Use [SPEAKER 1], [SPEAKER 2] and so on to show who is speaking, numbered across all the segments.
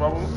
[SPEAKER 1] bubble.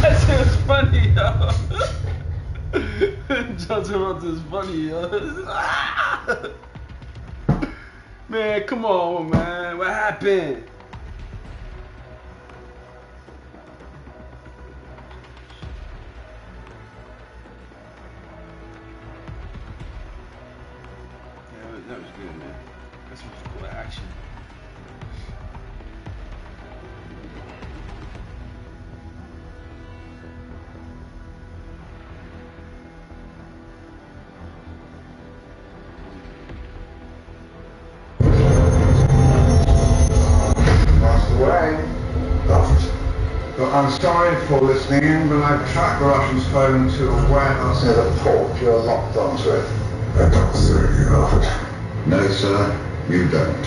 [SPEAKER 1] That shit was funny, yo. Judgment is funny, yo. Man, come on, man. What happened? Yeah, that was good, man. That's some cool action.
[SPEAKER 2] I'm sorry for listening in, but I've tracked the Russian's phone to a warehouse near the port. You're locked onto it.
[SPEAKER 3] I don't see anything of it. No, sir, you don't.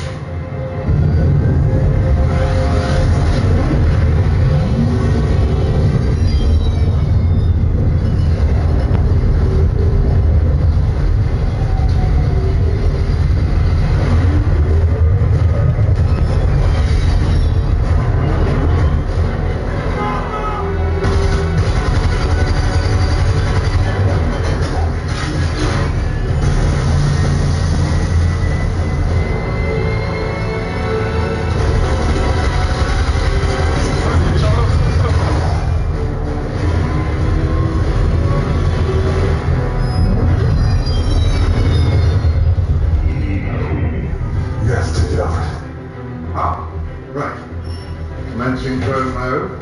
[SPEAKER 2] Commencing drone mode.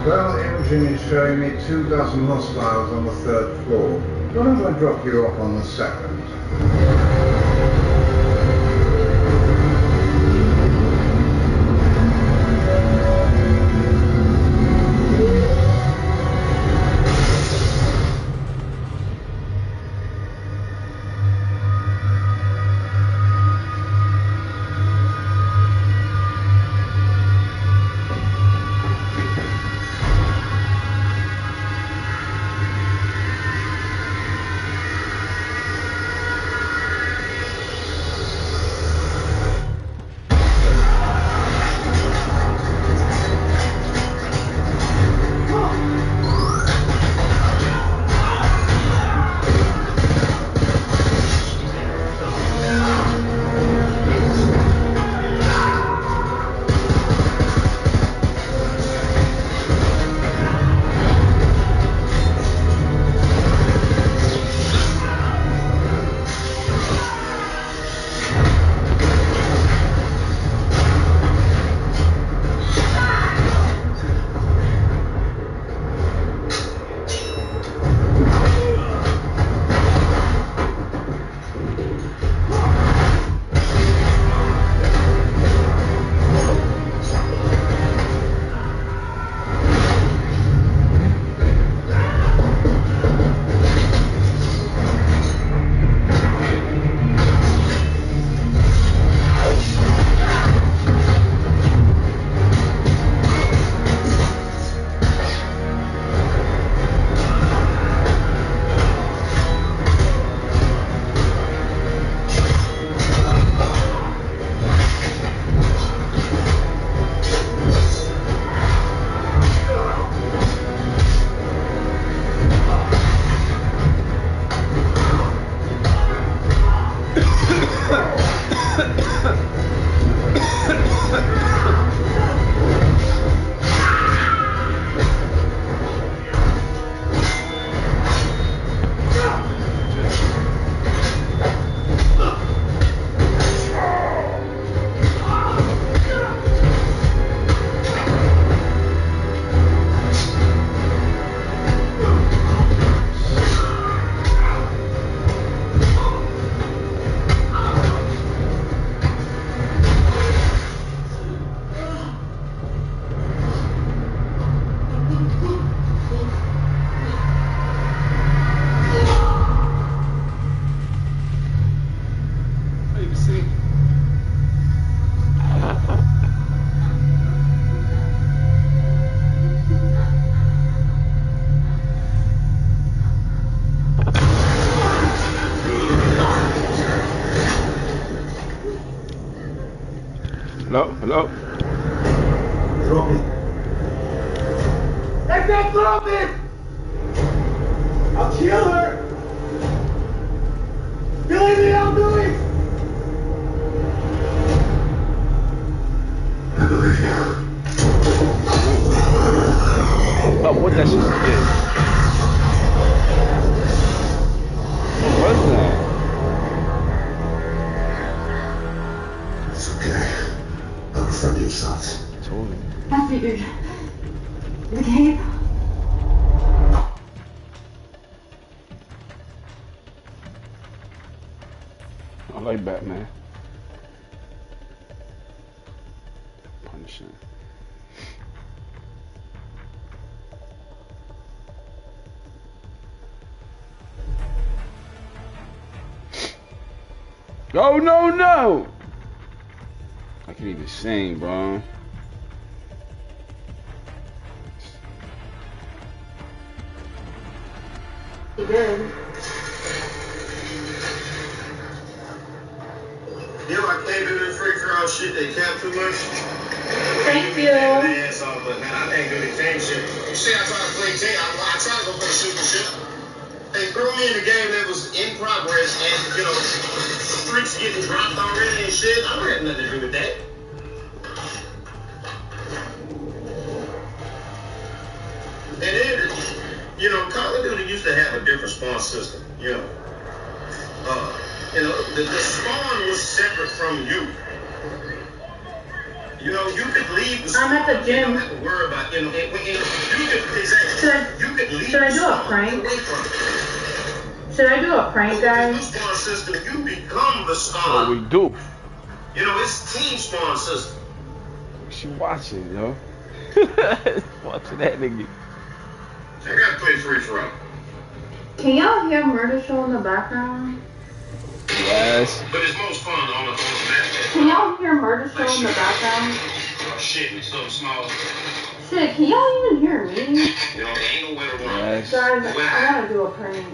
[SPEAKER 2] Thermal imaging is showing me 24 hostiles on the 3rd floor. Why don't I drop you off on the 2nd?
[SPEAKER 1] Hello?
[SPEAKER 2] Drop it. Let go, drop it! I'll kill her! Believe me, I'll do it! I believe you.
[SPEAKER 1] Oh, what that shit did? What was that?
[SPEAKER 3] It's okay. I'm from your sons.
[SPEAKER 1] Totally.
[SPEAKER 4] I figured. The cape.
[SPEAKER 1] I like Batman. Punishing. Oh no no! I can't even sing, bro.
[SPEAKER 4] He did.
[SPEAKER 5] You know, I can't do this free for all shit. They cap too much.
[SPEAKER 4] Thank you.
[SPEAKER 5] The ass off, but man, I can't do the game shit. You see, I try to play game. I try to go play super shit. They threw me in a game that was in progress, and you know, streaks getting dropped already and shit. I don't have nothing to do with that. And then, you know, Call of Duty used to have a different spawn system. You know, the spawn was separate from you. You know, you could leave the spawn.
[SPEAKER 4] I'm at the gym.
[SPEAKER 5] You don't have to worry about, you know, you could, exactly. You could leave
[SPEAKER 4] should I do a
[SPEAKER 5] spawn
[SPEAKER 4] prank?
[SPEAKER 5] away from it.
[SPEAKER 4] Should I do a prank, guys?
[SPEAKER 5] The spawn system, you become the
[SPEAKER 1] What
[SPEAKER 5] spawn.
[SPEAKER 1] we do?
[SPEAKER 5] You know, it's team spawn system.
[SPEAKER 1] She watching, yo. Watching that nigga.
[SPEAKER 5] I gotta play free for all.
[SPEAKER 4] Can y'all hear Murder Show in the background?
[SPEAKER 1] Yes.
[SPEAKER 5] But it's most fun on the map.
[SPEAKER 4] Can y'all hear Murder Show in the background?
[SPEAKER 5] Oh, shit, and something small.
[SPEAKER 4] Shit, can y'all even hear me?
[SPEAKER 5] You know, there ain't nowhere to run.
[SPEAKER 1] Yes.
[SPEAKER 4] Guys, I wanna do a prank.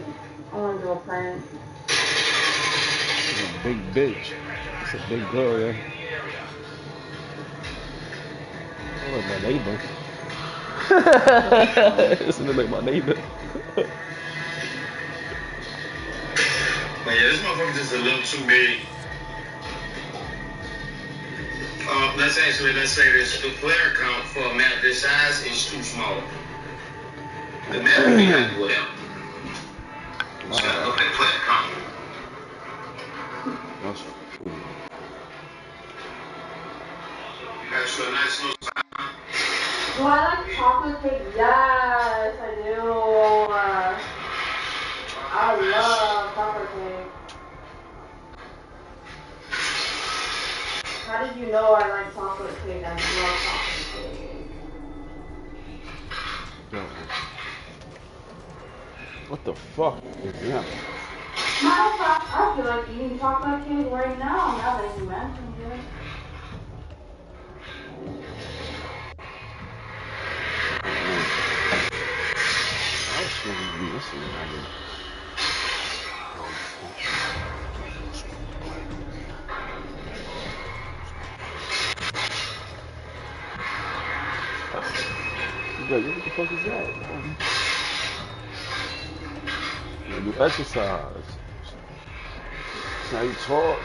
[SPEAKER 4] I wanna do a prank.
[SPEAKER 1] She's a big bitch. It's a big girl, yeah. Oh, my neighbor. This is like my neighbor.
[SPEAKER 5] But yeah, this motherfucker just a little too big. Let's say this. The player count for a map this size is too small. The map would be like whatever. Just gotta look at player count.
[SPEAKER 1] That's cool.
[SPEAKER 5] You got a nice little time.
[SPEAKER 4] Do I like chocolate cake? Yes, I do. I love chocolate cake. How did you know I like chocolate cake? I love chocolate cake.
[SPEAKER 1] What the fuck is that?
[SPEAKER 4] Matter of fact, I feel like eating chocolate cake right now that you mentioned it.
[SPEAKER 1] I was supposed to be listening, I guess. What the fuck is that? You do exercise. That's how you talk.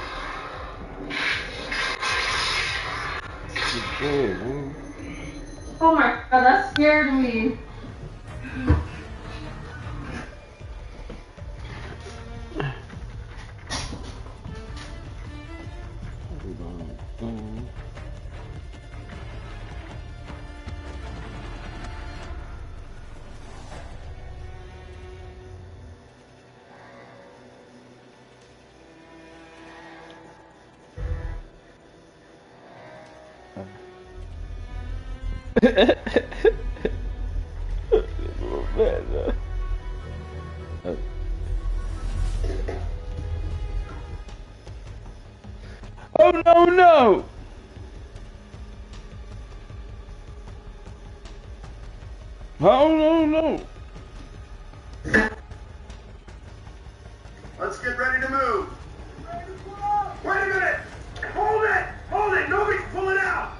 [SPEAKER 1] It's good, man.
[SPEAKER 4] Oh my god, that scared me.
[SPEAKER 1] Oh no no! Oh no no!
[SPEAKER 5] Let's get ready to move. Wait a minute! Hold it! Hold it! Nobody's pulling out!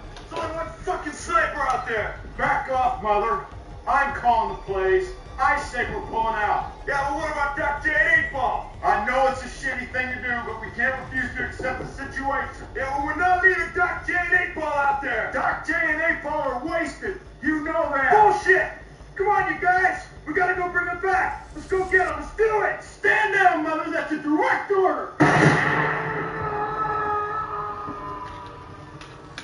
[SPEAKER 2] out there? Back off, mother. I'm calling the plays. I say we're pulling out. Yeah, but what about Doc J and 8-Ball? I know it's a shitty thing to do, but we can't refuse to accept the situation. Yeah, well, we're not leaving Doc J and 8-Ball out there. Doc J and 8-Ball are wasted. You know that. Bullshit! Come on, you guys. We gotta go bring them back. Let's go get them. Let's do it. Stand down, mother. That's a direct order.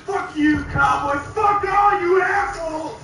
[SPEAKER 2] Fuck you, cowboy. Fuck all you assholes.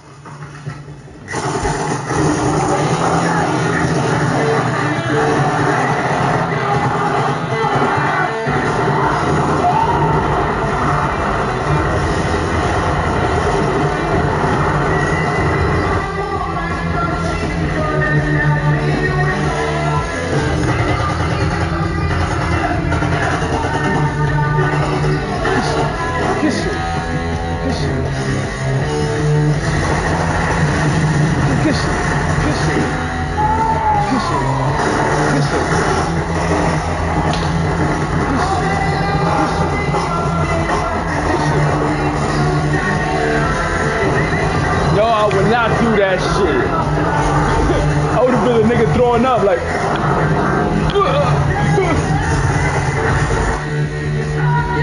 [SPEAKER 1] No, I would not do that shit. I would have been a nigga throwing up like.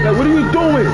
[SPEAKER 1] Like, what are you doing?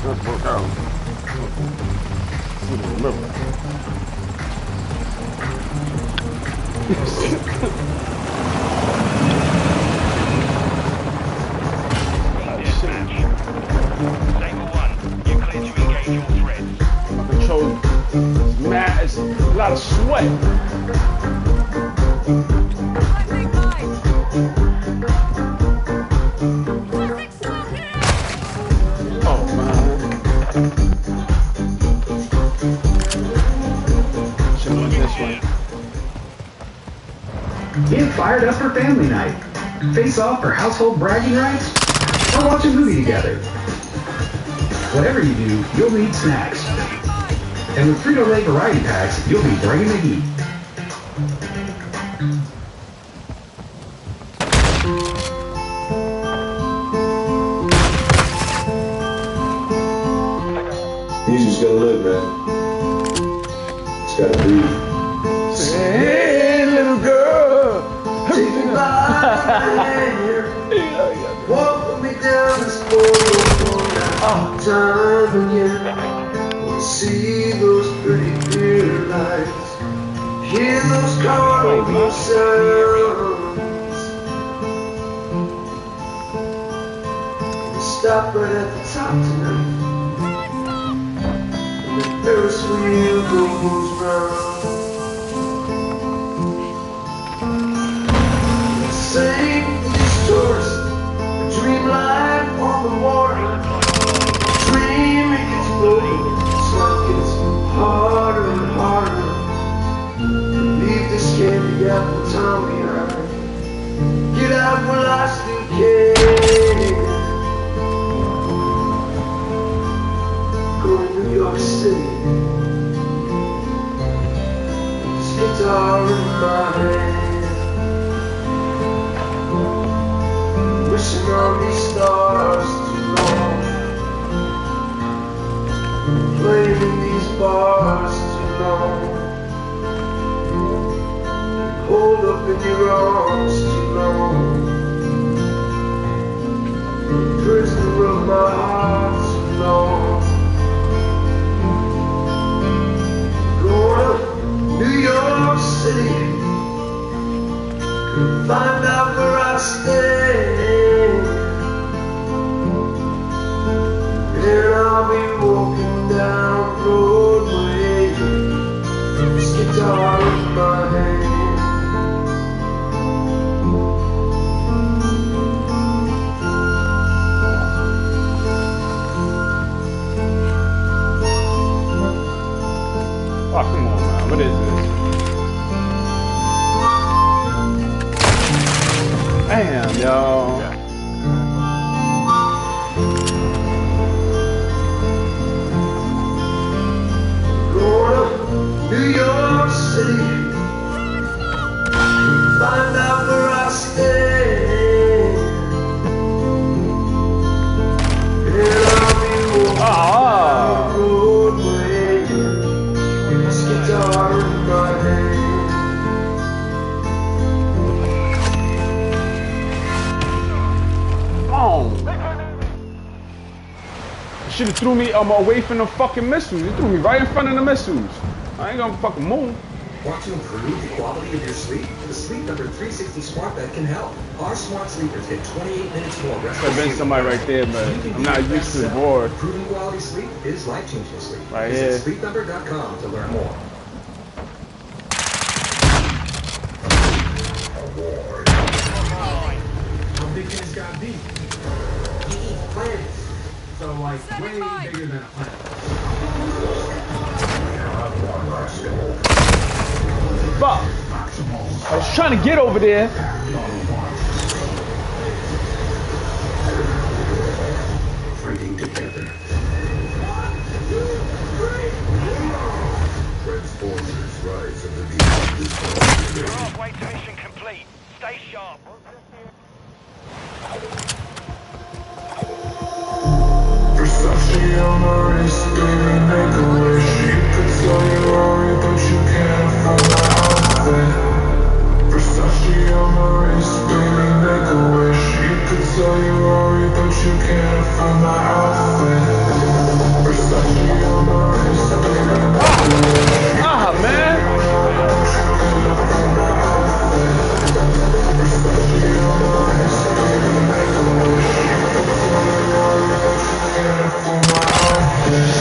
[SPEAKER 1] Let's work out. Remember. Control mad. It's a lot of sweat.
[SPEAKER 6] Get fired up for family night, face off for household bragging rights, or watch a movie together. Whatever you do, you'll need snacks. And with Frito-Lay variety packs, you'll be bringing the heat.
[SPEAKER 3] You just gotta live, man. Just gotta breathe.
[SPEAKER 1] Hey, little girl.
[SPEAKER 7] Take me by the hand, walk with me down this road time again. Wanna see those pretty clear lights, hear those carnival sounds. Wanna stop right at the top tonight, and the Ferris wheel goes round. Sing these tourists, dream life on the water. Dream it gets bolder, so it gets harder and harder. Leave this candy apple town behind. Get out while I still can. Go to New York City, this guitar in my hand. Wishing on these stars too long, playing in these bars too long, hold up in your arms too long, prisoner of my heart too alone. Going to New York City, find out where I stand, and I'll be walking down Broadway, this guitar in my hand.
[SPEAKER 1] Oh, come on, man. What is this? Damn, yo.
[SPEAKER 7] Going to New York City, find out where I stand, and I'll be walking down Broadway, this guitar in my hand.
[SPEAKER 1] Should have threw me away from the fucking missiles. He threw me right in front of the missiles. I ain't gonna fucking move.
[SPEAKER 8] Want to improve the quality of your sleep? The Sleep Number 360 Smart Bed can help. Our smart sleepers get 28 minutes more rest.
[SPEAKER 1] There's been somebody right there, but I'm not used to the board.
[SPEAKER 8] Improving quality sleep is life-changing sleep.
[SPEAKER 1] Right
[SPEAKER 8] Visit
[SPEAKER 1] here.
[SPEAKER 8] sleepnumber.com to learn more.
[SPEAKER 6] How big can this guy be? He eats planets. So, like, way bigger than a planet.
[SPEAKER 1] Fuck! I was trying to get over there.
[SPEAKER 3] Fighting together. Transformers rise of the beast.
[SPEAKER 5] You're halfway to mission complete. Stay sharp.
[SPEAKER 7] Versace on my wrist, baby, make a wish. You could sell your Rari, but you can't afford my outfit. Versace on my wrist, baby, make a wish. You could sell your Rari, but you can't afford my outfit. Versace on my wrist, baby, make a wish.
[SPEAKER 1] Ah, man.
[SPEAKER 7] Versace on my wrist, baby, make a wish. You could sell your Rari, but you can't afford my outfit.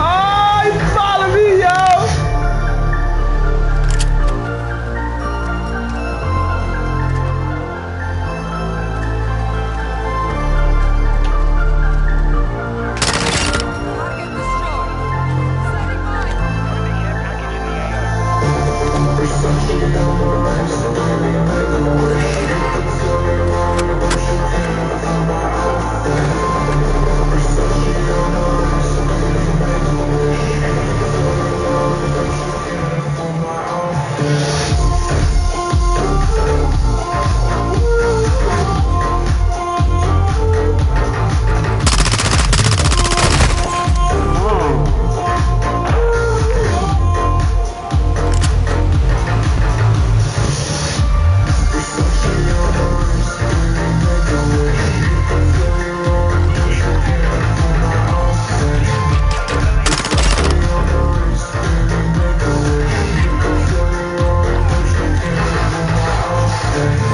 [SPEAKER 1] Oh, you follow me, yo.
[SPEAKER 9] Target destroyed. Setting mine.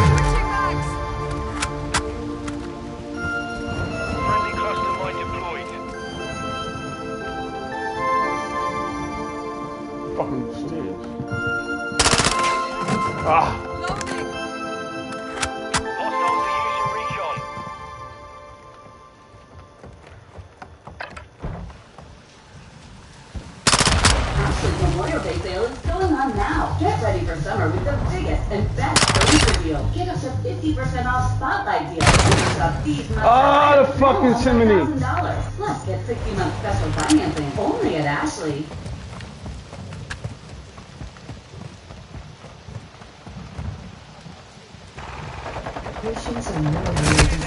[SPEAKER 9] Switching mags.
[SPEAKER 5] Friendly cluster mine deployed.
[SPEAKER 1] Fucking stairs. Ah.
[SPEAKER 9] Loading.
[SPEAKER 5] Hostiles are using recon.
[SPEAKER 10] The Memorial Day sale is going on now. Get ready for summer with the biggest and best furniture deal. Get us a 50% off spotlight deal. Pick up these
[SPEAKER 1] Ah, the fucking chimney.
[SPEAKER 10] $1,000. Plus, get 60-month special financing only at Ashley.
[SPEAKER 11] Patients are no disease.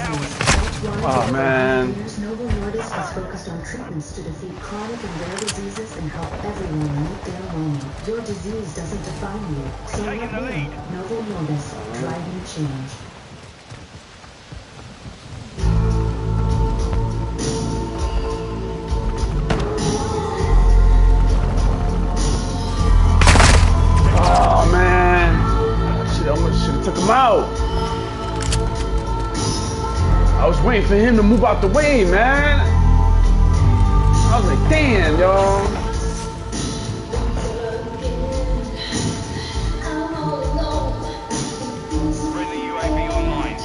[SPEAKER 11] That's why
[SPEAKER 1] Oh, man.
[SPEAKER 11] Novo Nordisk is focused on treatments to defeat chronic and rare diseases and help everyone meet their moment. Your disease doesn't define you, so let me. Novo Nordisk, driving change.
[SPEAKER 1] Oh man, shit! I almost should have took him out. I was waiting for him to move out the way, man. I was like, damn, y'all.
[SPEAKER 12] Friendly UAV online.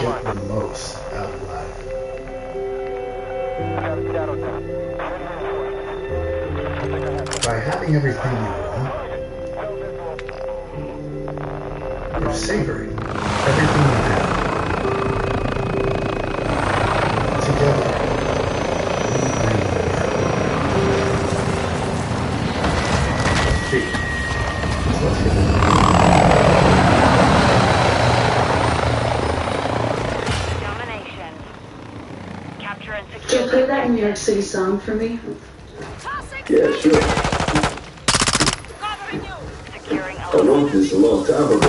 [SPEAKER 6] Get the most out of life. By having everything you want, you're savoring everything you have. Together, we bring the let's get it.
[SPEAKER 11] Can you play that New York City song for me?
[SPEAKER 13] Yeah, sure. I wrote this a long time ago.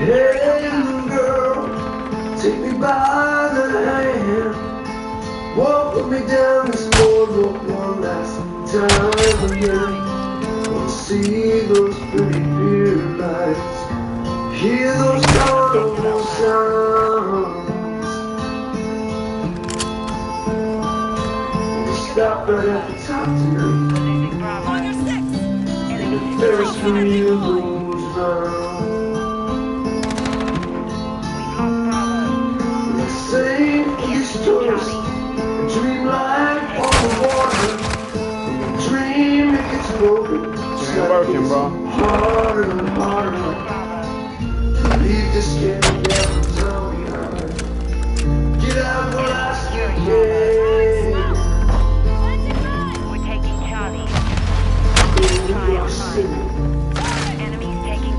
[SPEAKER 7] Hey, girl, take me by the hand. Walk with me down this boardwalk one last time again. Wanna see those pretty beer lights. Hear those carnival sounds. We'll stop right at the top tonight. And the Ferris wheel goes round. Let's sing these tourists and dream life on the water. When the dream it gets broken, it's
[SPEAKER 1] ain't working, bro.
[SPEAKER 7] Harder and harder. Leave this kid never tell me how. Get out the last you can.
[SPEAKER 14] We're taking Charlie.
[SPEAKER 7] In New York City.
[SPEAKER 14] Enemies taking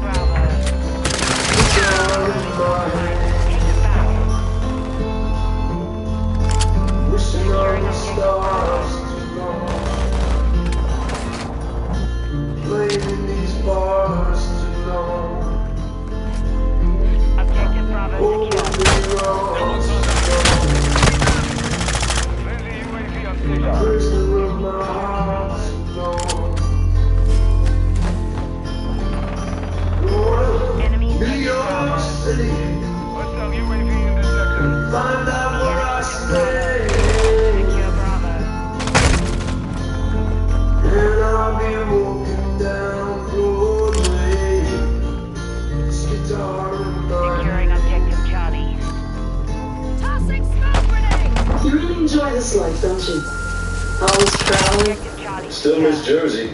[SPEAKER 7] stars too long. Playing in these bars too long.
[SPEAKER 9] Objective Bravo secure.
[SPEAKER 12] Friendly UAV on station.
[SPEAKER 7] Prisoner of my heart too long.
[SPEAKER 9] Enemy
[SPEAKER 7] New
[SPEAKER 9] taking
[SPEAKER 7] York
[SPEAKER 9] Bravo.
[SPEAKER 7] City.
[SPEAKER 12] Hostile UAV in this sector.
[SPEAKER 7] Find out where I stay.
[SPEAKER 9] Secure Bravo.
[SPEAKER 7] And I'll be walking down Broadway. This guitar in my
[SPEAKER 9] Securing objective Charlie. Tossing smoke grenade!
[SPEAKER 14] You really enjoy this life, don't you? Always traveling.
[SPEAKER 9] Objective Charlie.
[SPEAKER 13] Still Miss Jersey.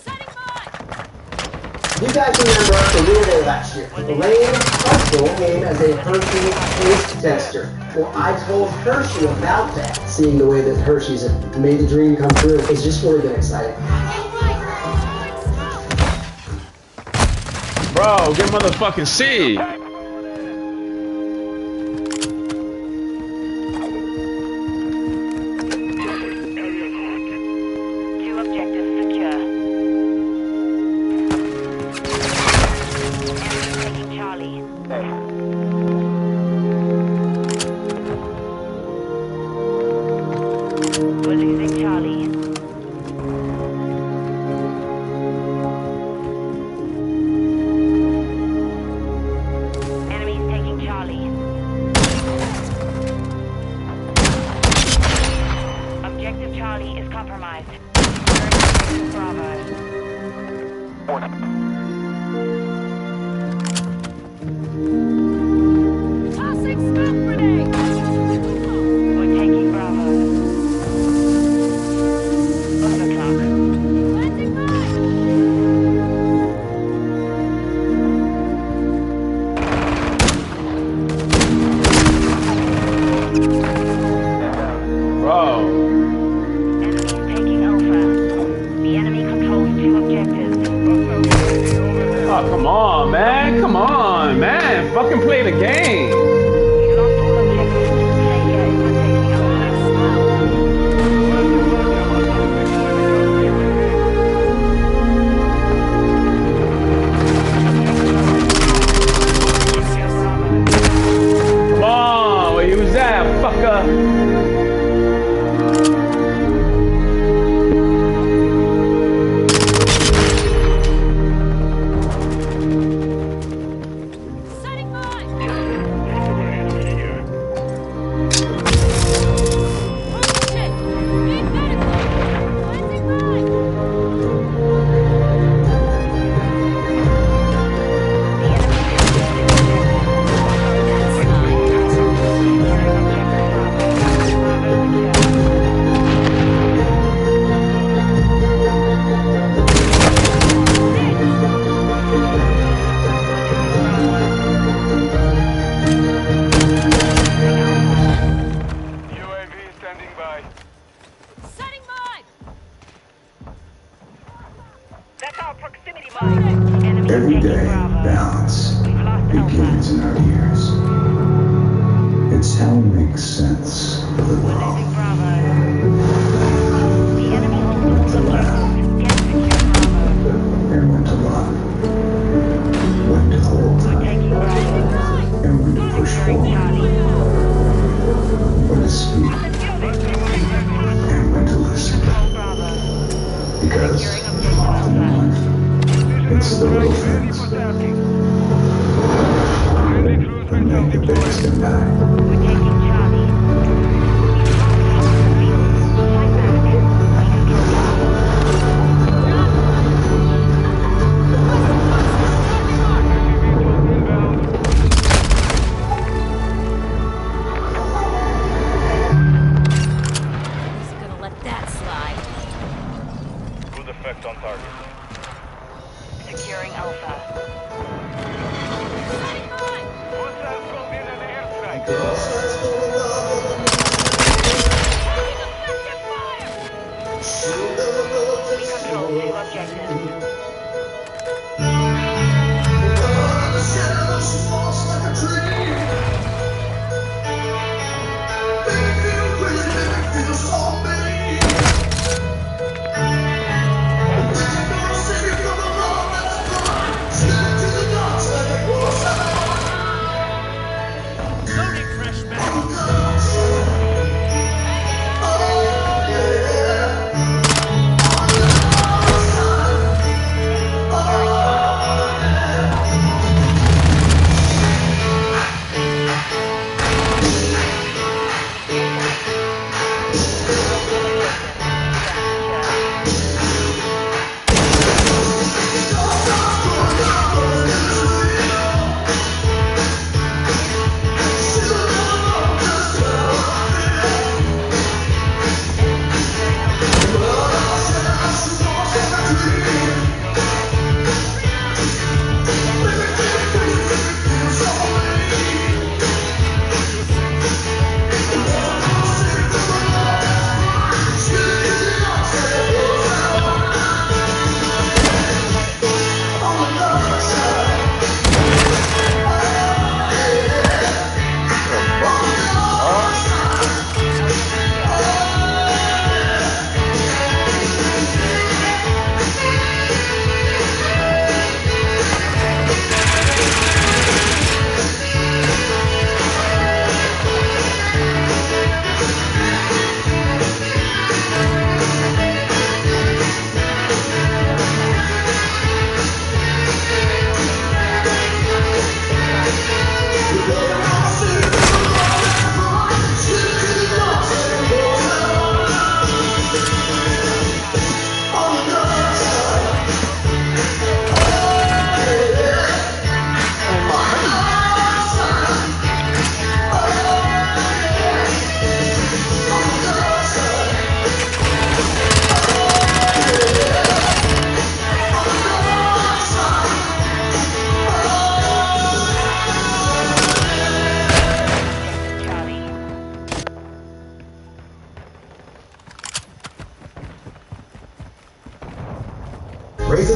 [SPEAKER 9] Setting mine!
[SPEAKER 15] You guys remember Career Day last year. Elaine Huxtable came as a Hershey taste tester. Well, I told Hershey about that. Seeing the way that Hershey's have made the dream come true, it's just really been exciting.
[SPEAKER 1] Bro, get motherfucking C.
[SPEAKER 9] Two objectives secure. Enemy taking Charlie. We're losing Charlie. Enemies taking Charlie. Objective Charlie is compromised. Securing Bravo. Tossing smoke grenade! We're taking Bravo. Overclock. Planting mine!
[SPEAKER 1] Bro.
[SPEAKER 9] Enemies taking Alpha. The enemy controls two objectives.
[SPEAKER 1] Oh, come on, man. Come on, man. Fucking play the game.
[SPEAKER 9] We lost all objectives. Player is taking
[SPEAKER 1] Come on. Where you was at, fucker?
[SPEAKER 9] Setting mine! Oh shit! Need medical! Planting mine! The enemy
[SPEAKER 12] UAV standing by.
[SPEAKER 9] Setting mine! That's our proximity mine. Enemy
[SPEAKER 3] Every
[SPEAKER 9] taking
[SPEAKER 3] day,
[SPEAKER 9] Bravo.
[SPEAKER 3] balance
[SPEAKER 9] We've lost
[SPEAKER 3] begins in our ears. It's how it makes sense of the world.
[SPEAKER 9] Losing Bravo. The enemy holds all
[SPEAKER 3] To laugh
[SPEAKER 9] objectives. Get secure Bravo.
[SPEAKER 3] and when to love. When to hold tight
[SPEAKER 9] Taking Bravo.
[SPEAKER 3] and when to push
[SPEAKER 9] Securing
[SPEAKER 3] forward.
[SPEAKER 9] Charlie.
[SPEAKER 3] When to speak and when to listen.
[SPEAKER 9] Bravo.
[SPEAKER 3] Because often in life, it's the little things that make the biggest impact.
[SPEAKER 9] We're taking Charlie. Fight back. Who's gonna let that slide?
[SPEAKER 12] Good effect on target.
[SPEAKER 9] Securing Alpha.
[SPEAKER 12] Hostiles called in an airstrike.
[SPEAKER 9] We control two objectives.
[SPEAKER 7] Baby,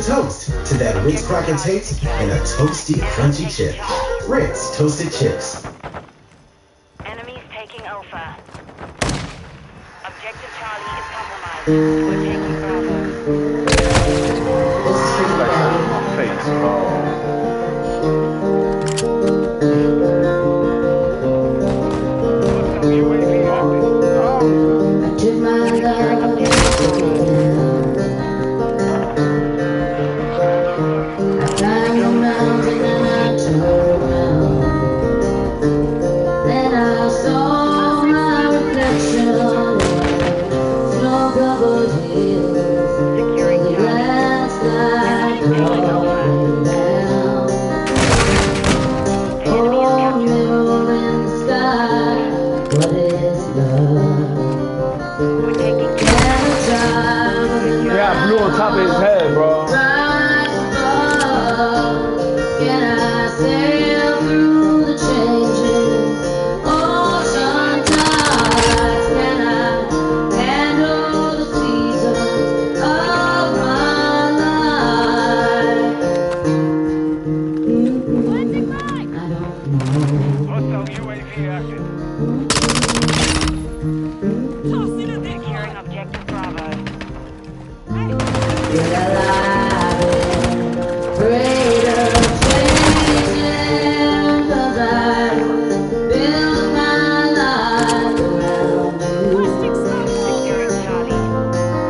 [SPEAKER 16] toast to that Ritz cracker taste and a toasty, crunchy chip. Ritz Toasted Chips.
[SPEAKER 9] Enemies taking Alpha. Objective Charlie is compromised. We're taking Bravo.
[SPEAKER 15] This is pretty bad.
[SPEAKER 1] My face, bro.
[SPEAKER 11] I give my love I climb the mountain and I turn around. Then I saw my reflection on snow-covered hills. The landslide rolling down. Oh, mirror in the sky, what is love?
[SPEAKER 1] Yeah, blue on top of his head, bro.
[SPEAKER 11] Can I sail through the changing ocean tides? Can I handle the seasons of my life? I don't know.
[SPEAKER 12] Hostile UAV active.
[SPEAKER 9] Securing objective Bravo.
[SPEAKER 11] Will I be afraid of changing? 'Cause I built my life around you.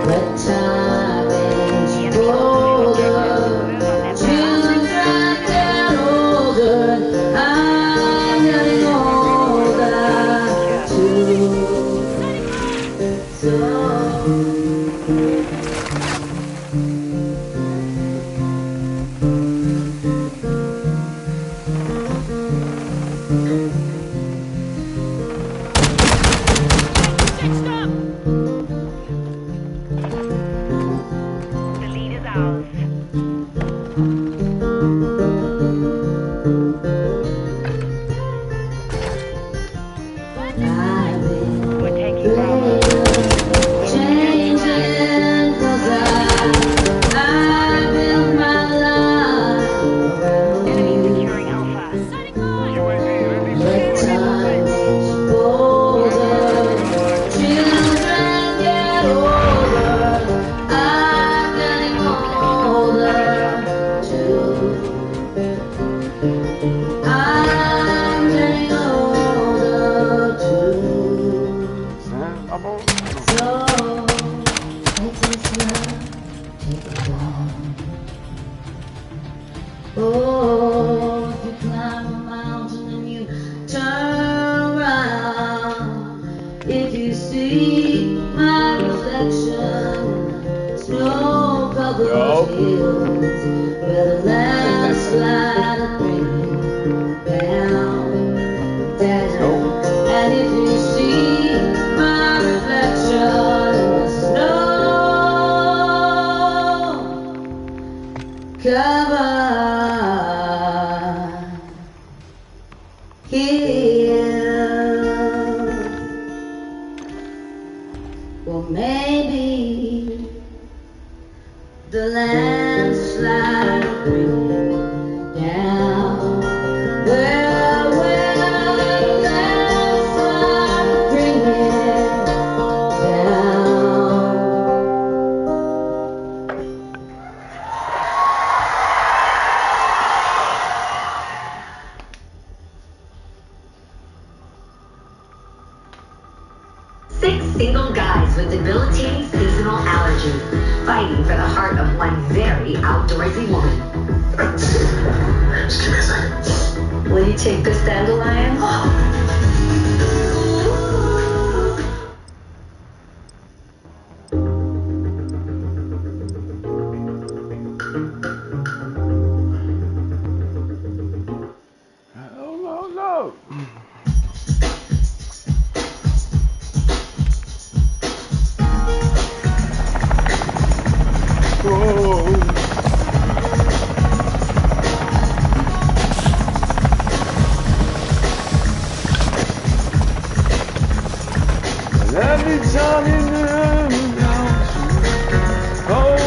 [SPEAKER 11] But time is older, children get older, I'm getting older too. So
[SPEAKER 9] The lead is ours. We're taking Bravo.
[SPEAKER 11] changing 'cause I built my life around
[SPEAKER 9] Enemy
[SPEAKER 11] you.
[SPEAKER 9] securing Alpha.
[SPEAKER 11] But time is older, children get older, I'm getting older too. I'm getting older too. So take it slow, take it long. Oh, if you climb a mountain and you turn around, if you see my reflection in snow-covered hills, where the landslide is bringing down, down. And if you see my reflection in the snow-covered hills, well, maybe the landslide will bring it down. Well, the landslide will bring it down.
[SPEAKER 17] Six single guys with debilitating seasonal allergies, fighting for the heart of one very outdoorsy woman.
[SPEAKER 13] Just give me a second.
[SPEAKER 17] Will you take this dandelion?
[SPEAKER 1] No. Every time you know, oh,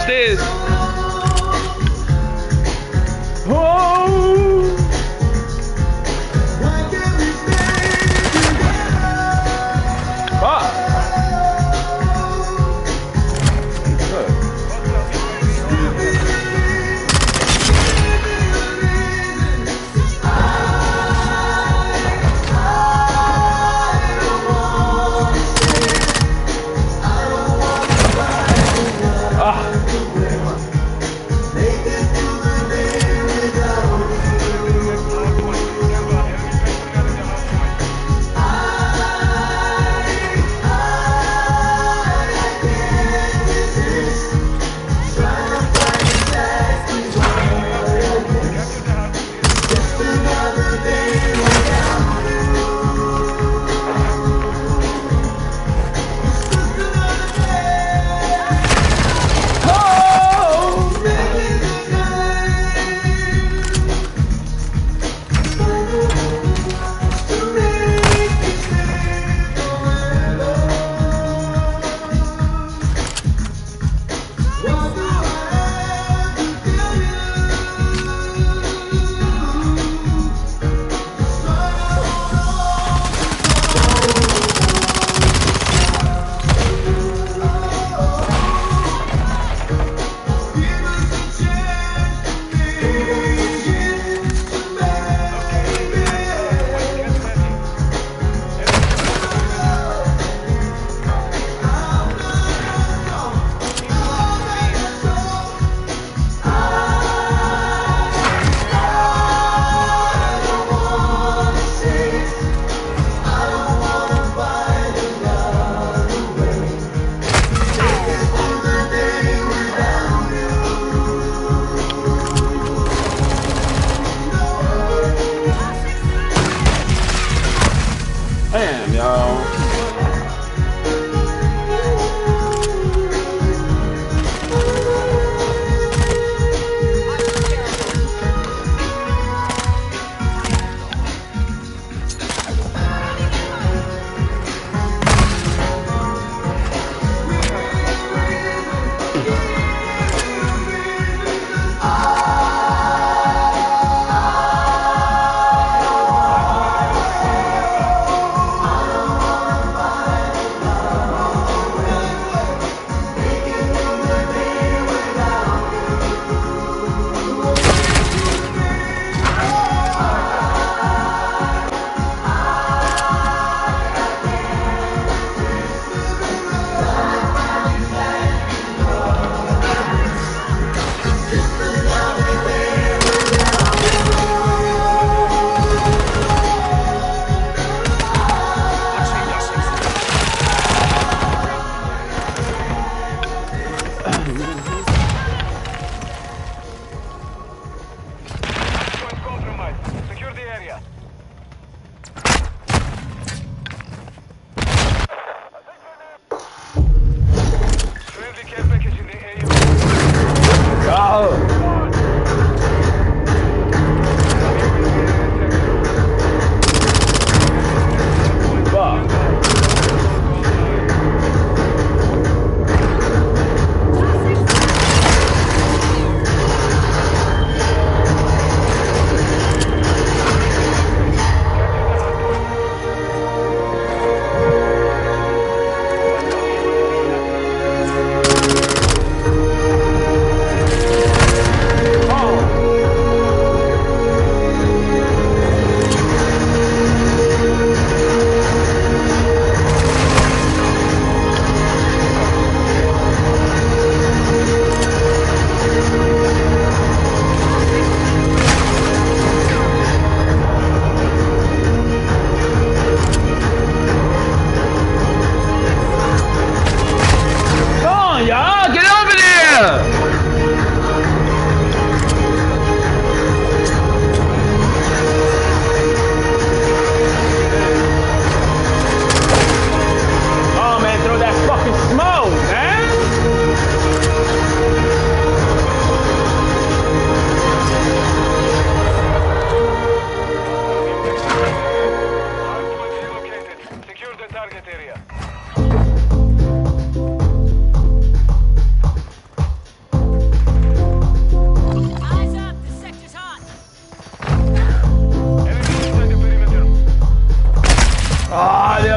[SPEAKER 1] upstairs. Oh. Ah.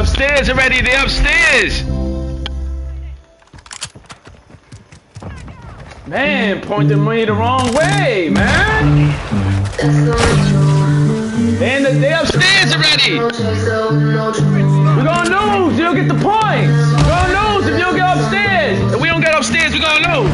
[SPEAKER 1] upstairs already. They upstairs. Man, pointing me the wrong way, man. They upstairs already. We're gonna lose. You don't get the points. We're gonna lose if you don't get upstairs. If we don't get upstairs, we're gonna lose.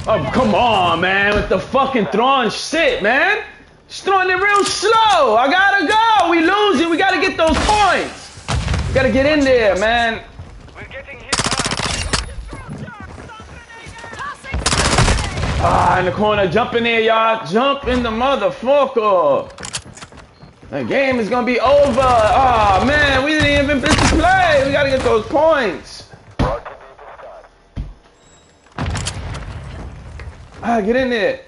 [SPEAKER 1] Oh, come on, man, with the fucking throwing shit, man. Just throwing it real slow. I gotta go. We losing. We gotta get those points. We gotta get in there, man. In the corner. Jump in there, y'all. Jump in the motherfucker. The game is gonna be over. Oh, man, we didn't even get to play. We gotta get those points. Get in there.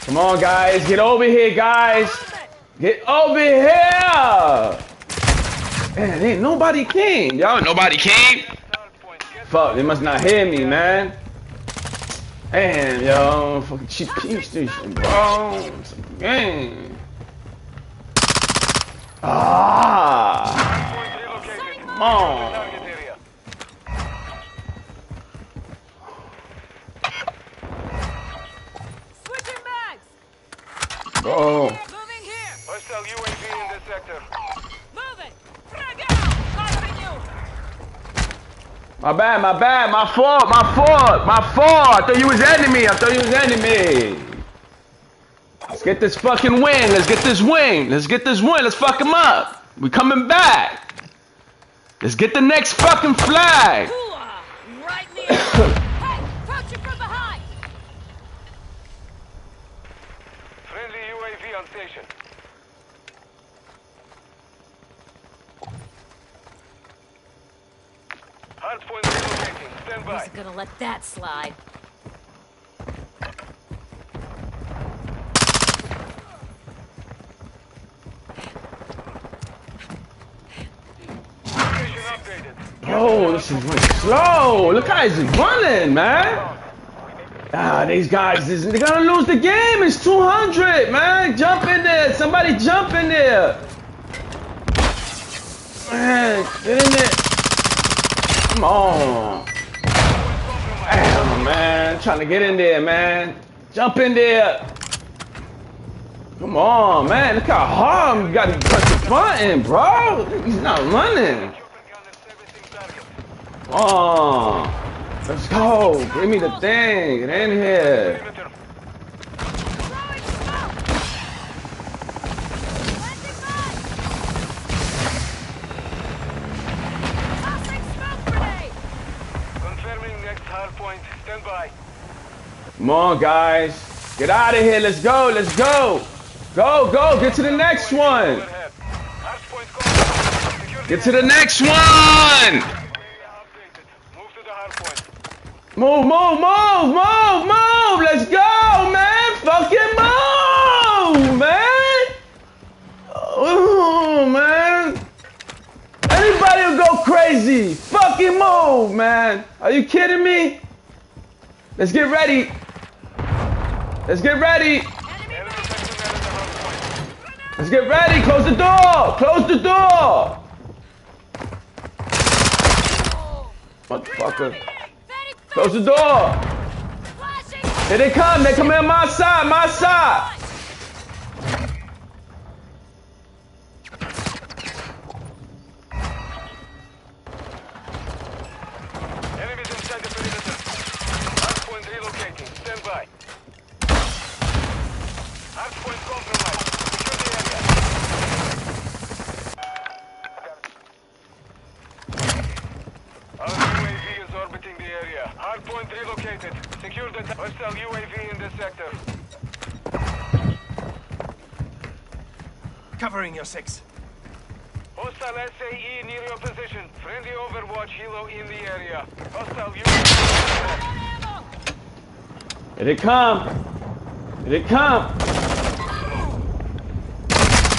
[SPEAKER 1] Come on, guys. Get over here, guys. Get over here. Man, ain't nobody came. Y'all, nobody came. Fuck, they must not hear me, man. Damn, yo. Fucking cheap station, bro. It's a game. Come on. Oh.
[SPEAKER 12] Moving here. Hostile UAV in this sector. Moving.
[SPEAKER 1] My bad, my fault. I thought you was enemy. Let's get this fucking win. Let's get this win. Let's fuck him up. We coming back. Let's get the next fucking flag.
[SPEAKER 12] Right in the air. Hey, approaching from behind. Friendly UAV on station. Hardpoint relocating. Stand by.
[SPEAKER 18] Who's gonna let that slide?
[SPEAKER 1] Oh, this is running slow. Look how he's running, man. These guys, they're gonna lose the game. It's 200, man. Jump in there. Somebody jump in there. Man, get in there. Come on. Damn, man. Trying to get in there, man. Jump in there. Come on, man. Look how hard you got to press the button, bro. He's not running. Oh, let's go. Give me the thing. Get in here.
[SPEAKER 12] Confirming next hard point. Stand by.
[SPEAKER 1] Come on, guys. Get out of here. Let's go. Let's go. Go, go. Get to the next one. Get to the next one. Move, move, move, move, move! Let's go, man! Fucking move, man! Oh, man! Anybody will go crazy! Fucking move, man! Are you kidding me? Let's get ready! Let's get ready! Let's get ready! Close the door! Close the door! Motherfucker. Close the door. Here they come. They come in my side. My side.
[SPEAKER 12] Enemies inside the perimeter. Hardpoint relocating. Stand by. Hardpoint compromised. Secure the area. Our UAV is orbiting the area. Hardpoint relocated. Secure the hostile UAV in this sector.
[SPEAKER 19] Covering your 6.
[SPEAKER 12] Hostile SAE near your position. Friendly Overwatch helo in the area. Hostile
[SPEAKER 1] Here they come. Here they come.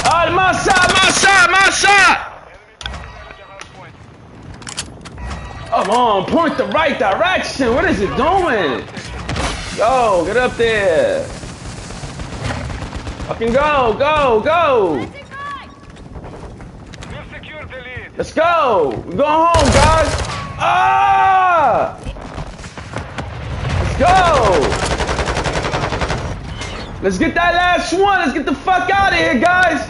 [SPEAKER 1] Oh, my side, my side, my side. Come on, point the right direction. What is it doing? Go, get up there. Fucking go, go, go. Let's go. We're going home, guys. Ah! Let's go. Let's get that last one. Let's get the fuck out of here, guys.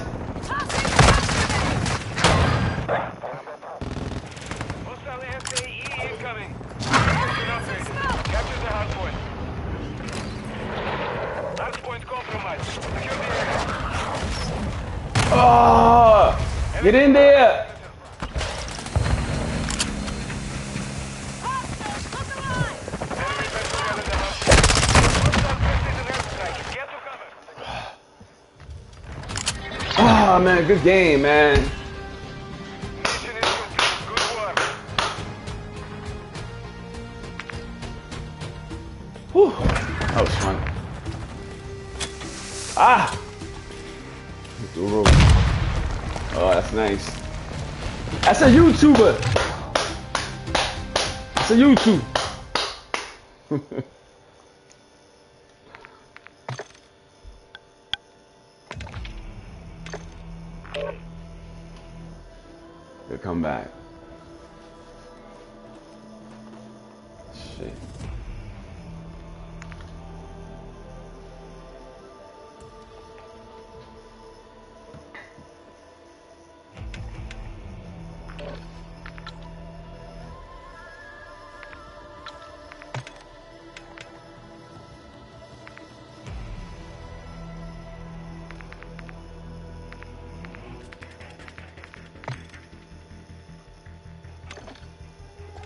[SPEAKER 1] Oh, get in there. Oh man, good game, man. Whew, that was fun. Ah! Oh, that's nice. That's a YouTuber. That's a YouTube. Good comeback. Shit.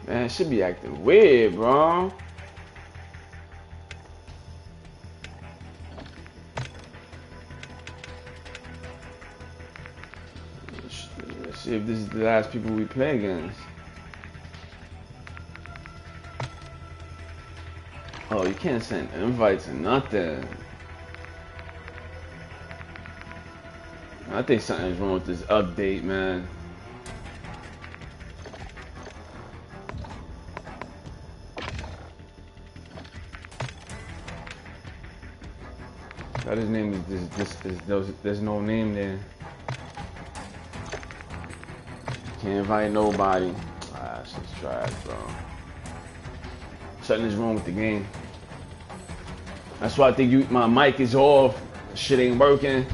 [SPEAKER 1] Man, it should be acting weird, bro. Let's see if this is the last people we play against. Oh, you can't send invites or nothing. I think something's wrong with this update, man. His name is there's no name there. Can't invite nobody. Ah, shit's trash, bro. Something is wrong with the game. That's why I think my mic is off. Shit ain't working.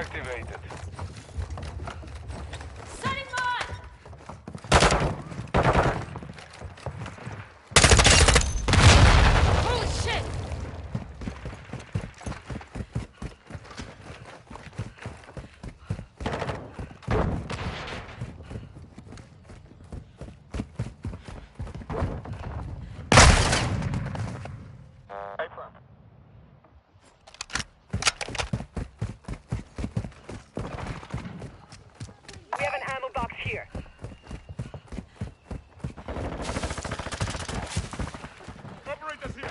[SPEAKER 12] activated.
[SPEAKER 4] Setting mine! Holy shit!
[SPEAKER 9] We have an ammo box here.
[SPEAKER 12] Operators here.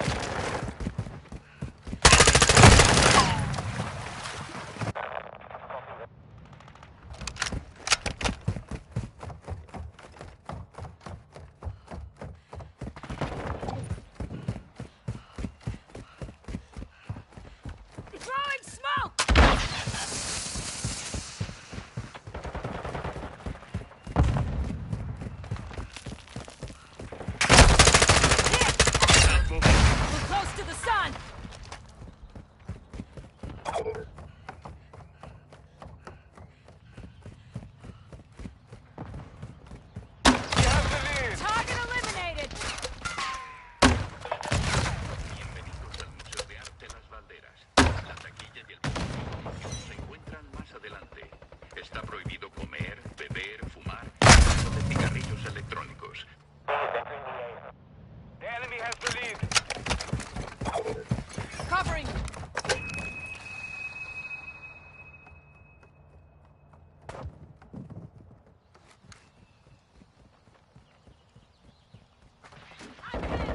[SPEAKER 4] Throwing smoke! We're close to the sun! Target eliminated!
[SPEAKER 18] Bienvenidos al Museo de Arte Las Valderas. La taquilla y el público se encuentran más adelante. Está prohibido comer, beber, fumar y el uso de cigarrillos electrónicos.
[SPEAKER 12] The enemy has the lead.
[SPEAKER 4] Covering!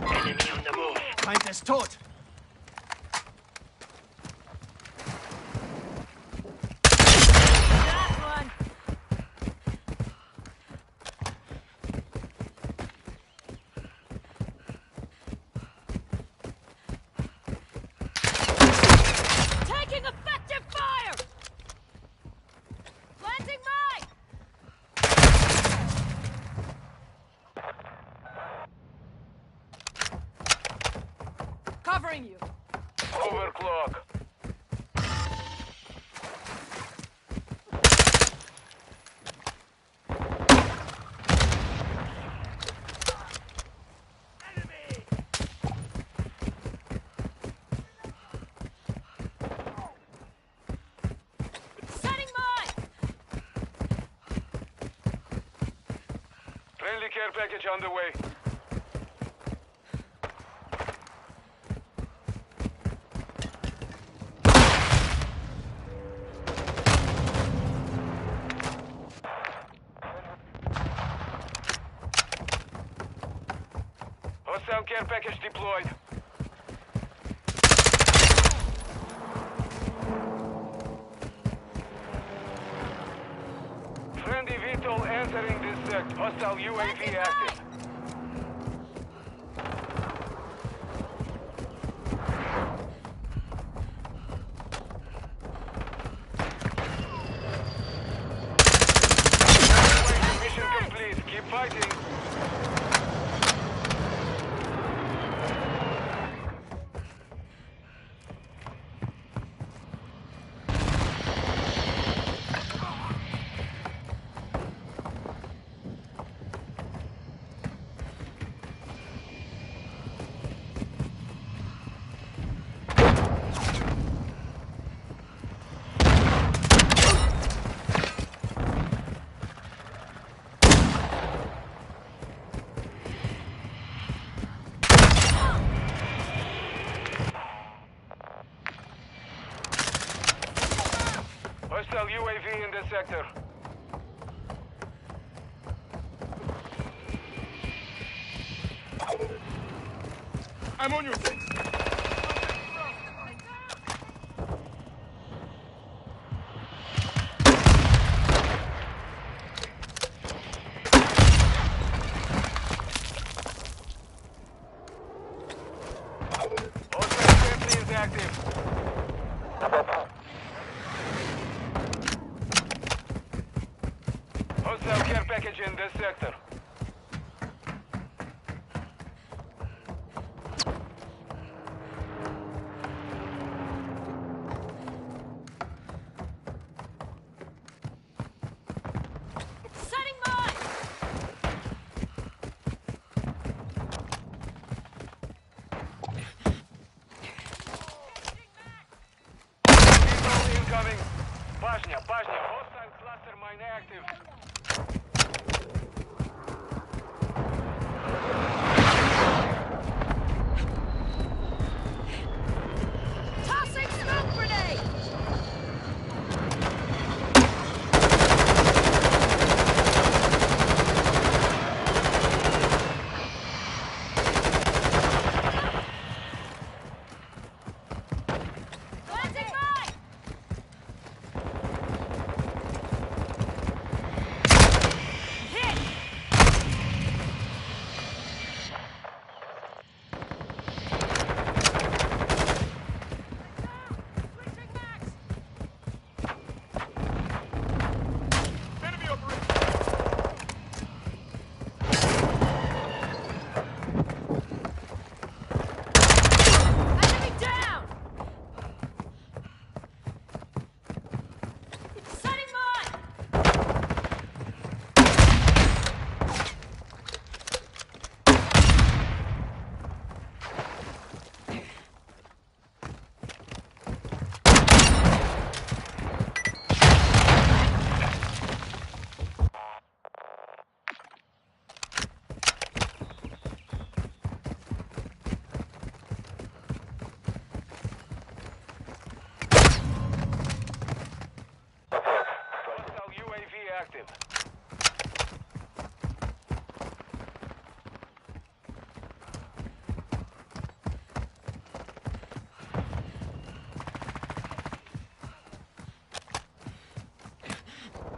[SPEAKER 18] Enemy on the move.
[SPEAKER 19] Feind ist tot.
[SPEAKER 4] That one! Taking effective fire! Planting mine! Covering you!
[SPEAKER 12] Overclock.
[SPEAKER 4] Setting mine!
[SPEAKER 12] Friendly care package on the way. Hostile care package deployed. Friendly VTOL entering this sector. Hostile UAV active. Mission complete. Keep fighting. Hostile UAV in this sector.
[SPEAKER 19] I'm on your thing.
[SPEAKER 12] Hostile sentry is active. Hostile care package in this sector.
[SPEAKER 20] Tossing smoke grenade! Planting mine! Hit! Switching max!
[SPEAKER 19] Enemy operator!
[SPEAKER 20] Enemy down! Setting mine!
[SPEAKER 12] Hostile UAV active.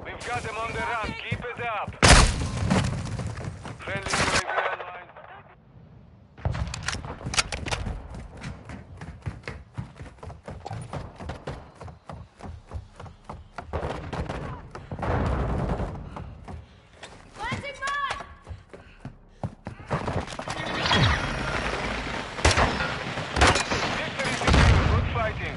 [SPEAKER 12] We've got them on the run. Keep it up. Friendly UAV online.
[SPEAKER 20] Planting mine!
[SPEAKER 12] Victory secure. Good fighting.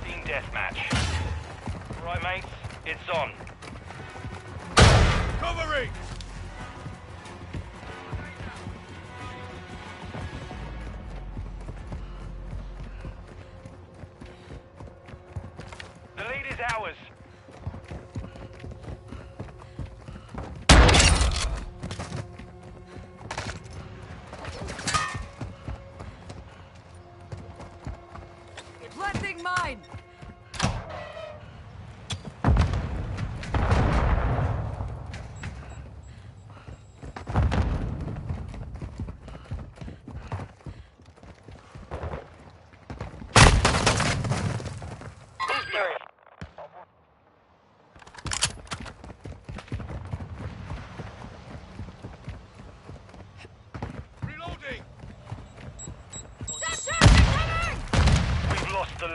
[SPEAKER 12] Team deathmatch. Right, mates, it's on.
[SPEAKER 19] Covering!
[SPEAKER 12] The lead is ours.
[SPEAKER 20] Planting mine!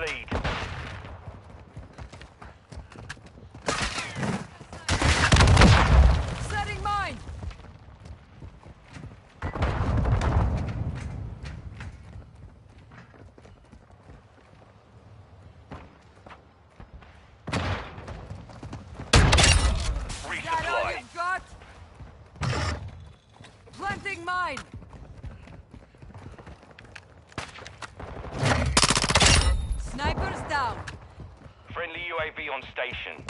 [SPEAKER 12] lead.
[SPEAKER 20] Setting mine. Is that all you've got? Planting mine. Snipers down.
[SPEAKER 12] Friendly UAV on station.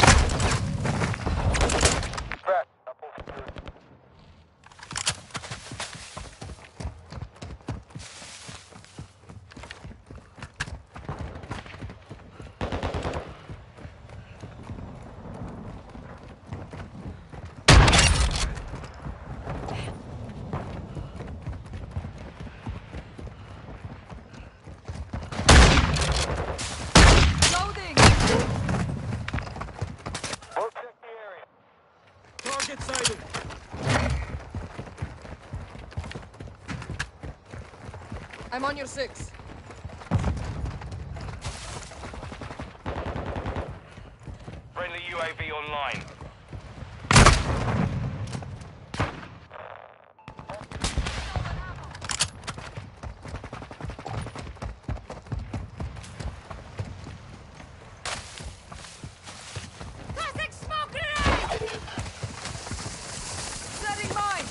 [SPEAKER 20] Loading.
[SPEAKER 19] Target sighted.
[SPEAKER 20] I'm on your 6.
[SPEAKER 12] Friendly UAV online.
[SPEAKER 20] Classic smoke grenade! Setting mine.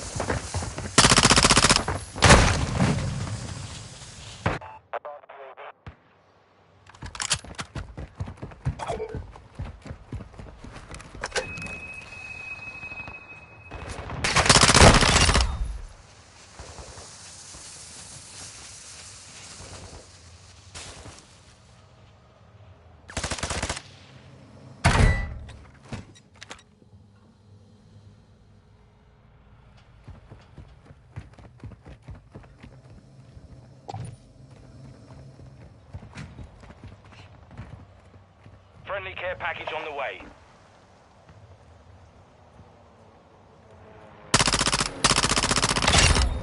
[SPEAKER 12] Friendly care package on the way.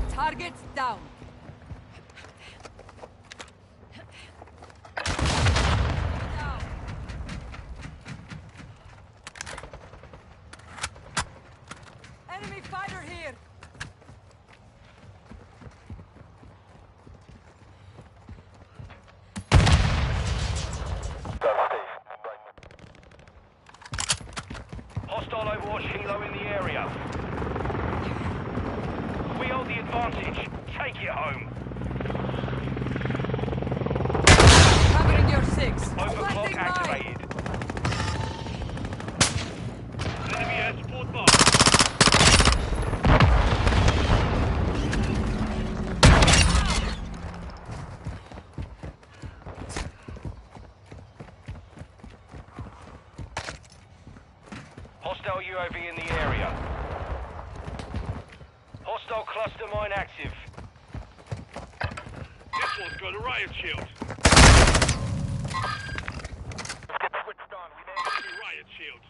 [SPEAKER 20] Targets down. Down. Enemy fighter here.
[SPEAKER 12] Hostile Overwatch helo in the area. We hold the advantage. Take it home.
[SPEAKER 20] Covering your 6.
[SPEAKER 12] Overclock
[SPEAKER 20] Planting mine.
[SPEAKER 12] activated. Enemy air support box. Hostile UAV in the area. Hostile cluster mine active.
[SPEAKER 19] This one's got a riot shield. Riot shield.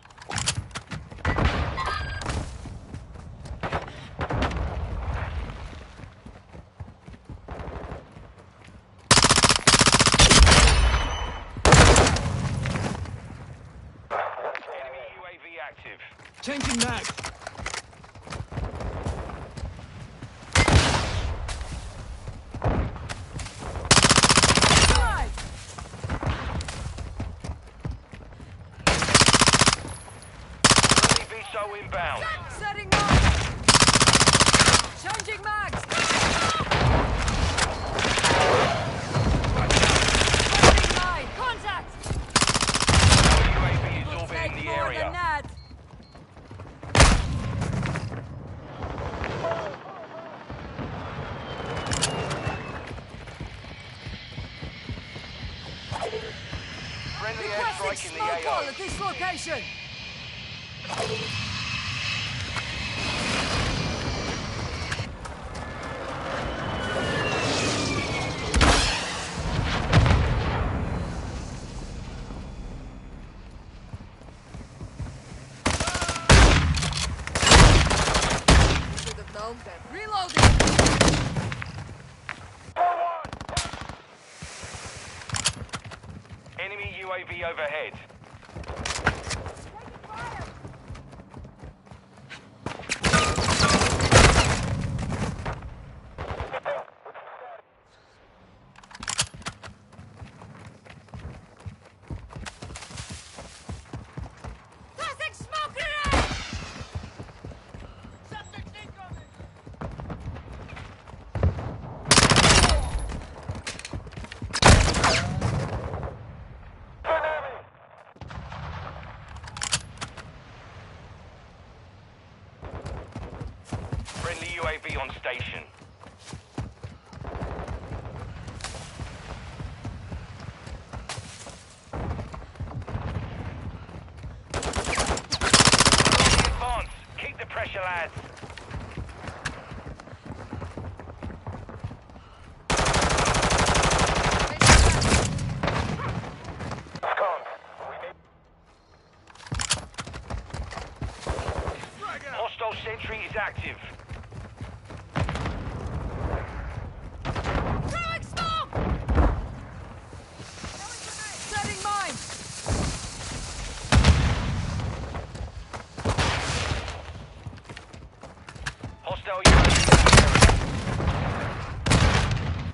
[SPEAKER 12] Enemy UAV active.
[SPEAKER 19] Changing mag.
[SPEAKER 20] Alive.
[SPEAKER 12] Friendly VSO inbound.
[SPEAKER 20] Setting mine. Changing mags. Planting mine. Contact.
[SPEAKER 12] UAV is
[SPEAKER 20] Will
[SPEAKER 12] orbiting
[SPEAKER 20] take
[SPEAKER 12] the
[SPEAKER 20] more
[SPEAKER 12] area.
[SPEAKER 20] than that.
[SPEAKER 12] Friendly
[SPEAKER 20] Requesting
[SPEAKER 12] airstrike in the
[SPEAKER 20] smoke wall
[SPEAKER 12] AO.
[SPEAKER 20] at this location. Should have known that. Reloading.
[SPEAKER 12] UAV overhead.
[SPEAKER 20] Tossing smoke grenade!
[SPEAKER 12] Friendly UAV on station. Advance. Keep the pressure, lads. Hostile sentry is active.
[SPEAKER 20] Throwing smoke! Setting mine!
[SPEAKER 12] Hostile UAV.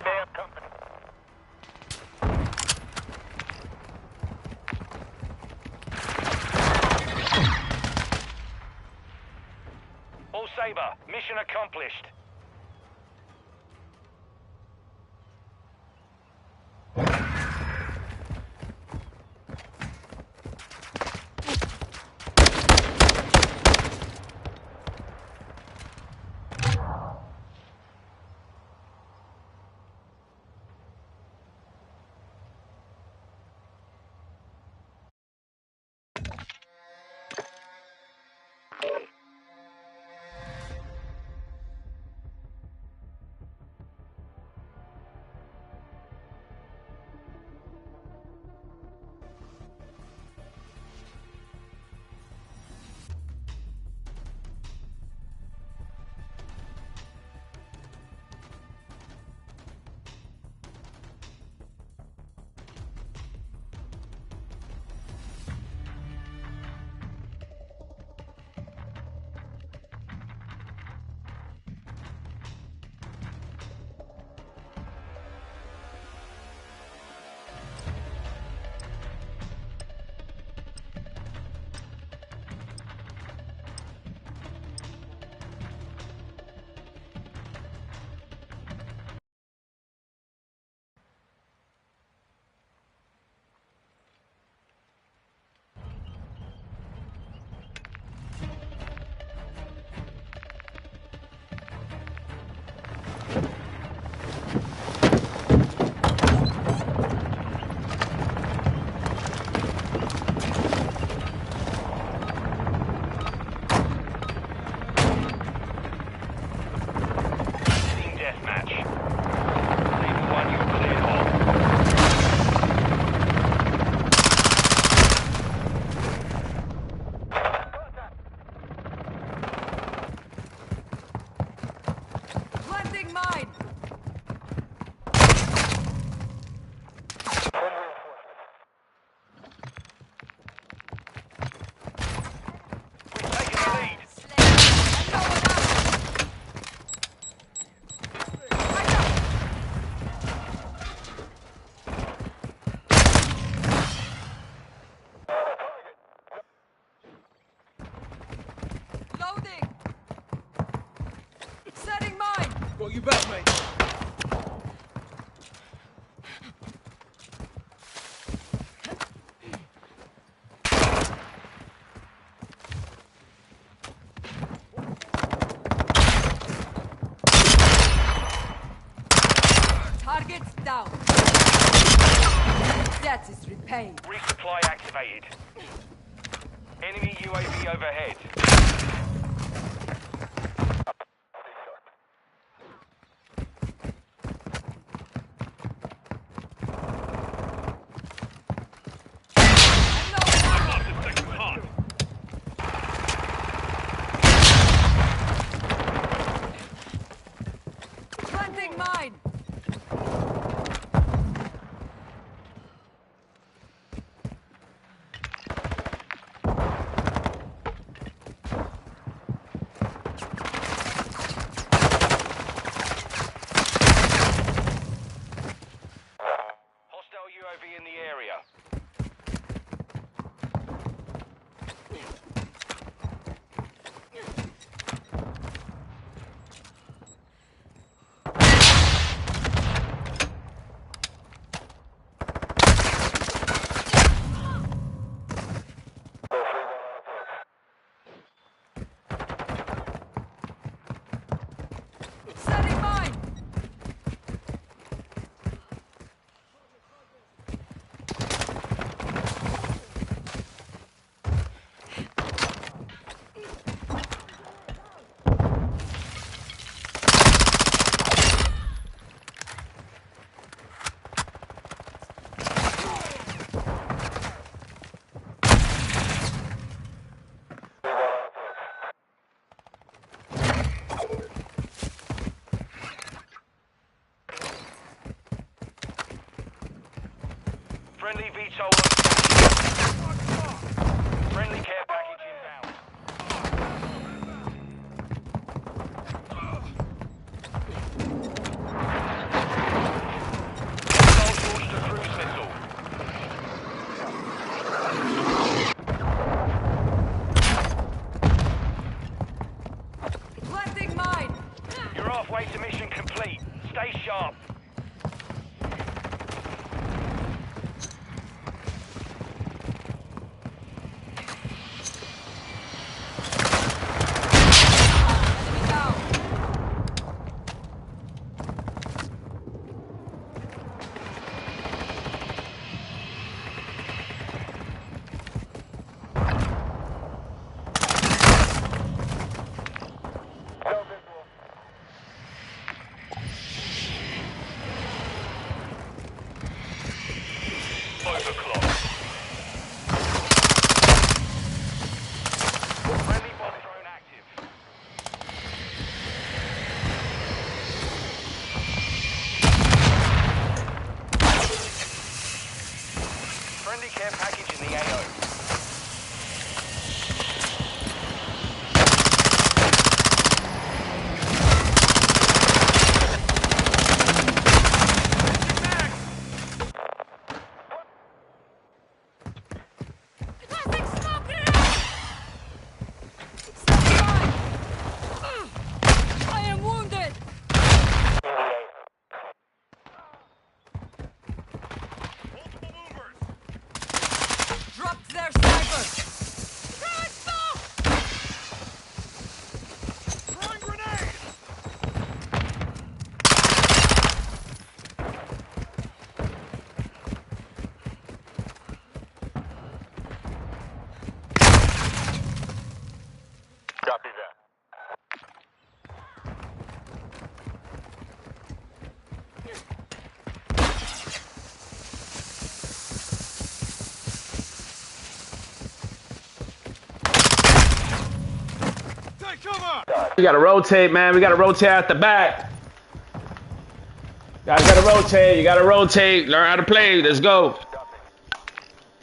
[SPEAKER 12] Bad company. All Sabre, mission accomplished. Team deathmatch. Sabre 1, you're cleared hot.
[SPEAKER 20] Planting mine!
[SPEAKER 12] We've taken the lead.
[SPEAKER 20] Loading! Setting mine!
[SPEAKER 19] Got you back, mate.
[SPEAKER 20] Targets down. That is repaid.
[SPEAKER 12] Resupply activated. Enemy UAV overhead.
[SPEAKER 20] Planting mine!
[SPEAKER 12] Friendly VTOL on station. Friendly care package inbound. Missile launched a cruise missile.
[SPEAKER 20] Planting mine.
[SPEAKER 12] You're halfway to mission complete. Stay sharp. Friendly care package in the AO.
[SPEAKER 20] I am wounded. Dropped their sniper. Throwing smoke.
[SPEAKER 19] Throwing grenade!
[SPEAKER 12] Copy that.
[SPEAKER 19] Take cover!
[SPEAKER 1] We gotta rotate, man. We gotta rotate at the back. Guys gotta rotate. You gotta rotate. Learn how to play. Let's go.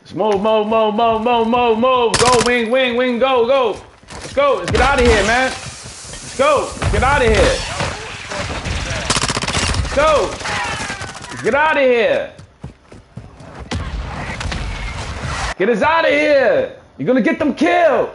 [SPEAKER 1] Let's move, move, move, move, move, move, move. Go, wing, wing, wing, go, go. Let's go. Let's get out of here, man. Let's go. Let's get out of here. Let's go. Let's get out of here. Get us out of here. You're gonna get them killed.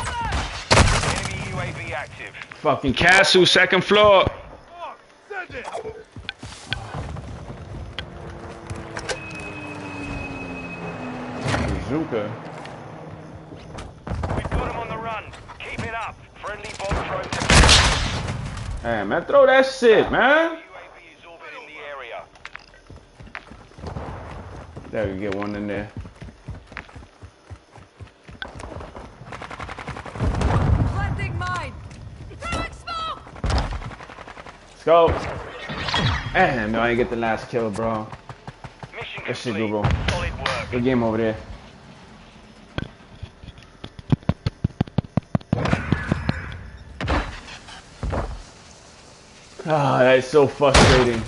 [SPEAKER 12] Enemy UAV active.
[SPEAKER 1] Fucking castle, second floor.
[SPEAKER 19] Send it!
[SPEAKER 1] Bazooka.
[SPEAKER 12] We've got him on the run. Keep it up. Friendly bomb thrown to
[SPEAKER 1] Hey, man, throw that shit, man.
[SPEAKER 12] UAV is orbiting the area.
[SPEAKER 1] There, we get one in there.
[SPEAKER 20] Planting mine. Throwing smoke.
[SPEAKER 1] Let's go. Damn, no, I didn't get the last kill, bro.
[SPEAKER 12] Mission
[SPEAKER 1] That shit
[SPEAKER 12] complete.
[SPEAKER 1] go, bro.
[SPEAKER 12] Solid work.
[SPEAKER 1] Good game over there. Ah, that's so frustrating.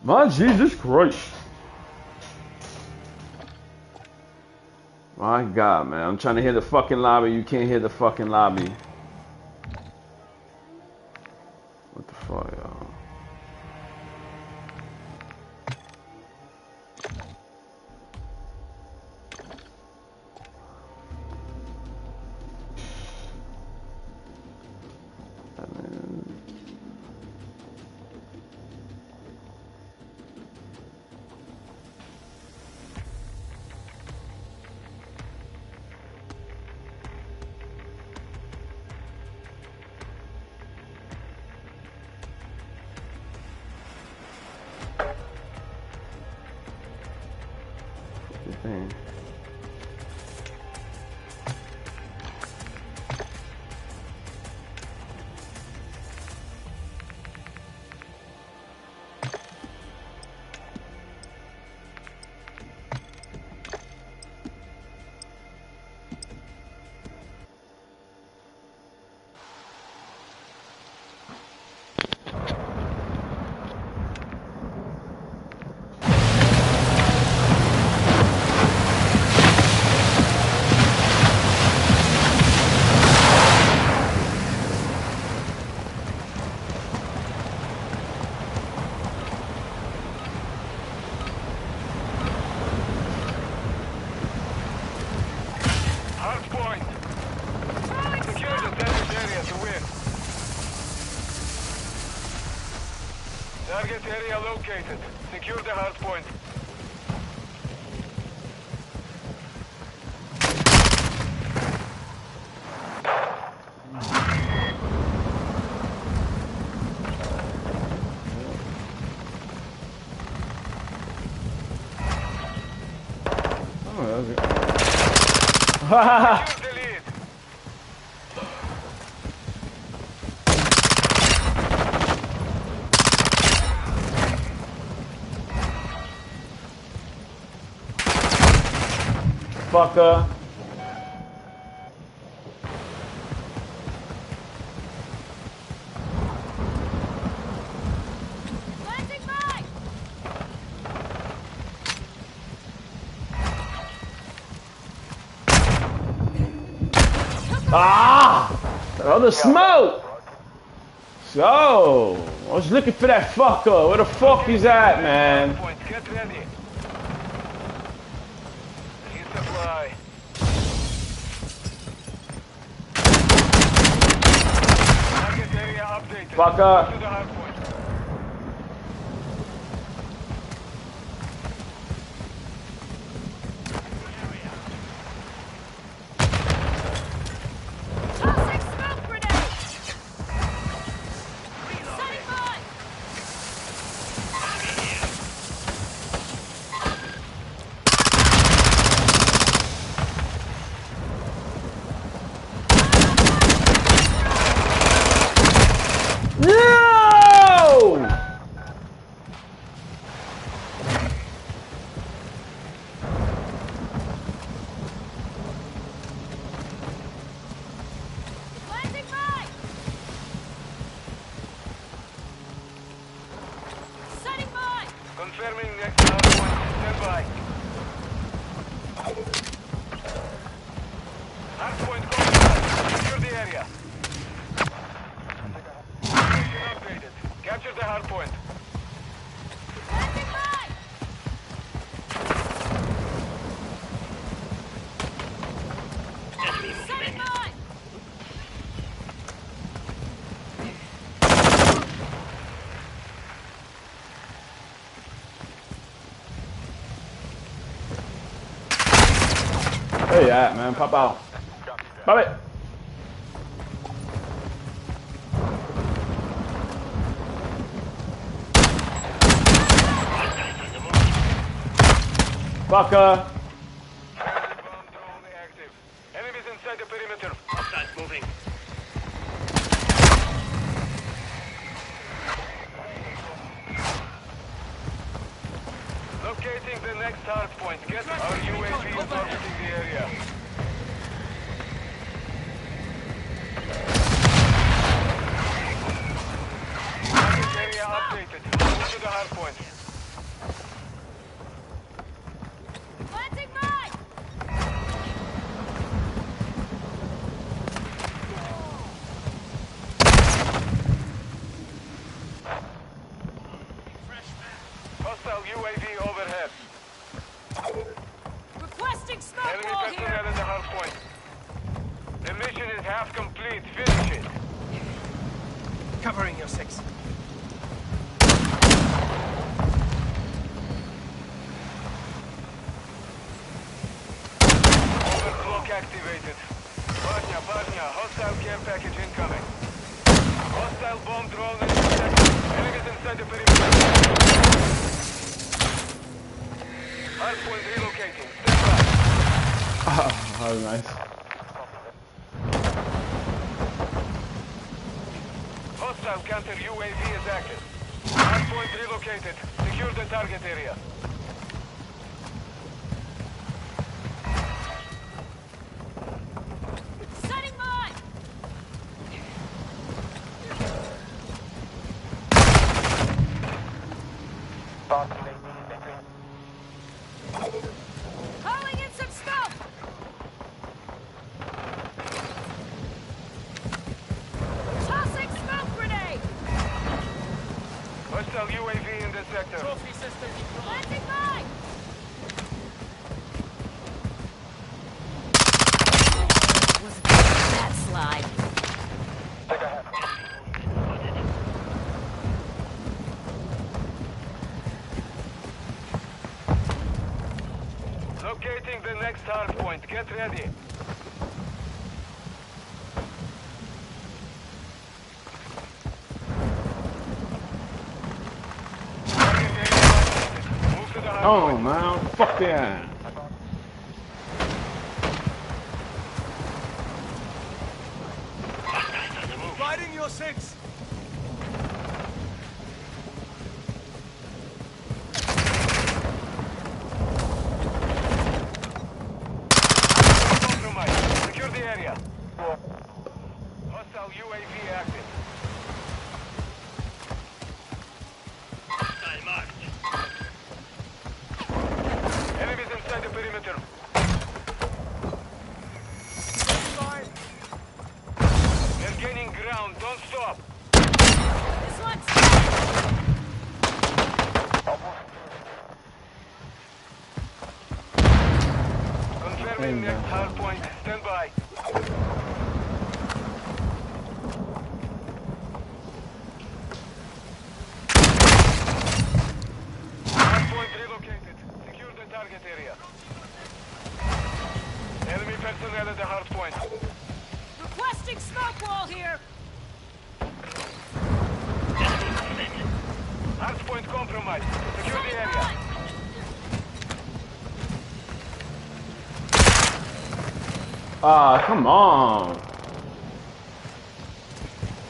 [SPEAKER 1] My Jesus Christ. My God, man. I'm trying to hear the fucking lobby. You can't hear the fucking lobby. What the fuck, y'all? thing.
[SPEAKER 12] Target area located. Secure the hard point.
[SPEAKER 1] Oh, that was it.
[SPEAKER 12] Secure the lead.
[SPEAKER 1] Fucker.
[SPEAKER 20] Planting mine!
[SPEAKER 1] Ah! Oh, the smoke! So, I was looking for that fucker. Where the fuck he's at, man?
[SPEAKER 12] Get ready. Resupply. Target area updated.
[SPEAKER 1] Fucker.
[SPEAKER 12] To the hard point.
[SPEAKER 20] Tossing smoke grenade! Setting mine!
[SPEAKER 1] No!
[SPEAKER 20] Planting mine! Setting mine!
[SPEAKER 12] Confirming next hard point. Stand by. Hard point compromised. Secure the area. Location updated. Capture the hard point.
[SPEAKER 20] Planting mine! Setting mine!
[SPEAKER 1] Where you at, man? Pop out. Pop it. Fucker.
[SPEAKER 12] Bomb drone active. Enemies inside the perimeter. Hostiles moving. Locating the next hard point. Get our UAV is orbiting the area. Target area updated. Move to the hard point.
[SPEAKER 20] Planting mine!
[SPEAKER 12] Hostile UAV overhead.
[SPEAKER 20] Requesting smoke
[SPEAKER 12] Enemy
[SPEAKER 20] wall
[SPEAKER 12] personnel
[SPEAKER 20] here!
[SPEAKER 12] at the hard point. The mission is half complete. Finish it.
[SPEAKER 19] Covering your six.
[SPEAKER 12] Overclock activated. Parnya, hostile care package incoming. Hostile bomb drone intercepted. Enemies inside the perimeter. Hardpoint relocating. Stand
[SPEAKER 1] That was nice.
[SPEAKER 12] Hostile counter UAV is active. Hardpoint relocated. Secure the target area.
[SPEAKER 20] Setting mine! Calling in some smoke! Tossing smoke grenade!
[SPEAKER 12] Hostile UAV in the sector.
[SPEAKER 20] Trophy system deployed. Planting mine! Wasn't that slide?
[SPEAKER 12] Locating the next hard point. Get ready. Move to the hard
[SPEAKER 1] Oh
[SPEAKER 12] point.
[SPEAKER 1] man, fuck yeah.
[SPEAKER 19] Riding your 6.
[SPEAKER 12] Compromise. Secure the area. Hostile UAV active. Enemies inside the perimeter. They're gaining ground. Don't stop.
[SPEAKER 20] This one's
[SPEAKER 12] Confirming next hard point. Stand by. Hard point relocated. Secure the target area. Enemy personnel at the hard point.
[SPEAKER 20] requesting smoke wall here!
[SPEAKER 12] Hard point compromised. Secure the area.
[SPEAKER 1] Ah, come on.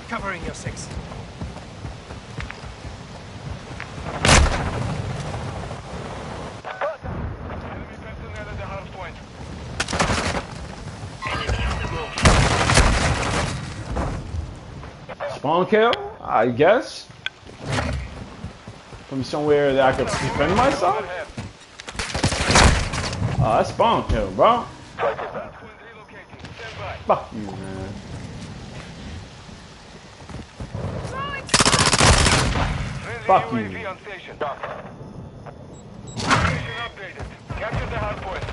[SPEAKER 19] Covering your 6.
[SPEAKER 12] Enemy personnel at the hard point.
[SPEAKER 1] Spawn kill, I guess. From somewhere that I could defend myself. Oh, that's spawn kill, bro. Fuck you, man. Fuck you.
[SPEAKER 12] UAV on station. Station updated. Capture the hard point.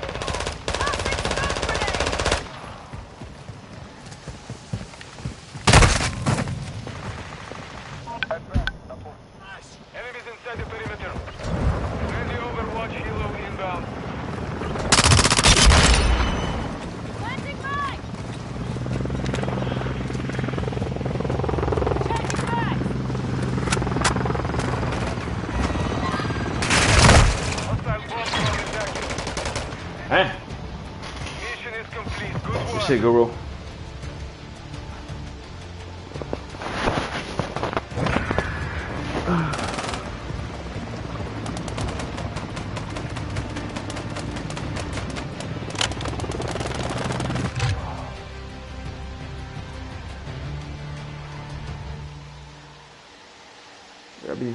[SPEAKER 12] Enemies inside the perimeter. Friendly Overwatch helo inbound.
[SPEAKER 20] Planting mine!
[SPEAKER 12] Hostile bomb drone is active.
[SPEAKER 1] Eh?
[SPEAKER 12] Mission is complete. Good work.
[SPEAKER 1] Shit, Guru. Be.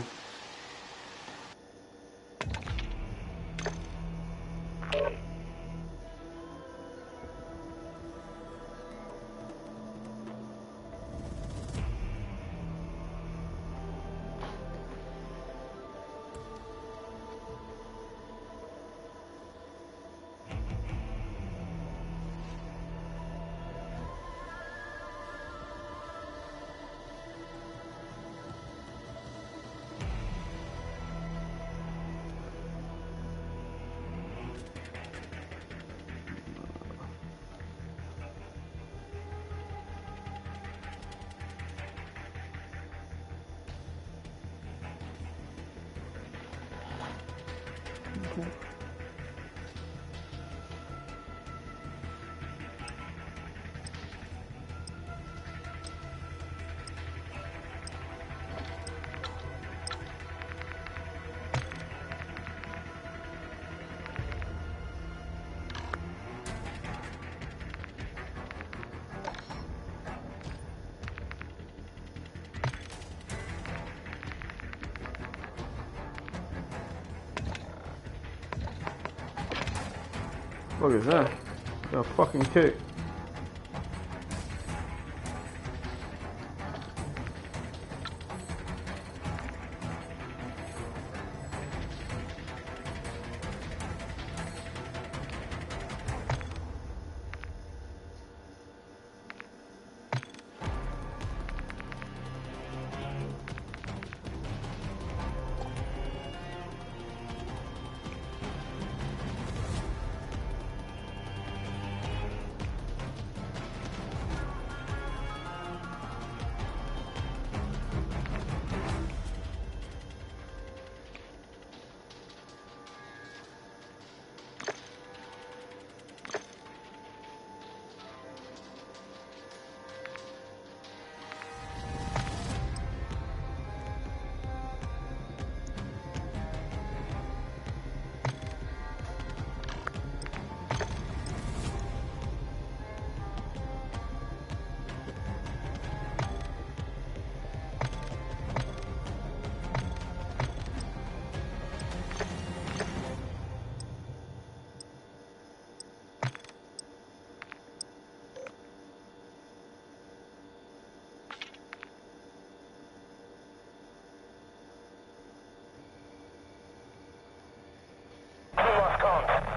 [SPEAKER 1] What is that? A fucking kick.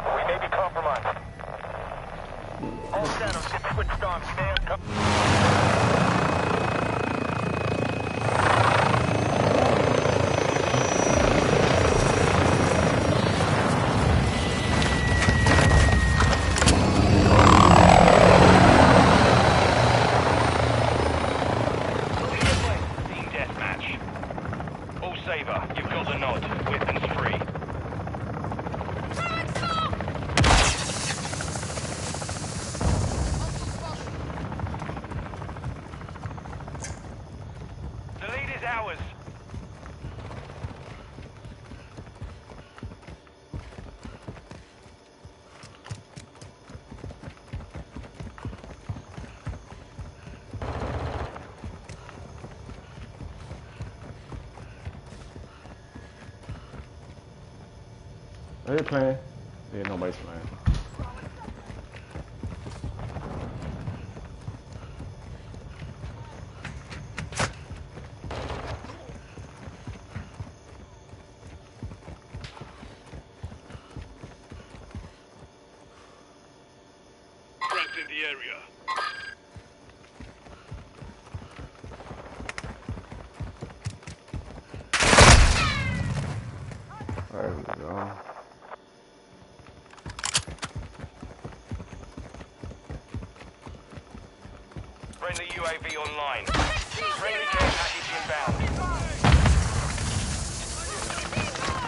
[SPEAKER 12] We may be compromised. All shadows, get switched on. Stay on cover. Team deathmatch. All saver, you've got the nod. Weapons free. The lead is ours.
[SPEAKER 1] Are they playing? Yeah, nobody's playing.
[SPEAKER 12] Trapped in the area.
[SPEAKER 1] There we go.
[SPEAKER 12] Friendly UAV online. Friendly care package inbound.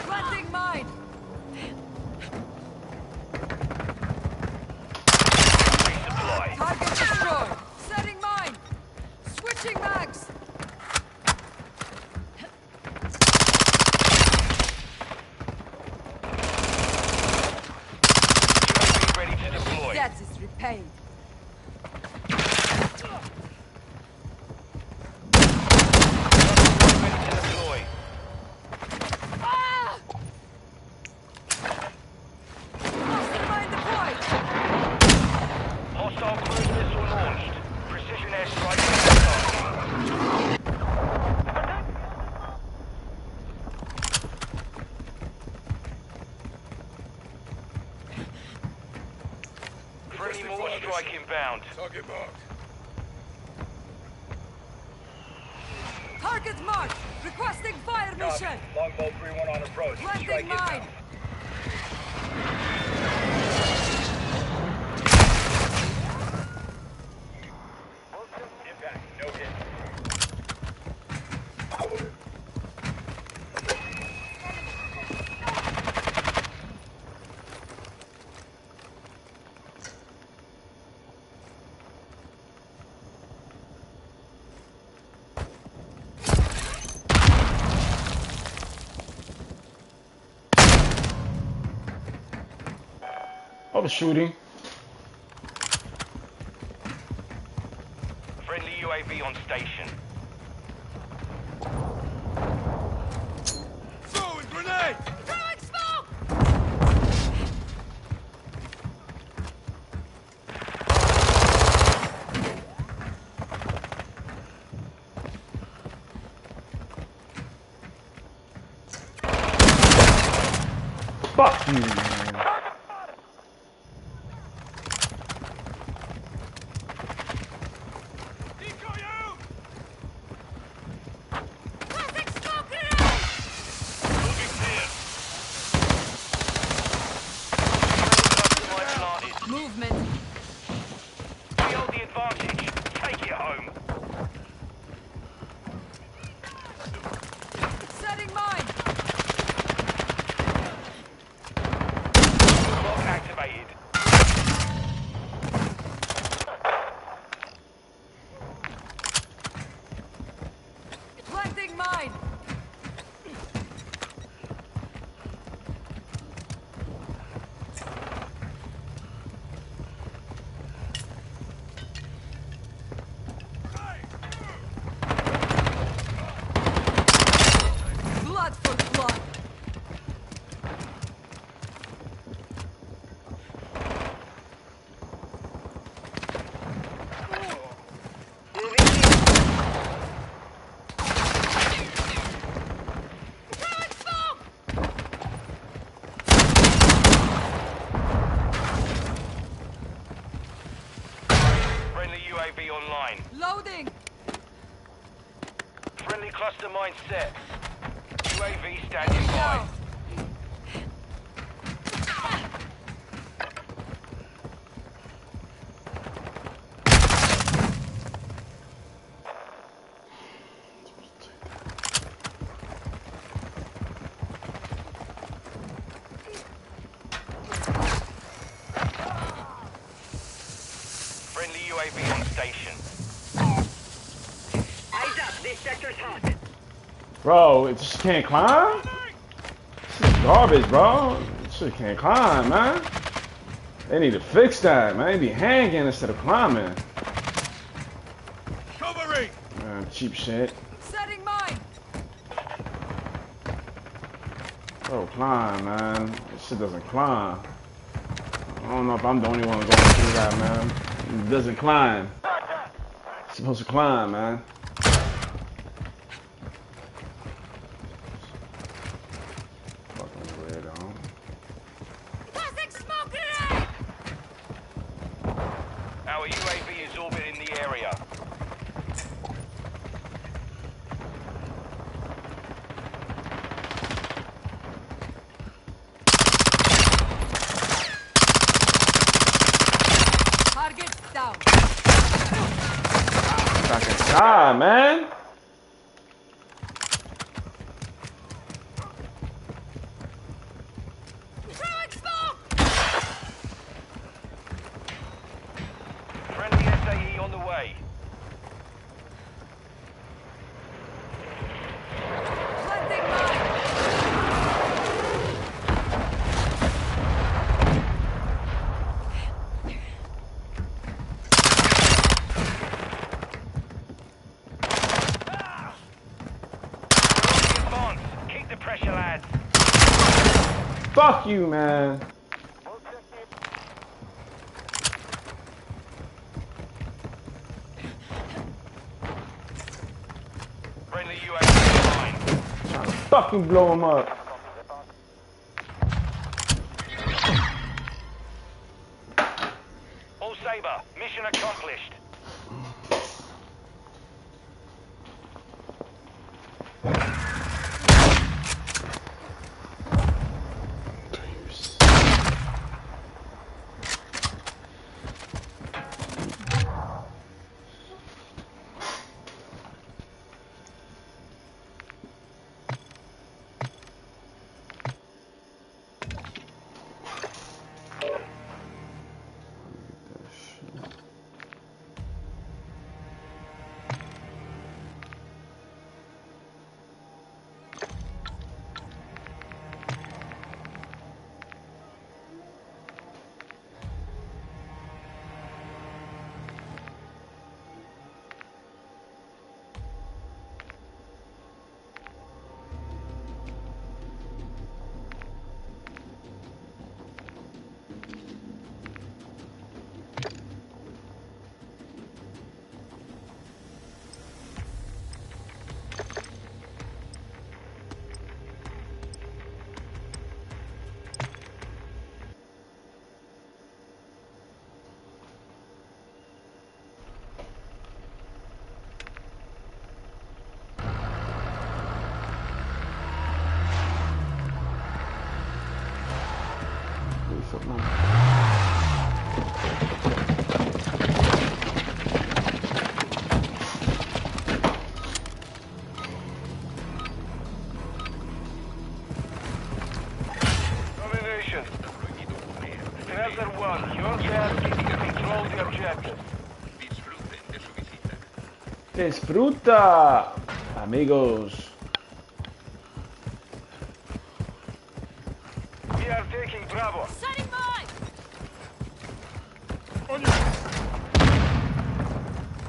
[SPEAKER 20] Planting mine!
[SPEAKER 12] Resupply.
[SPEAKER 20] Target destroyed! Setting mine! Switching mags!
[SPEAKER 12] UAV ready to deploy.
[SPEAKER 20] Debt is repaid.
[SPEAKER 12] Ready to deploy.
[SPEAKER 20] Ah! Cluster mine deployed!
[SPEAKER 12] Hostile cruise missile launched. Precision airstrike on target. Friendly mortar strike inbound. Target marked.
[SPEAKER 20] Target marked! Requesting fire mission!
[SPEAKER 12] Longbow 3-1 on approach.
[SPEAKER 20] Planting mine!
[SPEAKER 12] Impact. No hit.
[SPEAKER 1] I was shooting.
[SPEAKER 12] Friendly UAV on station. Throwing grenade!
[SPEAKER 20] Throwing smoke! Movement.
[SPEAKER 12] We hold the advantage. Take it home.
[SPEAKER 20] Setting mine.
[SPEAKER 12] Lock activated.
[SPEAKER 20] Planting mine. Blood for blood.
[SPEAKER 12] Friendly UAV online.
[SPEAKER 20] Loading.
[SPEAKER 12] Friendly cluster mine set. UAV standing by. Friendly UAV on station.
[SPEAKER 17] Eyes up, this sector's hot.
[SPEAKER 1] Bro, it just can't climb? This is garbage, bro. This shit can't climb, man. They need to fix that, man. They be hanging instead of climbing.
[SPEAKER 19] Covering.
[SPEAKER 1] Man, cheap shit.
[SPEAKER 20] Setting mine.
[SPEAKER 1] Bro, climb, man. This shit doesn't climb. I don't know if I'm the only one going through that, man. It doesn't climb. It's supposed to climb, man. Fucking weirdo.
[SPEAKER 20] Tossing smoke grenade.
[SPEAKER 12] Our UAV is orbiting the area.
[SPEAKER 20] Target down.
[SPEAKER 1] Back inside, man.
[SPEAKER 20] Throwing smoke.
[SPEAKER 12] Friendly SAE on the way.
[SPEAKER 20] Planting mine.
[SPEAKER 12] Advance. Keep the pressure, lads.
[SPEAKER 1] Fuck you, man.
[SPEAKER 12] Friendly UAV online.
[SPEAKER 1] Trying to fucking blow him up.
[SPEAKER 12] All Sabre, mission accomplished. hold the objective.
[SPEAKER 1] Disfruta, amigos.
[SPEAKER 12] We are taking Bravo.
[SPEAKER 20] Setting mine!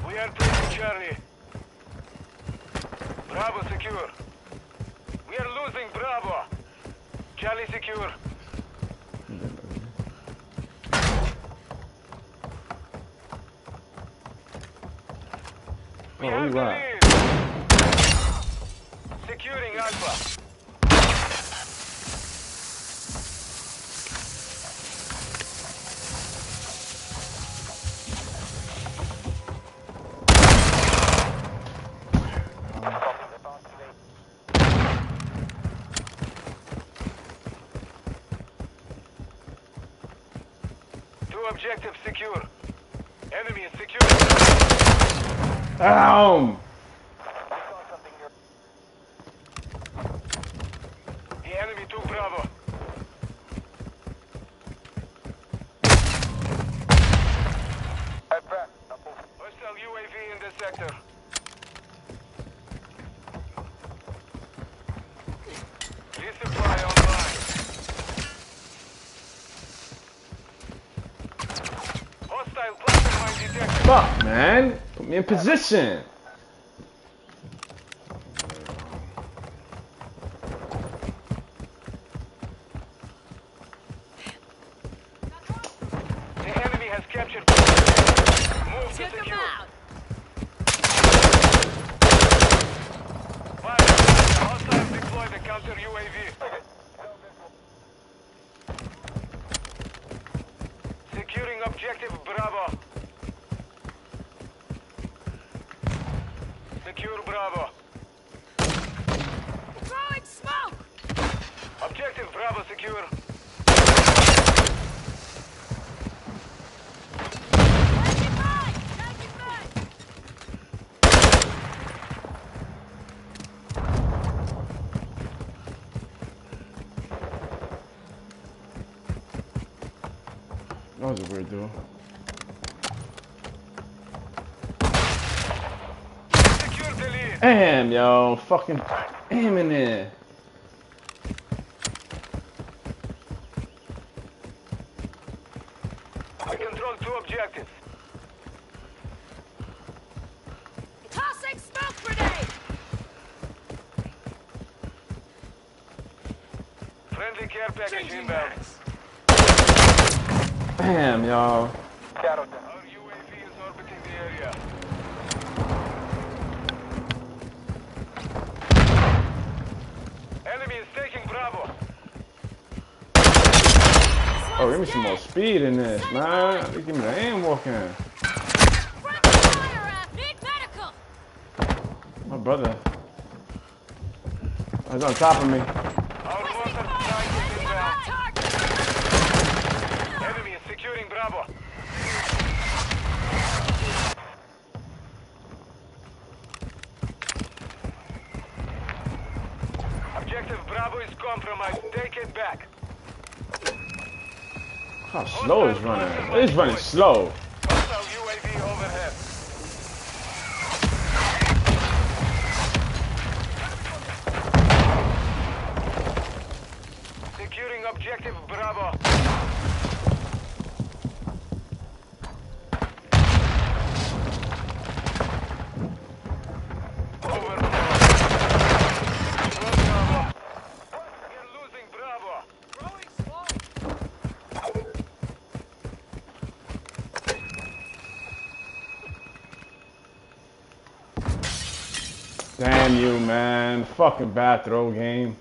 [SPEAKER 12] We are taking Charlie. Bravo secure. We are losing Bravo. Charlie secure. We have the lead. Securing Alpha. 2 objectives secure. Enemy is secure.
[SPEAKER 1] Ow!
[SPEAKER 12] The enemy took Bravo. Hostile UAV in the sector. Resupply online. Hostile cluster mine detected.
[SPEAKER 1] Fuck, man. Put me in position.
[SPEAKER 12] The enemy has captured. Move to secure. Fire. Hostiles deploy the counter UAV. Securing objective Bravo. Secure Bravo.
[SPEAKER 20] Throwing smoke!
[SPEAKER 12] Objective Bravo secure.
[SPEAKER 20] Taking mine! Taking mine!
[SPEAKER 1] That was a weird duel.
[SPEAKER 12] Secure the lead.
[SPEAKER 1] Damn, yo. Fucking aiming there.
[SPEAKER 12] We control 2 objectives.
[SPEAKER 20] Tossing smoke grenade!
[SPEAKER 12] Friendly care package inbound.
[SPEAKER 1] Damn, y'all.
[SPEAKER 12] Our UAV is orbiting the area. Enemy is taking Bravo.
[SPEAKER 1] Oh, give me some more speed in this, man. Give me the aim walking.
[SPEAKER 20] Friendly fire app! Need medical!
[SPEAKER 1] My brother. He's on top of me.
[SPEAKER 12] Our mortar strike is inbound.
[SPEAKER 20] Target!
[SPEAKER 12] Enemy is securing Bravo. Objective Bravo is compromised. Take it back.
[SPEAKER 1] How slow is running? It's running slow.
[SPEAKER 12] Hostile UAV overhead. Securing objective Bravo. Over. Bravo. We're losing Bravo.
[SPEAKER 20] Throwing smoke!
[SPEAKER 1] Damn you, man. Fucking bad throw game.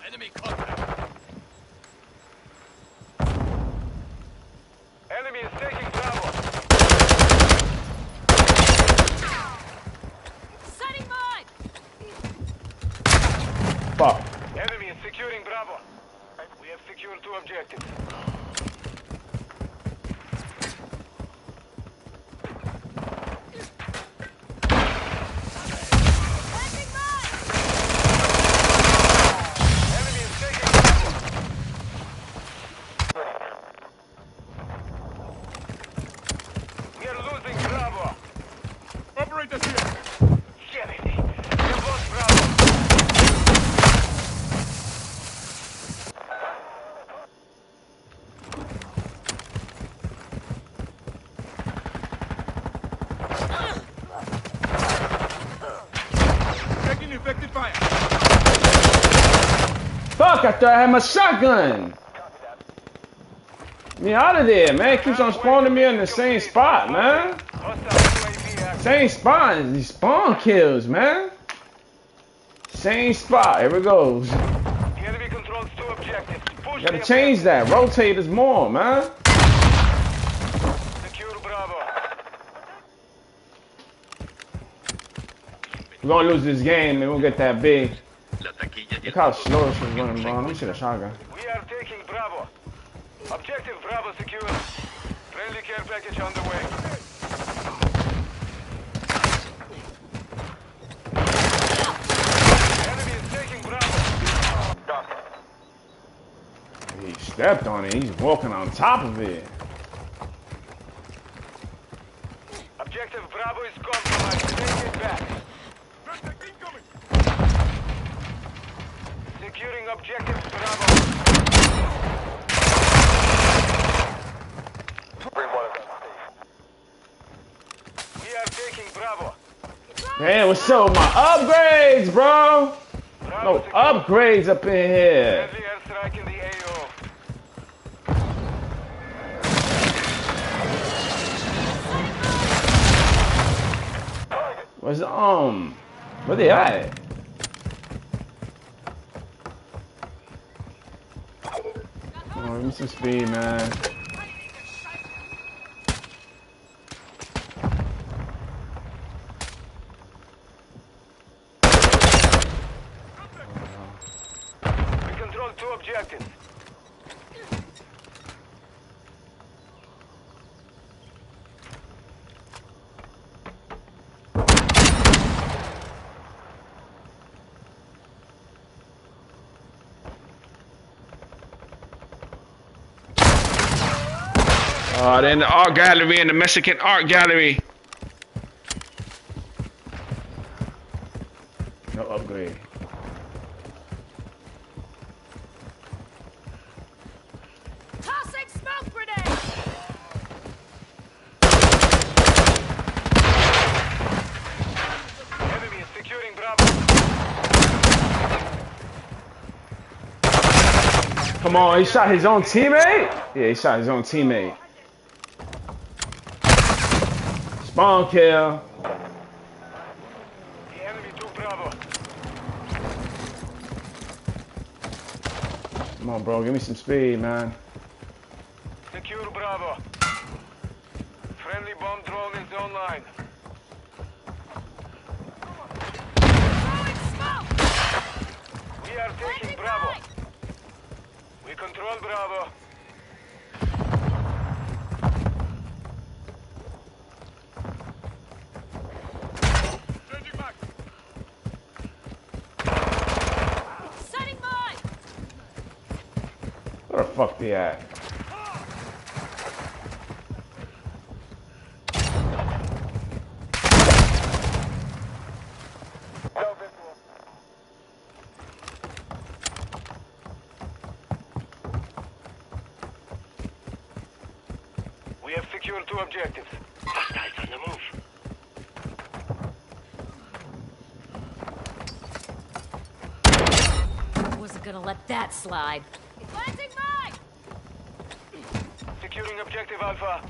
[SPEAKER 19] Enemy contact.
[SPEAKER 12] Enemy is taking Bravo.
[SPEAKER 20] Setting mine!
[SPEAKER 1] Fuck.
[SPEAKER 12] Enemy is securing Bravo. We have secured 2 objectives.
[SPEAKER 20] Taking mine!
[SPEAKER 19] effective fire.
[SPEAKER 1] Fuck, I thought I had my shotgun. Me out of there, man. Keeps on spawning me in the same spot, man. Same spot. These spawn kills, man. Same spot. Here it goes. You gotta change that. Rotate us more, man. We're gonna lose this game and we'll get that big. Look how slow this was running, bro. Let me see the shotgun.
[SPEAKER 12] We are taking Bravo. Objective Bravo secure. Friendly care package on the way. Enemy is taking Bravo.
[SPEAKER 1] He stepped on it. He's walking on top of it.
[SPEAKER 12] Objective Bravo is compromised. Take it back. Securing objective Bravo. We are taking Bravo.
[SPEAKER 1] Man, what's up with my upgrades, bro? No upgrades up in here.
[SPEAKER 12] Friendly airstrike in the AO.
[SPEAKER 1] Where they at? Oh, give me some speed, man.
[SPEAKER 12] We control 2 objectives.
[SPEAKER 1] They're in the art gallery, in the Mexican art gallery. No upgrade.
[SPEAKER 20] Tossing smoke grenade!
[SPEAKER 12] Enemy is securing Bravo.
[SPEAKER 1] Come on, he shot his own teammate? Yeah, he shot his own teammate. Spawn kill.
[SPEAKER 12] The enemy took Bravo.
[SPEAKER 1] Come on, bro, give me some speed, man.
[SPEAKER 12] Secure Bravo. Friendly bomb drone is online. We are taking Bravo. We control Bravo.
[SPEAKER 20] Setting mine!
[SPEAKER 1] Where the fuck they at?
[SPEAKER 12] We have secured 2 objectives. Hostiles on the move.
[SPEAKER 20] Wasn't gonna let that slide. Planting mine!
[SPEAKER 12] Securing objective Alpha.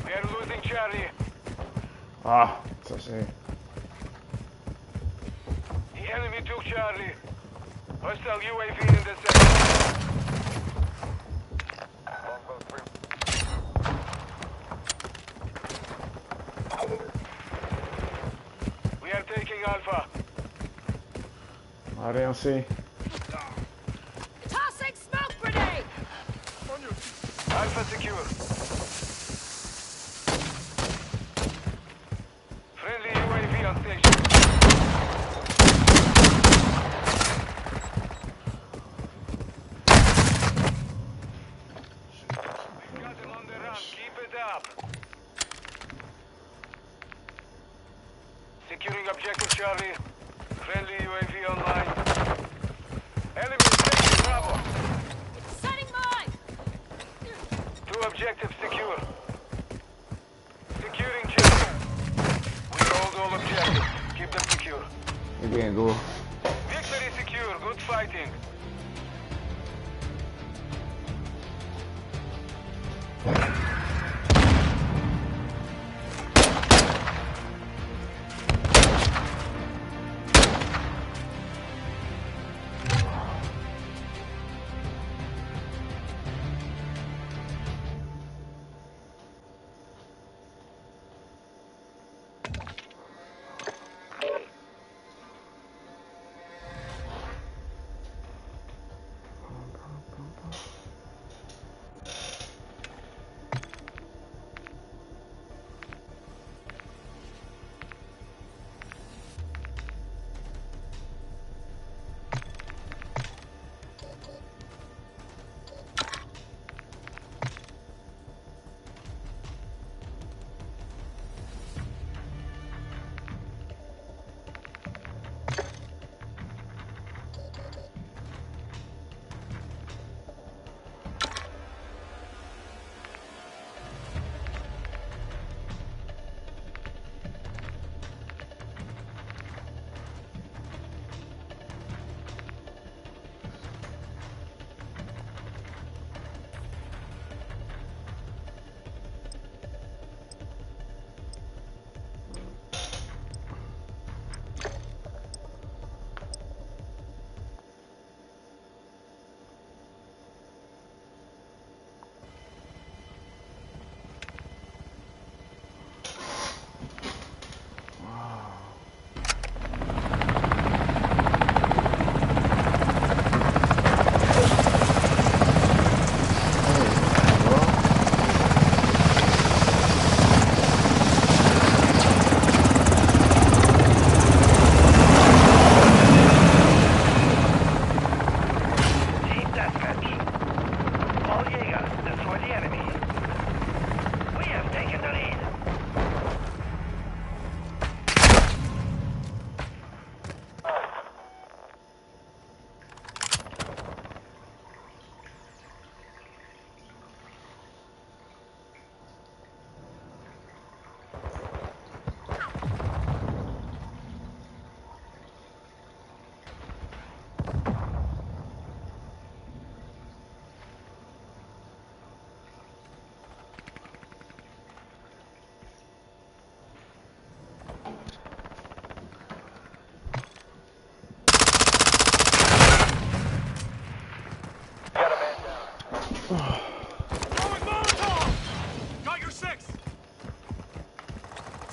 [SPEAKER 12] We are losing Charlie.
[SPEAKER 1] Ah, that's a shame.
[SPEAKER 12] The enemy took Charlie. Hostile UAV in the sector. We are taking Alpha.
[SPEAKER 1] I don't see.
[SPEAKER 20] Tossing smoke grenade!
[SPEAKER 12] Alpha secure. Friendly UAV on station. We got him on the run. Keep it up. Securing objective Charlie. Friendly UAV online. Enemy taking Bravo.
[SPEAKER 20] Setting mine!
[SPEAKER 12] 2 objectives secure. Securing Charlie. We hold all objectives. Keep Keep them secure.
[SPEAKER 1] Again, go.
[SPEAKER 12] Victory secure. Good fighting.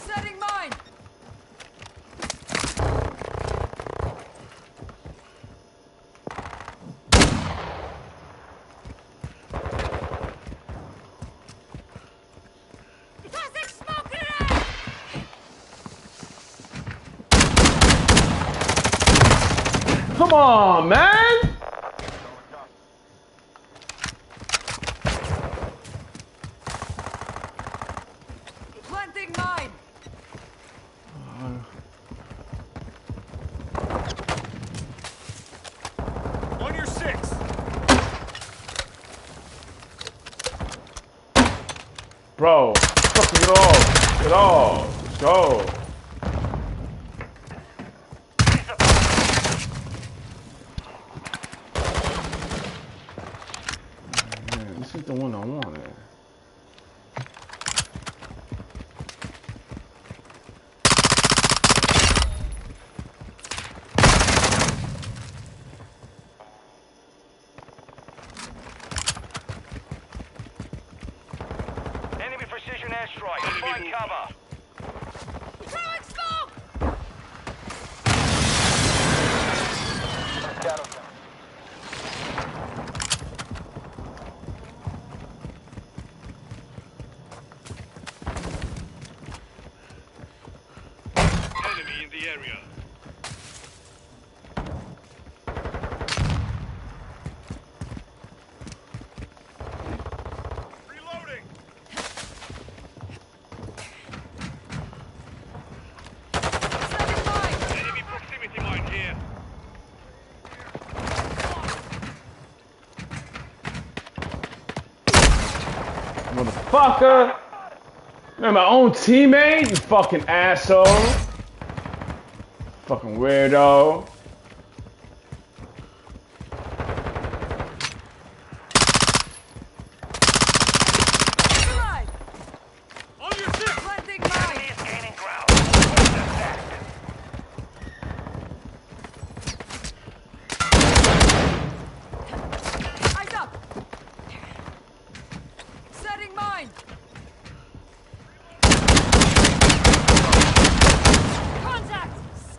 [SPEAKER 20] Setting mine! Tossing smoke grenade!
[SPEAKER 1] Come on, man!
[SPEAKER 20] Planting mine!
[SPEAKER 12] On your six.
[SPEAKER 1] Bro, fucking get off. Get off. Let's go. Man, this is the one I wanted.
[SPEAKER 12] Enemy precision airstrike. Find cover.
[SPEAKER 20] Throwing smoke!
[SPEAKER 12] Enemy in the area. Reloading.
[SPEAKER 20] Setting mine!
[SPEAKER 12] Enemy proximity mine here.
[SPEAKER 1] Motherfucker! Man, my own teammate, you fucking asshole. Fucking weirdo.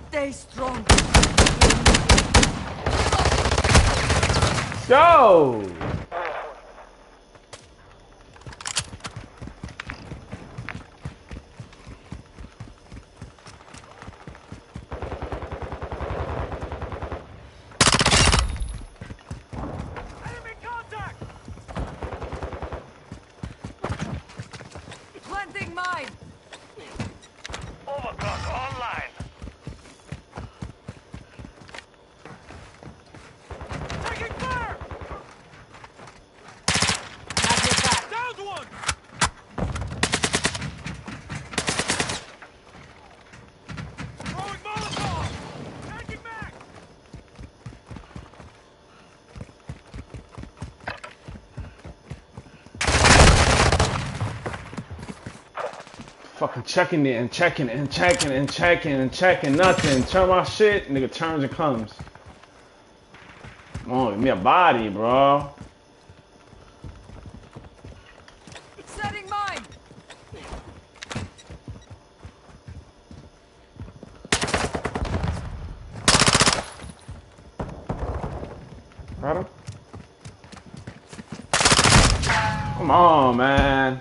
[SPEAKER 20] Stay strong.
[SPEAKER 1] Go!
[SPEAKER 20] Enemy contact! Planting mine!
[SPEAKER 12] Overclock online.
[SPEAKER 20] Taking fire! Downed one! Throwing Molotov! Taking back!
[SPEAKER 1] Fucking checking it and checking and checking and checking and checking. Nothing. Turn my shit. Nigga turns and comes. Come on, give me a body, bro.
[SPEAKER 20] Setting mine!
[SPEAKER 1] Got him? Come on, man.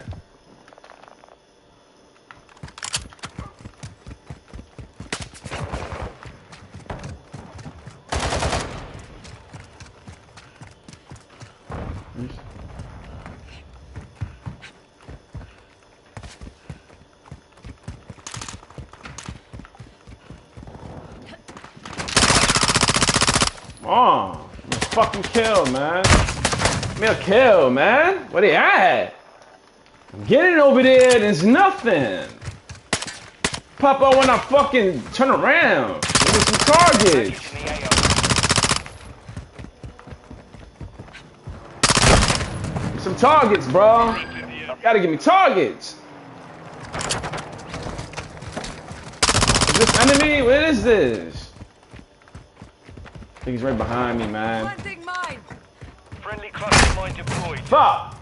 [SPEAKER 1] Come on. Let's fucking kill, man. Give me a kill, man. Where they at? I'm getting over there, there's nothing. Pop up when I fucking turn around. Give me some targets. Some targets, bro. Gotta give me targets. Is this enemy? What is this? I think he's right behind me, man.
[SPEAKER 20] Planting mine!
[SPEAKER 12] Friendly cluster mine deployed.
[SPEAKER 1] Fuck!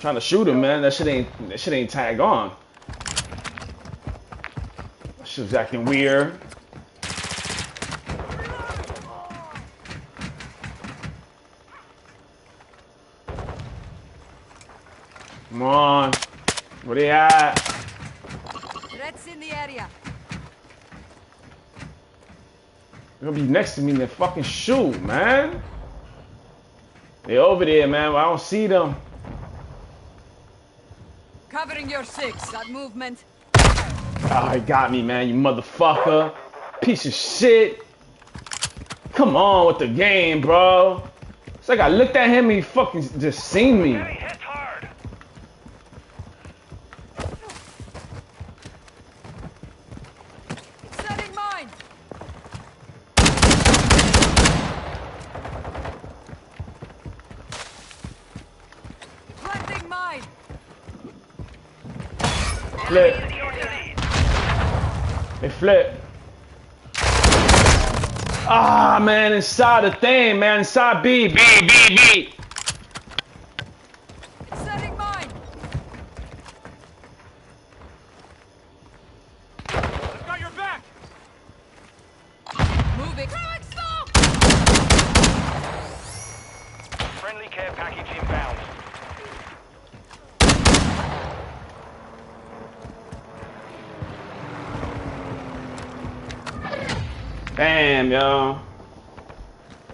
[SPEAKER 1] Trying to shoot him, man. That shit ain't tag on. That shit's acting weird. Come on. Where they at?
[SPEAKER 20] Threats in the area.
[SPEAKER 1] They're gonna be next to me and they fucking shoot, man. They over there, man. I don't see them.
[SPEAKER 20] Covering your six. That movement.
[SPEAKER 1] Oh, he got me, man, you motherfucker. Piece of shit. Come on with the game, bro. It's like I looked at him and he fucking just seen me.
[SPEAKER 20] Setting mine! Planting mine!
[SPEAKER 1] Flip. They flip. Ah, man, inside the thing, man. Inside B.
[SPEAKER 20] Setting mine! I've got your back! Moving! Throwing smoke!
[SPEAKER 12] Friendly care package inbound.
[SPEAKER 1] Damn, yo.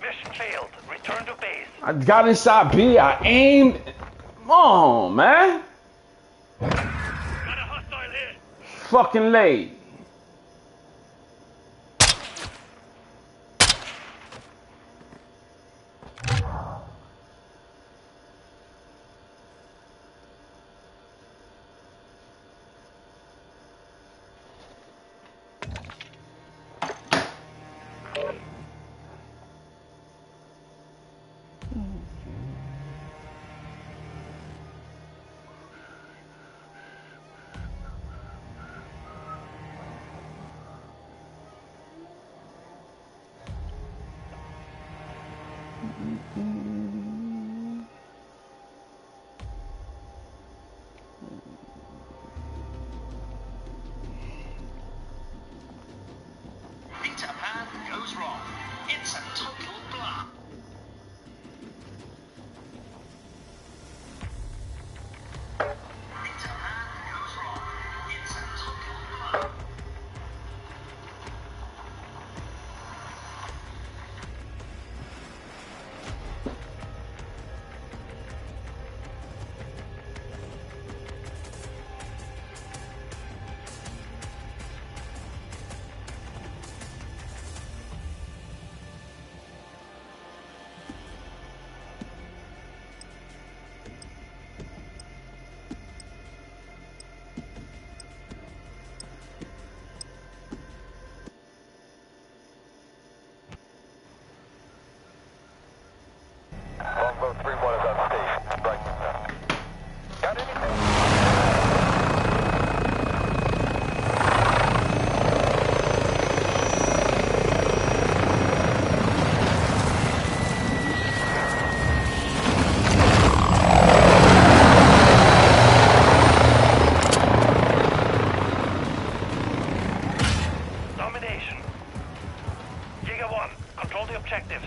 [SPEAKER 12] Mission failed. Return to base.
[SPEAKER 1] I got inside B. I aimed. Come on, man.
[SPEAKER 12] Got a hostile here.
[SPEAKER 1] Fucking late.
[SPEAKER 18] Peter Pan goes wrong. It's a total blah. Peter Pan goes wrong. It's a total blah.
[SPEAKER 12] Longbow 3-1 is on station. Right now. Got anything?
[SPEAKER 19] Domination. Giga 1, control the objectives.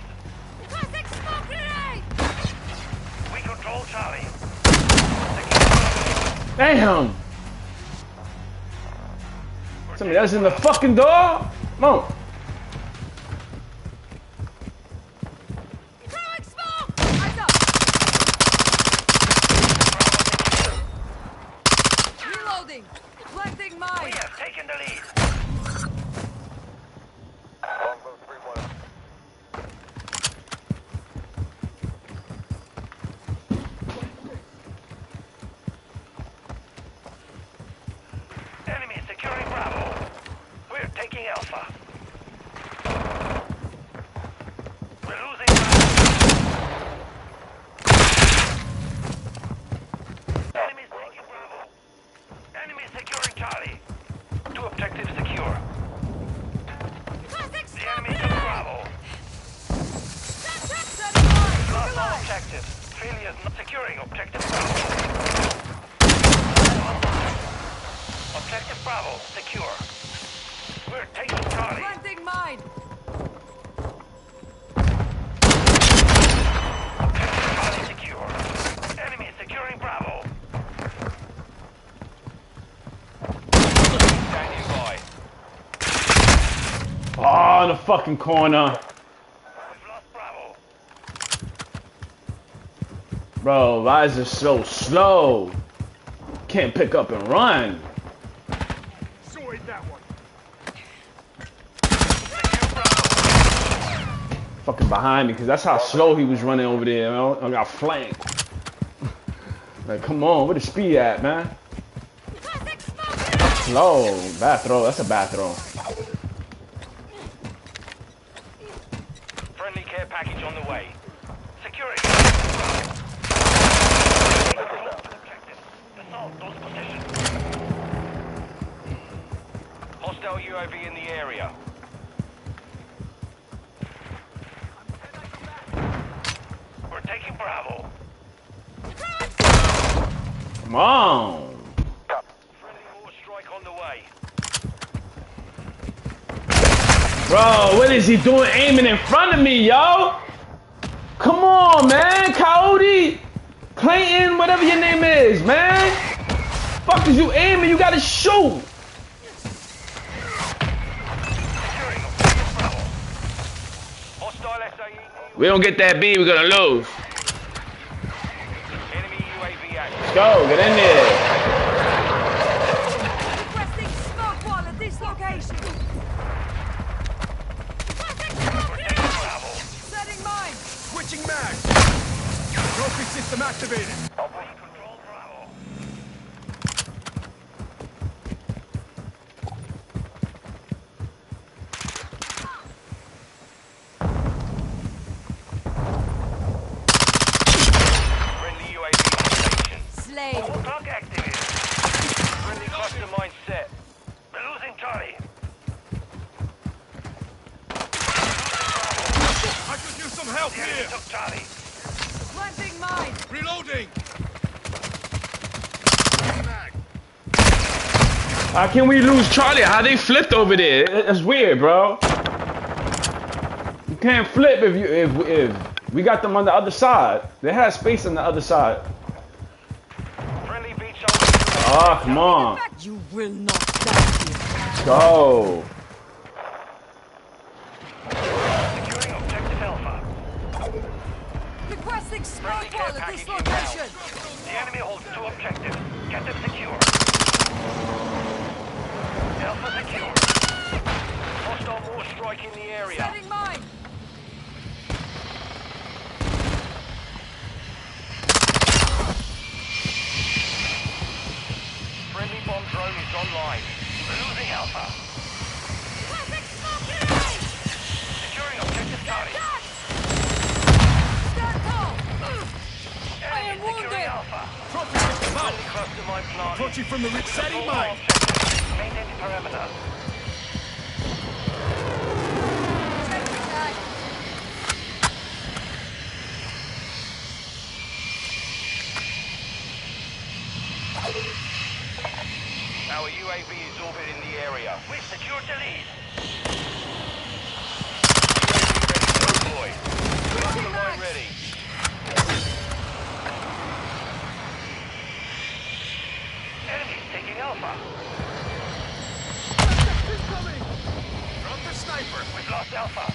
[SPEAKER 20] Classic smoke grenade!
[SPEAKER 19] We control Charlie.
[SPEAKER 1] Damn! Somebody else in the fucking door? Come on.
[SPEAKER 20] Throwing smoke! Eyes up! Reloading! Planting mine!
[SPEAKER 19] We have taken the lead.
[SPEAKER 12] Longbow 3-1.
[SPEAKER 19] Enemy securing Bravo. We're taking Alpha. We're losing Bravo. Enemy's taking Bravo. Enemy securing Charlie. 2 objectives secure.
[SPEAKER 20] Classic
[SPEAKER 19] The
[SPEAKER 20] smoke
[SPEAKER 19] enemy took
[SPEAKER 20] grenade!
[SPEAKER 19] Bravo.
[SPEAKER 20] Setting mine!
[SPEAKER 19] Lost all
[SPEAKER 20] Neutralize!
[SPEAKER 19] objectives. Failure not securing objective Bravo. Objective Bravo secure. We're taking Charlie.
[SPEAKER 20] Planting mine!
[SPEAKER 19] Objective Charlie secure. Enemy securing Bravo.
[SPEAKER 12] Standing by.
[SPEAKER 1] Oh, in the fucking corner.
[SPEAKER 19] We've lost Bravo.
[SPEAKER 1] Bro, why is it so slow? Can't pick up and run.
[SPEAKER 12] Sorted that one.
[SPEAKER 1] Fucking behind me, because that's how slow he was running over there. I got flanked. Like, come on, where the speed at, man? Slow. Bad throw. That's a bad throw.
[SPEAKER 19] Friendly care package on the way. Securing. Assault those positions. Hostile UAV in the area. We're taking Bravo.
[SPEAKER 1] Come on.
[SPEAKER 19] Friendly mortar strike on the way.
[SPEAKER 1] Bro, what is he doing aiming in front of me, yo? Come on, man. Coyote, Clayton, whatever your name is, man. Fuck is you aiming? You gotta shoot.
[SPEAKER 19] Hostile SAE.
[SPEAKER 1] We don't get that B, we're gonna lose.
[SPEAKER 19] Enemy UAV active.
[SPEAKER 1] Let's go, get in there.
[SPEAKER 20] Requesting smoke wall at this location! Setting mine!
[SPEAKER 12] Switching mag. Trophy system activated.
[SPEAKER 19] Control Bravo. Friendly UAV on station.
[SPEAKER 20] Slave!
[SPEAKER 19] Clock activated.
[SPEAKER 1] How can we lose Charlie? How they flipped over there? That's weird, bro. You can't flip if we got them on the other side. They had space on the other side. Oh, come on.
[SPEAKER 20] You will not die here.
[SPEAKER 1] Let's go.
[SPEAKER 19] Securing objective Alpha.
[SPEAKER 20] Requesting smoke wall at this location.
[SPEAKER 19] The enemy holds 2 objectives. Get them secure. Alpha secure. Hostile more strike in the area.
[SPEAKER 20] Setting mine.
[SPEAKER 19] Friendly bomb drone is online. We're losing Alpha. Securing objective Charlie.
[SPEAKER 20] Stand tall. I am wounded.
[SPEAKER 19] Alpha.
[SPEAKER 12] Trophy with the mouth.
[SPEAKER 19] Friendly cluster mine plant.
[SPEAKER 12] Approaching from the ridge. Setting mine.
[SPEAKER 19] Maintain the perimeter. Our UAV is orbiting the area. We've secured the lead. UAV ready to deploy. Cluster mine ready. Enemies taking Alpha. Drop the sniper. We've lost Alpha.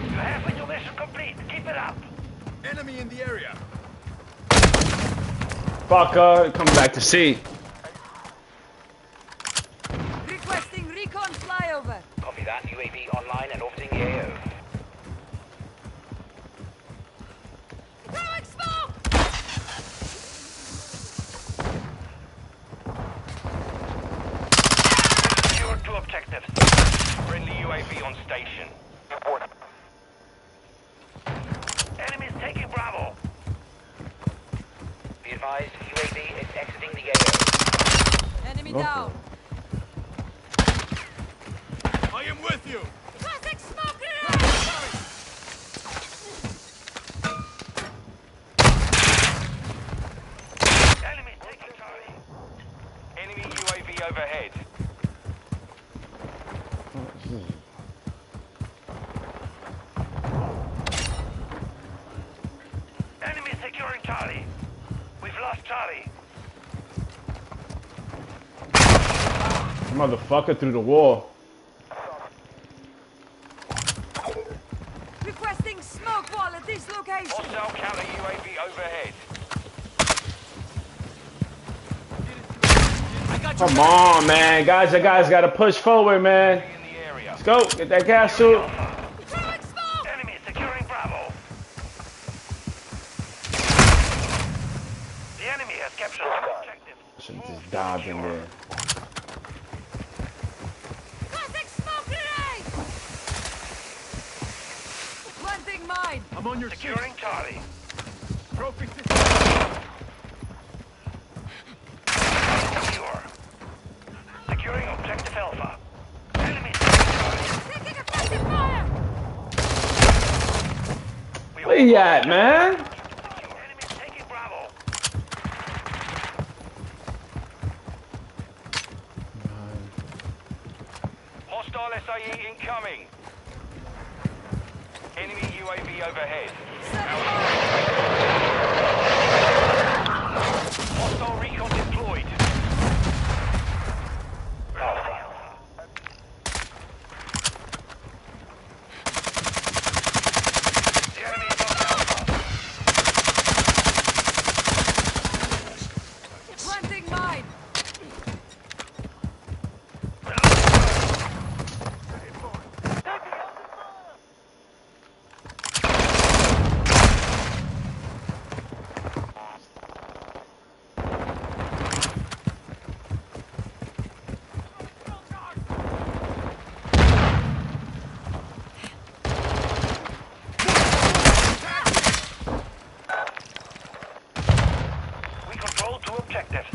[SPEAKER 19] You have with your mission complete. Keep it up.
[SPEAKER 12] Enemy in the area.
[SPEAKER 1] Fucker, come back to sea.
[SPEAKER 20] Requesting recon flyover.
[SPEAKER 19] Copy that. UAV online and orbiting the AO.
[SPEAKER 20] Throwing smoke!
[SPEAKER 19] Secured 2 objectives. Friendly UAV on station. Report. Enemies taking Bravo. Be advised, UAV is exiting the AO.
[SPEAKER 20] Enemy down.
[SPEAKER 12] I am with you.
[SPEAKER 20] Classic smoke
[SPEAKER 19] Enemies taking Charlie. Enemy UAV overhead. Enemy securing Charlie. We've lost Charlie.
[SPEAKER 1] Motherfucker through the wall.
[SPEAKER 20] Requesting smoke wall at this location.
[SPEAKER 19] Hostile counter UAV overhead.
[SPEAKER 1] Come on, man. Guys gotta push forward, man. Let's go. Get that gas suit.
[SPEAKER 19] Enemy securing Bravo. The enemy has captured the objective.
[SPEAKER 1] Should've just dived in there.
[SPEAKER 20] Classic smoke grenade! Planting mine.
[SPEAKER 12] I'm on your
[SPEAKER 19] Securing Charlie.
[SPEAKER 12] Trophy
[SPEAKER 19] Secure. Securing objective Alpha. Enemy
[SPEAKER 20] taking effective fire.
[SPEAKER 1] Where you at, man?
[SPEAKER 19] Enemies taking Bravo. Hostile SAE incoming. Enemy UAV overhead. Hostile recon deployed. The enemy is on Alpha.
[SPEAKER 20] Planting mine.
[SPEAKER 19] We control 2 objectives.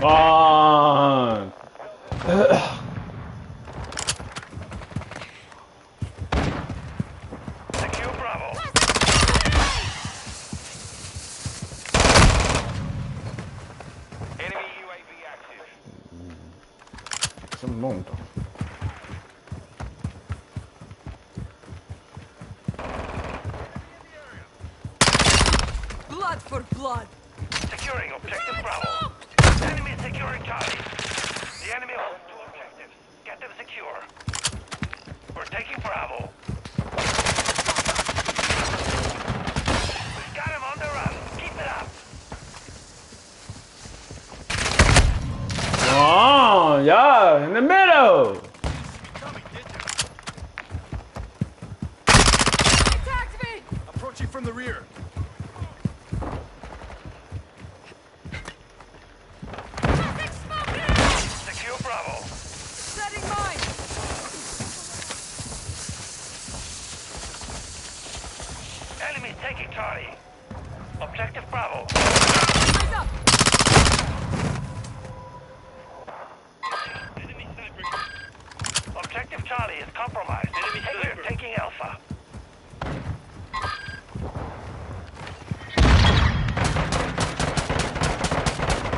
[SPEAKER 1] on.
[SPEAKER 19] Secure Bravo. Enemy UAV active.
[SPEAKER 1] Es un monto.
[SPEAKER 20] Blood for blood.
[SPEAKER 19] Securing objective Bravo. Enemy securing Charlie. The enemy holds 2 objectives. Get them secure. We're taking Bravo. We've got him on the run. Keep it up.
[SPEAKER 1] Oh, yeah, in the middle.
[SPEAKER 20] Attacked me!
[SPEAKER 12] Approaching from the rear.
[SPEAKER 19] Secure Bravo.
[SPEAKER 20] Setting mine!
[SPEAKER 19] Enemy taking Charlie. Objective Bravo.
[SPEAKER 20] Eyes up!
[SPEAKER 19] Objective Charlie is compromised. We're taking Alpha.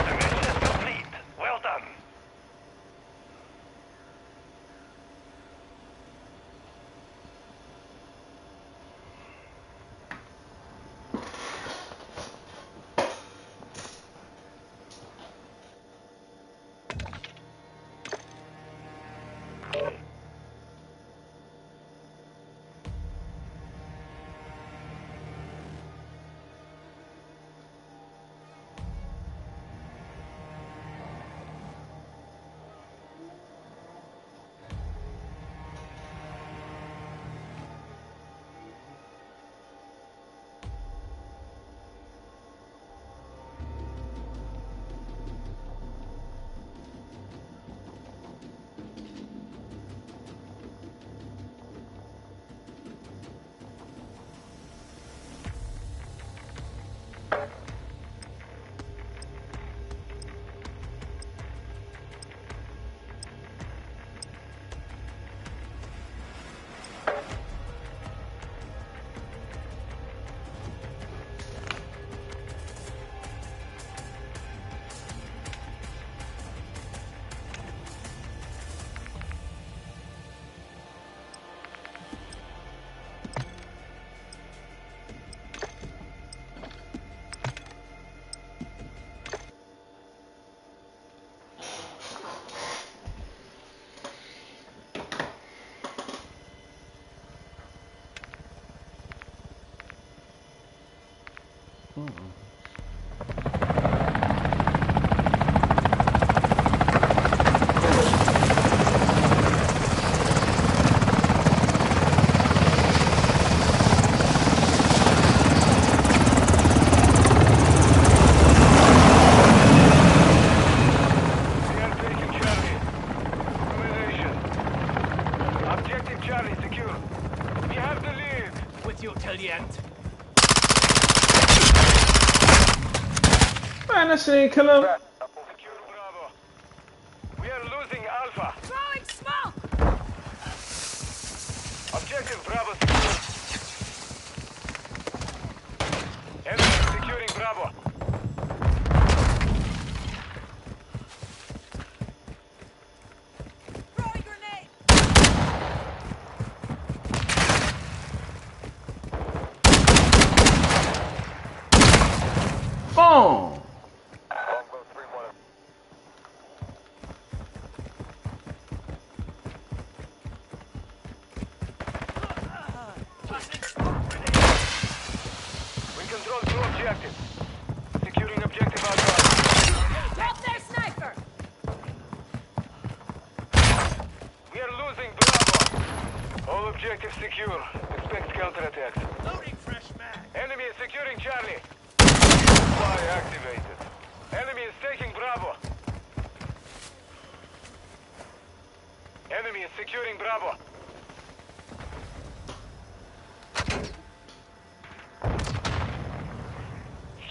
[SPEAKER 19] The mission is complete. Well done. Objective Charlie secure. We have the lead.
[SPEAKER 12] With you till the end.
[SPEAKER 1] Man, that shit ain't kill him.
[SPEAKER 19] Secure Bravo. We are losing Alpha.
[SPEAKER 20] Throwing smoke!
[SPEAKER 19] Objective Bravo secure. Enemy securing Bravo.
[SPEAKER 20] Throwing grenade!
[SPEAKER 1] Boom.
[SPEAKER 19] We control 2 objectives. Securing objective Alpha.
[SPEAKER 20] Drop their sniper!
[SPEAKER 19] We are losing Bravo. All objectives secure. Expect counterattacks.
[SPEAKER 12] Loading fresh mag.
[SPEAKER 19] Enemy is securing Charlie. Supply activated. Enemy is taking Bravo. Enemy is securing Bravo.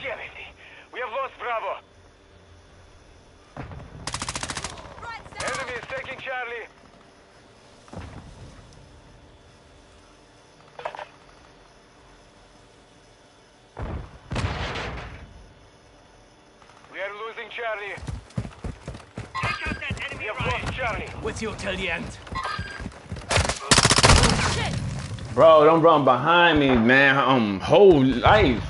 [SPEAKER 19] Damn it. We have lost Bravo. Charlie. We are losing Charlie.
[SPEAKER 12] Take out that enemy
[SPEAKER 19] We have lost Charlie.
[SPEAKER 12] with you till the end.
[SPEAKER 1] Bro, don't run behind me, man. Whole life.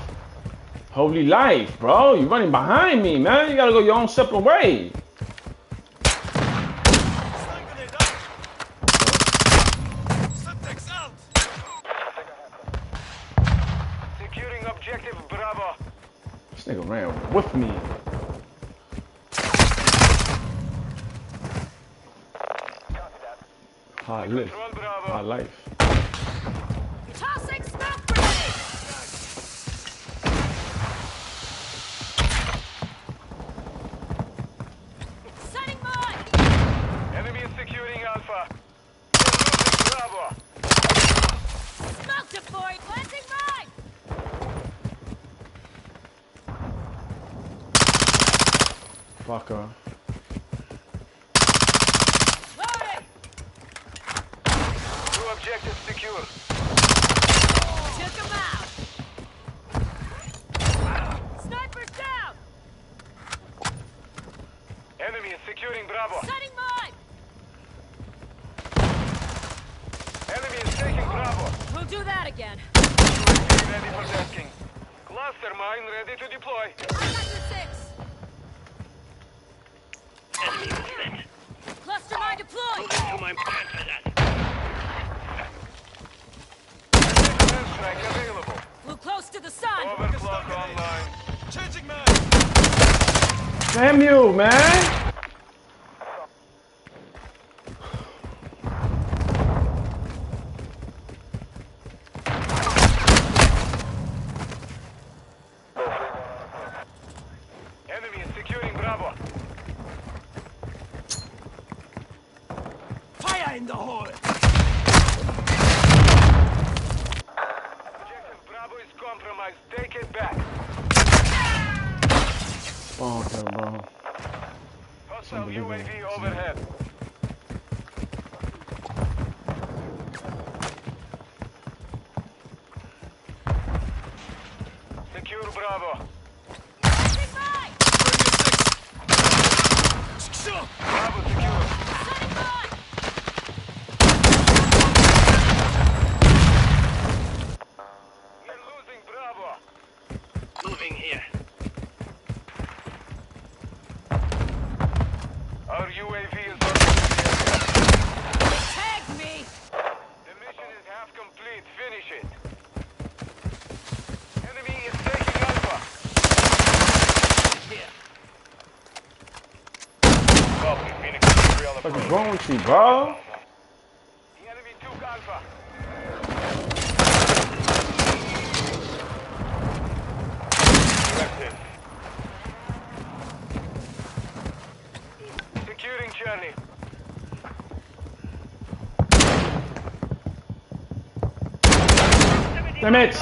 [SPEAKER 1] Holy life, bro. You running behind me, man. You gotta go your own separate way.
[SPEAKER 19] Securing objective Bravo.
[SPEAKER 1] This nigga ran with me. Hard life. Hard life.
[SPEAKER 20] Tossing smoke grenade! Setting mine!
[SPEAKER 19] Enemy is securing Alpha. Losing Bravo.
[SPEAKER 20] Smoke deployed! Planting mine!
[SPEAKER 1] Fucker.
[SPEAKER 20] Loading!
[SPEAKER 19] Two objectives secure.
[SPEAKER 20] Took him out! Sniper's down!
[SPEAKER 19] Enemy is securing Bravo.
[SPEAKER 20] Setting mine!
[SPEAKER 19] Enemy is taking Bravo.
[SPEAKER 20] We'll do that again.
[SPEAKER 19] Ready for tasking. Cluster mine ready to deploy.
[SPEAKER 20] I got your 6.
[SPEAKER 12] Enemy movement.
[SPEAKER 20] Cluster mine deployed!
[SPEAKER 12] Moving to my plan for that.
[SPEAKER 19] Airstrike available.
[SPEAKER 20] Flew close to the sun!
[SPEAKER 19] Overclock online.
[SPEAKER 12] Changing man.
[SPEAKER 1] Damn you, man.
[SPEAKER 19] Enemy is securing Bravo.
[SPEAKER 12] Fire in the hole.
[SPEAKER 19] Objective Bravo is compromised. Take it back.
[SPEAKER 1] Okay, bro.
[SPEAKER 19] Hostile UAV overhead. Secure Bravo.
[SPEAKER 20] Setting mine!
[SPEAKER 19] Bravo secure.
[SPEAKER 20] Setting mine!
[SPEAKER 19] We're losing Bravo.
[SPEAKER 12] Moving here.
[SPEAKER 19] Our UAV is on the
[SPEAKER 20] Tag me!
[SPEAKER 19] The mission is half complete. Finish it. Enemy is taking Alpha.
[SPEAKER 12] Here.
[SPEAKER 19] Copy. Phoenix 3 on the
[SPEAKER 1] What's wrong with you, bro?
[SPEAKER 19] The enemy took Alpha. Directed. Securing Charlie.
[SPEAKER 1] Damn it!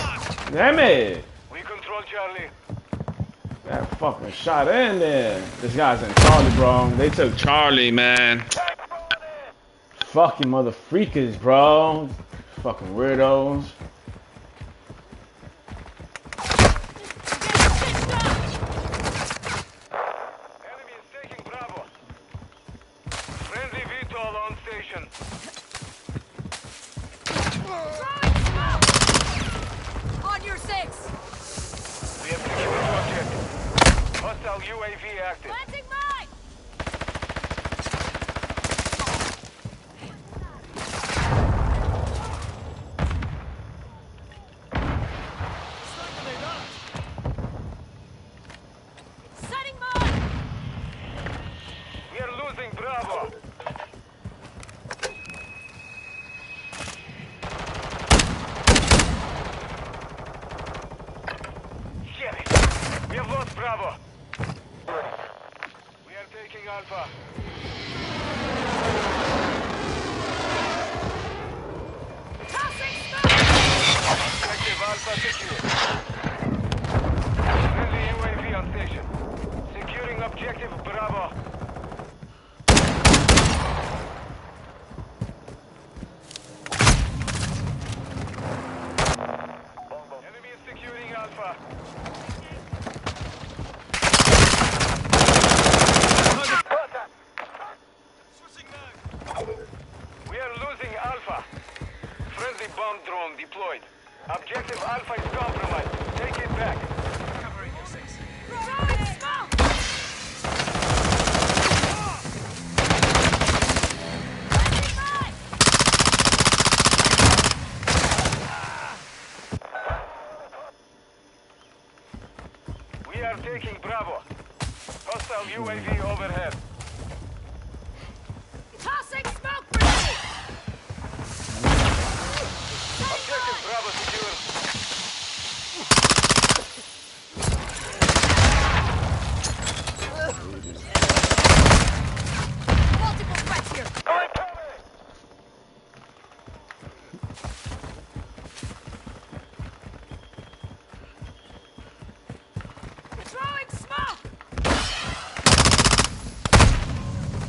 [SPEAKER 1] Damn it!
[SPEAKER 19] We control Charlie.
[SPEAKER 1] That fucking shot in there. This guy's in Charlie, bro. They took Charlie, man. Fucking mother freakers, bro. Fucking weirdos.
[SPEAKER 19] Enemy is taking Bravo. Friendly VTOL on station.
[SPEAKER 20] Throwing smoke! On your 6!
[SPEAKER 19] We have secured object. Hostile UAV active.
[SPEAKER 20] Planting mine! Setting mine!
[SPEAKER 19] We are losing Bravo. Get it. We have lost Bravo. We are taking Alpha.
[SPEAKER 20] Tossing smoke!
[SPEAKER 19] Objective Alpha secure. Friendly UAV on station. Securing objective Bravo.
[SPEAKER 12] Bravo. Hostile UAV overhead.
[SPEAKER 20] Tossing smoke grenade!
[SPEAKER 12] Objective Bravo secure.
[SPEAKER 20] Multiple threats here. Throwing smoke!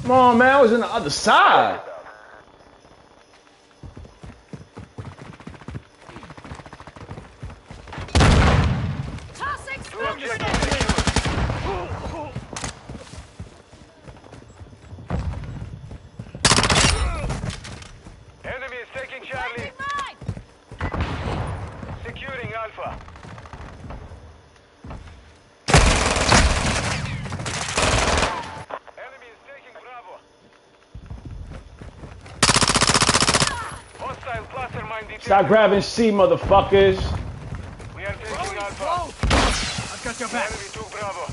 [SPEAKER 1] Come on, man. I was on the other side.
[SPEAKER 20] Tossing
[SPEAKER 12] Two
[SPEAKER 20] smoke
[SPEAKER 12] objectives
[SPEAKER 20] grenade!
[SPEAKER 12] secure. Enemy is taking Charlie.
[SPEAKER 20] Mine!
[SPEAKER 12] Securing Alpha. Enemy is taking Bravo. Hostile cluster mine detected.
[SPEAKER 1] Stop grabbing C, motherfuckers.
[SPEAKER 12] We are taking Alpha.
[SPEAKER 19] I've got your back.
[SPEAKER 12] Enemy took Bravo.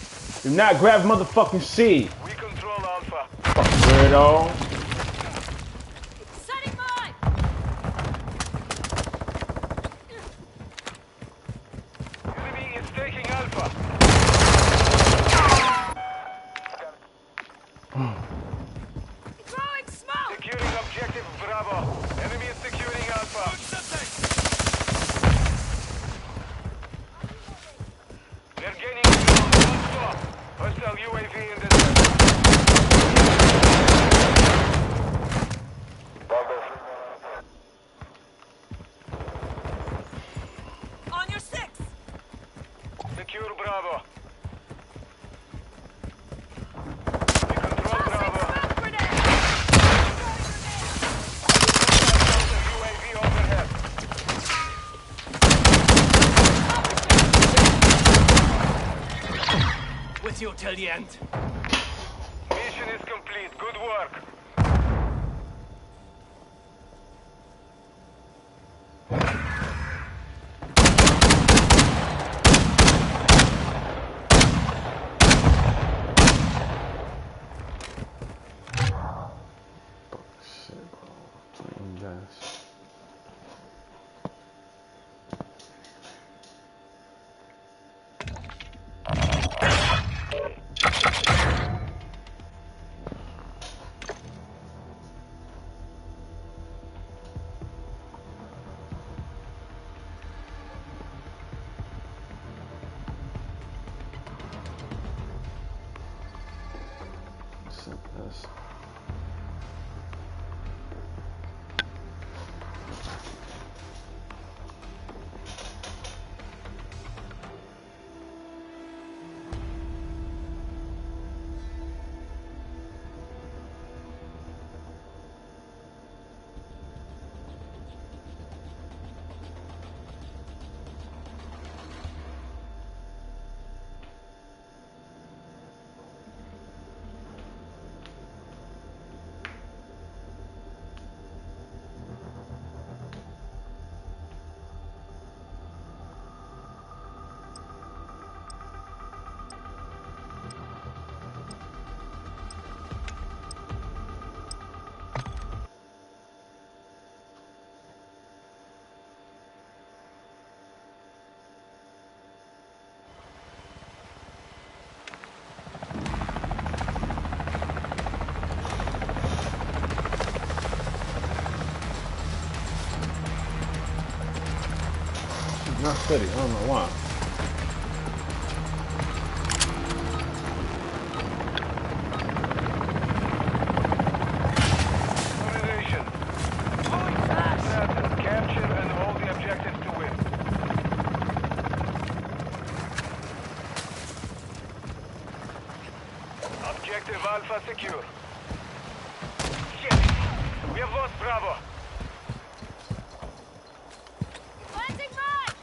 [SPEAKER 1] Do not grab motherfucking C.
[SPEAKER 12] We control Alpha.
[SPEAKER 1] Fuck weirdo.
[SPEAKER 20] Setting mine!
[SPEAKER 12] Enemy is taking Alpha.
[SPEAKER 20] Throwing smoke!
[SPEAKER 12] Securing objective Bravo. Enemy is securing Alpha. We are gaining non-stop. Hostile UAV in the
[SPEAKER 20] On your six!
[SPEAKER 12] Secure Bravo. We control Bravo.
[SPEAKER 20] Smoke grenade!
[SPEAKER 12] UAV overhead.
[SPEAKER 19] With you till the end.
[SPEAKER 12] Mission is complete. Good work.
[SPEAKER 1] Shit, bro. Plain gas. Yes. Not steady. I don't know why.
[SPEAKER 12] Domination. Capture and hold the objectives to win. Objective Alpha secure. Shit! We have lost Bravo.
[SPEAKER 20] Planting mine!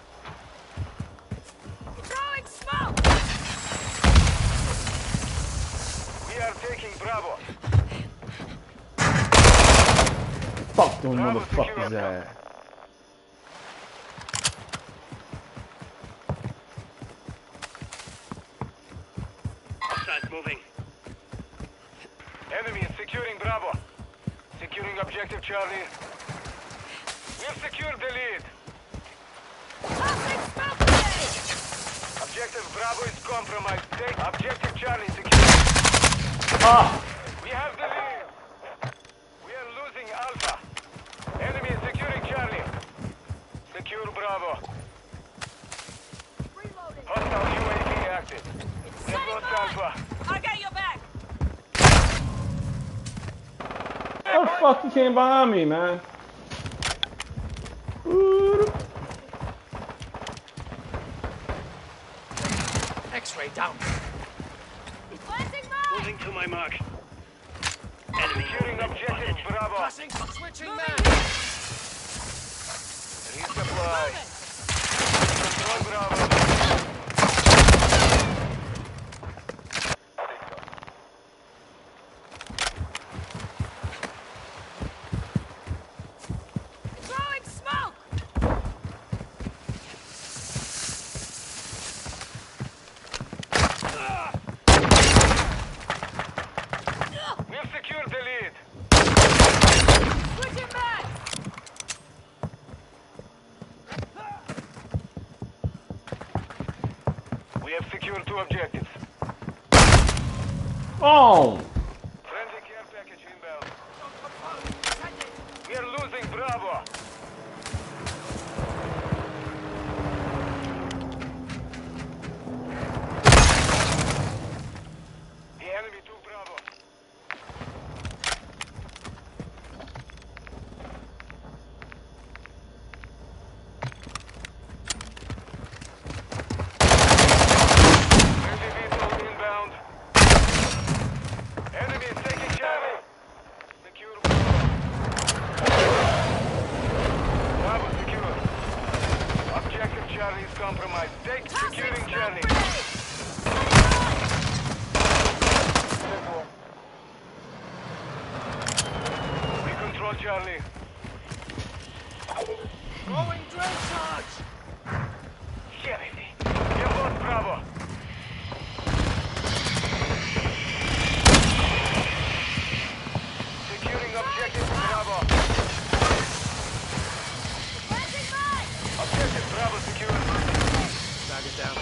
[SPEAKER 20] Throwing smoke!
[SPEAKER 12] We are taking Bravo.
[SPEAKER 1] Fuck them motherfuckers ass.
[SPEAKER 19] Hostiles moving. Enemy is securing Bravo. Securing objective Charlie. We've secured the lead. Objective Bravo is compromised. Take objective Charlie secured. We have the lead. We are losing Alpha. Enemy is securing Charlie. Secure Bravo. Hostile UAV active. We've lost Alpha.
[SPEAKER 20] I got your back.
[SPEAKER 1] How the fuck he came behind me, man? Ooh.
[SPEAKER 19] X-ray down. Moving to my mark. Enemy securing objective Bravo.
[SPEAKER 20] Passing. Switching man.
[SPEAKER 19] Resupply. Control Bravo.
[SPEAKER 20] Throwing smoke.
[SPEAKER 19] We've secured the lead.
[SPEAKER 20] Switching back.
[SPEAKER 19] We have secured 2 objectives.
[SPEAKER 1] Oh!
[SPEAKER 19] Friendly care package inbound. We are losing Bravo. The enemy took Bravo. Friendly vehicle inbound. Enemy is taking Charlie. Secure Bravo secure. Objective Charlie is compromised. Take securing Charlie. We control Charlie.
[SPEAKER 20] Throwing drill charge.
[SPEAKER 19] Shit. We have lost Bravo. Securing objective Bravo. Objective Bravo secure. Target down.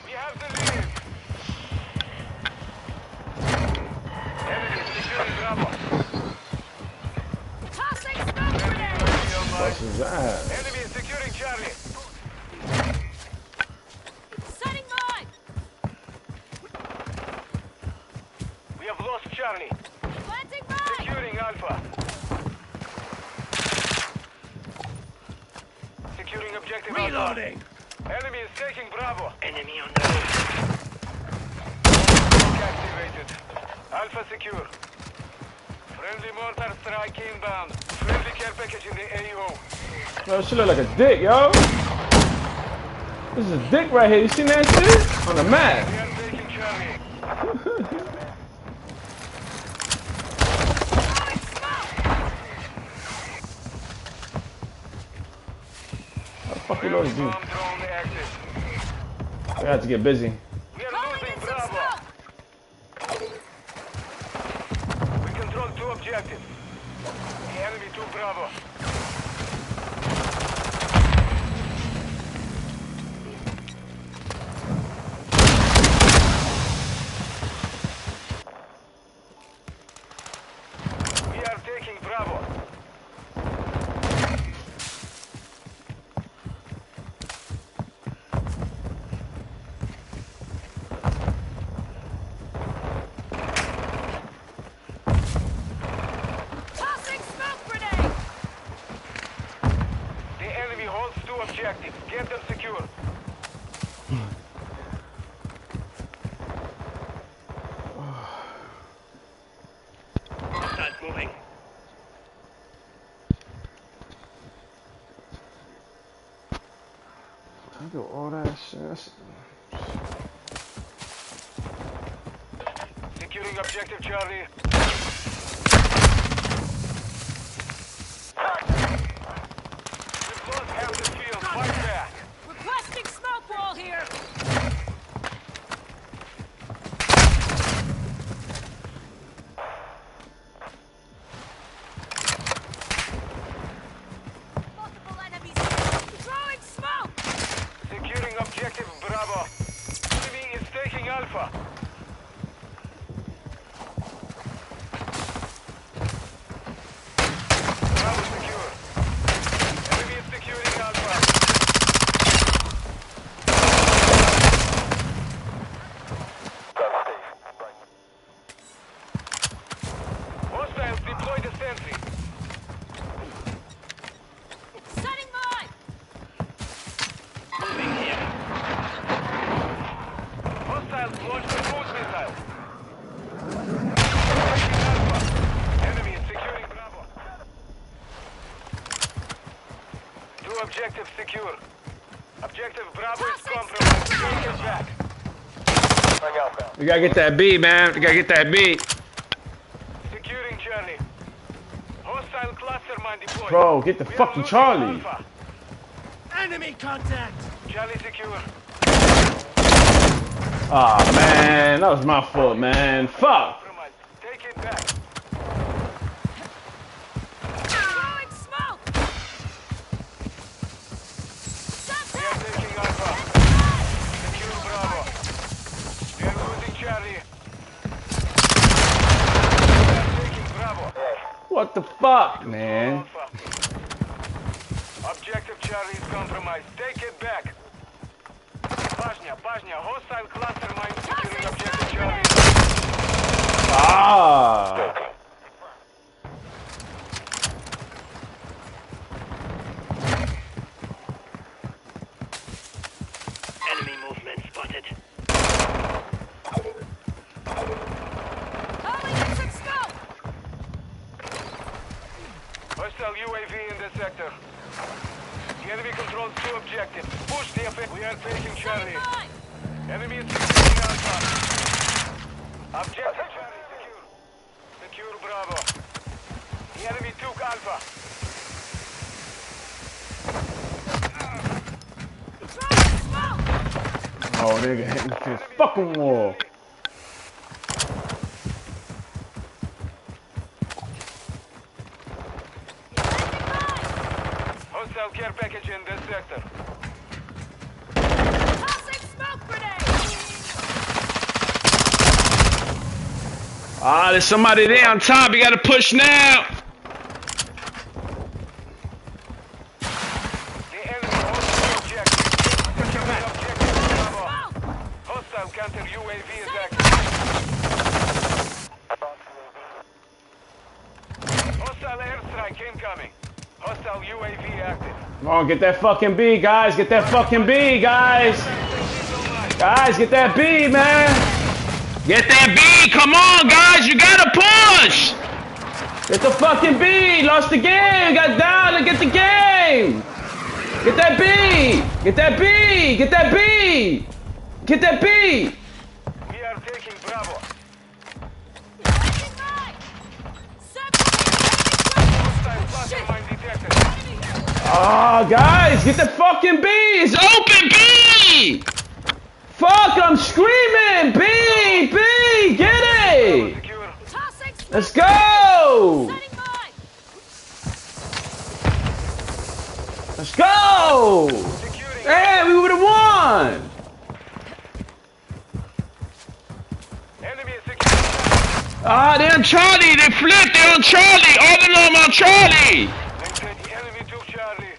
[SPEAKER 19] We have the lead. Enemy is securing Bravo.
[SPEAKER 20] Tossing smoke grenade.
[SPEAKER 1] What's his ass?
[SPEAKER 19] Enemy is securing Charlie.
[SPEAKER 20] Setting mine.
[SPEAKER 19] We have lost Charlie.
[SPEAKER 20] Planting mine.
[SPEAKER 19] Securing Alpha. Securing objective
[SPEAKER 20] Reloading.
[SPEAKER 19] Alpha. Enemy is taking Bravo. Enemy on the roof. Activated. Alpha secure. Friendly mortar strike inbound. Friendly care package in the AO.
[SPEAKER 1] Yo, she look like a dick, yo. This is a dick right here. You seen that shit? On the map.
[SPEAKER 19] We are taking Charlie.
[SPEAKER 1] How the fuck you know this dude?
[SPEAKER 19] Bomb drone active.
[SPEAKER 1] I have to get busy.
[SPEAKER 19] We are losing Bravo. We control 2 objectives. The enemy took Bravo. We are taking Bravo.
[SPEAKER 20] Tossing smoke grenade.
[SPEAKER 19] The enemy holds 2 objectives. Get them secure. Start moving.
[SPEAKER 1] I do all that shit.
[SPEAKER 19] Securing objective Charlie. We've lost half the field. Fight back. Bravo. Enemy is taking Alpha. Bravo secure. Enemy is securing Alpha. Hostiles deploy the sentry.
[SPEAKER 20] Setting mine!
[SPEAKER 19] Moving here. Hostiles launched a cruise missile. Taking Alpha. Enemy is securing Bravo. Two objectives secure. Objective Bravo is compromised. Take it back.
[SPEAKER 1] We gotta get that B, man. We gotta get that B.
[SPEAKER 19] Securing Charlie. Hostile cluster mine deployed.
[SPEAKER 1] Bro, get the
[SPEAKER 19] We are
[SPEAKER 1] fucking
[SPEAKER 19] losing
[SPEAKER 1] Charlie.
[SPEAKER 19] Alpha.
[SPEAKER 12] Enemy contact!
[SPEAKER 19] Charlie secure.
[SPEAKER 1] Ah, man. That was my fault, man. Fuck.
[SPEAKER 19] Take it back.
[SPEAKER 20] Throwing smoke!
[SPEAKER 19] We are taking Alpha. Secure Bravo. We are losing Charlie. We are taking Bravo.
[SPEAKER 1] What the fuck, man?
[SPEAKER 19] Objective Charlie is compromised. Take it back. Pashня, hostile cluster mine securing objective Charlie.
[SPEAKER 1] Ah.
[SPEAKER 19] Enemy movement spotted.
[SPEAKER 20] Calling in some smoke!
[SPEAKER 19] Hostile UAV in the sector. The enemy controls two objectives. Push the effect. We are taking Charlie. Enemy is securing Alpha. Objective Charlie secure. Secure Bravo. The enemy took Alpha.
[SPEAKER 1] Oh, nigga hitting this fucking wall.
[SPEAKER 19] Hostile care package in this sector.
[SPEAKER 20] Tossing smoke grenade!
[SPEAKER 1] Ah, there's somebody there on top. You gotta push now.
[SPEAKER 19] The enemy hostile objective. Securing objective Bravo. Hostile counter UAV is active. Hostile airstrike incoming. Hostile UAV active.
[SPEAKER 1] Come on, get that fucking B, guys. Get that fucking B, guys. Guys, get that B, man. Get that B. Come on, guys. You gotta push. Get the fucking B. Lost the game. Got down to get the game. Get that B. Get that B. Get that B. Get that B.
[SPEAKER 19] We are taking Bravo. Hostile cluster mine detected.
[SPEAKER 1] Ah, guys, get the fucking B. It's open, B. Fuck, I'm screaming. B, B, get it. Let's go. Let's go. Hey, we would have won. Ah, they're on Charlie. They flipped. They're on Charlie. All of them on Charlie.
[SPEAKER 19] The enemy took Charlie.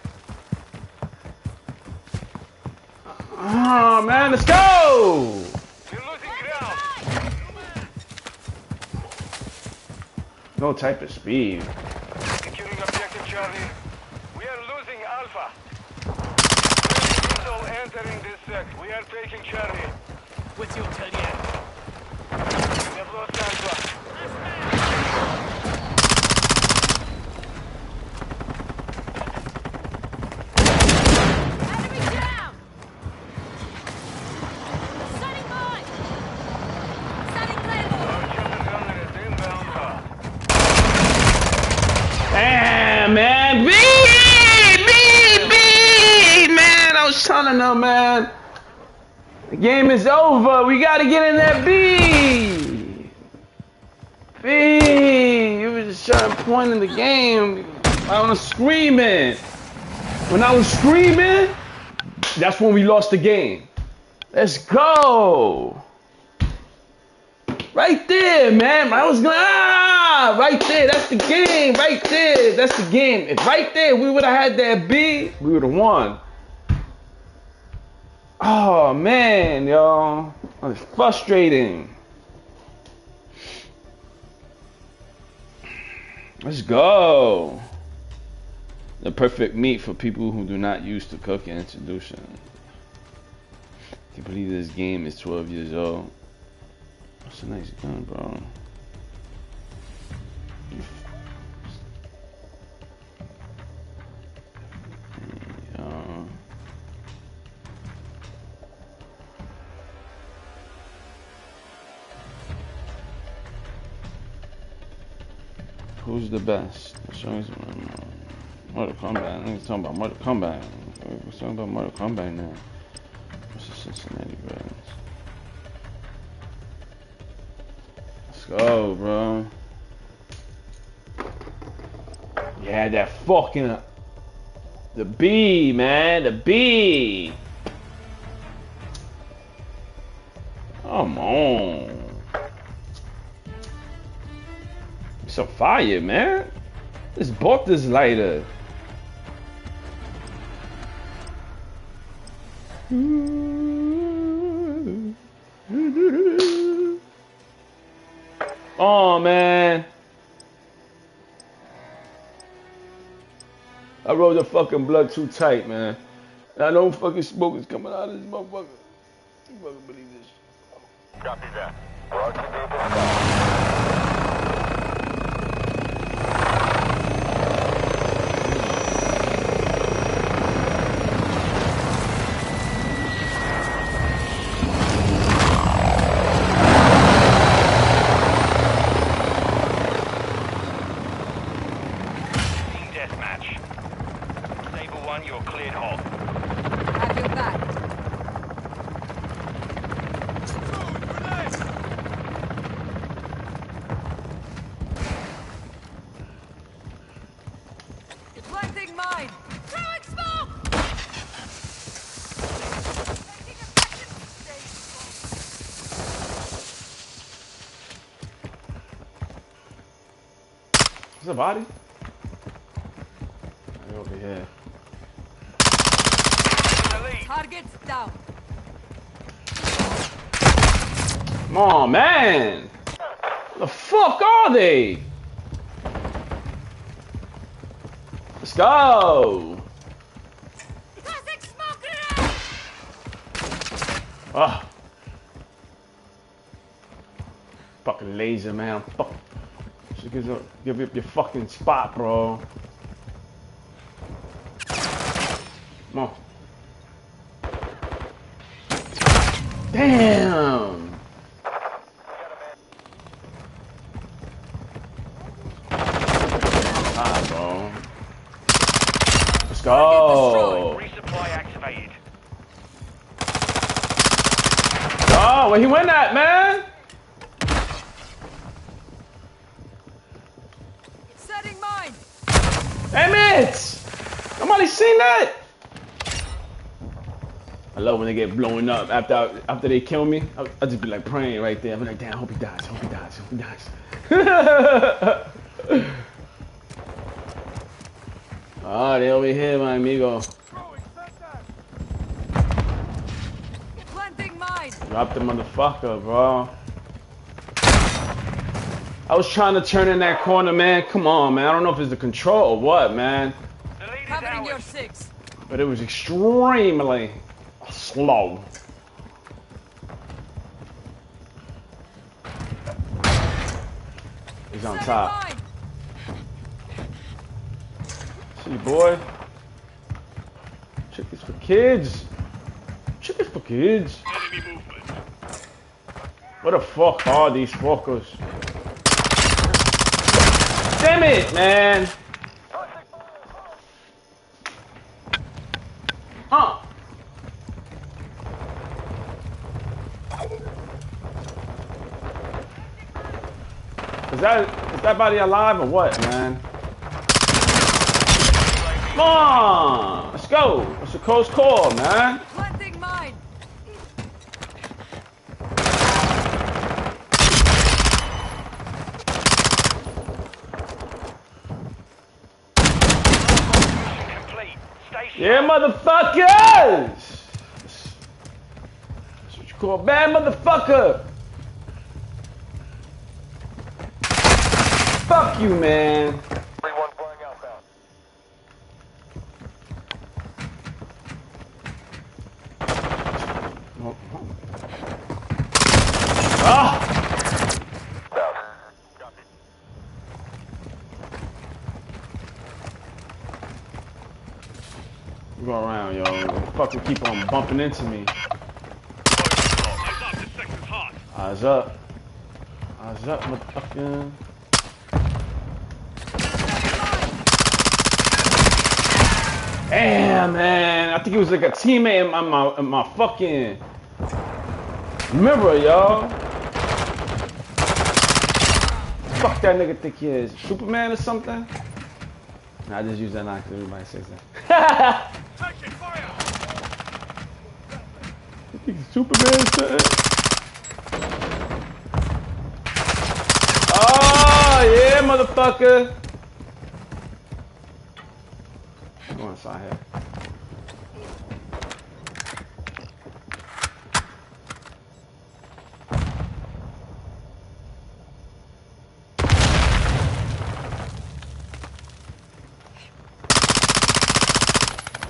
[SPEAKER 1] Oh, man, let's go.
[SPEAKER 19] We're losing ground.
[SPEAKER 1] No type of speed.
[SPEAKER 19] Securing objective Charlie. We are losing Alpha. Missile entering this sec. We are taking Charlie.
[SPEAKER 12] With you till the end.
[SPEAKER 19] We have lost Alpha.
[SPEAKER 20] Enemy down! Setting mine! Setting
[SPEAKER 1] Damn, man. B, man. I was telling them, man. The game is over. We got to get in that B. B. You were just trying to point in the game. I was screaming. When I was screaming, that's when we lost the game. Let's go. Right there, man. I was going, right there. That's the game. Right there. That's the game. If right there we would have had that B, we would have won. Oh, man, y'all. That was frustrating. Let's go. The perfect meat for people who do not used to cooking. Introduction. Can you believe this game is 12 years old? That's a nice gun, bro. Who's the best? Mortal Kombat. I think it's talking about Mortal Kombat. We're talking about Mortal Kombat now. What's the Cincinnati Reds? Let's go, bro. Yeah, that fucking the B, man, the B. Come on. It's a fire, man. Let's bought this lighter. Oh, man. I rolled the fucking blood too tight, man. And I know fucking smoke is coming out of this motherfucker. You fucking believe this?
[SPEAKER 19] Copy that. Roger,
[SPEAKER 1] Is a body? Right over here.
[SPEAKER 20] Target's down.
[SPEAKER 1] Come on, man. Where the fuck are they? Let's go. Oh. Fucking laser, man. Fuck. She gives up, give up your fucking spot, bro. Come on. Damn. Ah, bro. Let's go.
[SPEAKER 19] resupply activated.
[SPEAKER 1] Oh, where he went at, man?
[SPEAKER 20] Setting mine.
[SPEAKER 1] Damn it! Nobody seen that? I love when they get blown up after they kill me. I'll just be like praying right there. I'll be like, damn, I hope he dies, hope he dies, hope he dies. Oh, they over here, my amigo.
[SPEAKER 20] Planting mine.
[SPEAKER 1] Drop the motherfucker, bro. I was trying to turn in that corner, man. Come on, man. I don't know if it's the control or what, man.
[SPEAKER 20] Covering your six.
[SPEAKER 1] But it was extremely slow. He's on top. See, boy. Chickens for kids. Chickens for kids. What the fuck are these fuckers? Damn it, man. Huh. Is that body alive or what, man? Come on, let's go. It's a close call, man.
[SPEAKER 20] Planting mine.
[SPEAKER 1] motherfuckers! That's what you call a bad motherfucker. Fuck you, man. Ah! Go around, yo. Fucking keep on bumping into me. Eyes up. Eyes up, motherfucker. Damn, man. I think it was like a teammate in my fucking mirror, y'all. Fuck that nigga think he is. Superman or something? Nah, I just use that line because everybody says that. You think he's Superman or something? Oh, yeah, motherfucker. Go inside here.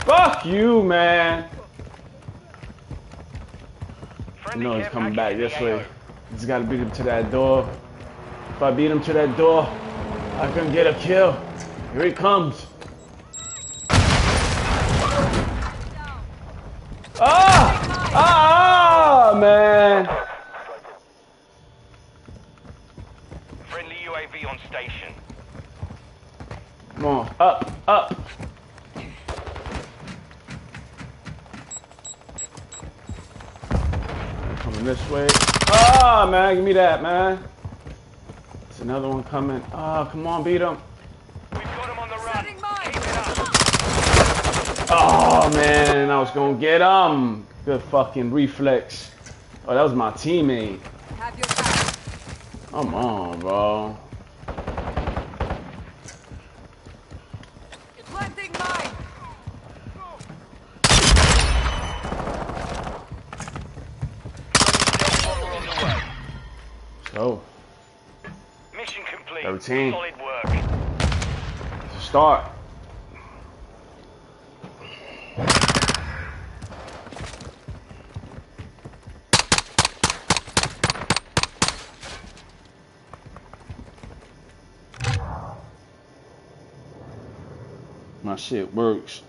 [SPEAKER 1] Fuck you, man. You know he's coming back this way. Just gotta beat him to that door. If I beat him to that door, I can get a kill. Here he comes. Ah, man.
[SPEAKER 19] Friendly UAV on station.
[SPEAKER 1] Come on, up, up. Coming this way. Ah, man, give me that, man. There's another one coming. Ah, come on, beat him.
[SPEAKER 19] We've got him on the run.
[SPEAKER 1] Oh, man, I was gonna get him. Good fucking reflex. Oh, that was my teammate.
[SPEAKER 20] Have your back.
[SPEAKER 1] Come on, bro.
[SPEAKER 20] Planting mine.
[SPEAKER 1] So,
[SPEAKER 19] Mission complete.
[SPEAKER 1] 13.
[SPEAKER 19] Solid work.
[SPEAKER 1] It's a start. My shit works.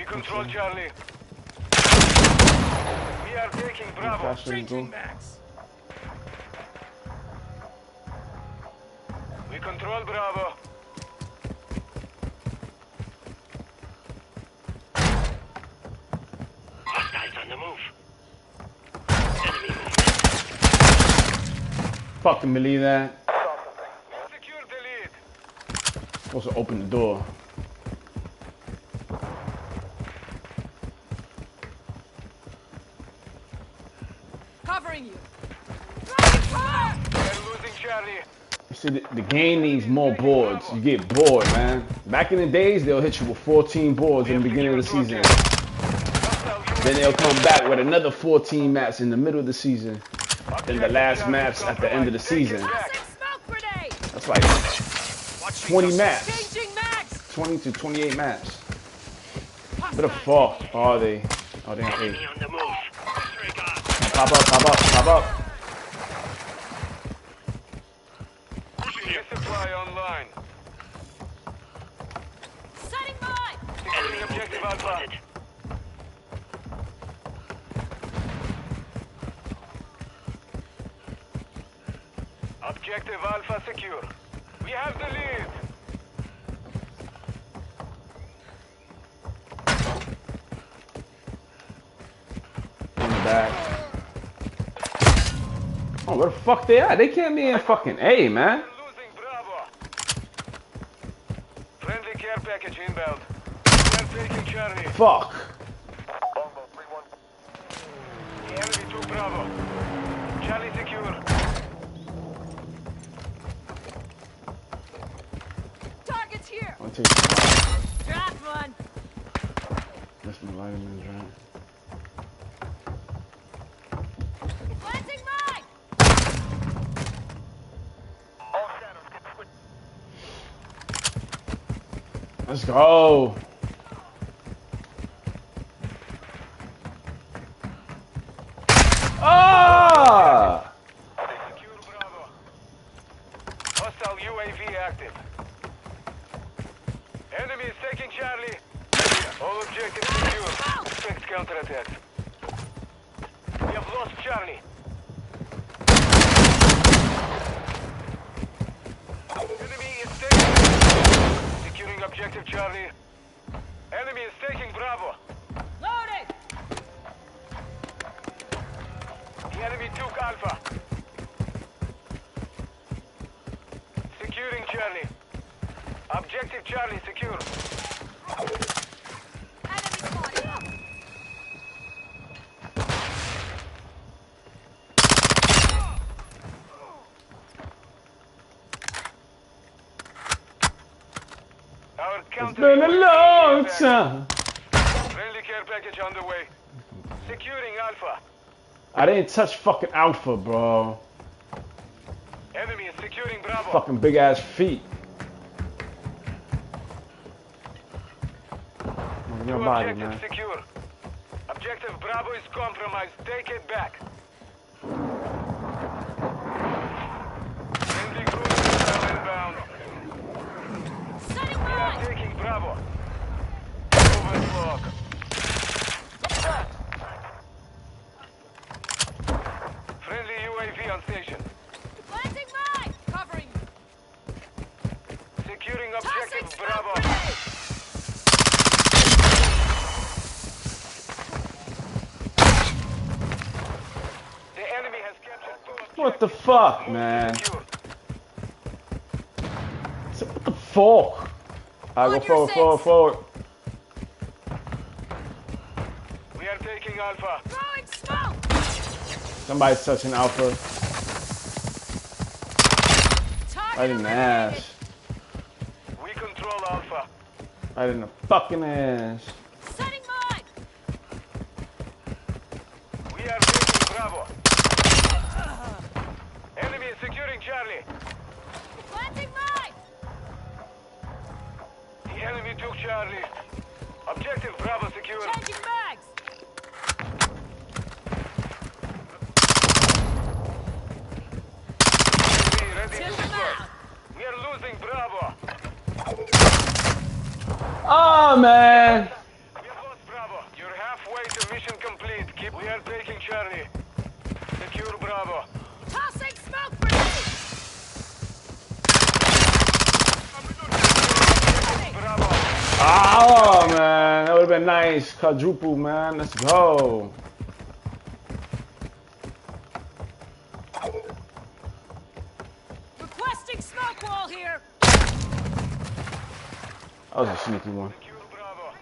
[SPEAKER 19] We control Charlie. We are taking Bravo.
[SPEAKER 1] Changing
[SPEAKER 19] max. We control Bravo. Hostiles on the move. Enemy movement.
[SPEAKER 1] Fucking believe that.
[SPEAKER 19] Secure the lead.
[SPEAKER 1] Supposed to open the door.
[SPEAKER 20] Covering you.
[SPEAKER 19] We're losing Charlie.
[SPEAKER 1] See, the game needs more boards. You get bored, man. Back in the days, they'll hit you with 14 boards in the beginning of the season. Then they'll come back with another 14 maps in the middle of the season. Then the last maps at the end of the season. That's like 20 maps. 20 to 28 maps. Where the fuck are they? Oh, they're on 8. Pop up, pop up, pop up.
[SPEAKER 19] Supply online.
[SPEAKER 20] Setting mine.
[SPEAKER 19] Enemy objective Alpha. Objective Alpha secure. We have the lead.
[SPEAKER 1] In the back. Oh, where the fuck they at? They can't be in fucking A, man.
[SPEAKER 19] Friendly care package inbound. We are taking Charlie.
[SPEAKER 1] Fuck.
[SPEAKER 19] The enemy took Bravo. Charlie secure.
[SPEAKER 20] Target's here.
[SPEAKER 1] I'll take
[SPEAKER 20] Drop one.
[SPEAKER 1] that's my vitamins, right?
[SPEAKER 20] Planting mine.
[SPEAKER 1] Let's go. Ah!
[SPEAKER 19] Secure Bravo. Hostile UAV active. Enemy is taking Charlie. All objectives secure. Expect counterattacks. We have lost Charlie. Enemy is taking. Securing objective Charlie. Enemy is taking Bravo.
[SPEAKER 20] Loaded.
[SPEAKER 19] The enemy took Alpha. Securing Charlie. Objective Charlie secure.
[SPEAKER 20] Enemy spotted.
[SPEAKER 19] Our
[SPEAKER 1] It's
[SPEAKER 19] counter
[SPEAKER 1] been a long time.
[SPEAKER 19] Friendly care package on the way. Securing Alpha.
[SPEAKER 1] I didn't touch fucking Alpha, bro.
[SPEAKER 19] Enemy is securing Bravo.
[SPEAKER 1] Fucking big ass feet. Look at your
[SPEAKER 19] Two
[SPEAKER 1] body,
[SPEAKER 19] objectives
[SPEAKER 1] man.
[SPEAKER 19] secure. Objective Bravo is compromised. Take it back. Friendly cruise missile inbound.
[SPEAKER 20] Setting
[SPEAKER 19] We are
[SPEAKER 20] mine.
[SPEAKER 19] taking Bravo. Overclock. Friendly UAV on station.
[SPEAKER 20] Planting mine. Covering you.
[SPEAKER 19] Securing objective
[SPEAKER 20] Tossing
[SPEAKER 19] Bravo.
[SPEAKER 20] smoke grenade.
[SPEAKER 19] The enemy has captured two objectives.
[SPEAKER 1] What the fuck, man?
[SPEAKER 19] Secure.
[SPEAKER 1] What the fuck? I go
[SPEAKER 20] On your
[SPEAKER 1] forward,
[SPEAKER 20] six.
[SPEAKER 1] forward, forward.
[SPEAKER 19] We are taking Alpha.
[SPEAKER 20] Throwing smoke.
[SPEAKER 1] Somebody's touching Alpha.
[SPEAKER 20] Target
[SPEAKER 1] Right in the
[SPEAKER 20] eliminated.
[SPEAKER 1] ass.
[SPEAKER 19] We control Alpha.
[SPEAKER 1] Right in the fucking ass.
[SPEAKER 20] Setting mine.
[SPEAKER 19] We are taking Bravo. Enemy is securing Charlie.
[SPEAKER 20] Planting mine.
[SPEAKER 19] The enemy took Charlie. Objective Bravo secure.
[SPEAKER 20] Changing mags.
[SPEAKER 19] Be ready to
[SPEAKER 20] Send them
[SPEAKER 19] deploy.
[SPEAKER 20] out.
[SPEAKER 19] We are losing Bravo.
[SPEAKER 1] Oh, man.
[SPEAKER 19] We have lost We are taking Charlie. Secure Bravo.
[SPEAKER 20] Tossing smoke grenade!
[SPEAKER 19] Bravo.
[SPEAKER 1] Oh man, that would have been nice. Quadruple, man. Let's go.
[SPEAKER 20] Requesting smoke wall here!
[SPEAKER 1] That was a sneaky one.
[SPEAKER 19] Secure Bravo.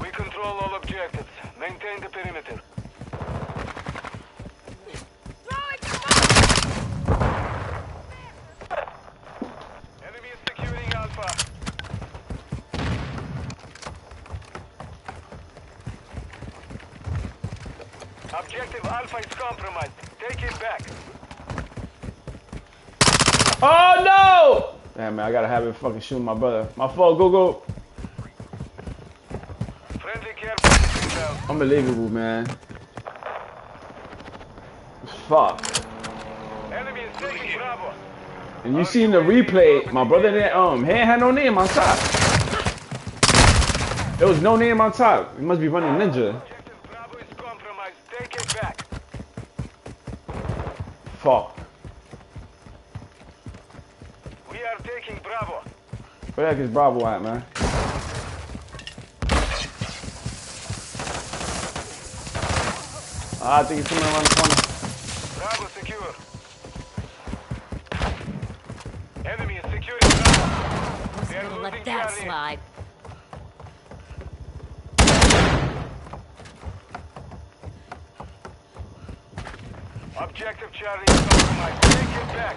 [SPEAKER 19] We control all objectives. Maintain the perimeter.
[SPEAKER 20] Throwing smoke!
[SPEAKER 19] Enemy is securing Alpha. Objective Alpha is compromised. Take it back.
[SPEAKER 1] Oh no! Damn man, I gotta have it fucking shooting my brother. My fault, go.
[SPEAKER 19] Friendly care package inbound.
[SPEAKER 1] Unbelievable, man. Fuck.
[SPEAKER 19] Enemy is taking Bravo.
[SPEAKER 1] And you seen the replay, my brother didn't he ain't had no name on top. There was no name on top. He must be running ninja.
[SPEAKER 19] Objective Bravo is compromised. Take it back.
[SPEAKER 1] Fuck.
[SPEAKER 19] We are taking Bravo.
[SPEAKER 1] Where the heck is Bravo at, man? I think it's coming around the corner.
[SPEAKER 19] Bravo secure. Enemy is securing Bravo.
[SPEAKER 20] Wasn't
[SPEAKER 19] They are
[SPEAKER 20] gonna
[SPEAKER 19] losing
[SPEAKER 20] let that
[SPEAKER 19] Charlie.
[SPEAKER 20] slide.
[SPEAKER 19] Objective Charlie is compromised. Take it back.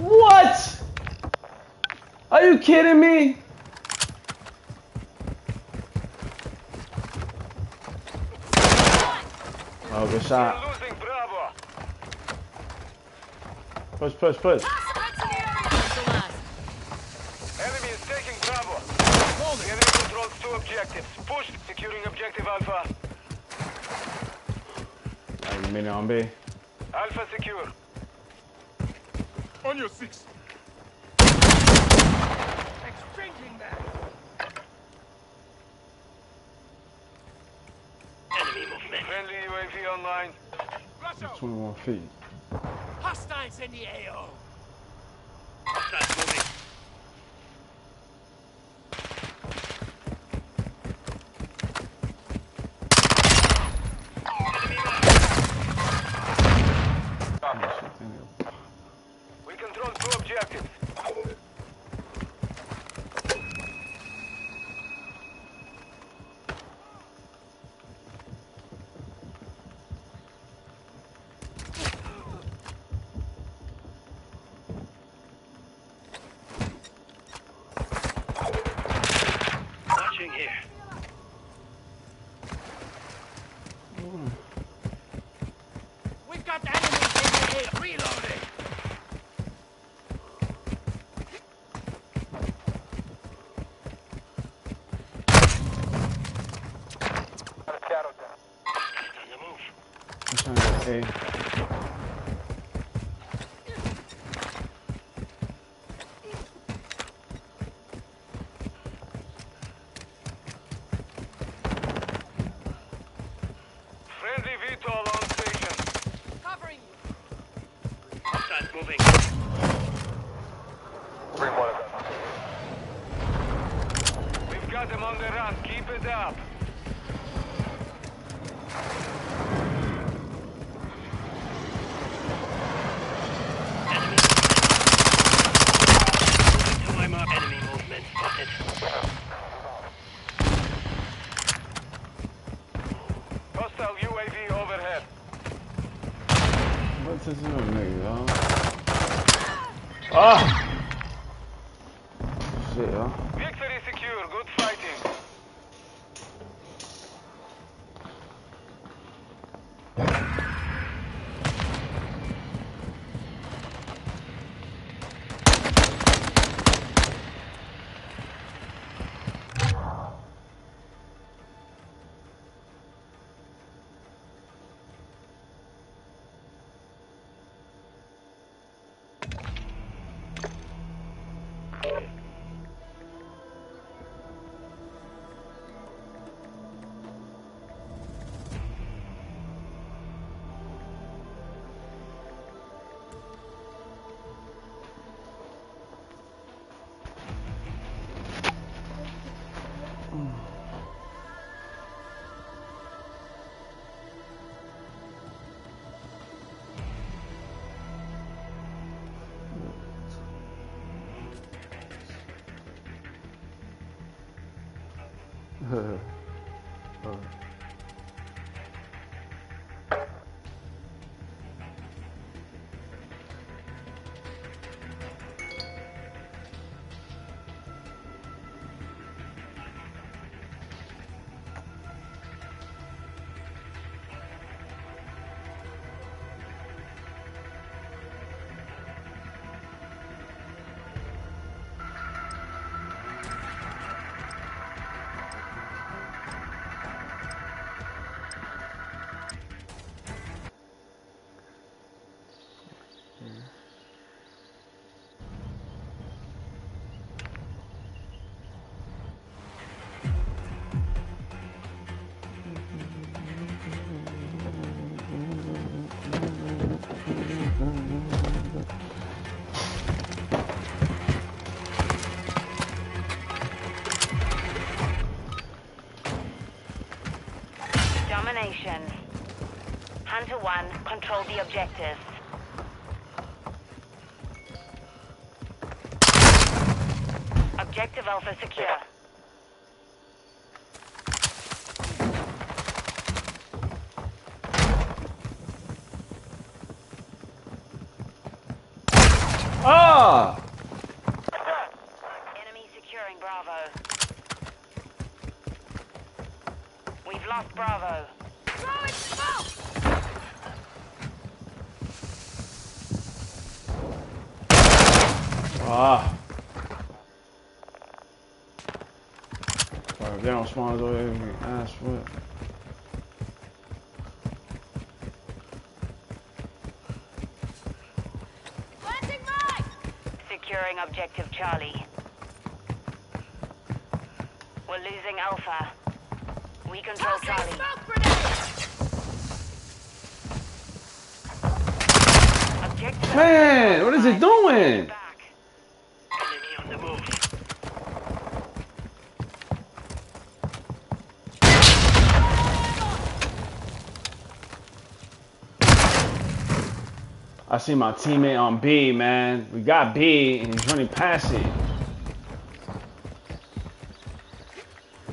[SPEAKER 1] What? Are you kidding me? Oh, good
[SPEAKER 19] We
[SPEAKER 1] shot.
[SPEAKER 19] are losing Bravo.
[SPEAKER 1] Push.
[SPEAKER 19] Enemy is taking Bravo. The enemy controls 2 objectives. Push. Securing objective Alpha.
[SPEAKER 1] Like, minute on B.
[SPEAKER 19] Alpha secure.
[SPEAKER 12] On your 6. Exchanging that. Enemy movement.
[SPEAKER 19] Friendly UAV online.
[SPEAKER 1] 21 feet.
[SPEAKER 12] Hostiles in the AO. Hostiles moving.
[SPEAKER 19] We control 2 objectives.
[SPEAKER 12] Watching here. We've got enemies in the AO. Reloading.
[SPEAKER 1] I'm trying to get A.
[SPEAKER 19] Friendly VTOL on station.
[SPEAKER 20] Covering you.
[SPEAKER 12] Hostiles moving.
[SPEAKER 19] We've got them on the run. Keep it up.
[SPEAKER 12] Enemy movement spotted.
[SPEAKER 19] Hostile UAV overhead.
[SPEAKER 1] What's this little nigga, y'all? Ah! Shit, y'all.
[SPEAKER 19] Victory secure. Good fighting.
[SPEAKER 9] Domination. Hunter 1, control the objectives. Objective Alpha secure.
[SPEAKER 1] Ah!
[SPEAKER 9] Enemy securing Bravo. We've lost Bravo. Throwing smoke!
[SPEAKER 1] Ah. Sorry, if they don't spawn us over here, ass foot.
[SPEAKER 9] Planting mine! Securing objective Charlie. We're losing Alpha. We control Charlie. Objective
[SPEAKER 1] Man, what is it doing?
[SPEAKER 18] Enemy on the move.
[SPEAKER 1] I see my teammate on B, man. We got B, and he's running past it.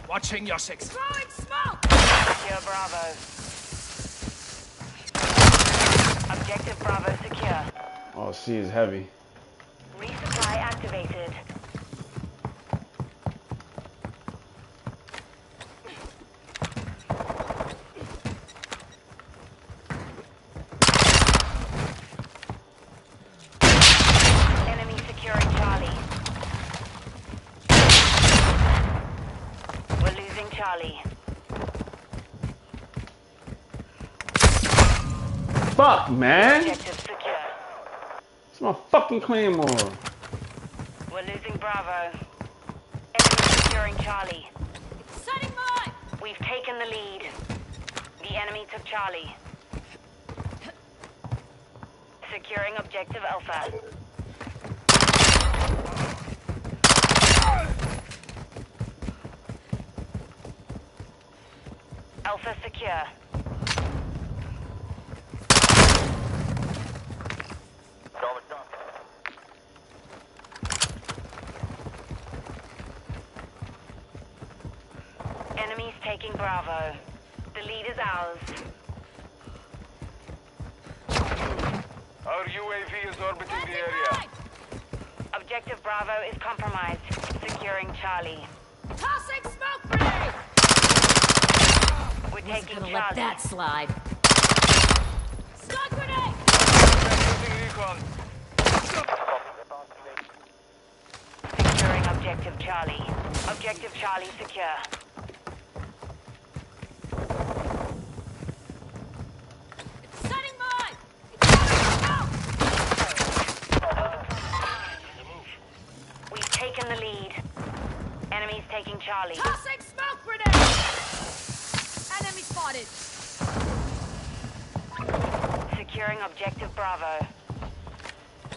[SPEAKER 19] Watching your six.
[SPEAKER 9] Throwing smoke! Secure Bravo. Objective Bravo secure.
[SPEAKER 1] Oh, C is heavy.
[SPEAKER 9] Resupply activated. Enemy securing Charlie. We're losing Charlie.
[SPEAKER 1] Fuck, man.
[SPEAKER 9] Objective secure.
[SPEAKER 1] It's my fucking claymore.
[SPEAKER 9] We're losing Bravo. Enemy securing Charlie. Setting mine! We've taken the lead. The enemy took Charlie. Securing objective Alpha. Alpha secure. Enemies taking Bravo. The lead is ours.
[SPEAKER 12] Our UAV is orbiting the area.
[SPEAKER 9] Objective Bravo is compromised. Securing Charlie.
[SPEAKER 20] Tossing smoke grenade!
[SPEAKER 9] We're taking
[SPEAKER 20] Gonna
[SPEAKER 9] Charlie.
[SPEAKER 20] let that slide. Stun grenade!
[SPEAKER 12] Using recon.
[SPEAKER 9] Securing objective Charlie. Objective Charlie secure.
[SPEAKER 20] Setting mine!
[SPEAKER 9] We've taken the lead. Enemies taking Charlie.
[SPEAKER 20] Tossing smoke grenade! Enemy spotted!
[SPEAKER 9] Securing objective Bravo.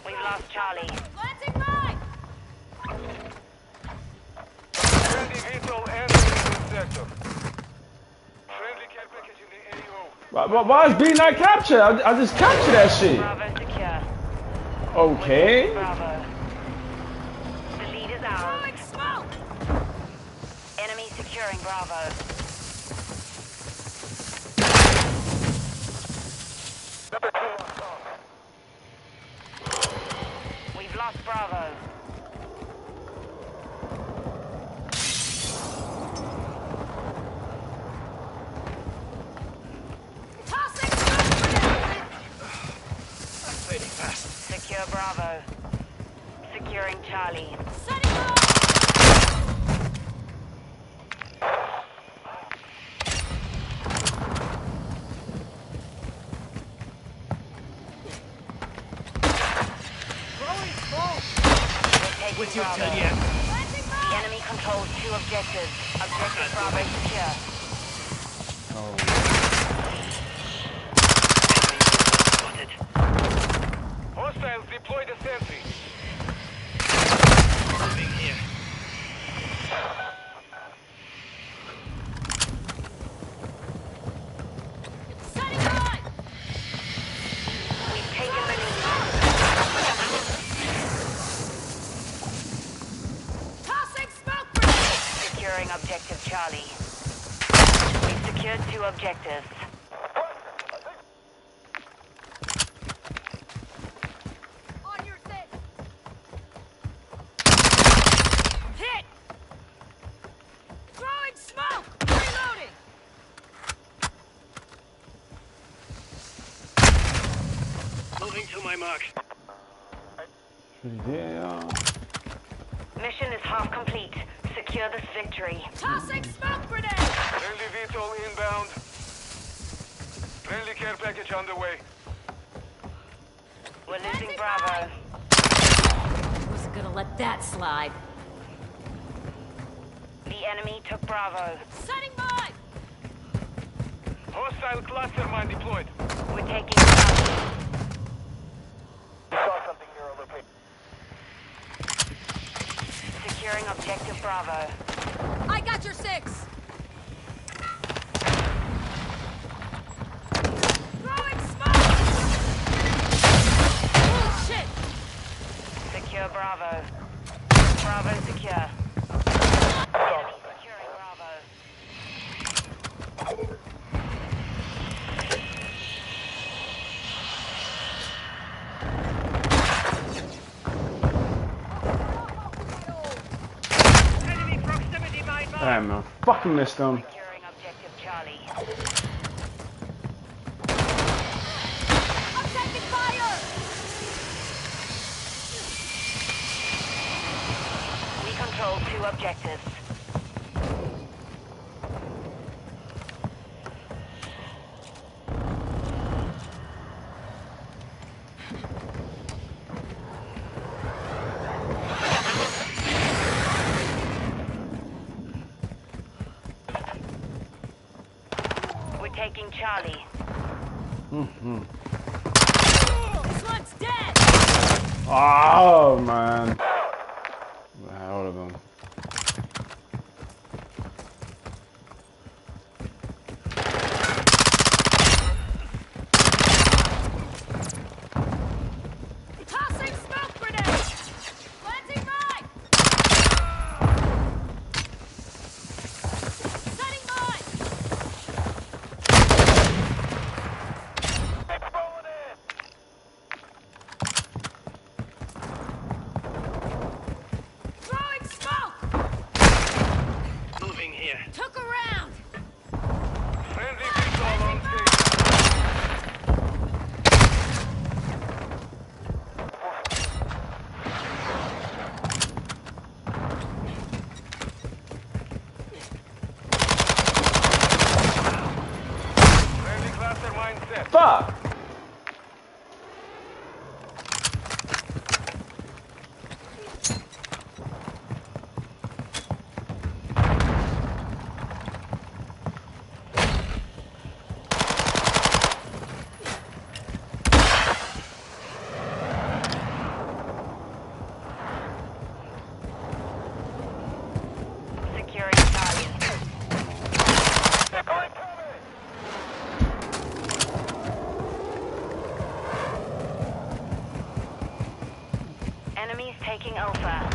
[SPEAKER 9] We've lost Charlie.
[SPEAKER 20] Planting mine!
[SPEAKER 12] Friendly VTOL entering this sector. Friendly care package in the AO.
[SPEAKER 1] Why is B not captured? I just captured that shit.
[SPEAKER 9] Bravo secure.
[SPEAKER 1] Okay.
[SPEAKER 9] Bravo. The lead is ours.
[SPEAKER 20] Throwing smoke!
[SPEAKER 9] Enemy securing. securing Bravo. We've lost Bravo. Secure Bravo. Securing Charlie. Setting up!
[SPEAKER 21] With your turn yet?
[SPEAKER 9] The enemy controls 2 objectives. Objective Bravo secure.
[SPEAKER 19] Hostiles deploy the sentry.
[SPEAKER 21] Moving here.
[SPEAKER 9] Setting mine! We've taken the lead. Tossing smoke grenade! Securing objective Charlie. We've secured 2 objectives.
[SPEAKER 20] On your set. Hit! Throwing smoke! Reloading!
[SPEAKER 21] Moving to my mark.
[SPEAKER 1] Yeah.
[SPEAKER 9] Mission is half complete. Secure this victory.
[SPEAKER 20] Tossing smoke grenade!
[SPEAKER 19] Friendly VTOL inbound. Friendly care package underway.
[SPEAKER 9] We're losing Bravo.
[SPEAKER 22] Wasn't gonna let that slide.
[SPEAKER 9] The enemy took Bravo.
[SPEAKER 20] Setting mine!
[SPEAKER 19] Hostile cluster mine deployed.
[SPEAKER 9] We're taking Bravo.
[SPEAKER 19] Saw something near our location.
[SPEAKER 9] Securing objective Bravo.
[SPEAKER 20] I got your 6! Throwing smoke! Bullshit!
[SPEAKER 9] Secure Bravo. Bravo secure. Enemy securing Bravo.
[SPEAKER 21] Enemy proximity mine mark.
[SPEAKER 1] Damn, man. Fucking missed them.
[SPEAKER 9] Securing objective Charlie.
[SPEAKER 20] I'm taking fire!
[SPEAKER 9] We control 2 objectives. We're taking Charlie.
[SPEAKER 1] Mm-hmm.
[SPEAKER 20] This one's dead!
[SPEAKER 1] Oh, man. The hell of them.
[SPEAKER 20] Tossing smoke grenade! Planting mine! Setting mine! Throwing smoke!
[SPEAKER 21] Moving here.
[SPEAKER 20] Took a round!
[SPEAKER 19] Friendly VTOL on station. Friendly cluster mine set.
[SPEAKER 1] Fuck!
[SPEAKER 9] Securing Charlie. Enemies taking Alpha.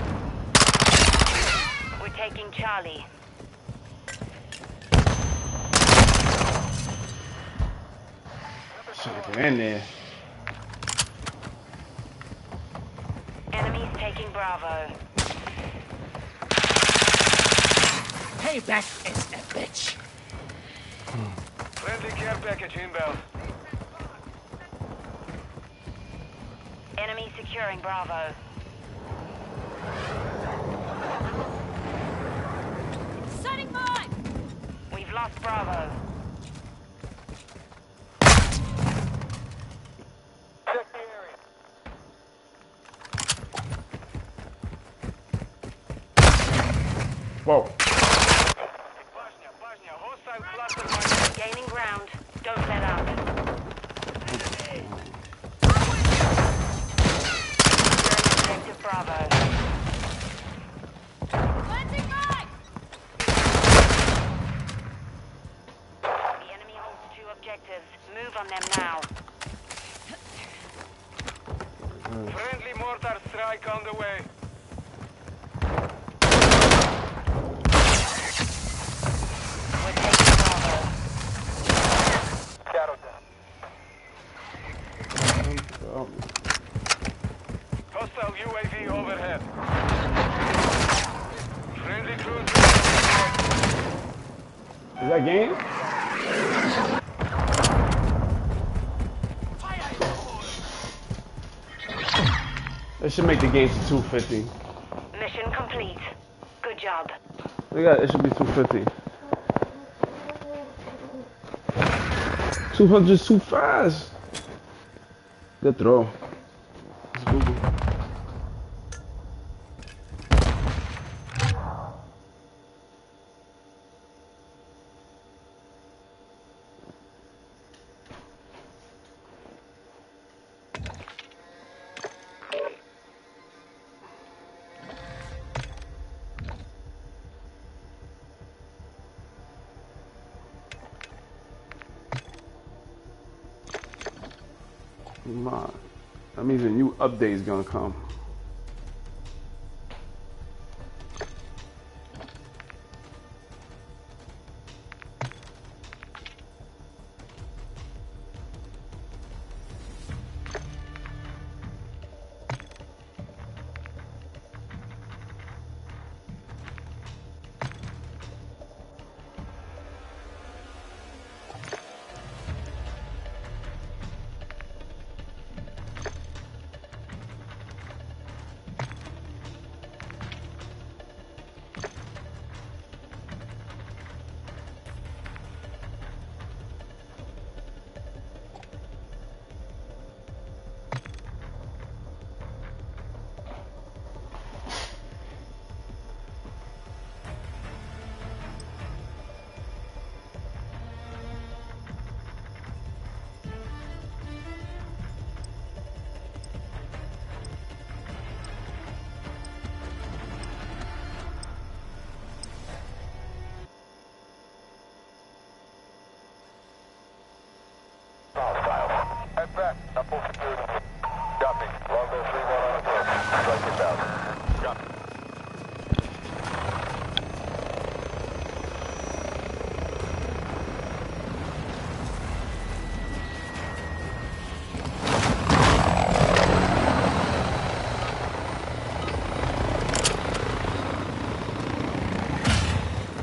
[SPEAKER 9] We're taking Charlie.
[SPEAKER 1] Trying to get in there.
[SPEAKER 9] Enemies taking Bravo.
[SPEAKER 2] Payback is a bitch.
[SPEAKER 19] Friendly care package inbound.
[SPEAKER 9] Enemy securing Bravo. Setting mine! We've lost Bravo.
[SPEAKER 19] Check the area.
[SPEAKER 1] Whoa.
[SPEAKER 19] Bajnia, hostile cluster mine.
[SPEAKER 9] Gaining ground. Don't let up. Objective Bravo. Planting mine! The enemy holds 2 objectives. Move on them now.
[SPEAKER 19] Friendly mortar strike on the way.
[SPEAKER 9] We're taking Bravo.
[SPEAKER 19] Shadow down. Hostile UAV overhead. Friendly cruiser.
[SPEAKER 1] Is that game? They should make the game to 250.
[SPEAKER 9] Mission complete. Good job.
[SPEAKER 1] It should be 250. 200 too fast. Good throw. Let's Google. That means a new update is gonna come.
[SPEAKER 19] Head back. Up full security. Copy. Longbow 3-1 on approach. Strike it down. Copy.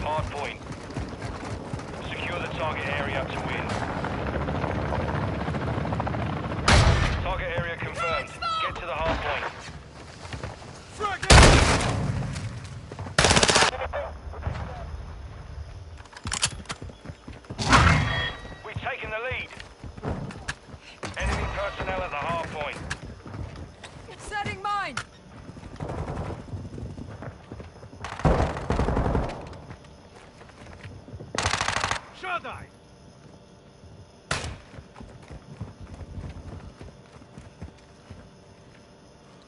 [SPEAKER 19] Hard point. Secure the target area to win. Target area confirmed. Get to the hard point. We've taken the lead. Enemy personnel at the hard point.
[SPEAKER 20] Setting mine!
[SPEAKER 19] Shadai!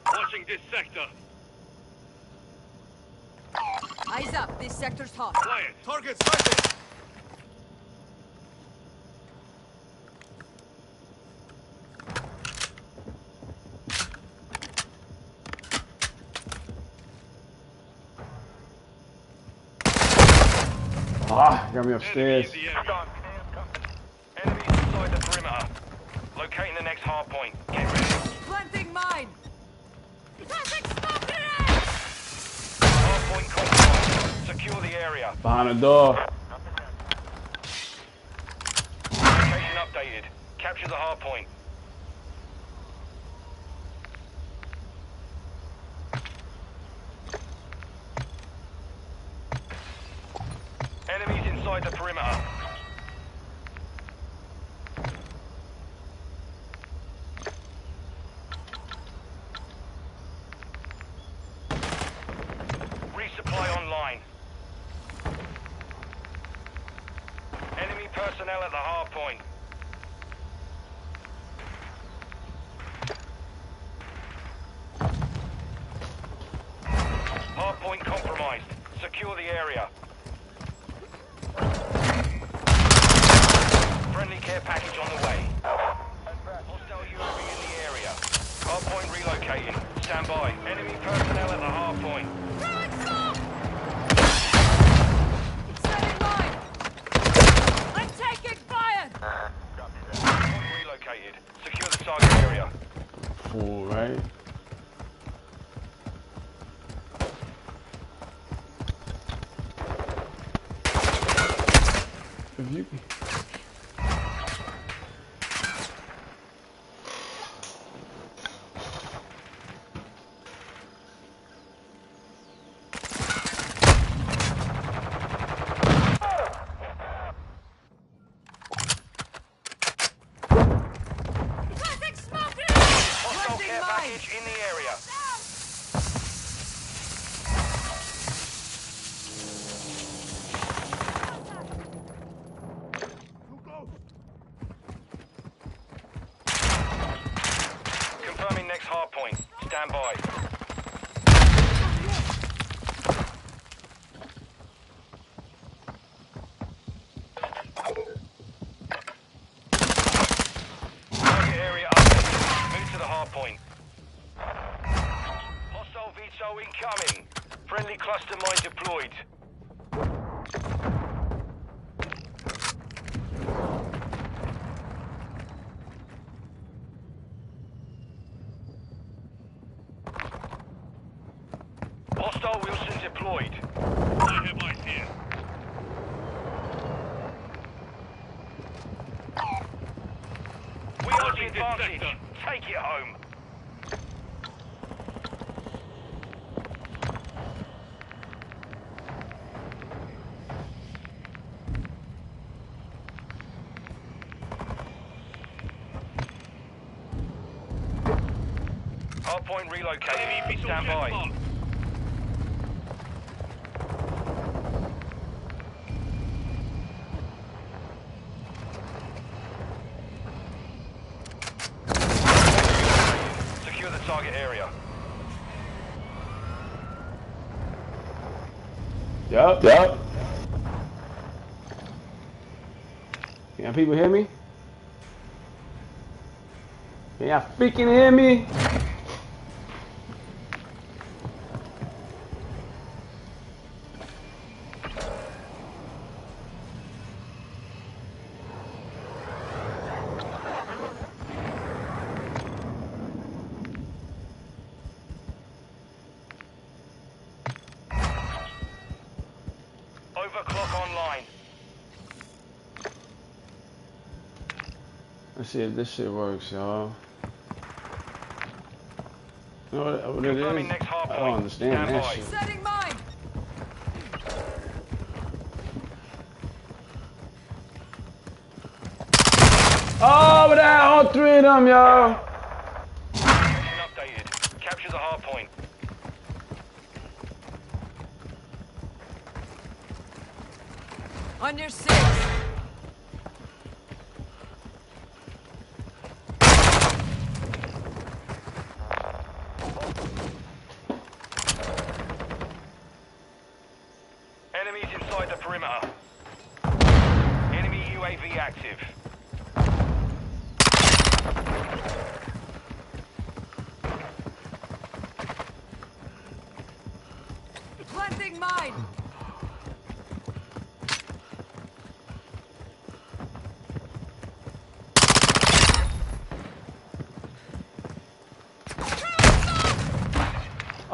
[SPEAKER 19] Watching this sector.
[SPEAKER 20] Eyes up, this sector's hot.
[SPEAKER 19] Quiet. Target sighted.
[SPEAKER 1] Ah, got me upstairs.
[SPEAKER 19] Enemies inside the perimeter.
[SPEAKER 12] Locating the next hard point. Get ready.
[SPEAKER 20] Planting mine.
[SPEAKER 12] Hard point compromised. Secure the area.
[SPEAKER 1] Behind the door.
[SPEAKER 12] Location updated. Capture the hard point. Enemies inside the perimeter. Resupply online. Enemy personnel at the hard point. Hard point compromised. Secure the area. Friendly care package on the way. Hostile UAV in the area. Hard point relocating. Stand by. Enemy personnel at the hard point.
[SPEAKER 20] Setting mine. I'm taking fire.
[SPEAKER 12] Hard point relocated. Secure the target area.
[SPEAKER 1] Fool, right? If you...
[SPEAKER 12] Hostile care package in the area. Confirming next hard point. Stand by. Target area updated. Move to the hard point. Hostile VTOL incoming. Friendly cluster mine deployed. Hostile Wilson deployed. I have eyes here. We are the advantage. Take it home. Hardpoint relocated. Stand by. Secure the target area.
[SPEAKER 1] Yup. Can people hear me? Can y'all freaking hear me?
[SPEAKER 12] Overclock online.
[SPEAKER 1] Let's see if this shit works, y'all. You know what it
[SPEAKER 12] Confirming
[SPEAKER 1] is?
[SPEAKER 12] next hard
[SPEAKER 1] I
[SPEAKER 12] point.
[SPEAKER 1] don't understand
[SPEAKER 12] Stand
[SPEAKER 1] that
[SPEAKER 12] by.
[SPEAKER 1] shit.
[SPEAKER 20] Setting mine.
[SPEAKER 1] Oh, but that all three of them, y'all.
[SPEAKER 12] Location updated. Capture the hard point.
[SPEAKER 20] On your six.
[SPEAKER 12] Enemies inside the perimeter. Enemy UAV active.
[SPEAKER 20] Planting mine.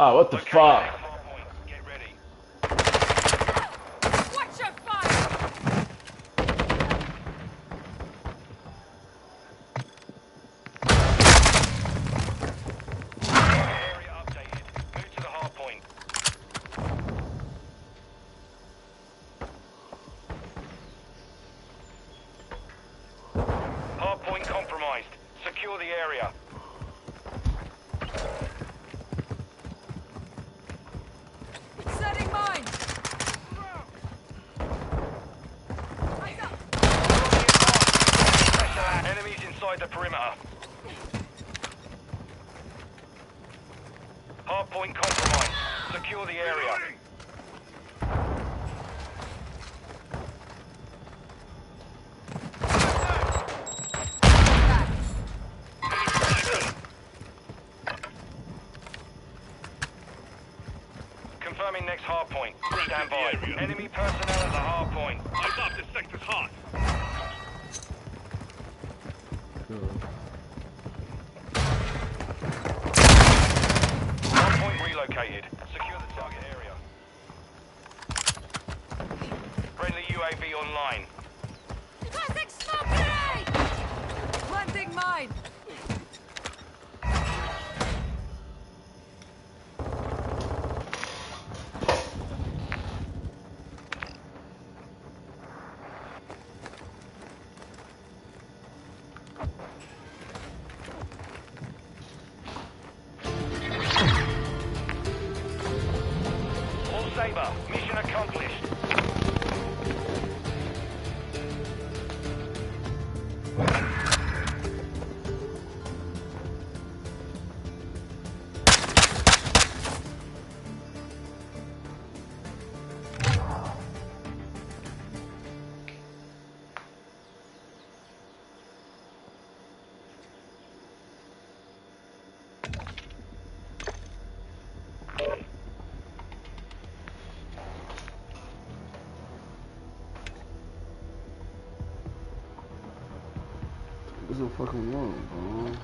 [SPEAKER 1] Oh, what the fuck?
[SPEAKER 20] Watch your fire!
[SPEAKER 12] Area updated. Move to the hard point. Hard point compromised. Secure the area.
[SPEAKER 20] Setting mine!
[SPEAKER 12] Enemies inside the perimeter. Hard point compromised. Secure the area. Confirming next hard point. Stand by. Enemy personnel at the hard point. I thought this sector's hot. Hard point relocated. Secure the target area. Friendly UAV online.
[SPEAKER 20] Tossing smoke grenade! Planting mine!
[SPEAKER 12] All Saber, mission accomplished.
[SPEAKER 1] What's the fucking wrong, bro?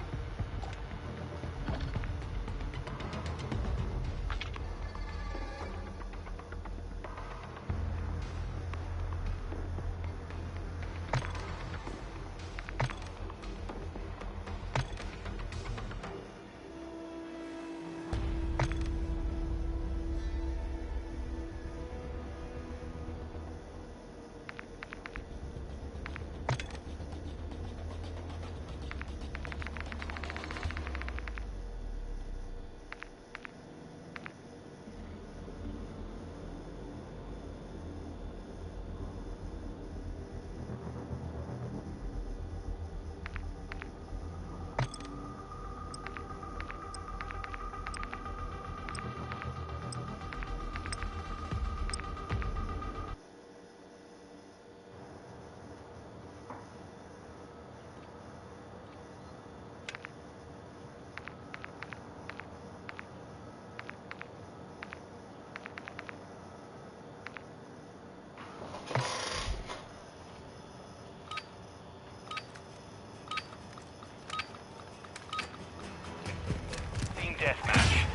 [SPEAKER 1] Team deathmatch.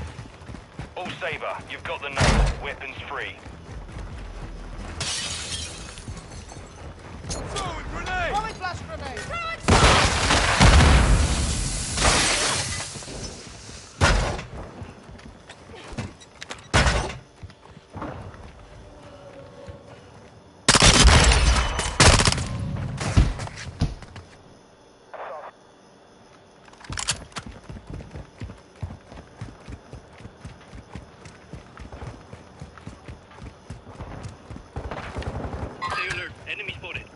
[SPEAKER 1] All Saber, you've got the number. Weapons free.
[SPEAKER 20] Throwing flash grenade!
[SPEAKER 21] Stay alert. Enemy spotted.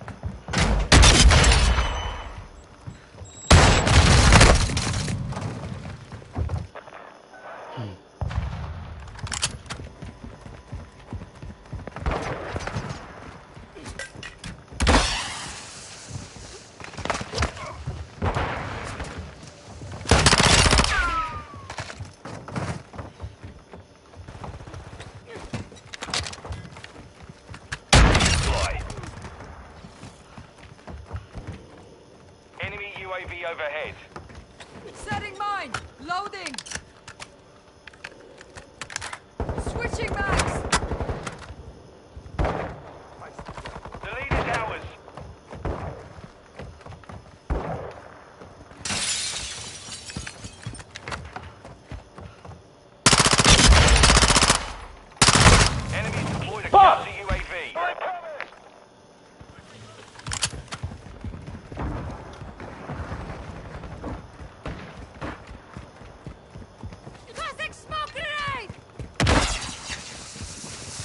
[SPEAKER 12] Fly. Enemy UAV overhead.
[SPEAKER 20] Setting mine! Loading! Switching mags.
[SPEAKER 19] The lead is ours. Enemies deployed a counter UAV.
[SPEAKER 20] Toxic smoke grenade!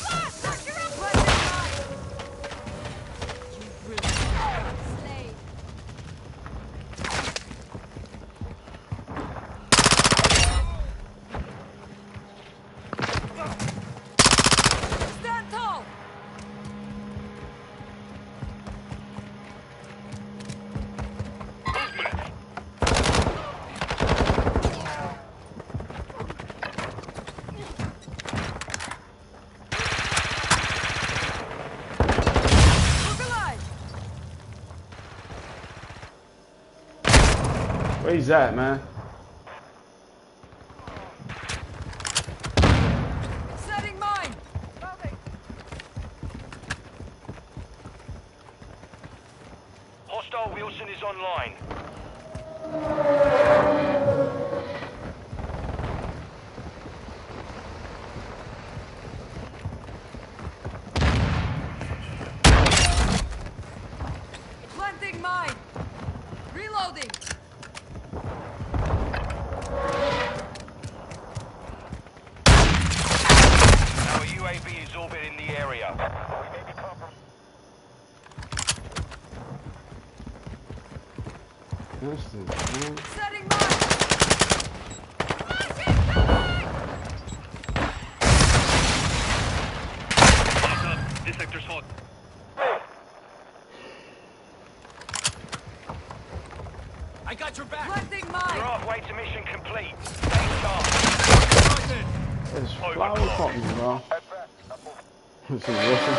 [SPEAKER 20] Blast! Doctor up! Blending mine! You really slave. Stand tall! Look alive!
[SPEAKER 1] Where he's at, man?
[SPEAKER 20] Setting mine!
[SPEAKER 19] Hostile Wilson is online.
[SPEAKER 20] Planting mine! Reloading!
[SPEAKER 19] Our UAV is orbiting the area.
[SPEAKER 1] This is, man.
[SPEAKER 20] Setting mine! Flashing mine!
[SPEAKER 21] Lock up. This sector's hot.
[SPEAKER 2] I got your back.
[SPEAKER 20] Planting
[SPEAKER 19] You're
[SPEAKER 20] mine!
[SPEAKER 19] halfway to mission complete. Stay sharp.
[SPEAKER 1] It's flower popping, bro. This is Wilson.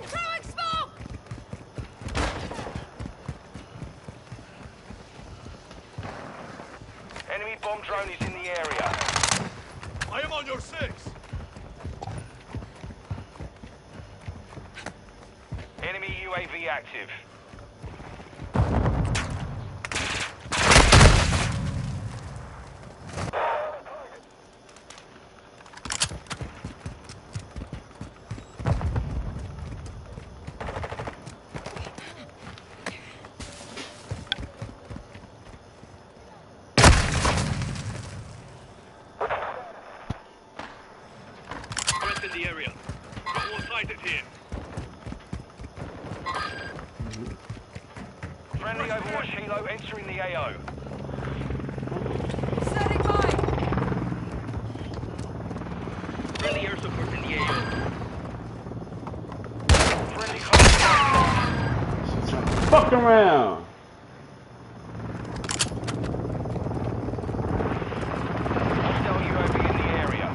[SPEAKER 20] Throwing smoke!
[SPEAKER 19] Enemy bomb drone is in the area.
[SPEAKER 2] I am on your 6.
[SPEAKER 19] Enemy UAV active.
[SPEAKER 21] Threats in the area. All sighted here.
[SPEAKER 19] Friendly Overwatch helo entering the AO.
[SPEAKER 20] Setting mine!
[SPEAKER 21] Friendly air support in the AO.
[SPEAKER 19] Friendly contact.
[SPEAKER 1] Fuck around.
[SPEAKER 19] Hostile UAV in the area.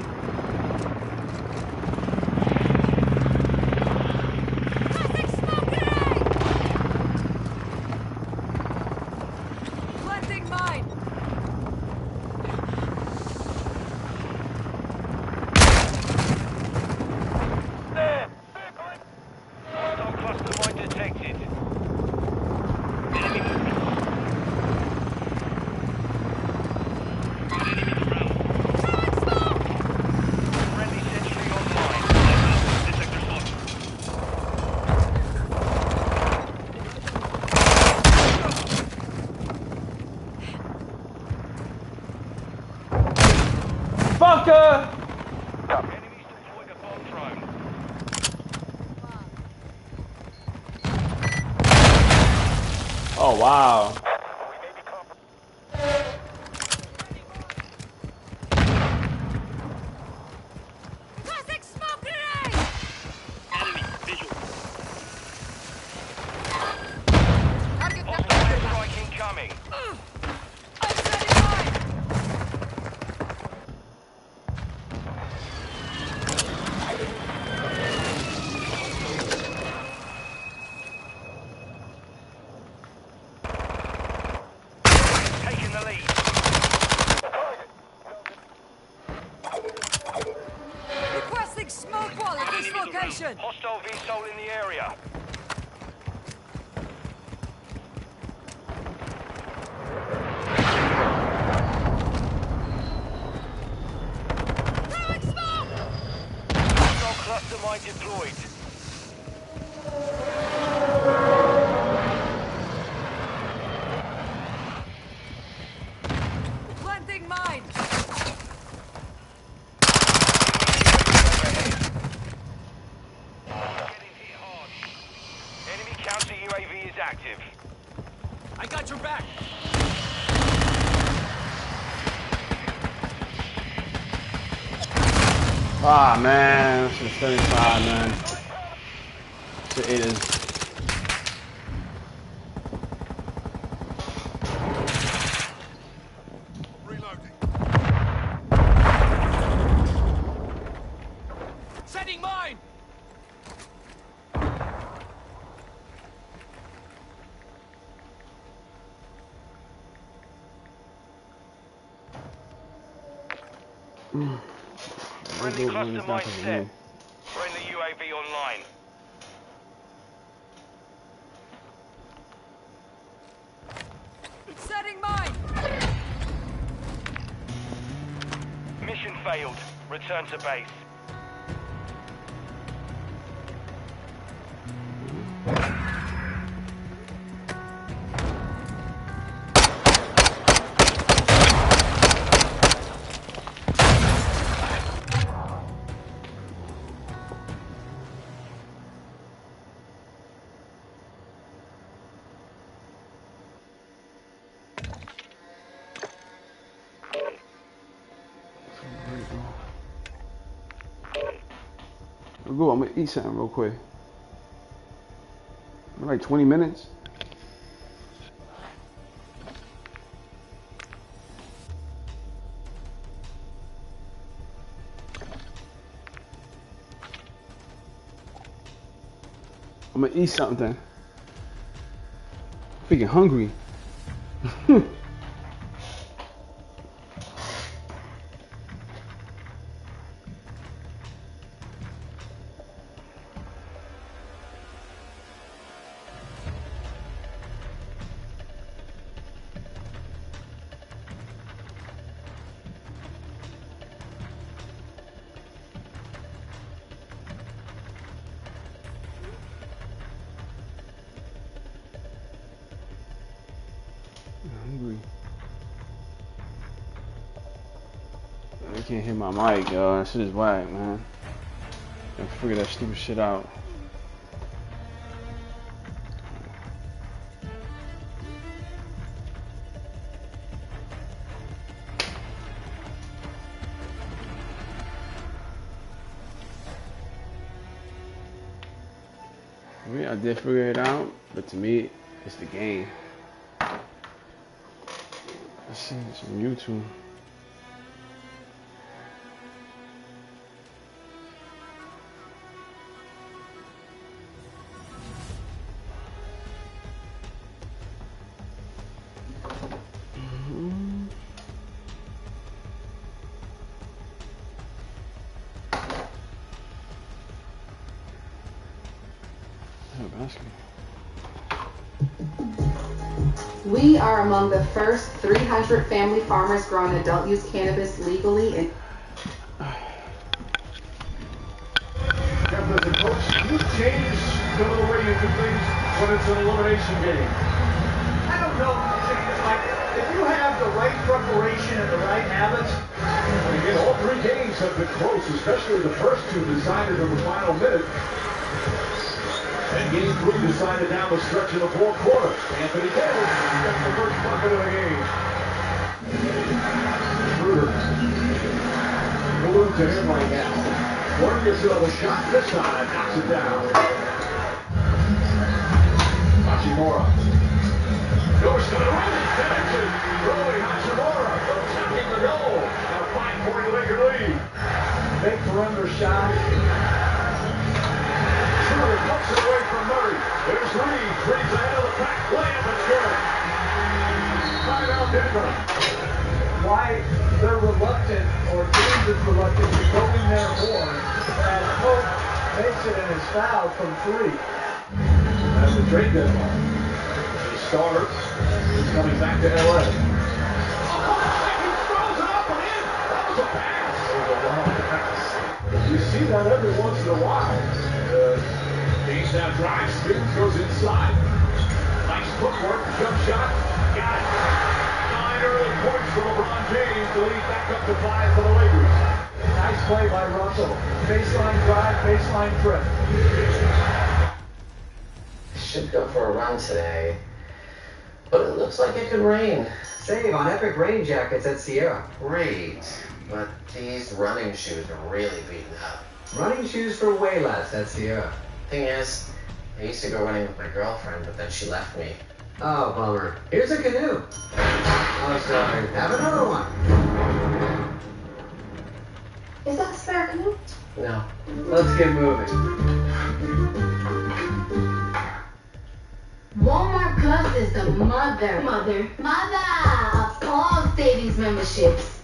[SPEAKER 20] Toxic smoke grenade! Planting mine!
[SPEAKER 19] Hostile cluster mine detected.
[SPEAKER 21] Enemy movement. Good enemies around.
[SPEAKER 20] Throwing smoke!
[SPEAKER 19] Friendly sentry online.
[SPEAKER 21] Lock up. This sector's hot.
[SPEAKER 1] Fucker!
[SPEAKER 19] Enemies deployed a bomb drone.
[SPEAKER 1] Oh, wow.
[SPEAKER 20] Toxic smoke grenade!
[SPEAKER 21] Enemy visual.
[SPEAKER 20] Target
[SPEAKER 19] Hostile airstrike incoming.
[SPEAKER 20] I'm setting mine!
[SPEAKER 19] Taking the lead.
[SPEAKER 20] position.
[SPEAKER 19] Hostile VSOL in the area.
[SPEAKER 20] Throwing smoke!
[SPEAKER 19] Hostile cluster mine deployed.
[SPEAKER 20] Planting mine.
[SPEAKER 19] Enemy counter UAV is active.
[SPEAKER 21] I got your back.
[SPEAKER 1] Ah, man. This is 75, man. It is.
[SPEAKER 21] Reloading. Setting mine.
[SPEAKER 19] Friendly cluster mine set. Friendly UAV online.
[SPEAKER 20] Setting mine.
[SPEAKER 19] Mission failed. Return to base.
[SPEAKER 1] Go, I'm gonna eat something real quick. Like 20 minutes. I'm gonna eat something. Freaking hungry. I can't hear my mic, yo. That shit is whack, man. Gotta figure that stupid shit out. I mean, I did figure it out, but to me, it's the game. Let's see, it's on YouTube.
[SPEAKER 5] We are among the first 300 family farmers growing adult use cannabis legally in.
[SPEAKER 8] As a coach, you change the way you do things when it's an elimination game. I don't know. It's like if you have the right preparation and the right habits. And again, all three games have been close, especially the first two decided in the final minute. And game three decided down the stretch in the fourth quarter. Anthony Davis gets the first bucket of the game. Schroeder. Glued to him right now. Gordon gets another shot this time, knocks it down. Hachimura. Goes to the rim, connection. Rolling Hachimura attempting the goal. And a 5-point Laker lead. Big perimeter shot. Schroeder puts it away from Murray. There's Reed. Reed's ahead of the pack. Layup is good. Timeout Denver.
[SPEAKER 6] Why they're reluctant, or James is reluctant to go in there more, and hope
[SPEAKER 8] takes it and is fouled from 3. That's the trade deadline. He starts. He's coming back to L.A. Oh, he throws it up and in. That was a pass. It was a long pass. You see that every once in a while. James now drives, spins, goes inside. Nice footwork, jump shot. Got it. 9 early points for LeBron James to lead back up to 5 for the Lakers. Nice play by Russell. Baseline drive, baseline trip.
[SPEAKER 15] Should go for a run today, but it looks like it could rain.
[SPEAKER 10] Save on epic rain jackets at Sierra.
[SPEAKER 15] Great, but these running shoes are really beaten up.
[SPEAKER 10] Running shoes for way less at Sierra.
[SPEAKER 15] Thing is, I used to go running with my girlfriend, but then she left me.
[SPEAKER 10] Oh, bummer. Here's a canoe. Oh, sorry. Have another one.
[SPEAKER 5] Is that a spare canoe?
[SPEAKER 15] No.
[SPEAKER 10] Let's get moving.
[SPEAKER 14] Walmart Plus is the mother of all savings memberships.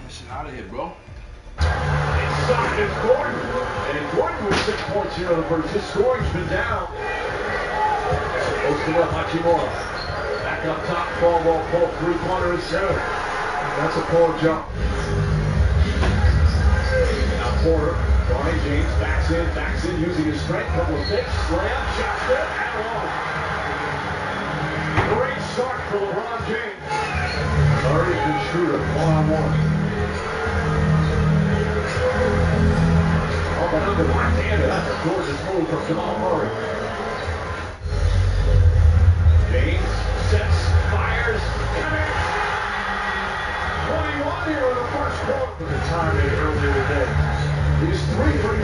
[SPEAKER 1] Get shit out of here, bro.
[SPEAKER 8] Inside is Gordon. And Gordon with 6 points here in the first. His scoring's been down. Posted up Hachimura. Back up top, ball pull, 3-pointer is good. That's a poor jump. Now Porter, Brian James backs in, using his strength. Couple of fakes, slam, shot good, and long. Great start for LeBron James. Murray and Schroeder, one-on-one. Oh, but under left-handed, that's a gorgeous move from Jamal Murray. James sets, fires, connects. 21 here in the first quarter. The time earlier today. He's 3 for 19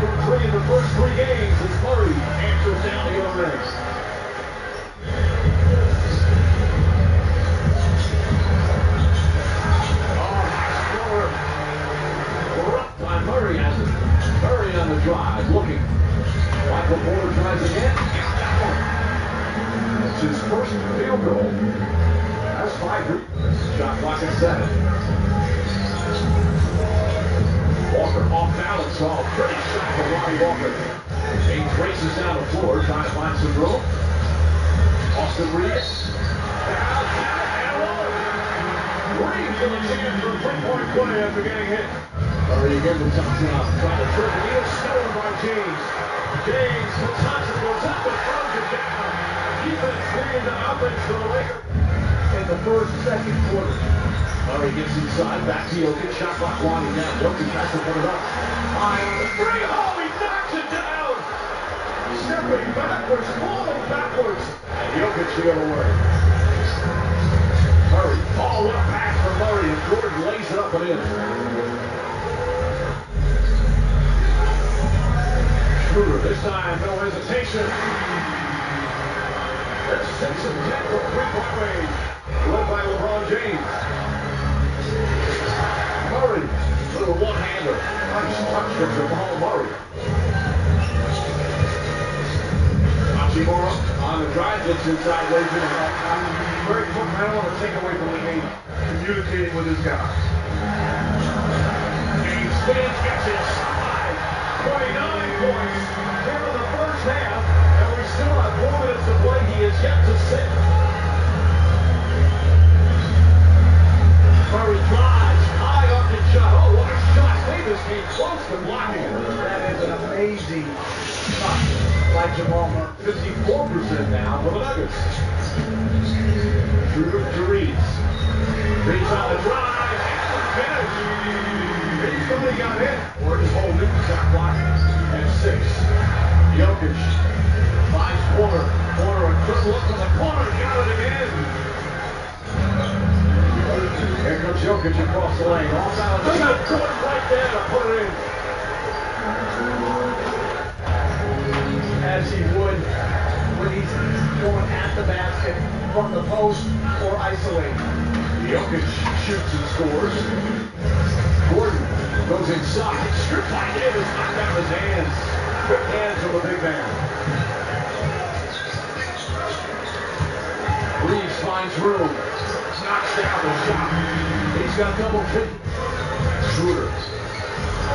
[SPEAKER 8] from 3 in the first 3 games as Murray answers down the other end. Oh, nice score. Corrupt by Murray has it. Murray on the drive, looking. Michael Porter tries again. That's his first field goal. That's 5. Shot clock at 7. Walker off balance. Oh, pretty shot for Lonnie Walker. James races down the floor, trying to find some room. Austin Reeves. Reeves with a chance for a 3-point play after getting hit. Murray again with touchdown. Trying to trip. He is stolen by James. James, Wisconsin goes up and throws it down. Defense leading the offense for the Lakers in the second quarter. Murray gets inside, back to Jokic, shot clock winding down. Jokic has to put it up. High on the 3, oh, he knocks it down! Stepping backwards, falling backwards, and Jokic the other way. Murray, ball up pass for Murray, and Gordon lays it up and in. Schroeder, this time, no hesitation. That's 6 and 10 from 3-point range, led by LeBron James. Murray, little one-hander. Nice touch from Jamal Murray. Hachimura on the drive, gets inside, lays it out. Very quick, I don't want to take away from the game. Communicating with his guys. James spins, gets inside. 29 points here in the first half, and we still have 4 minutes to play. He is yet to sit. Murray drives, high up and shot. Oh, what a shot. Davis came close to blocking it. That is an amazing shot by Jamal Murray. 54% now for the Nuggets. Schroeder to Reeves. Reeves on the drive, and the finish. He's somebody got hit. Or just holding, shot clock at 6. Jokic finds Porter. Porter, a quick look from the corner, got it again. Here comes Jokic across the lane. Off balance. Gordon right there to put it in. As he would when he's going at the basket from the post or isolating. Jokic shoots and scores. Gordon goes inside. Stripped by Davis. Knocked out his hands. Quick hands of the big man. Reeves finds room. Knocks down the shot. He's got double feet. Schroeder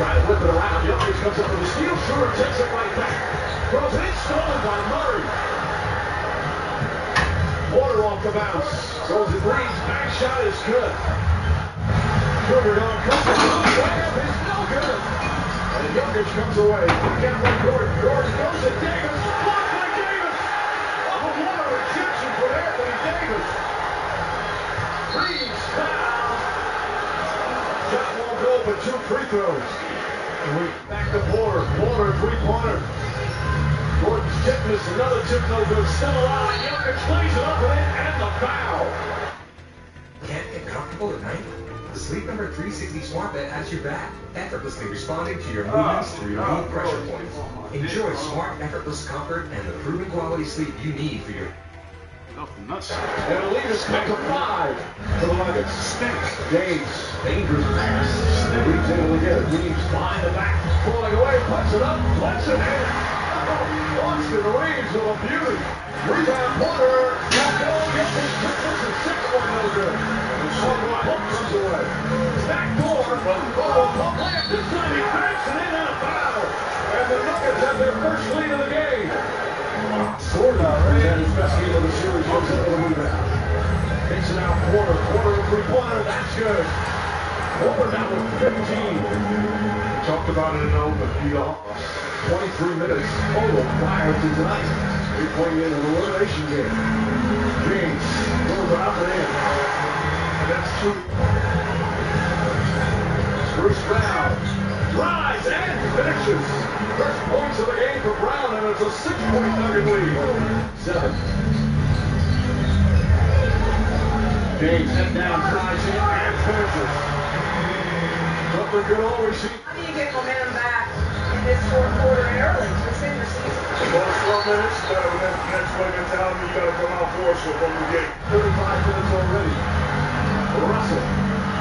[SPEAKER 8] Trying to whip it around. Youngers comes up with a steal. Shooter takes it right back. Throws it in. Stolen by Murray. Porter off the bounce. Throws it leads. Back shot is good. Shooter going. Comes in. Layup is no good. And Youngers comes away. Back out by Gordon. Gordon goes to Davis. Blocked by Davis. Oh, what a rejection for Anthony Davis. Reeves foul. Shot won't go, but 2 free throws. And we back to Porter. Porter, three-pointer. Gordon's tip missed. Another tip no good. Still alive. Jokic plays it up and in, and the foul.
[SPEAKER 3] Can't get comfortable at night? The Sleep Number 360 Smart Bed has your back, effortlessly responding to your movements to relieve pressure points. Enjoy smart, effortless comfort and the proven quality sleep you need for your...
[SPEAKER 8] And the lead is cut to 5 for the Nuggets. Stinks. James, dangerous pass. Reeves able to get it. Reeves behind the back, falling away, puts it up, lets it in. Austin Reeves with a beauty. Rebound, Porter. Back goal, Jokic puts it 6-1 no good. And Shotwell comes away. Back door. Pump layup. This time he banks it in and a foul. And the Nuggets have their first lead of the game. Gordon had his best game of the series. Goes into the rebound. Takes it out. Porter. Porter a three-pointer. That's good. Porter now with 15. We talked about it in the open. He lost 23 minutes total prior to tonight. We're playing in an elimination game. James goes out and in. And that's 2. Bruce Brown drives and finishes. First points of the game for Brown, and it's a 6-point Nugget lead. 7. James head down, drives in, and finishes. Something good always see.
[SPEAKER 7] How do you get momentum back in this fourth quarter early to send your season?
[SPEAKER 8] Well, 12 minutes, but next play mentality, you got to come out forceful from the gate. 35 minutes already. Russell,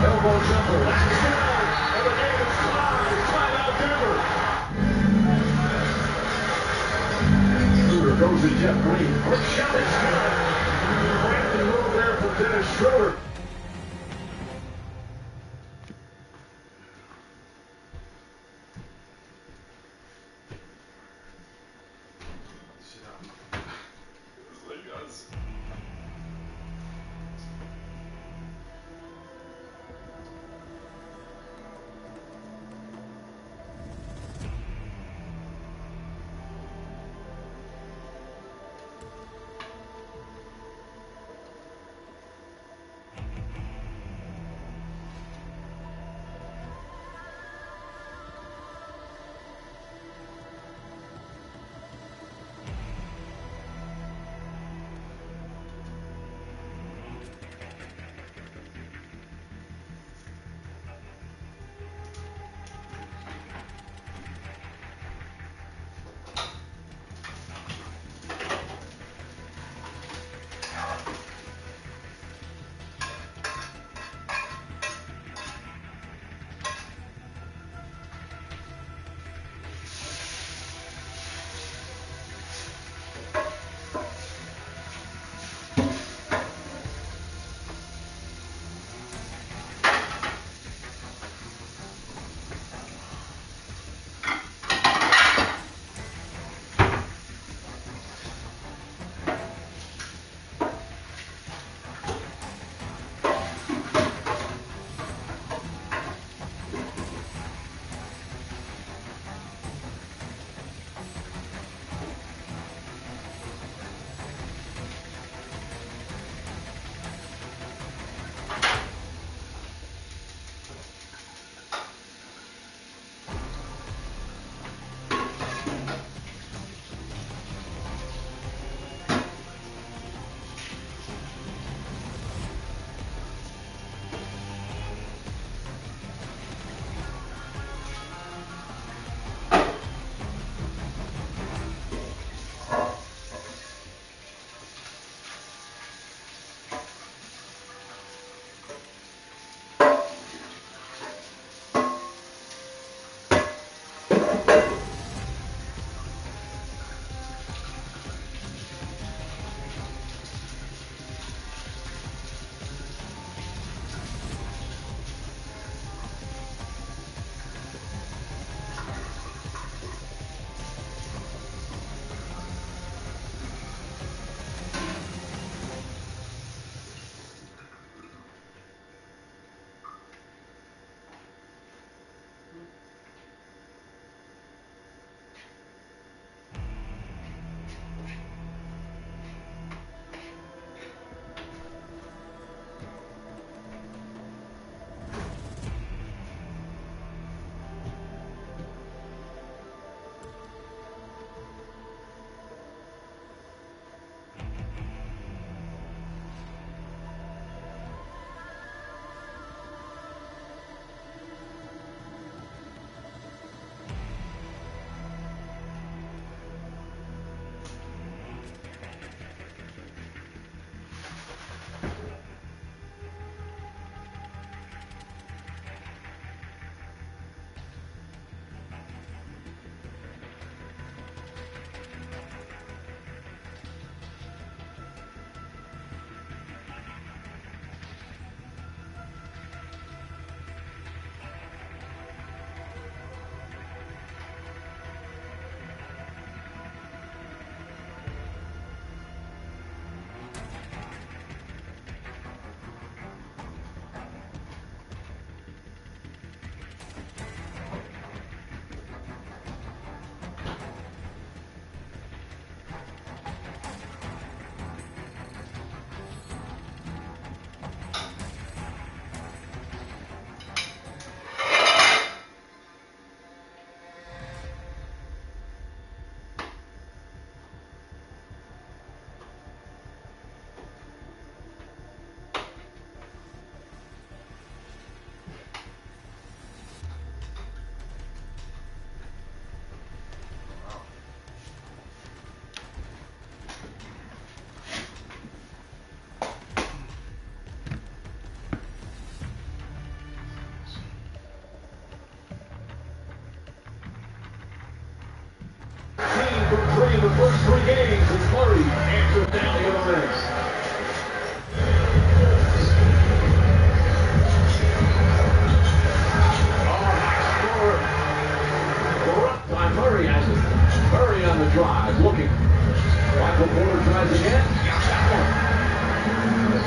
[SPEAKER 8] elbow jumper, that's down, and the game is tied. Timeout Denver. Schroeder goes to Jeff Green. Quick shot is good. Crafty move there from Dennis Schroeder.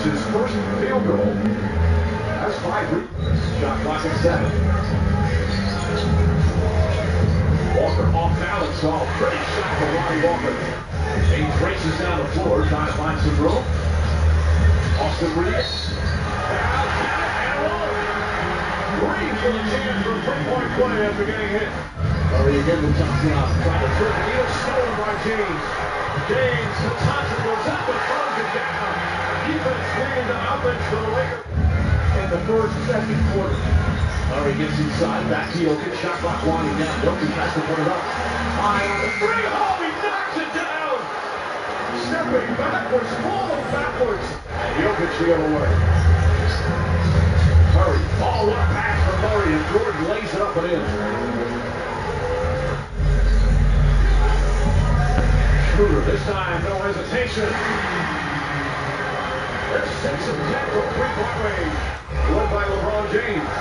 [SPEAKER 8] his first field goal. That's 5 rebounds. Shot clock at 7. Walker off balance. Oh, pretty shot from Lonnie Walker. James races down the floor, trying to find some room. Austin Reeves. Reeves with a chance for a 3-point play after getting hit. Murray again with touchdown. Trying to turn the heel, stolen by James. James, Thompson goes up and throws it down. Defense leading to offense for the Lakers. In the second quarter. Murray gets inside, back to Jokic. Shot clock winding down. Jokic has to put it up. High on the three. Oh, he knocks it down. Stepping backwards, falling backwards. And Jokic the other way. Murray, ball up pass for Murray, and Jordan lays it up and in. Schroeder, this time, no hesitation. There's 6 of 10 from 3-point range. Led by LeBron James.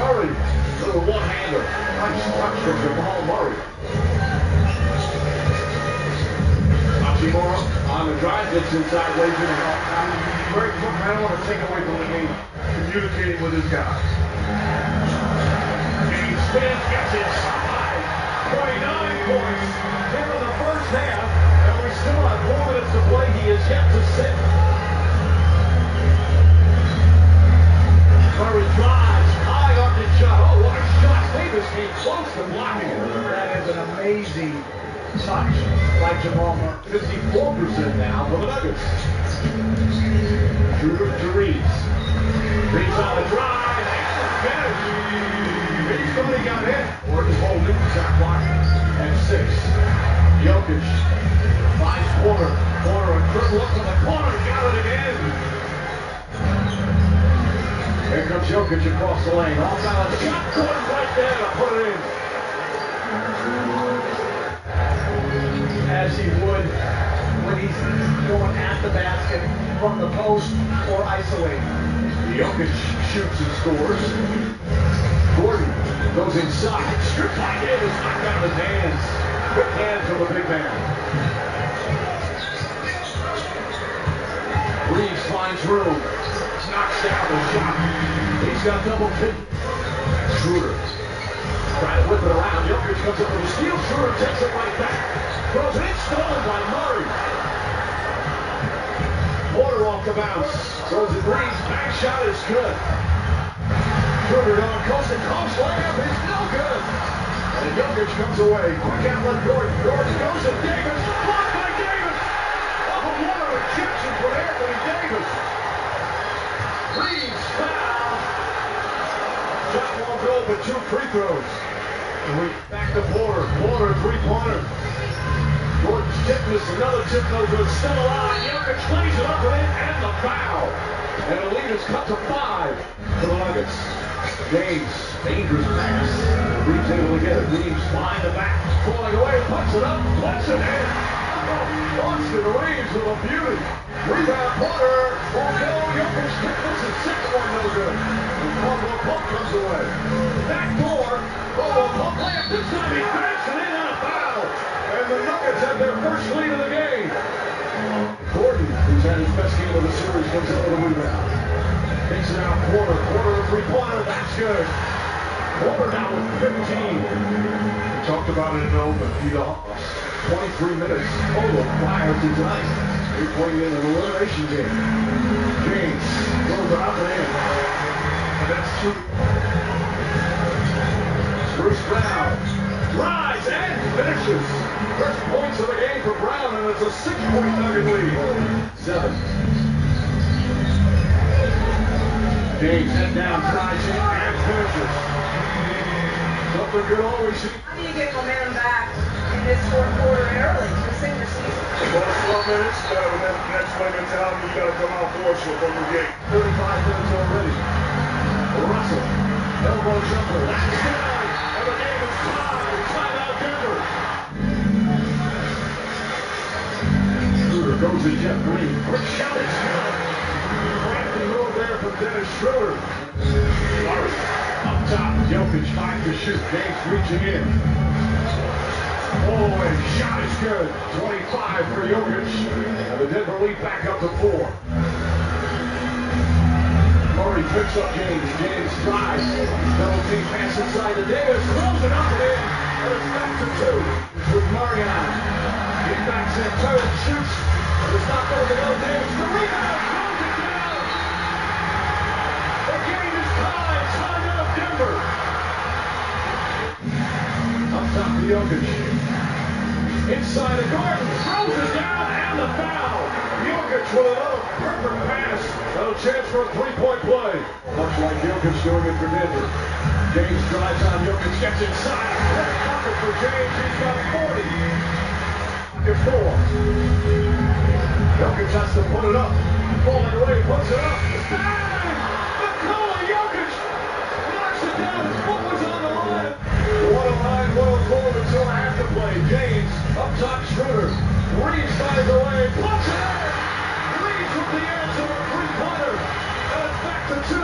[SPEAKER 8] Murray, little one-hander. Nice touch from Jamal Murray. Hachimura on the drive, gets inside, lays it out. Very quick, I don't want to take away from the game, communicating with his guys. James spins, gets inside. 29 points here in the first half, and we still have 4 minutes to play. He is yet to sit. Murray drives, high arcing shot. Oh, what a shot. Davis came close to blocking it. That is an amazing touch by Jamal Murray. 54% now for the Nuggets. Schroeder to Reeves. Reeves on the drive, and the finish. Reeves only got hit. Or his whole new shot clock at 6. Jokic finds Porter. Porter, a quick look in the corner, got it again. Here comes Jokic across the lane. Off balance. Shot Gordon right there to put it in. As he would when he's going at the basket from the post or isolating. Jokic shoots and scores. Gordon goes inside. Stripped by Davis. Knocked out of his hands. Quick hands from the big man. Reeves finds room. Knocks down the shot. He's got double pick. Schroeder trying to whip it around. Jokic comes up with a steal. Schroeder takes it right back. Throws it in, stolen by Murray. Porter off the bounce. Throws it Reeves. Back shot is good. Schroeder going coast to coast. Layup is no good. And Jokic comes away. Quick outlet Gordon. Gordon goes to Davis. Blocked by Davis. Off of one of the Egyptians for Anthony Davis. Reeves foul. Shot won't go, but 2 free throws. And we back to Porter. Porter, 3-pointer. Gordon's tippness, another tip no good. Still alive. Jokic lays it up and the foul. And the lead is cut to 5 for the Nuggets. James, dangerous pass. Reeves able to get it. Reeves behind the back, falling away, puts it up, puts it in. Austin Reeves with a beauty. Rebound Porter. Oh no, Jokic tippness and 6-1 no good. And Caldwell Pope comes away. Back door. Caldwell Pope layup. This time he banks it in on a foul. And the Nuggets have their first lead of the game. Gordon, who's had his best game of the series, comes up with a rebound. Takes it out, Porter. Porter a 3-pointer. That's good. Porter now with 15. We talked about it in open. 23 minutes total prior to tonight. We're playing in an elimination game. James goes out and in. And that's 2. Bruce Brown drives and finishes. First points of the game for Brown, and it's a 6-point Nugget lead. 7. James head down, drives in, and finishes. Something good always.
[SPEAKER 7] How do you get momentum back in this fourth quarter early to senior season?
[SPEAKER 8] About 12 minutes, next play mentality, you got to come out forceful from the gate. 35 minutes already. Russell, elbow jumper, that's good. And the game is tied. Timeout Denver. Schroeder goes to Jeff Green. Quick shot is good. Crafty move there from Dennis Schroeder. Murray up top. Jokic finds to shoot. James reaching in. Oh, and shot is good. 25 for Jokic. And the Denver lead back up to 4. Murray picks up James. James drives. Double team pass inside to Davis. Throws it up and in. And it's back to 2 with Marion. He backs in. Turner shoots. It's not going to go. Davis. The rebound. Throws it down. The game is tied. Tied up Denver. Up top to Jokic. Inside the Gordon. Throws it down. And the foul. Jokic with another perfect pass. No chance for a three-point play. Much like Jokic doing it for Denver. James drives on Jokic, gets inside. Left pocket for James. He's got 40. Pocket 4. Jokic has to put it up. Falling away, puts it up. Bang! Nikola Jokic knocks it down. His foot was on the line. 109-104 until half the play. James up top, Schroeder. Reeves fires away, puts it in. Reeves with the answer, a three-pointer. And it's back to 2.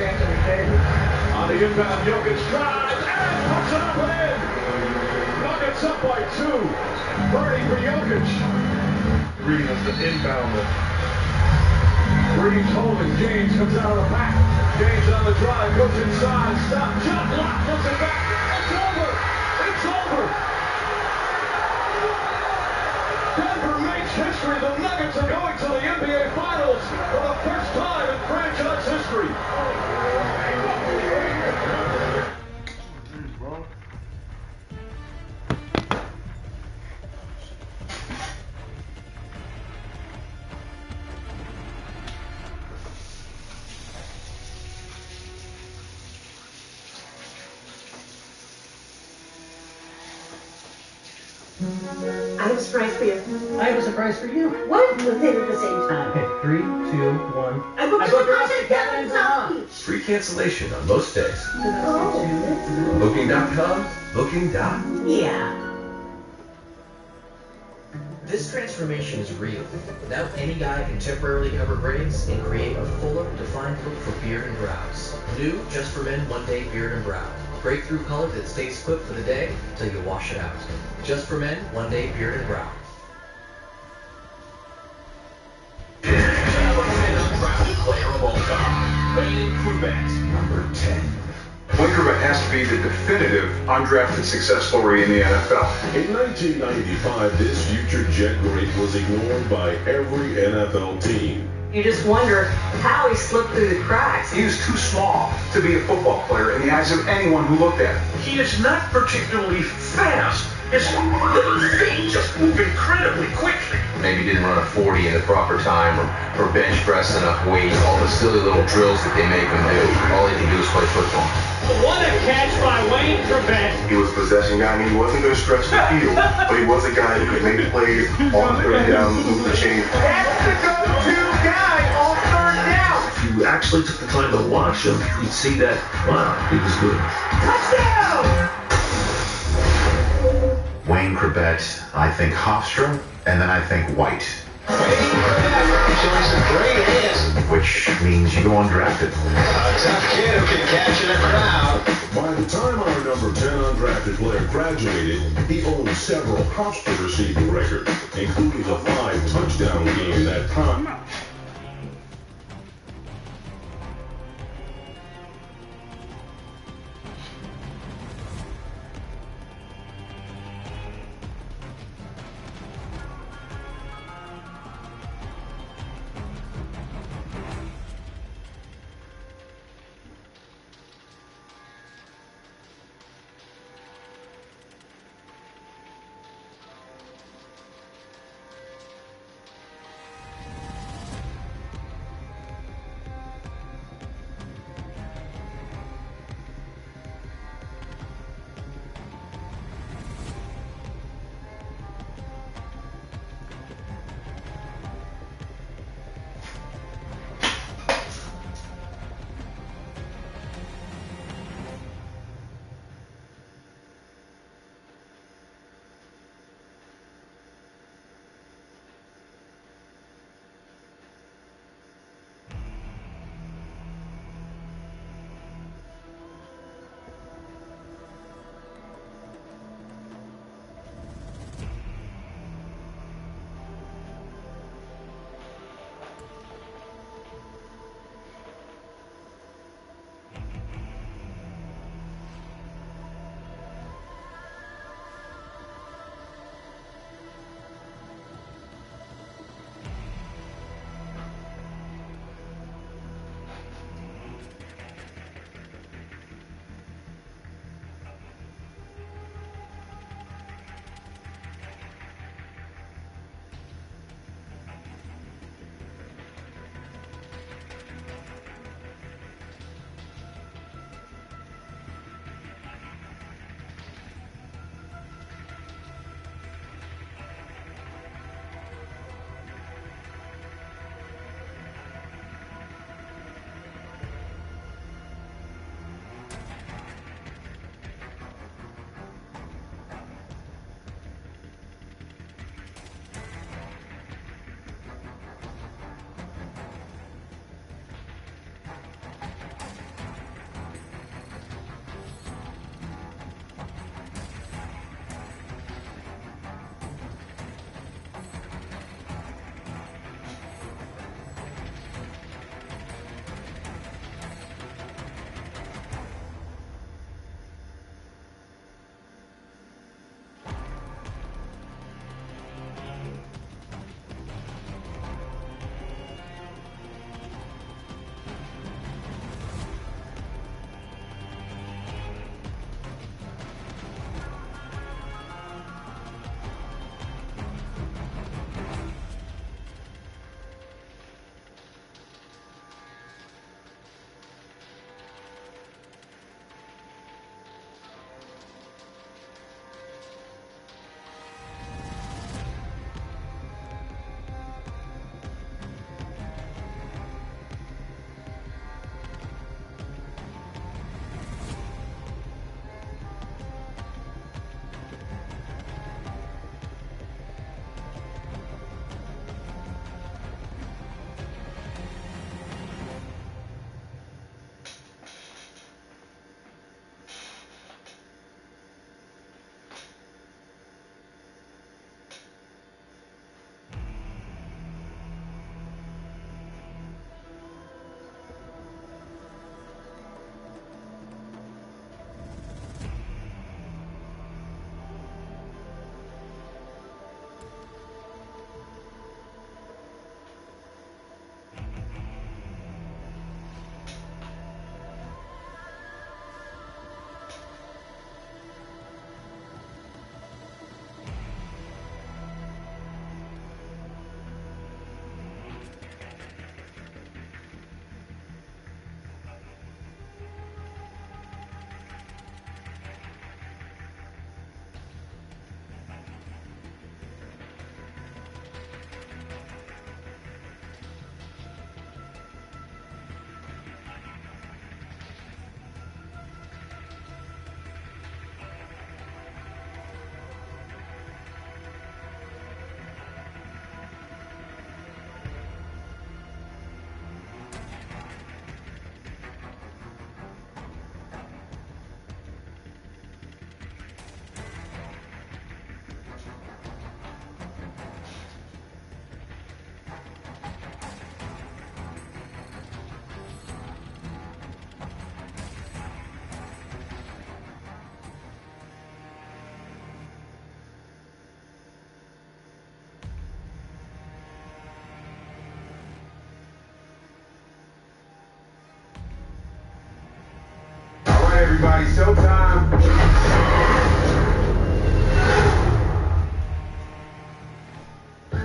[SPEAKER 8] Anthony Davis. On the inbound, Jokic drives and puts it up and in. Nuggets up by 2. Birdie for Jokic. Reeves is the inbounder. Reeves holding. James comes out of the back. James on the drive, goes inside, stop, shot block, puts it back. It's over. It's over. Denver makes history. The Nuggets are going to the NBA Finals for the first time in franchise history.
[SPEAKER 17] I have a surprise for you.
[SPEAKER 10] I have a surprise for you.
[SPEAKER 17] What? We'll say it at the same time.
[SPEAKER 10] Okay, 3, 2, 1.
[SPEAKER 17] I booked your concert down in South Beach.
[SPEAKER 3] Free cancellation on most days.
[SPEAKER 17] Oh.
[SPEAKER 3] Booking.com, booking.com.
[SPEAKER 17] Yeah.
[SPEAKER 11] This transformation is real. Now any guy can temporarily cover grays and create a fuller, defined look for beard and brows. New, just for men, One Day Beard and Brow. Breakthrough color that stays put for the day till you wash it out. Just for men, One Day Beard and Brow.
[SPEAKER 3] Player of all time, Wayne Krubat, number 10.
[SPEAKER 16] Wayne Krubat has to be the definitive undrafted success story in the NFL.
[SPEAKER 23] In 1995, this future Jet great was ignored by every NFL team.
[SPEAKER 17] You just wonder how he slipped through the cracks.
[SPEAKER 16] He was too small to be a football player in the eyes of anyone who looked at him.
[SPEAKER 8] He is not particularly fast. His little feet just move incredibly quickly.
[SPEAKER 24] Maybe didn't run a 40 in the proper time or bench press enough weight. All the silly little drills that they make him do. All he can do is play football.
[SPEAKER 8] What a catch by Wayne Krubat.
[SPEAKER 16] He was a possession guy. I mean, he wasn't going to stretch the field, but he was a guy who could make plays on third down, move the chain.
[SPEAKER 8] That's the go-to guy on third down.
[SPEAKER 23] If you actually took the time to watch him, you'd see that, wow, he was good.
[SPEAKER 8] Touchdown!
[SPEAKER 25] Wayne Krubat, I think Hofstra, and then I think White.
[SPEAKER 10] Showing some great hands.
[SPEAKER 25] Which means you go undrafted.
[SPEAKER 10] A tough kid who can catch in a crowd.
[SPEAKER 23] By the time our number 10 undrafted player graduated, he owned several Hofstra receiving records, including a 5-touchdown game that time.
[SPEAKER 16] everybody, showtime.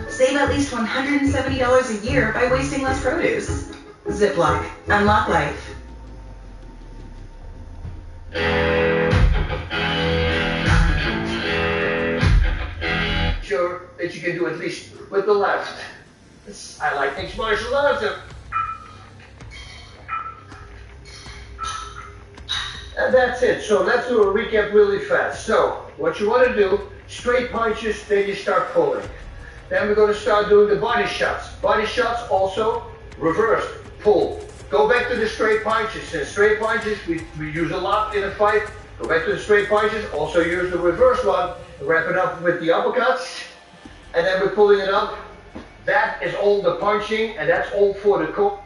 [SPEAKER 4] Save at least $170 a year by wasting less produce. Ziploc. Unlock life.
[SPEAKER 8] Sure that you can do at least with the left. I like mixed martial arts. And that's it. So let's do a recap really fast. So what you want to do, straight punches, then you start pulling. Then we're going to start doing the body shots. Body shots also reversed, pull. Go back to the straight punches. And straight punches we use a lot in a fight. Go back to the straight punches, also use the reverse one. Wrap it up with the uppercuts. And then we're pulling it up. That is all the punching, and that's all for the core.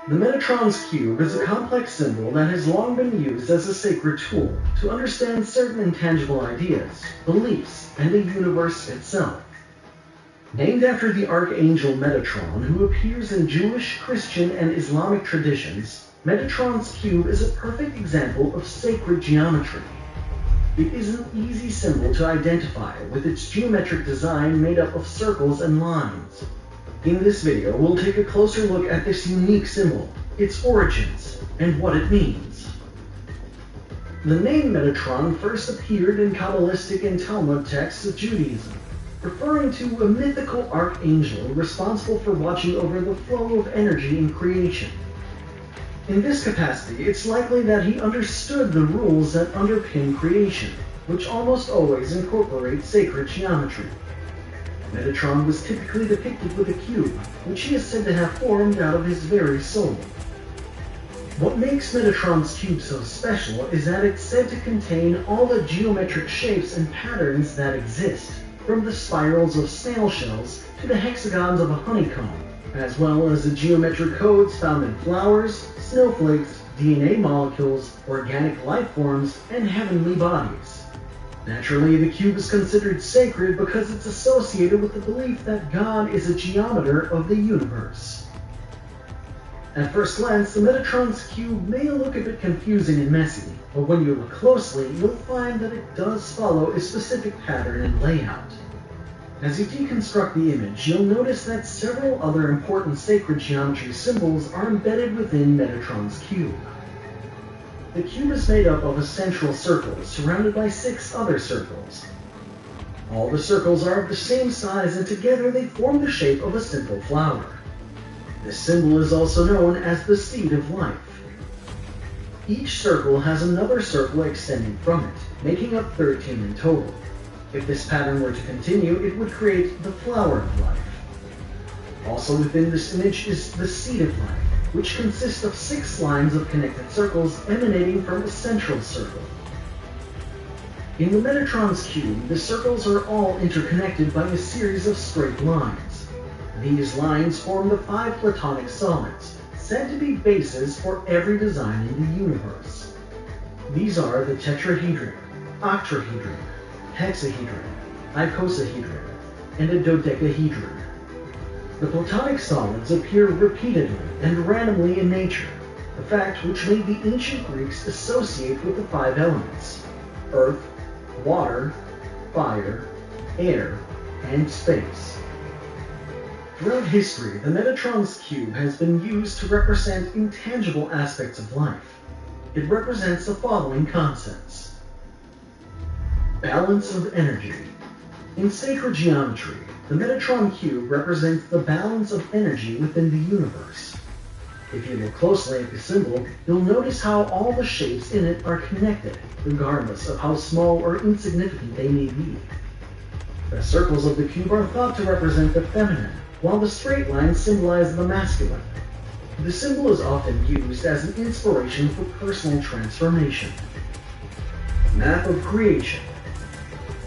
[SPEAKER 9] The Metatron's cube is a complex symbol that has long been used as a sacred tool to understand certain intangible ideas, beliefs, and the universe itself. Named after the archangel Metatron, who appears in Jewish, Christian, and Islamic traditions, Metatron's cube is a perfect example of sacred geometry. It is an easy symbol to identify, with its geometric design made up of circles and lines. In this video, we'll take a closer look at this unique symbol, its origins, and what it means. The name Metatron first appeared in Kabbalistic and Talmud texts of Judaism, referring to a mythical archangel responsible for watching over the flow of energy in creation. In this capacity, it's likely that he understood the rules that underpin creation, which almost always incorporate sacred geometry. Metatron was typically depicted with a cube, which he is said to have formed out of his very soul. What makes Metatron's cube so special is that it's said to contain all the geometric shapes and patterns that exist, from the spirals of snail shells to the hexagons of a honeycomb, as well as the geometric codes found in flowers, snowflakes, DNA molecules, organic life forms, and heavenly bodies. Naturally, the cube is considered sacred because it's associated with the belief that God is a geometer of the universe. At first glance, the Metatron's cube may look a bit confusing and messy, but when you look closely, you'll find that it does follow a specific pattern and layout. As you deconstruct the image, you'll notice that several other important sacred geometry symbols are embedded within Metatron's cube. The cube is made up of a central circle surrounded by 6 other circles. All the circles are of the same size and together they form the shape of a simple flower. This symbol is also known as the seed of life. Each circle has another circle extending from it, making up 13 in total. If this pattern were to continue, it would create the flower of life. Also within this image is the seed of life, which consists of 6 lines of connected circles emanating from a central circle. In the Metatron's cube, the circles are all interconnected by a series of straight lines. These lines form the 5 platonic solids, said to be bases for every design in the universe. These are the tetrahedron, octahedron, hexahedron, icosahedron, and a dodecahedron. The platonic solids appear repeatedly and randomly in nature, a fact which made the ancient Greeks associate with the 5 elements: earth, water, fire, air, and space. Throughout history, the Metatron's cube has been used to represent intangible aspects of life. It represents the following concepts. Balance of energy. In sacred geometry, the Metatron cube represents the balance of energy within the universe. If you look closely at the symbol, you'll notice how all the shapes in it are connected, regardless of how small or insignificant they may be. The circles of the cube are thought to represent the feminine, while the straight lines symbolize the masculine. The symbol is often used as an inspiration for personal transformation. Map of creation.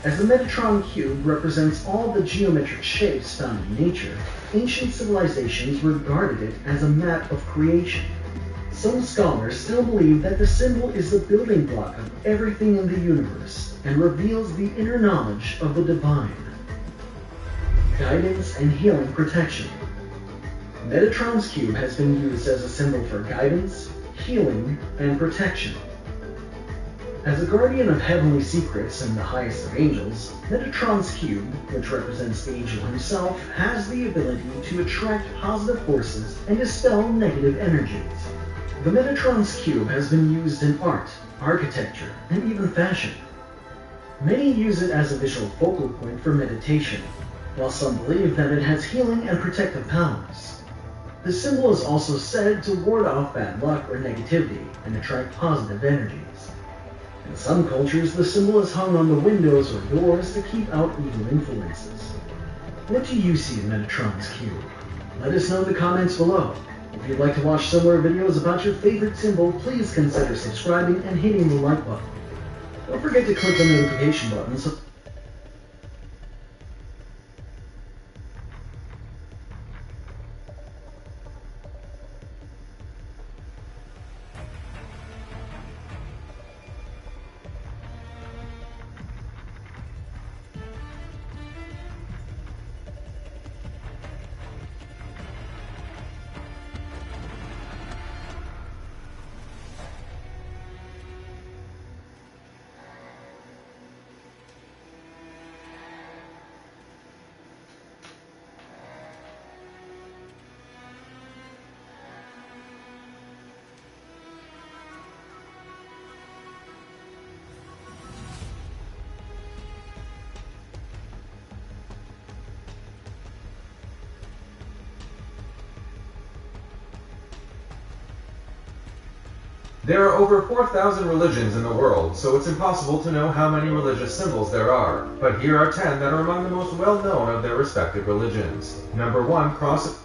[SPEAKER 9] As the Metatron cube represents all the geometric shapes found in nature, ancient civilizations regarded it as a map of creation. Some scholars still believe that the symbol is the building block of everything in the universe and reveals the inner knowledge of the divine. Guidance and healing protection. Metatron's cube has been used as a symbol for guidance, healing, and protection. As a guardian of heavenly secrets and the highest of angels, Metatron's cube, which represents the angel himself, has the ability to attract positive forces and dispel negative energies. The Metatron's cube has been used in art, architecture, and even fashion. Many use it as a visual focal point for meditation, while some believe that it has healing and protective powers. The symbol is also said to ward off bad luck or negativity and attract positive energies. In some cultures, the symbol is hung on the windows or doors to keep out evil influences. What do you see in Metatron's cube? Let us know in the comments below. If you'd like to watch similar videos about your favorite symbol, please consider subscribing and hitting the like button. Don't forget to click the notification button so
[SPEAKER 2] There are over 4,000 religions in the world, so it's impossible to know how many religious symbols there are. But here are 10 that are among the most well-known of their respective religions. Number 1, Cross of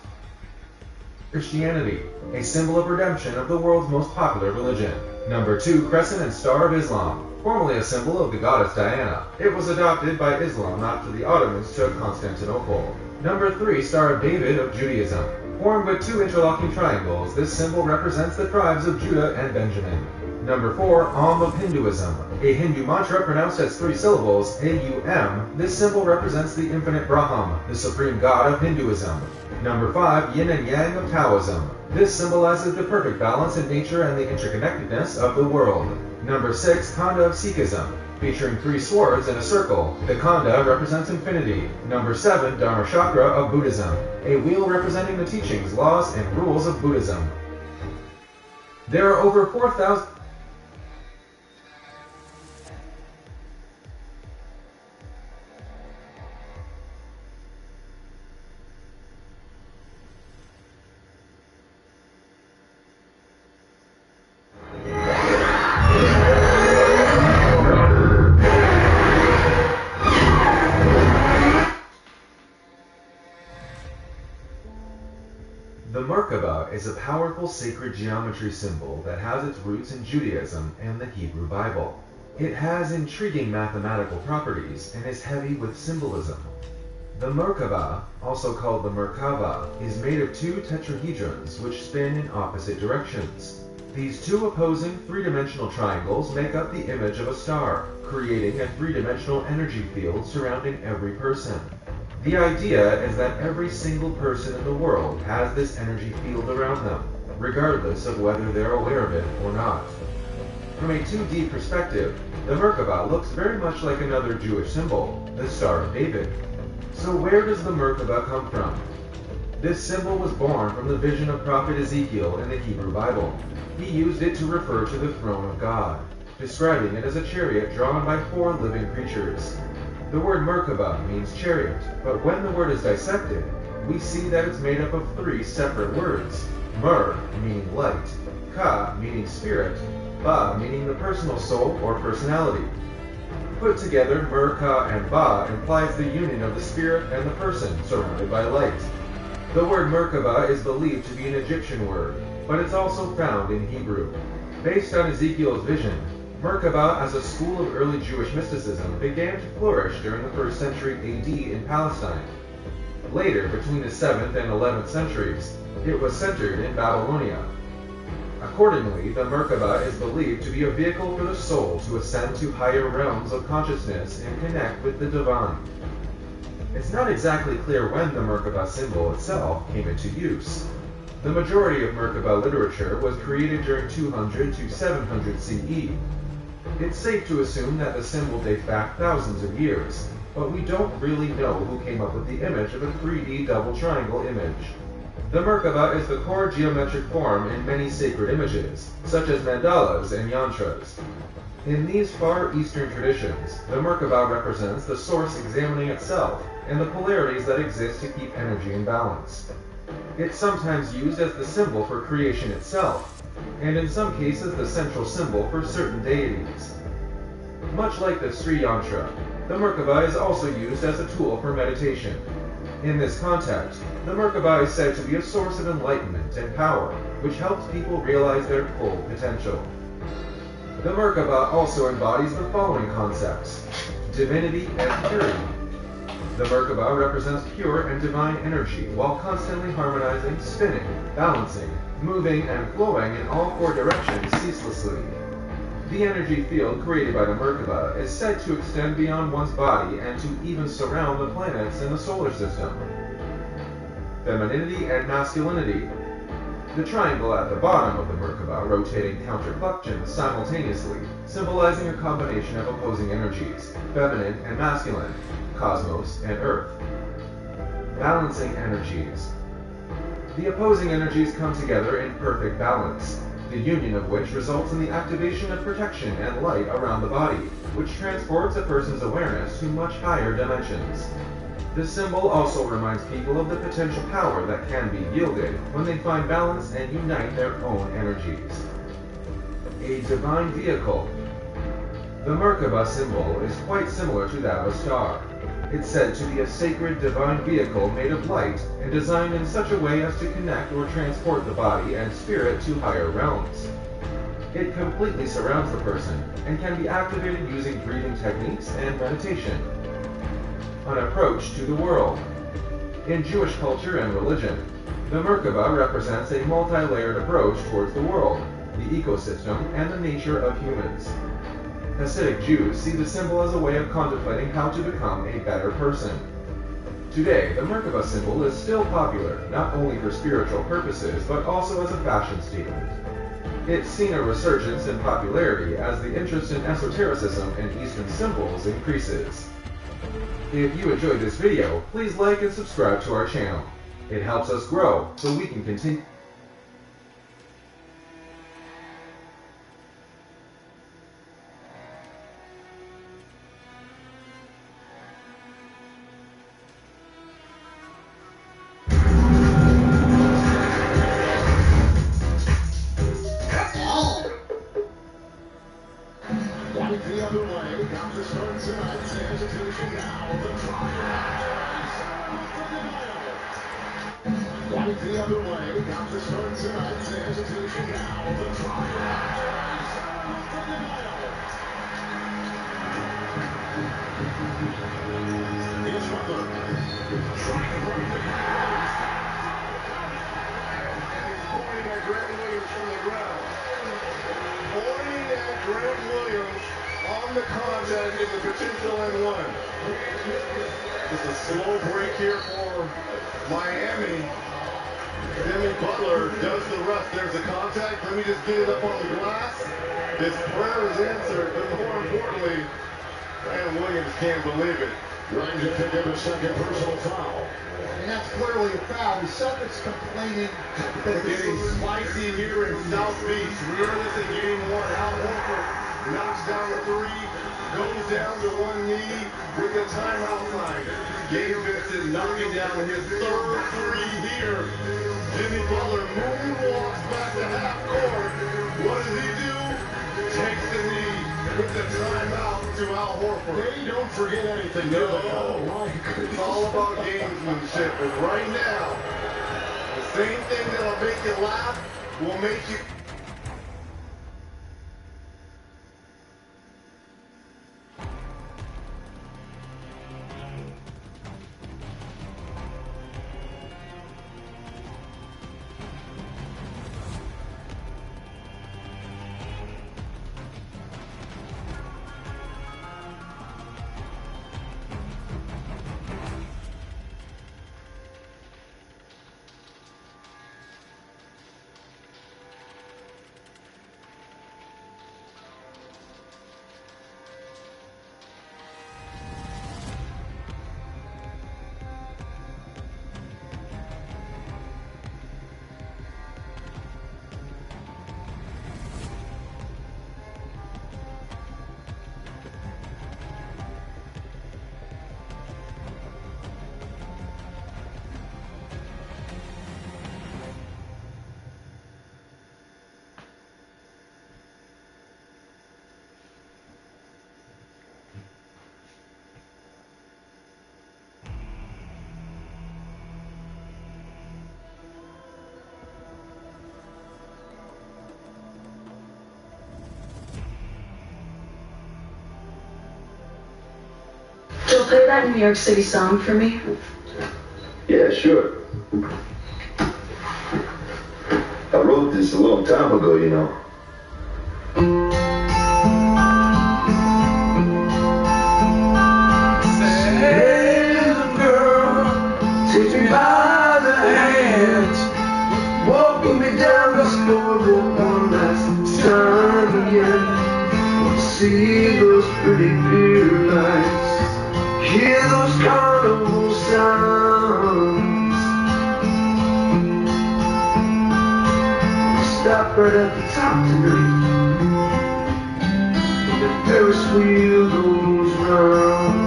[SPEAKER 2] Christianity, a symbol of redemption of the world's most popular religion. Number 2, Crescent and Star of Islam, formerly a symbol of the goddess Diana. It was adopted by Islam after the Ottomans took Constantinople. Number 3, Star of David of Judaism. Formed with 2 interlocking triangles, this symbol represents the tribes of Judah and Benjamin. Number 4, Om of Hinduism. A Hindu mantra pronounced as 3 syllables, A-U-M, this symbol represents the infinite Brahman, the supreme god of Hinduism. Number 5, Yin and Yang of Taoism. This symbolizes the perfect balance in nature and the interconnectedness of the world. Number 6, Khanda of Sikhism. Featuring 3 swords in a circle, the Khanda represents infinity. Number 7, Dharma Chakra of Buddhism, a wheel representing the teachings, laws, and rules of Buddhism. There are over 4,000... The Merkaba is a powerful sacred geometry symbol that has its roots in Judaism and the Hebrew Bible. It has intriguing mathematical properties and is heavy with symbolism. The Merkaba, also called the Merkava, is made of 2 tetrahedrons which spin in opposite directions. These 2 opposing 3-dimensional triangles make up the image of a star, creating a 3-dimensional energy field surrounding every person. The idea is that every single person in the world has this energy field around them, regardless of whether they're aware of it or not. From a 2D perspective, the Merkaba looks very much like another Jewish symbol, the Star of David. So where does the Merkaba come from? This symbol was born from the vision of prophet Ezekiel in the Hebrew Bible. He used it to refer to the throne of God, describing it as a chariot drawn by 4 living creatures. The word Merkaba means chariot, but when the word is dissected, we see that it's made up of 3 separate words. Mer, meaning light, Ka, meaning spirit, Ba, meaning the personal soul or personality. Put together, Mer, Ka, and Ba implies the union of the spirit and the person surrounded by light. The word Merkaba is believed to be an Egyptian word, but it's also found in Hebrew. Based on Ezekiel's vision, Merkaba as a school of early Jewish mysticism began to flourish during the 1st century AD in Palestine. Later, between the 7th and 11th centuries, it was centered in Babylonia. Accordingly, the Merkaba is believed to be a vehicle for the soul to ascend to higher realms of consciousness and connect with the divine. It's not exactly clear when the Merkaba symbol itself came into use. The majority of Merkaba literature was created during 200 to 700 CE. It's safe to assume that the symbol dates back thousands of years, but we don't really know who came up with the image of a 3D double triangle image. The Merkaba is the core geometric form in many sacred images, such as mandalas and yantras. In these Far Eastern traditions, the Merkaba represents the source examining itself and the polarities that exist to keep energy in balance. It's sometimes used as the symbol for creation itself, and in some cases the central symbol for certain deities. Much like the Sri Yantra, the Merkaba is also used as a tool for meditation. In this context, the Merkaba is said to be a source of enlightenment and power, which helps people realize their full potential. The Merkaba also embodies the following concepts: divinity and purity. The Merkaba represents pure and divine energy while constantly harmonizing, spinning, balancing, moving, and flowing in all 4 directions ceaselessly. The energy field created by the Merkaba is said to extend beyond one's body and to even surround the planets in the solar system. Femininity and masculinity. The triangle at the bottom of the Merkaba rotating counterfluxions simultaneously, symbolizing a combination of opposing energies, feminine and masculine, cosmos and earth. Balancing energies. The opposing energies come together in perfect balance, the union of which results in the activation of protection and light around the body, which transports a person's awareness to much higher dimensions. This symbol also reminds people of the potential power that can be yielded when they find balance and unite their own energies. A divine vehicle. The Merkaba symbol is quite similar to that of a star. It's said to be a sacred divine vehicle made of light and designed in such a way as to connect or transport the body and spirit to higher realms. It completely surrounds the person and can be activated using breathing techniques and meditation. An approach to the world. In Jewish culture and religion, the Merkaba represents a multi-layered approach towards the world, the ecosystem, and the nature of humans. Hasidic Jews see the symbol as a way of contemplating how to become a better person. Today, the Merkaba symbol is still popular, not only for spiritual purposes, but also as a fashion statement. It's seen a resurgence in popularity as the interest in esotericism and Eastern symbols increases. If you enjoyed this video, please like and subscribe to our channel. It helps us grow so we can continue.
[SPEAKER 23] The other way, got the start tonight's institution now. The trials of the Nile. Here's Butler. Trying to break the pass. And he's pointing at Grant Williams from the ground. Pointing at Grant Williams. on the contact is a potential and one. Just a slow break here for Miami. Jimmy Butler does the rest. There's a contact. Let me just get it up on the glass. His prayer is answered, but more importantly, Graham Williams can't believe it.
[SPEAKER 8] Trying to pick up a second personal foul.
[SPEAKER 12] And that's clearly a foul. The Celtics complaining.
[SPEAKER 23] Getting spicy here in South Beach. Remember this in game one. Al Horford knocks down the three, goes down to one knee with the timeout sign. Gabe Vincent knocking down his third three here. Jimmy Butler moonwalks back to half court. What does he do? Takes the knee with the timeout to Al Horford.
[SPEAKER 8] They don't forget anything, do they? Oh, my goodness.
[SPEAKER 23] It's all about gamesmanship. And right now, the same thing that'll make you laugh will make you...
[SPEAKER 4] Joe, play that New York City song for me.
[SPEAKER 13] Yeah, sure. I wrote this a long time ago, you know.
[SPEAKER 1] Hey, little girl, take me by the hands, walking me down the boardwalk one last time again. Want to see those pretty beer lights, hear those carnival sounds. Stop right at the top tonight, when the Ferris wheel goes round.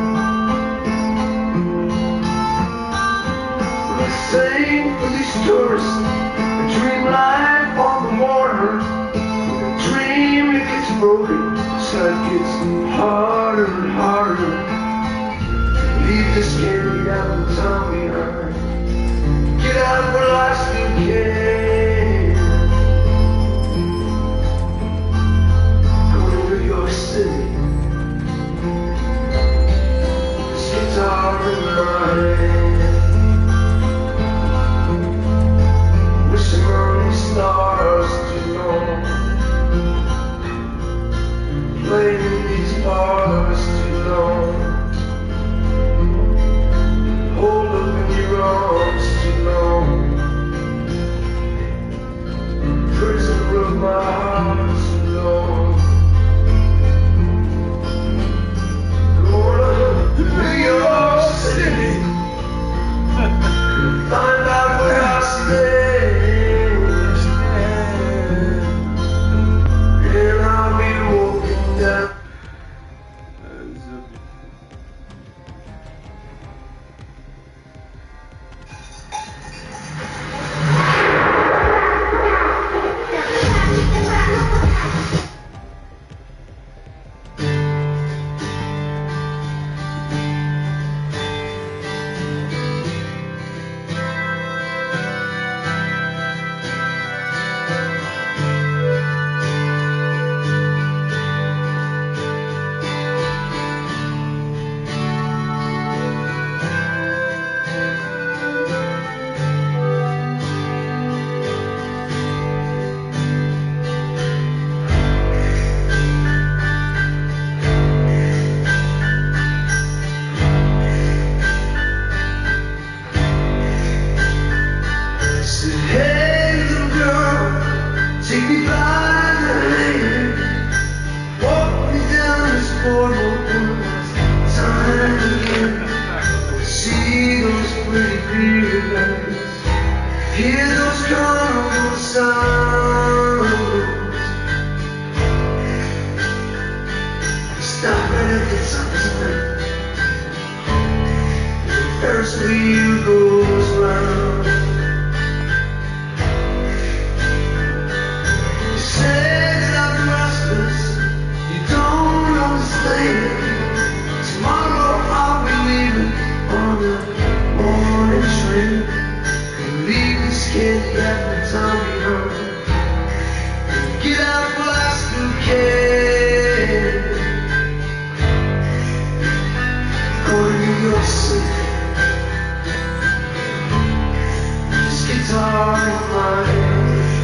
[SPEAKER 1] Sing for these tourists, a dream life on the water. When a dream it gets broken, so it gets harder and harder. Leave this candy down and tell me her. Get out while I still can. Go to New York City, this guitar in my hand. Stars too long, playing in these bars too long, hold up in your arms too long.
[SPEAKER 18] Hear those carnival sounds. Stop right at the sunset. The Ferris wheel goes round. You say that I'm restless. You don't understand. Tomorrow I'll be leaving on the morning train. Leave this candy apple town behind. Get out while I still can. Going to New York City. This guitar in my hand.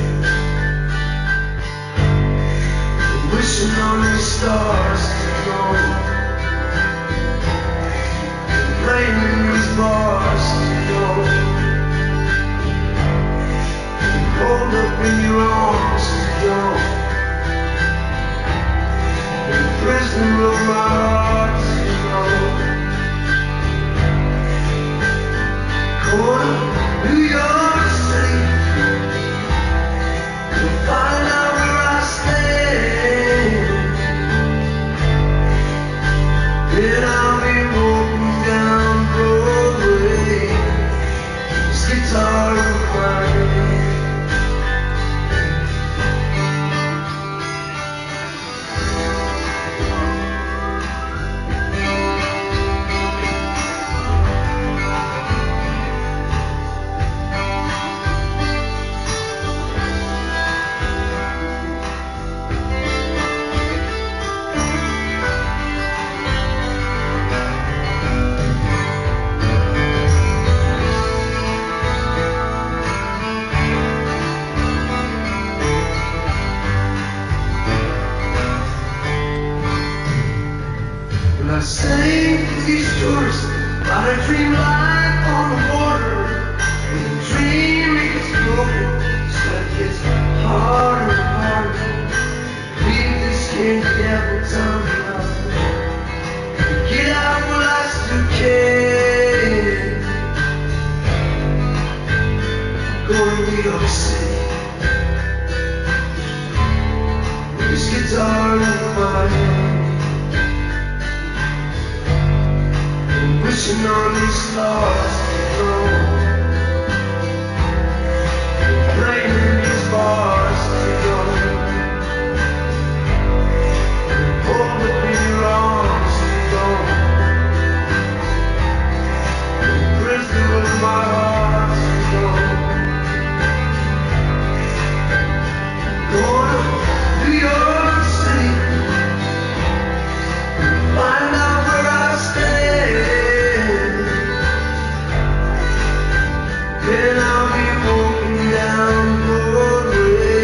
[SPEAKER 18] Wishing on the stars to know. Playing in these bars to know. Hold up in your arms to go. The prisoner of my heart to know. Corner New York City. You'll find out where I stand. Then I'll be walking down Broadway. This guitar in my hand. I sing these stories about a dream life on the water. When the dream gets broken, stuff gets harder and harder. Leave this candy apple town behind. Get out while I still can. Go to New York City. With this guitar in my hand. Wishing on these stars to know. Playing in these bars to go. Hold up in your arms to go. Prisoner of my heart to go. Going to New York City. Find out where I stand. Then I'll be walking down Broadway.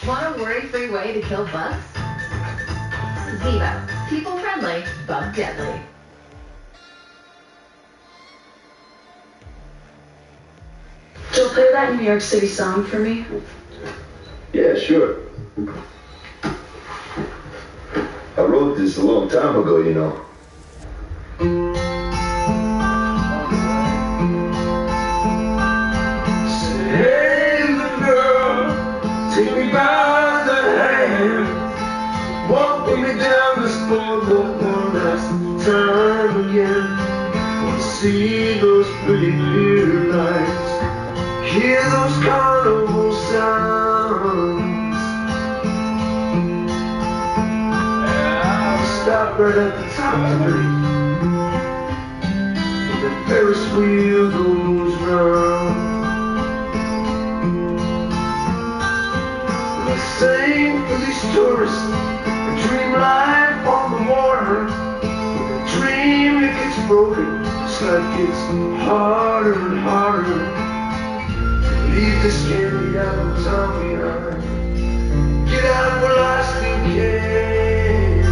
[SPEAKER 17] Want a worry-free way to kill bugs? Zibo. People-friendly, bug-deadly.
[SPEAKER 4] You'll play that New York City song for me?
[SPEAKER 13] Yeah, sure. I wrote this a long time ago, you know.
[SPEAKER 18] Hey, little girl, take me by the hand, walk with me down this boardwalk one last time again. Want to see those pretty clear lights, hear those carnival sounds. I'll stop right at the top tonight, when the Ferris wheel goes round. Sing for these tourists and dream life on the water. When the dream it gets broken, it's like it's harder and harder. Leave this candy apple town behind. Get out while I still can.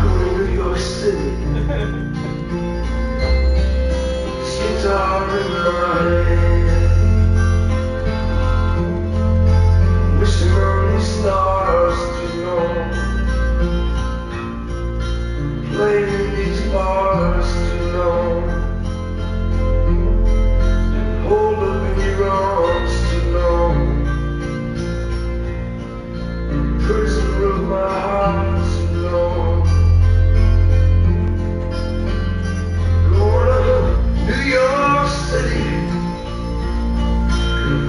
[SPEAKER 18] Go to New York City. This guitar in my hand. Wishing on the stars to know, playing in these bars to know, hold up in your arms to know, prisoner of my heart to know, going to New York City,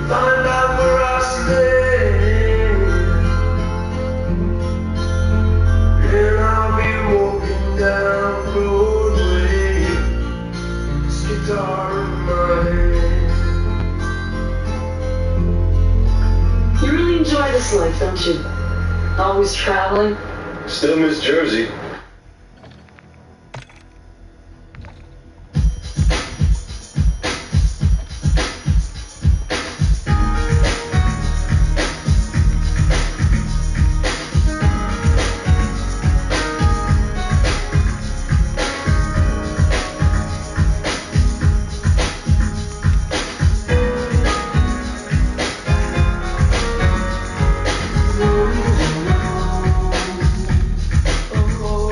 [SPEAKER 18] find out where I stay. And I'll be walking down Broadway, this guitar in my hand.
[SPEAKER 4] You really enjoy this life, don't you? Always traveling?
[SPEAKER 13] Still miss Jersey.
[SPEAKER 18] Oh,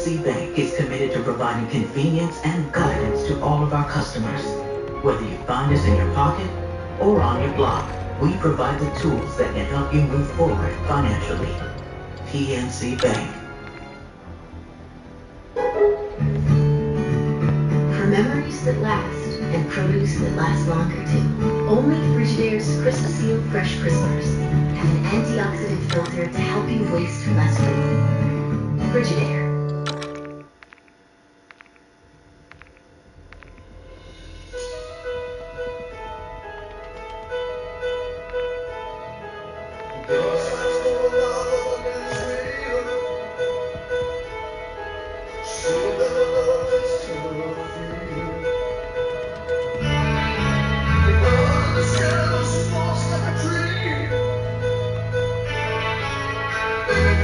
[SPEAKER 6] T.B.E Bank is committed to providing convenience and guidance to all of our customers. Whether you find us in your pocket or on your block, we provide the tools that can help you move forward financially. PNC Bank.
[SPEAKER 17] For memories that last and produce that lasts longer too, only Frigidaire's Crisp-Seal Fresh Crispers have an antioxidant filter to help you waste less food. Frigidaire.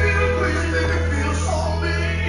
[SPEAKER 18] Feel crazy, make me feel so big.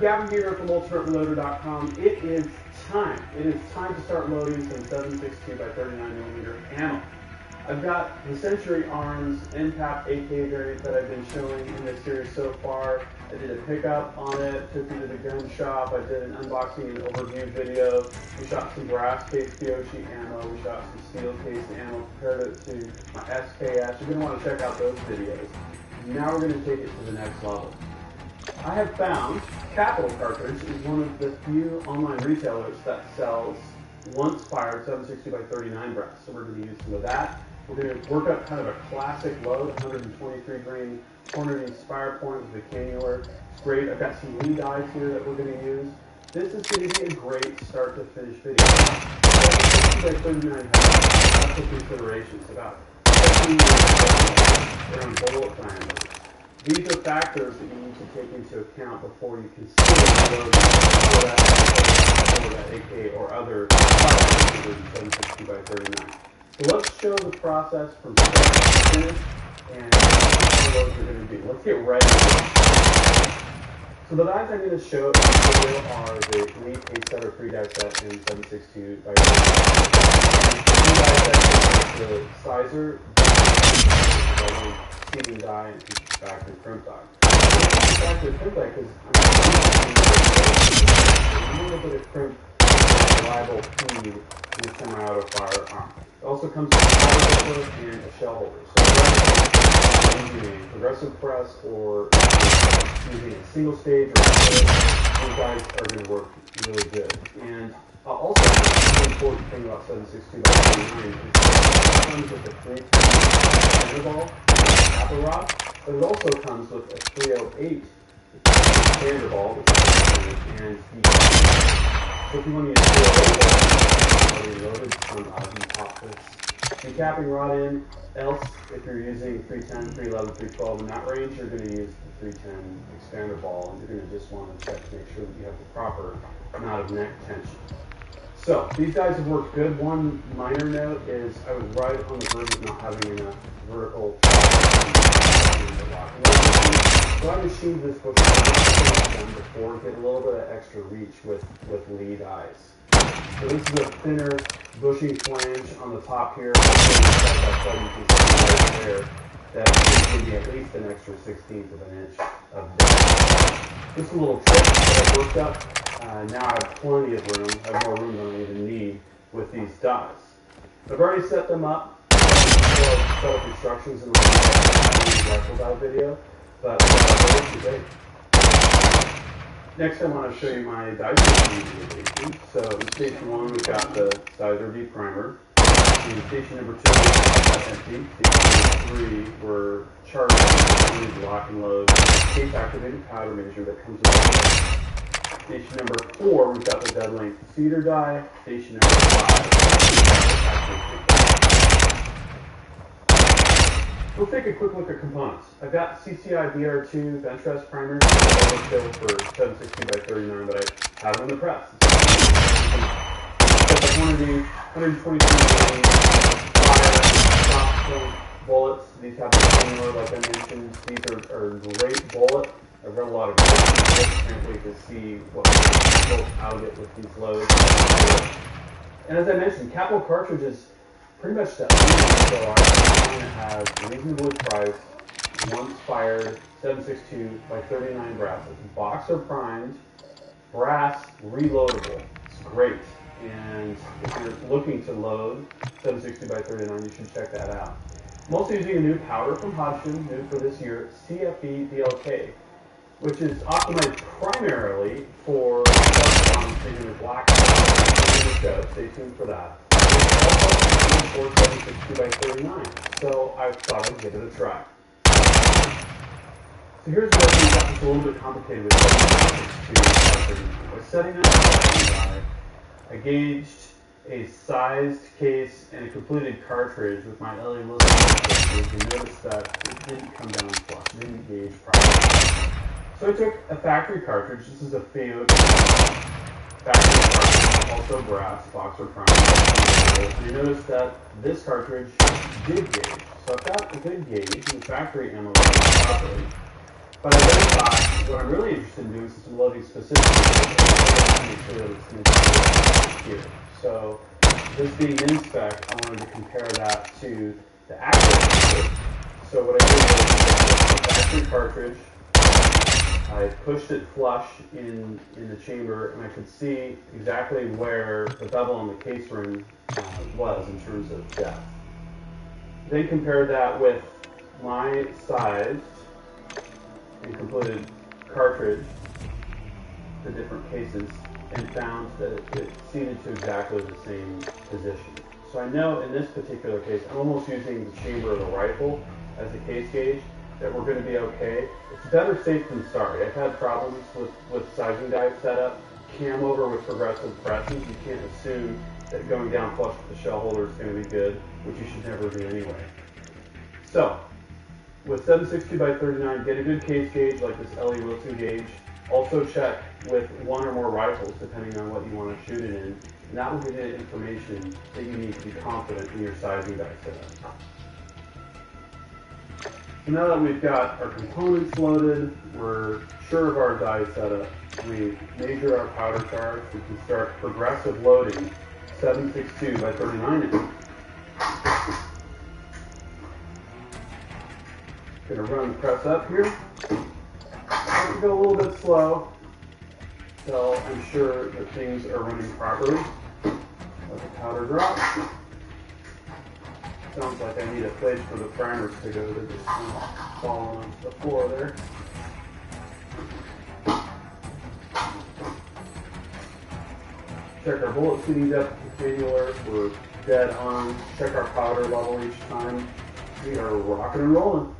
[SPEAKER 5] Gavin here from UltimateReloader.com. It is time. It is time to start loading some 7.62 by 39mm ammo. I've got the Century Arms NPAP AK variant that I've been showing in this series so far. I did a pickup on it, took it to the gun shop, I did an unboxing and overview video. We shot some brass case Kyoshi ammo, we shot some steel case ammo, compared it to my SKS. You're going to want to check out those videos. Now we're going to take it to the next level. I have found Capital Cartridge is one of the few online retailers that sells once fired 7.62 by 39 brass. So we're going to use some of that. We're going to work up kind of a classic load, 123 grain Hornady Spire Point with the cannular. It's great. I've got some lead dies here that we're going to use. This is going to be a great start to finish video. 7.62 by 39 has lots of considerations about around bullet diameter. These are factors that you need to take into account before you consider loading that AK or other firearms 7.62 by 39. So let's show the process from start to finish and what the loads are going to be. Let's get right into it. So the dies I'm going to show in this video are the Elite Pacesetter 3-die set in 7.62 by 39. The 3-die set is the sizer, seating die, and factory crimp die. Factory crimp die because I'm a little bit of crimp reliable feed in a semi-auto firearm. It also comes with a powder holder and a shell holder. So using a progressive press or using a single stage or these guys are going to work really good. And also, the important thing about 7.62 by 39 is that it comes with a 310 ball apple rod, but it also comes with a 308 standard ball, which is and so if you want to use 308 already loaded, you pop this decapping rod in. Else, if you're using 310, 311, 312 in that range, you're going to use the 310 expander ball, and you're going to just want to check to make sure that you have the proper amount of neck tension. So these guys have worked good. One minor note is I was right on the verge of not having enough vertical. So I machined this before, get a little bit of extra reach with lead eyes. So this is a thinner bushing flange on the top here. That's you can see right there. That should give me at least an extra 1/16 of an inch of depth. Just a little trick that I worked up. Now I have plenty of room. I have more room than I even need with these dies. I've already set them up. Set up instructions in the rifle die video, but today. Next, I want to show you my dice utilization. So in station 1, we've got the sizer V primer. In station number 2, we've got empty. Station number 3, we're charging the lock and load case activated powder measure that comes with it. Station number 4, we've got the dead length cedar die. Station number 5, we'll take a quick look at components. I've got CCI VR2 bench rest primers overkill for 7.62 by 39, but I have them in the press. Got the Hornady 123 fire soft point bullets. These have the cannular, like I mentioned. These are great bullet. I've read a lot of reviews. Can't wait to see what goes out of it with these loads. And as I mentioned, Capital Cartridge is pretty much the only so I'm going to have reasonably priced, once fired, 7.62 by 39 brass. It's boxer primed, brass, reloadable. It's great. And if you're looking to load 7.62 by 39, you should check that out. I'm also using a new powder from Hodgson, new for this year, TBE TGE, which is optimized primarily for figure black. Stay tuned for that. For 7.62 by 39, so I thought I'd give it a try. So here's where things got just a little bit complicated with 7.62 by 39. By setting up I gauged a sized case and a completed cartridge with my LA Lizard. You notice that it didn't come down flush, it didn't gauge properly. So I took a factory cartridge. This is a Fiat factory cartridge, also brass, boxer primer. And you notice that this cartridge did gauge. So I've got a good gauge and the factory ammo properly. But I then thought, what I'm really interested in doing is some loading specifically to make sure that it's going to be here. So this being in spec, I wanted to compare that to the actual. So what I did was I factory cartridge. I pushed it flush in the chamber, and I could see exactly where the bevel on the case ring was in terms of depth. Then compared that with my sized and completed cartridge, the different cases, and found that it seated to exactly the same position. So I know in this particular case, I'm almost using the chamber of the rifle as a case gauge, that we're going to be okay. It's better safe than sorry. I've had problems with sizing die setup. Cam over with progressive presses, you can't assume that going down flush with the shell holder is going to be good, which you should never do anyway. So, with 7.62x39, get a good case gauge like this L.E. Wilson gauge. Also check with one or more rifles, depending on what you want to shoot it in. And that will give you information that you need to be confident in your sizing die setup. So now that we've got our components loaded, we're sure of our die setup, we measure our powder charge, we can start progressive loading 7.62x39 in. Gonna run press up here. I'm gonna go a little bit slow until I'm sure that things are running properly. Let the powder drop. Sounds like I need a place for the primers to go. They're just falling onto the floor there. Check our bullet seating depth with the cable alert. We're dead on. Check our powder level each time. We are rocking and rolling.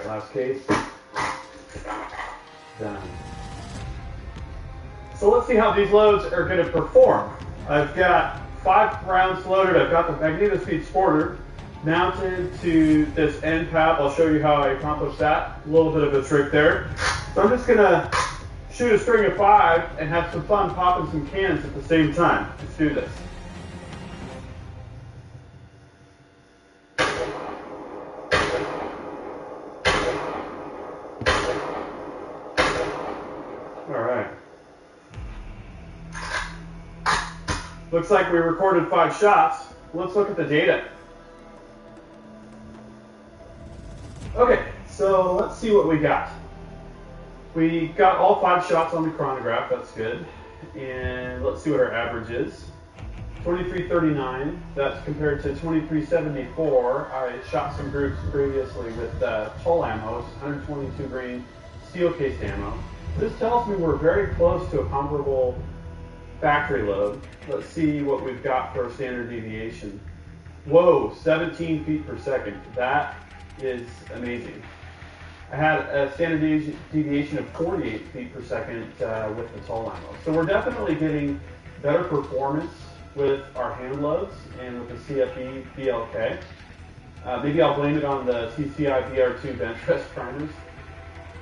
[SPEAKER 5] Last case. Done. So let's see how these loads are going to perform. I've got 5 rounds loaded. I've got the magnetospeed sporter mounted to this end cap. I'll show you how I accomplished that. A little bit of a trick there. So I'm just going to shoot a string of 5 and have some fun popping some cans at the same time. Let's do this. Looks like we recorded 5 shots. Let's look at the data. Okay, so let's see what we got. We got all 5 shots on the chronograph, that's good. And let's see what our average is. 2339, that's compared to 2374. I shot some groups previously with hull ammo, which is 122 grain steel cased ammo. This tells me we're very close to a comparable factory load. Let's see what we've got for a standard deviation. Whoa, 17 feet per second. That is amazing. I had a standard deviation of 48 feet per second with the hull ammo. So we're definitely getting better performance with our hand loads and with the CFE BLK. Maybe I'll blame it on the TCI VR2 bench press primers.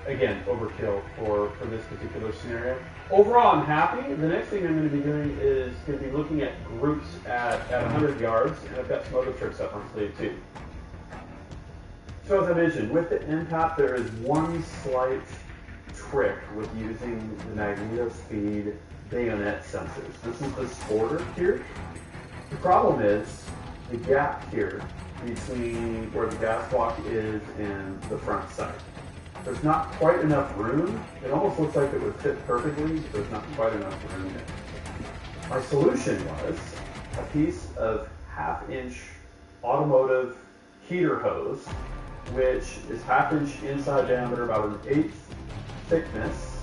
[SPEAKER 5] Again, overkill for this particular scenario. Overall, I'm happy. The next thing I'm going to be doing is going to be looking at groups at 100 yards, and I've got some other tricks up my sleeve too. So as I mentioned, with the MPAP, there is one slight trick with using the magnetospeed bayonet sensors. This is the sporter here. The problem is the gap here between where the gas block is and the front sight. There's not quite enough room. It almost looks like it would fit perfectly, but there's not quite enough room there. My solution was a piece of 1/2-inch automotive heater hose, which is 1/2-inch inside diameter, about 1/8 thickness.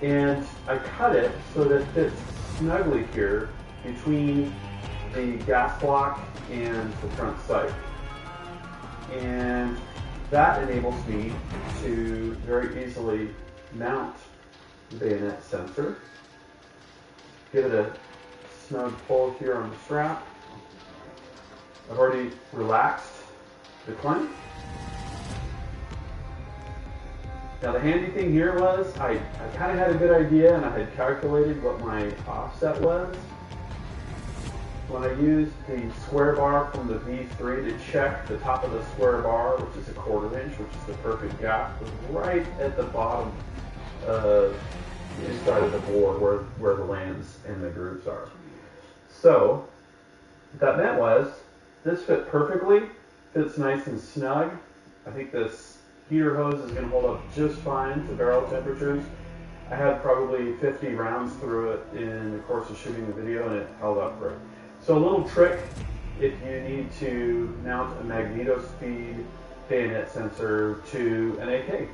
[SPEAKER 5] And I cut it so that it fits snugly here between the gas block and the front sight. And that enables me to very easily mount the bayonet sensor. Give it a snug pull here on the strap. I've already relaxed the clamp. Now the handy thing here was I kind of had a good idea and I had calculated what my offset was. When I used the square bar from the V3 to check the top of the square bar, which is a 1/4 inch, which is the perfect gap, was right at the bottom inside of the board where the lands and the grooves are. So what that meant was this fit perfectly, fits nice and snug. I think this heater hose is going to hold up just fine to barrel temperatures. I had probably 50 rounds through it in the course of shooting the video and it held up great. So a little trick if you need to mount a magneto-speed bayonet sensor to an AK.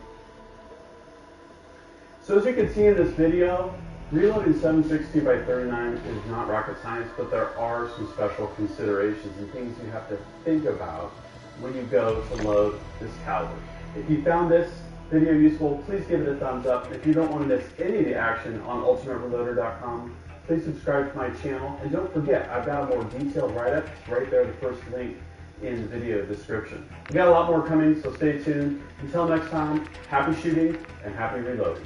[SPEAKER 5] So as you can see in this video, reloading 7.62x39 is not rocket science, but there are some special considerations and things you have to think about when you go to load this caliber. If you found this video useful, please give it a thumbs up. If you don't want to miss any of the action on ultimatereloader.com, please subscribe to my channel. And don't forget, I've got a more detailed write-up right there, the first link in the video description. We've got a lot more coming, so stay tuned. Until next time, happy shooting and happy reloading.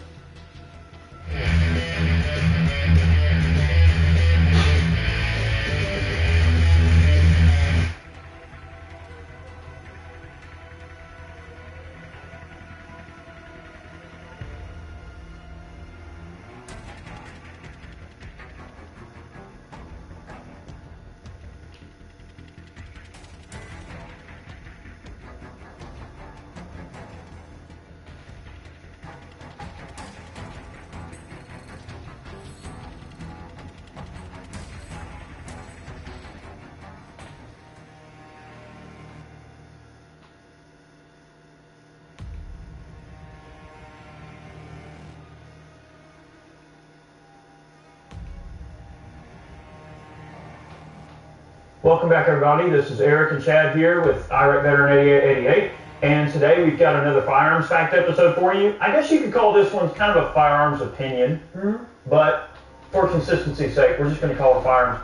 [SPEAKER 15] Welcome back, everybody. This is Eric and Chad here with IREC Veteran 8888, and today we've got another Firearms Fact episode for you. I guess you could call this one kind of a firearms opinion, but for consistency's sake, we're just going to call it firearms.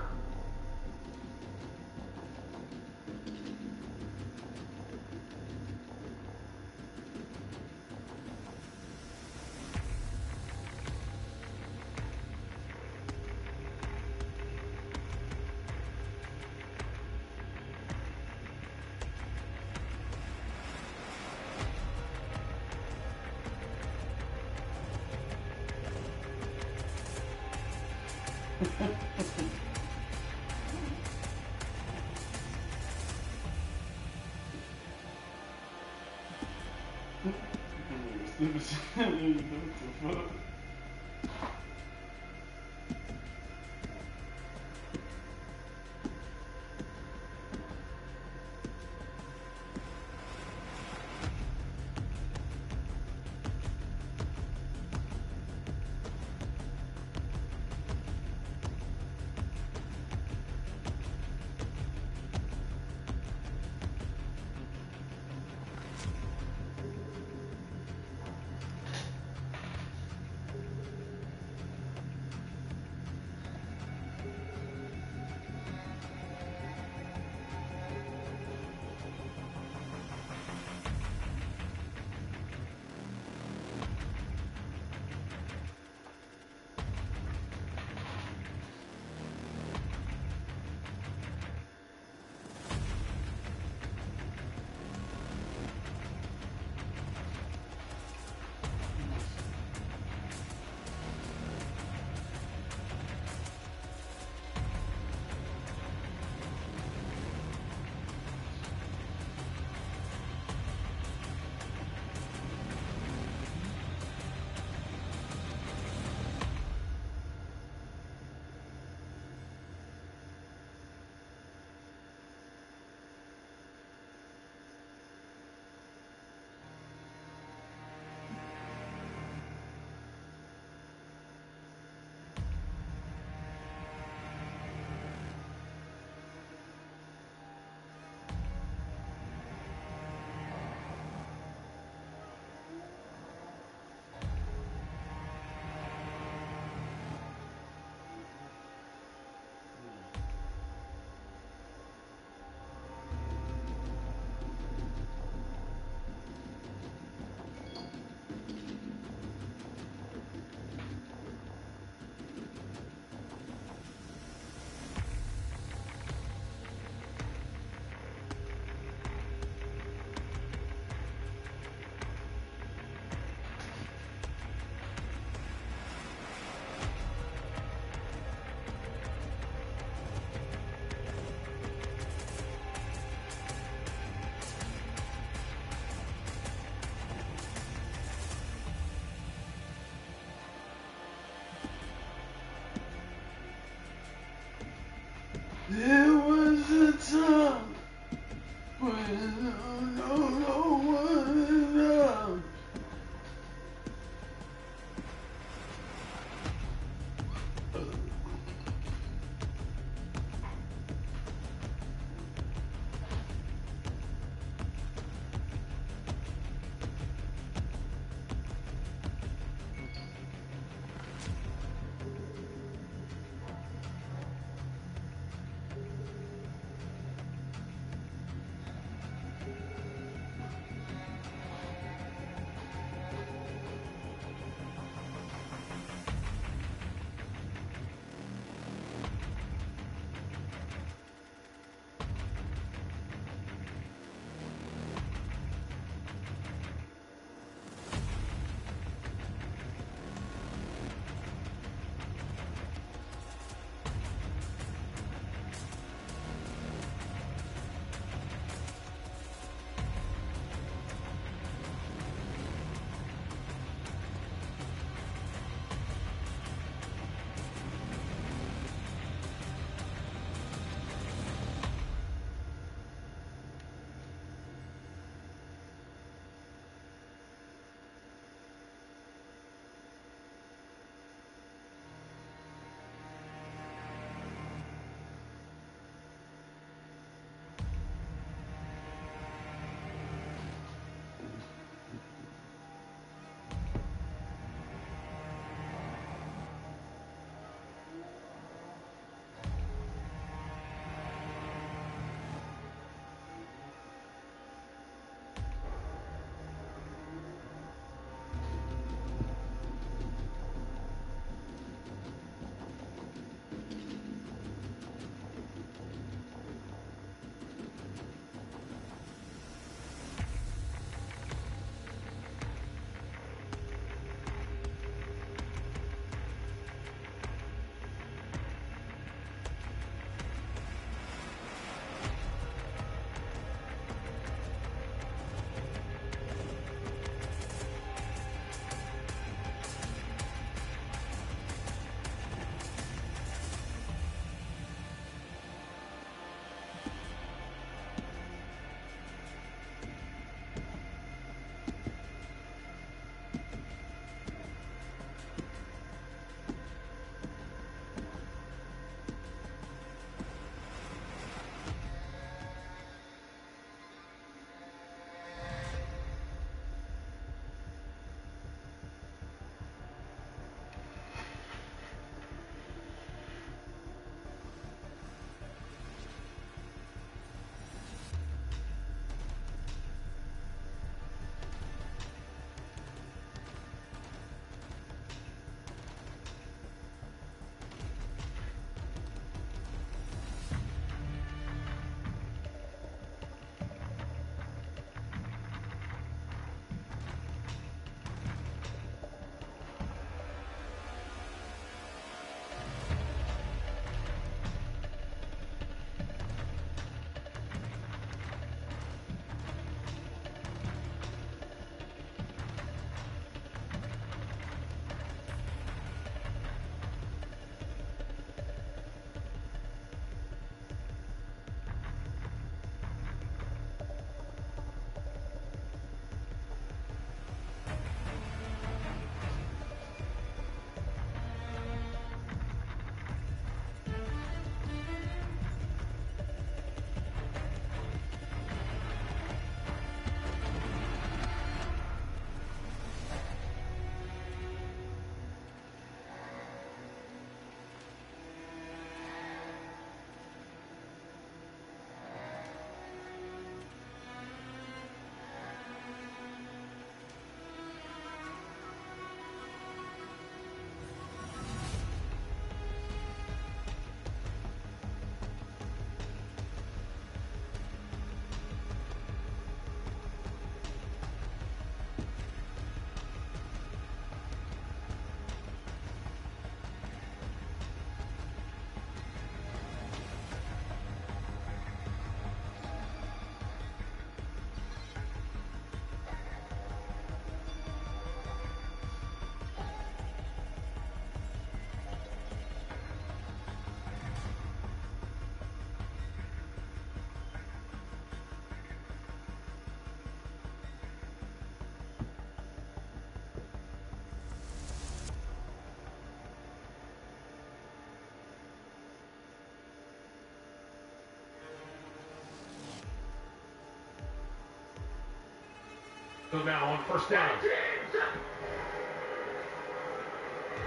[SPEAKER 14] So now on first down.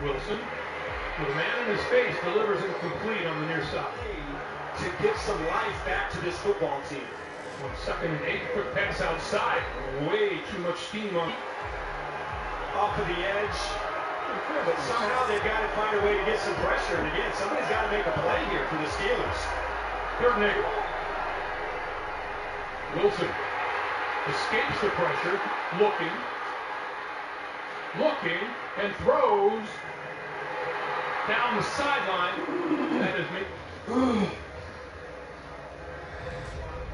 [SPEAKER 14] Wilson, with a man in his face, delivers incomplete on the near side.
[SPEAKER 8] To get some life back to this football team.
[SPEAKER 14] On 2nd and 8, quick pass outside. Way too much steam on.
[SPEAKER 8] Off of the edge. But somehow they've got to find a way to get some pressure. And again, somebody's got to make a play here for the Steelers.
[SPEAKER 14] 3rd and 8. Wilson escapes the pressure, looking, and throws down the sideline. That is me.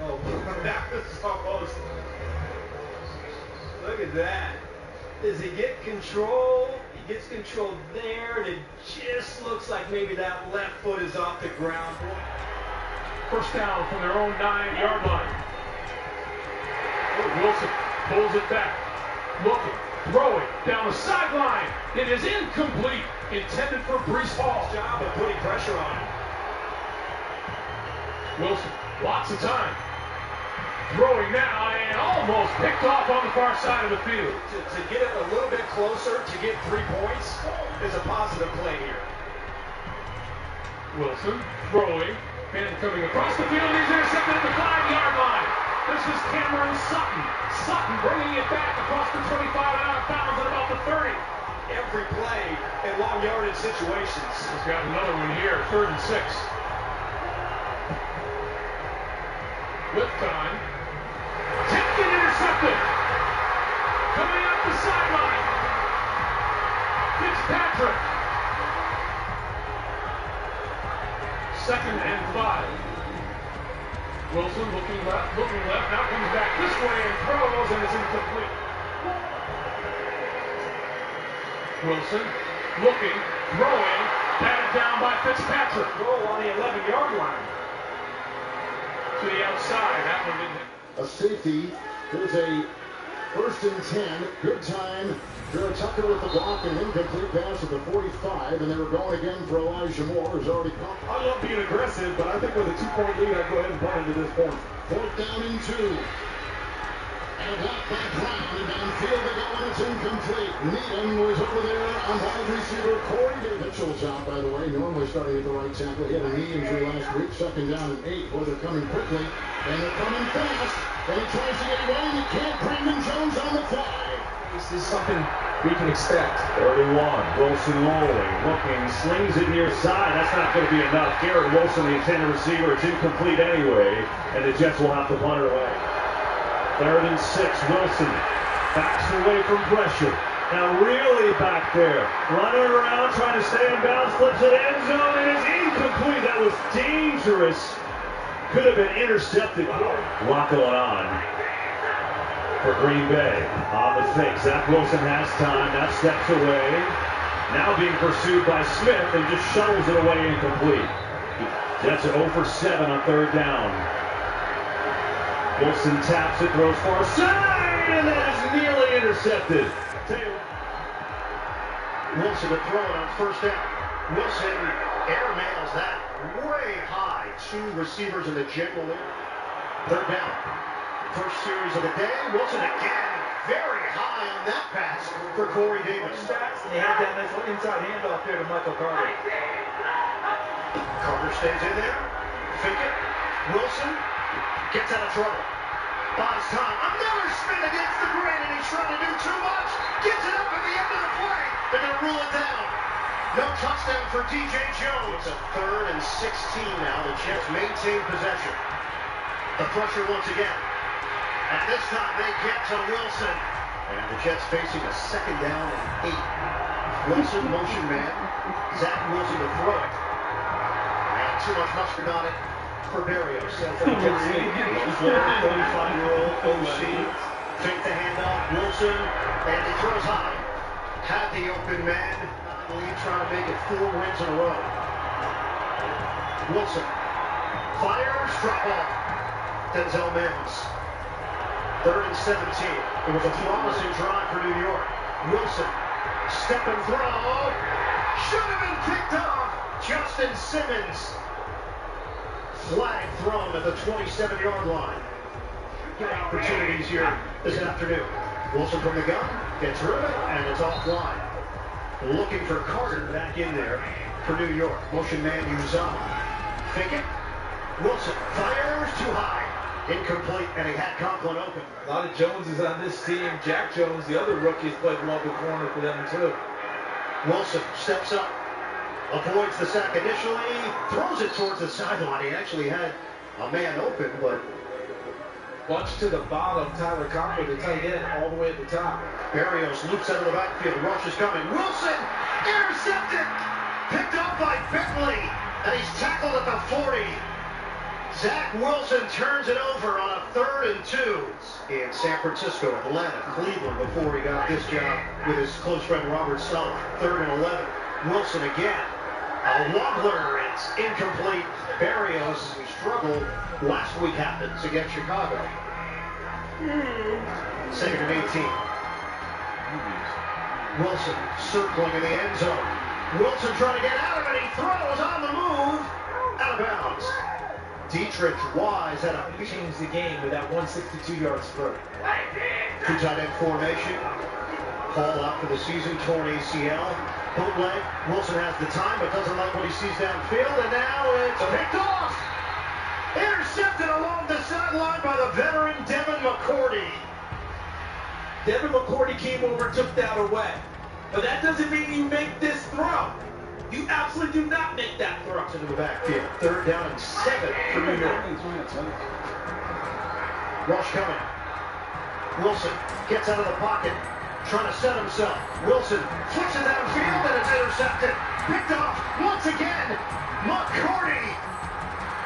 [SPEAKER 8] Oh, that was almost. Look at that. Does he get control? He gets control there, and it just looks like maybe that left foot is off the ground.
[SPEAKER 14] First down from their own 9-yard line. Wilson pulls it back, looking, throwing down the sideline. It is incomplete, intended for Breece Hall.
[SPEAKER 8] Job of putting pressure on him.
[SPEAKER 14] Wilson, lots of time. Throwing now and almost picked off on the far side of the field.
[SPEAKER 8] To get it a little bit closer, to get 3 points, is a positive play here.
[SPEAKER 14] Wilson throwing, and coming across the field. He's intercepted at the 5-yard line. This is Cameron Sutton. Sutton bringing it back across the 25 and out of bounds at about the 30.
[SPEAKER 8] Every play in long yardage situations.
[SPEAKER 14] He's got another one here, 3rd and 6. With time. Tipped and intercepted. Coming up the sideline. Fitzpatrick. 2nd and 5. Wilson looking left, now comes back this way and throws, and it's incomplete. Wilson looking, throwing, batted down by Fitzpatrick.
[SPEAKER 8] Goal on the 11-yard line.
[SPEAKER 14] To the outside, that one didn't hit.
[SPEAKER 12] A safety. There's a 1st and 10. Good time. Drew Tucker with the block, an incomplete pass at the 45, and they were going again for Elijah Moore, who's already caught.
[SPEAKER 8] I love being aggressive, but I think with a 2-point lead, I'd go ahead and punt into this point.
[SPEAKER 12] 4th down and 2. And a block by Brown, and downfield they go, and it's incomplete. Needham was over there on wide receiver Corey Davis. Mitchell's out, by the way, normally starting at the right tackle. He had a knee injury last week. 2nd down and 8. Boy, they're coming quickly, and they're coming fast. And he tries to get away, and he can't. Brandon Jones on the fly.
[SPEAKER 8] This is something we can expect.
[SPEAKER 19] 31, Wilson rolling, looking, slings it near side. That's not going to be enough. Garrett Wilson, the intended receiver, it's incomplete anyway, and the Jets will have to punt it away. 3rd and 6, Wilson backs away from pressure. Now really back there, running around, trying to stay in bounds, flips it end zone, and it's incomplete. That was dangerous. Could have been intercepted. A lot going on for Green Bay. On the fake, Zach Wilson has time, now steps away. Now being pursued by Smith and just shuttles it away incomplete. Jets are 0 for 7 on 3rd down. Wilson taps it, throws far side, and that is nearly intercepted.
[SPEAKER 8] Wilson to throw it on 1st down. Wilson airmails that way high. 2 receivers in the general area. 3rd down. First series of the day. Wilson again, very high on that pass for Corey Davis.
[SPEAKER 20] They had that nice little inside handoff there to Michael Carter.
[SPEAKER 8] Carter stays in there. Fake it. Wilson gets out of trouble. Buys time. Another spin against the grain, and he's trying to do too much. Gets it up at the end of the play. They're going to rule it down. No touchdown for D.J. Jones. It's a 3rd and 16 now. The Jets maintain possession. The pressure once again. And this time they get to Wilson. And the Jets facing a 2nd down and 8. Wilson, motion man. Zach Wilson to throw it. And too much mustard on it for Berrios. 35-year-old OC. Take the handoff. Wilson. And he throws high. Had the open man. Lead trying to make it 4 wins in a row. Wilson. Fires. Drop off. Denzel Mims. 3rd and 17. It was a promising drive for New York. Wilson, step and throw. Should have been picked off. Justin Simmons. Flag thrown at the 27-yard line. Good opportunities here this afternoon. Wilson from the gun, gets rid of it, and it's offline. Looking for Carter back in there for New York. Motion man Uzama. Fake it. Wilson fires too high. Incomplete, and he had Conklin open.
[SPEAKER 20] A lot of Joneses on this team. Jack Jones, the other rookie, has played well the corner for them too.
[SPEAKER 8] Wilson steps up, avoids the sack initially, throws it towards the sideline. He actually had a man open, but
[SPEAKER 20] bunch to the bottom. Tyler Conklin, the tight end, all the way at the top.
[SPEAKER 8] Barrios loops out of the backfield. Rush is coming. Wilson intercepted, picked up by Bentley, and he's tackled at the 40. Zach Wilson turns it over on a 3rd and 2 in San Francisco, Atlanta, Cleveland before he got this job with his close friend Robert Sala. 3rd and 11. Wilson again. A wobbler. It's incomplete. Barrios, who struggled last week, happens against Chicago. 2nd and 18. Wilson circling in the end zone. Wilson trying to get out of it. He throws on the move. Out of bounds. Dietrich Wise had a
[SPEAKER 20] changed the game with that 162-yard spurt.
[SPEAKER 8] 2 tight end formation. Paul out for the season, torn ACL. Bootleg. Wilson has the time, but doesn't like what he sees downfield, and now it's picked off. Intercepted along the sideline by the veteran Devin McCourty.
[SPEAKER 20] Devin McCourty came over, took that away. But that doesn't mean you make this throw. You absolutely do not make that throw.
[SPEAKER 8] Into the backfield. 3rd down and 7 for New York. Rush coming. Wilson gets out of the pocket, trying to set himself. Wilson flips it downfield, and it's intercepted. Picked off once again. McCourty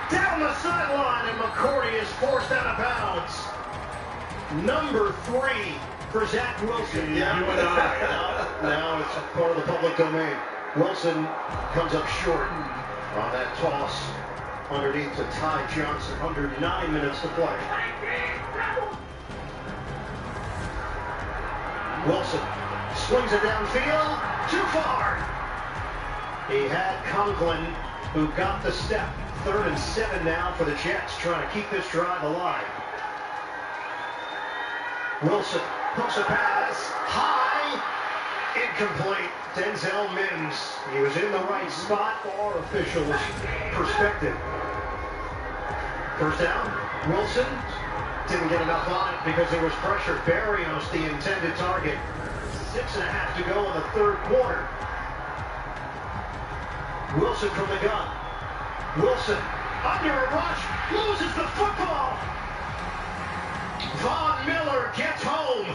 [SPEAKER 8] down the sideline, and McCourty is forced out of bounds. Number 3 for Zach Wilson. Yeah, now it's part of the public domain. Wilson comes up short on that toss underneath to Ty Johnson. Under 9 minutes to play. Wilson swings it downfield. Too far. He had Conklin, who got the step. 3rd and 7 now for the Jets, trying to keep this drive alive. Wilson hooks a pass. High. Incomplete. Denzel Mims. He was in the right spot for officials' perspective. 1st down. Wilson didn't get enough on it because there was pressure. Barrios, the intended target. 6.5 to go in the 3rd quarter. Wilson from the gun. Wilson under a rush. Loses the football. Von Miller gets home.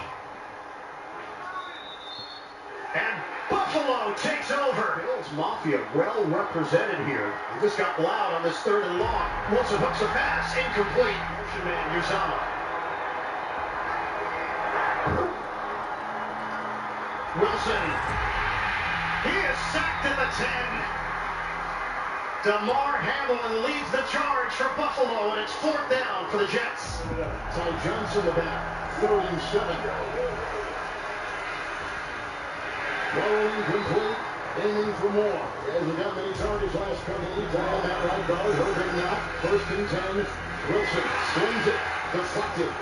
[SPEAKER 8] And Buffalo takes over. Bills Mafia well represented here. He just got loud on this 3rd and long. Wilson hooks a pass. Incomplete. Motion man Uzama. Wilson. He is sacked at the 10. DeMar Hamlin leads the charge for Buffalo, and it's 4th down for the Jets.
[SPEAKER 12] Ty Johnson the back. 3rd and 7. Rolling complete, aiming for more. He hasn't got many targets last couple of weeks. On that right ball, hurting now. 1st and 10. Wilson swings it, deflected.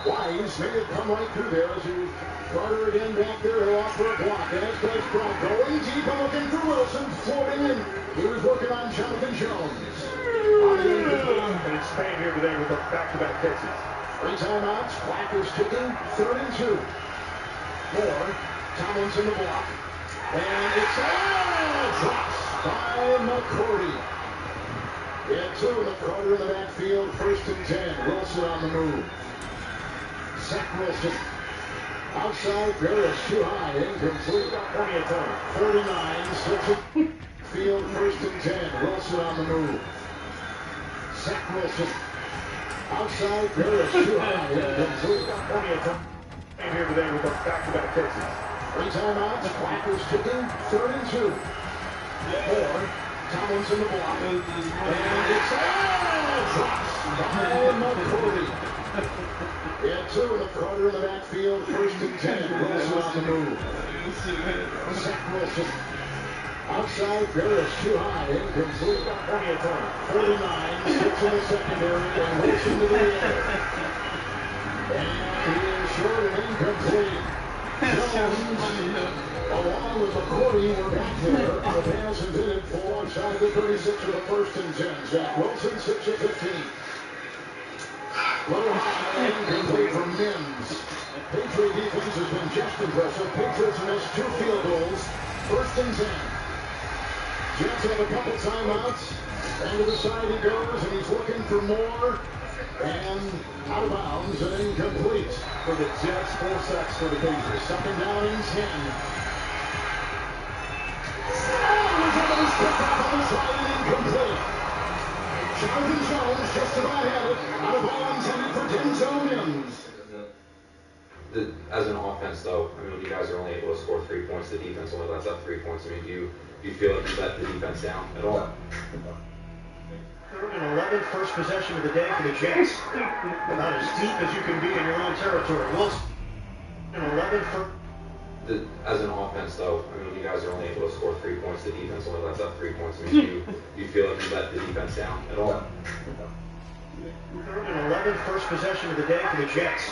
[SPEAKER 12] Wise made it come right through there as he was Carter again back there. He'll off for a block. And it's Bryce Brown going deep and looking for Wilson, floating in. He was working on Jonathan Jones.
[SPEAKER 19] And it's Spain here today with the back-to-back catches.
[SPEAKER 12] 3 timeouts. Clock is ticking. 3rd and 2. Moore. Tomlinson the block. And it's drops by McCourty. Yeah, 2 in the Carter in the backfield. 1st and 10. Wilson on the move. Zach Wilson. Outside, Barrios too high. Incomplete.
[SPEAKER 19] Plenty of time.
[SPEAKER 12] 49. Slips it. Field 1st and 10. Wilson on the move. Zach Wilson. Outside, Barrios too high. Incomplete.
[SPEAKER 19] Plenty of time. Here today with the back-to-back catches.
[SPEAKER 12] 3 timeouts. Clock is ticking. 3rd and 2. Moore. Tomlinson the block. And it's drops by McCourty. Yeah, 2 in the Carter in the backfield. 1st and 10. Wilson on the move. Zach Wilson. Outside, Barrios too high. Incomplete.
[SPEAKER 19] Plenty of time.
[SPEAKER 12] 49. Slips in the secondary. And Wilson to the air. And he is short and incomplete. Jones, along with McCourty, were back there. The pass is in it for inside the 36 of the first and 10. Zach Wilson, 6 of 15. Low high, incomplete from Mims. Patriot defense has been just impressive. Patriots missed 2 field goals. First and 10. Jets have a couple timeouts. And to the side he goes, and he's looking for more. And out of bounds and incomplete for the Jets. 4 sacks for the Patriots. Second down and 10. Was almost picked off on the side and incomplete. Jonathan Jones just about had it. Out of ball intended for Denzel Mims.
[SPEAKER 3] As an offense, though, I mean, you guys are only able to score 3 points. The defense only lets up 3 points. I mean, do you feel like you let the defense down at all?
[SPEAKER 8] Third and 11, first possession of the day for the Jets. About as deep as you can be in your own territory. Wilson. And 11 for.
[SPEAKER 3] As an offense, though, I mean, you guys are only able to score 3 points. The defense only lets up 3 points. I mean, do you feel like you let the defense down at all?
[SPEAKER 8] Third and 11, first possession of the day for the Jets.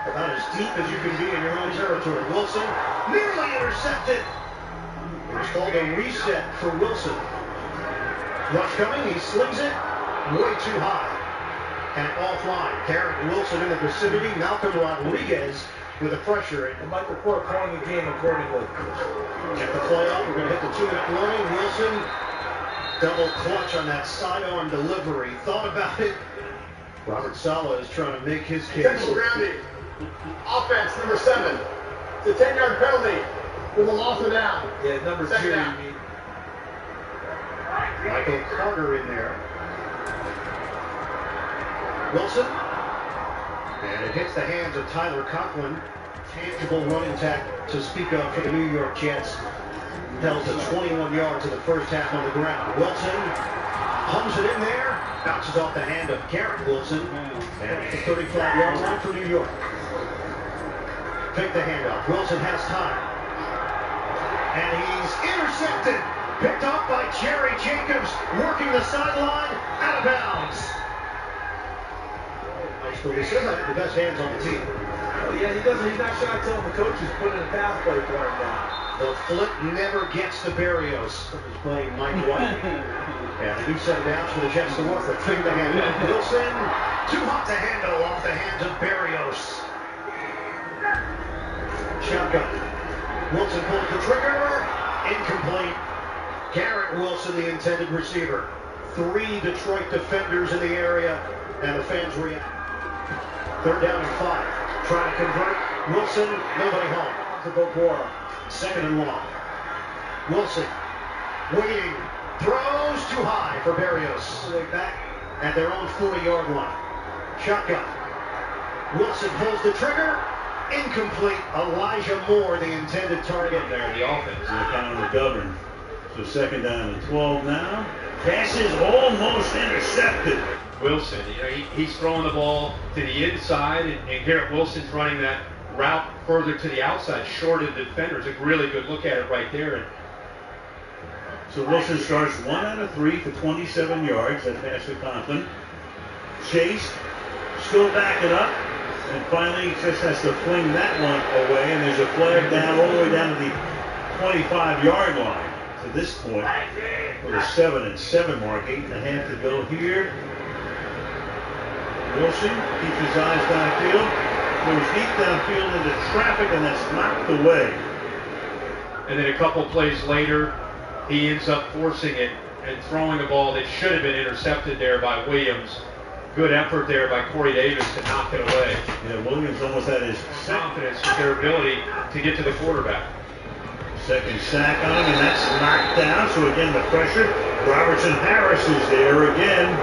[SPEAKER 8] About as deep as you can be in your own territory. Wilson nearly intercepted. It was called a reset for Wilson. Rush coming, he slings it way too high and offline. Garrett Wilson in the vicinity. Malcolm Rodriguez with the pressure. And Michael Core calling the game accordingly. Get the play up. We're going to hit the 2-minute warning. Wilson double clutch on that sidearm delivery. Thought about it. Robert Saleh is trying to make his case. Technical grounding. Offense, number 7. It's a 10-yard penalty with a loss of down. Yeah, number 2, you mean. Michael Carter in there. Wilson. And it hits the hands of Tyler Conklin. Tangible running tack to speak of for the New York Jets. Tells a 21 yards in the first half on the ground. Wilson hums it in there. Bounces off the hand of Garrett Wilson. And the 35-yard line for New York. Take the handoff. Wilson has time. And he's intercepted. Picked off by Jerry Jacobs. Working the sideline. Out of bounds. Nice release. He has the best hands on the team. Oh, yeah, he doesn't. He's not shy telling the coaches put in a pass play for him now. The flip never gets to Berrios. He's playing Mike White. And a new set of downs for the Jets to work with. Take the handoff. Wilson. Too hot to handle off the hands of Berrios. Shotgun. Wilson pulls the trigger. Incomplete. Garrett Wilson, the intended receiver. 3 Detroit defenders in the area, and the fans react. Third down and 5. Trying to convert. Wilson, nobody home. To Bokora. Second and long. Wilson waiting. Throws too high for Berrios. Way back at their own 40-yard line. Shotgun. Wilson pulls the trigger. Incomplete. Elijah Moore, the intended target.
[SPEAKER 7] There, the offense. They're kind of governed. So second down and 12 now. Pass is almost intercepted.
[SPEAKER 14] Wilson, you know, he's throwing the ball to the inside, and Garrett Wilson's running that route further to the outside, short of the defender. It's a really good look at it right there. And
[SPEAKER 7] so Wilson starts 1 out of 3 for 27 yards. That pass to Conklin. Chase, still backing up. And finally, just has to fling that one away, and there's a flag down all the way down to the 25-yard line. To this point, with a 7-7 mark, 8.5 to go here. Wilson keeps his eyes downfield, goes deep downfield into traffic, and that's knocked away.
[SPEAKER 14] And then a couple plays later, he ends up forcing it and throwing a ball that should have been intercepted there by Williams. Good effort there by Corey Davis to knock it away.
[SPEAKER 7] Yeah, Williams almost had his
[SPEAKER 14] confidence with their ability to get to the quarterback.
[SPEAKER 7] Second sack on him, and that's knocked down. So again, the pressure. Robertson Harris is there again.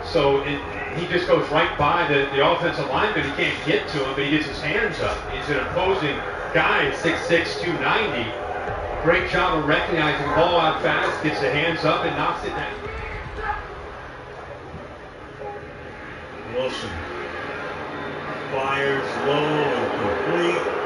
[SPEAKER 14] So he just goes right by the offensive lineman. He can't get to him, but he gets his hands up. He's an opposing guy at 6'6", 290. Great job of recognizing the ball out fast, gets the hands up and knocks it down.
[SPEAKER 7] Wilson fires low and complete.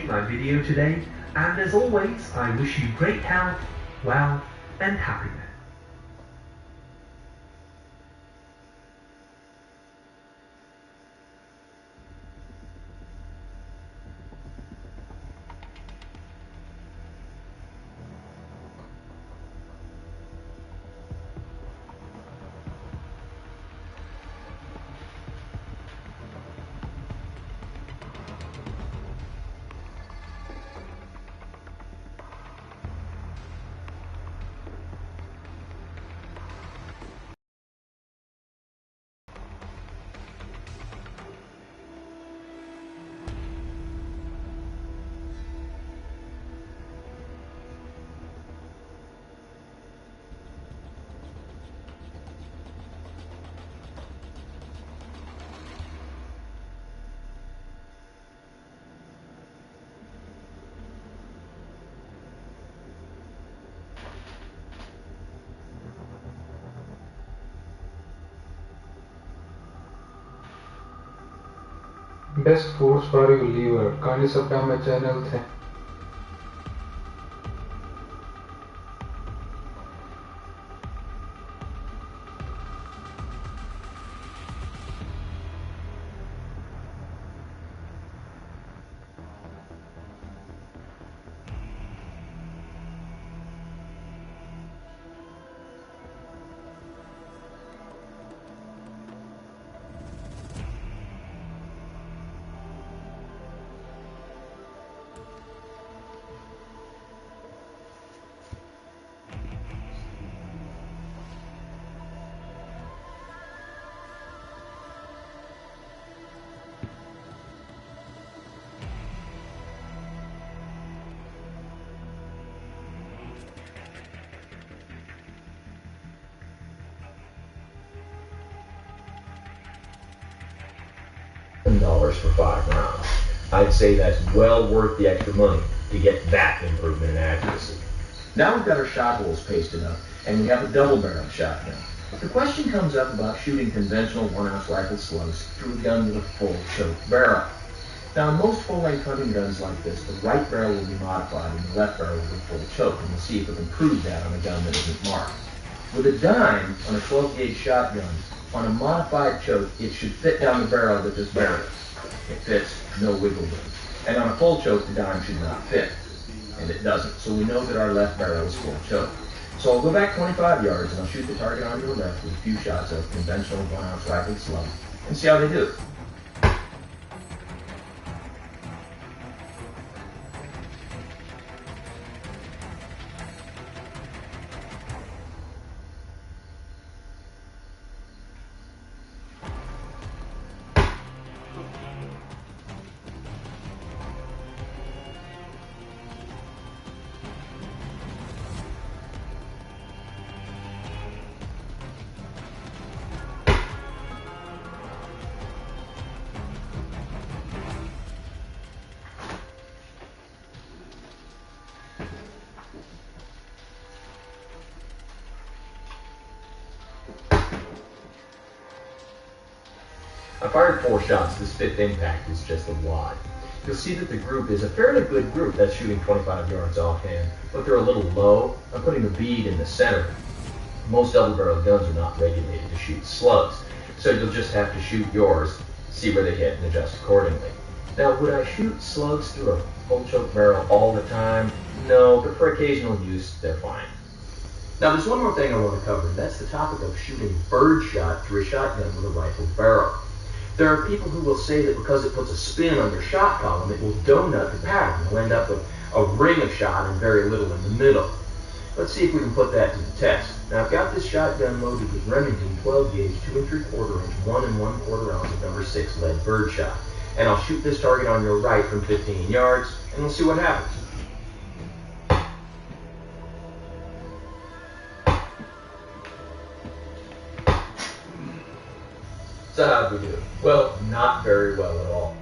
[SPEAKER 9] watching my video today, and as always, I wish you great health, wealth, and happiness.
[SPEAKER 11] Best force for you lever. Kindly subscribe my channel.
[SPEAKER 21] $7 for 5 rounds. I'd say that's well worth the extra money to get that improvement in accuracy.
[SPEAKER 22] Now we've got our shot holes pasted up, and we have a double-barrel shotgun. The question comes up about shooting conventional 1-ounce rifle slugs through a gun with a full choke barrel. Now, in most full-length hunting guns like this, the right barrel will be modified and the left barrel will be full choke, and we'll see if we can prove that on a gun that isn't marked. With a dime on a 12-gauge shotgun, on a modified choke, it should fit down the barrel with this barrel. It fits, no wiggle room. And on a full choke, the dime should not fit. And it doesn't. So we know that our left barrel is full choke. So I'll go back 25 yards and I'll shoot the target on your left with a few shots of conventional 1-ounce rifle slug and see how they do.
[SPEAKER 21] I fired 4 shots. This 5th impact is just a wad. You'll see that the group is a fairly good group that's shooting 25 yards offhand, but they're a little low. I'm putting the bead in the center. Most double-barrel guns are not regulated to shoot slugs, so you'll just have to shoot yours, see where they hit, and adjust accordingly. Now, would I shoot slugs through a full choke barrel all the time? No, but for occasional use, they're fine. Now, there's one more thing I want to cover, and that's the topic of shooting birdshot through a shotgun with a rifled barrel. There are people who will say that because it puts a spin on your shot column, it will donut the pattern. You'll end up with a ring of shot and very little in the middle. Let's see if we can put that to the test. Now, I've got this shotgun loaded with Remington 12-gauge 2 3/4 inch 1 1/4 ounce of number 6 lead birdshot. And I'll shoot this target on your right from 15 yards, and we'll see what happens. So how'd we do? Well, not very well at all.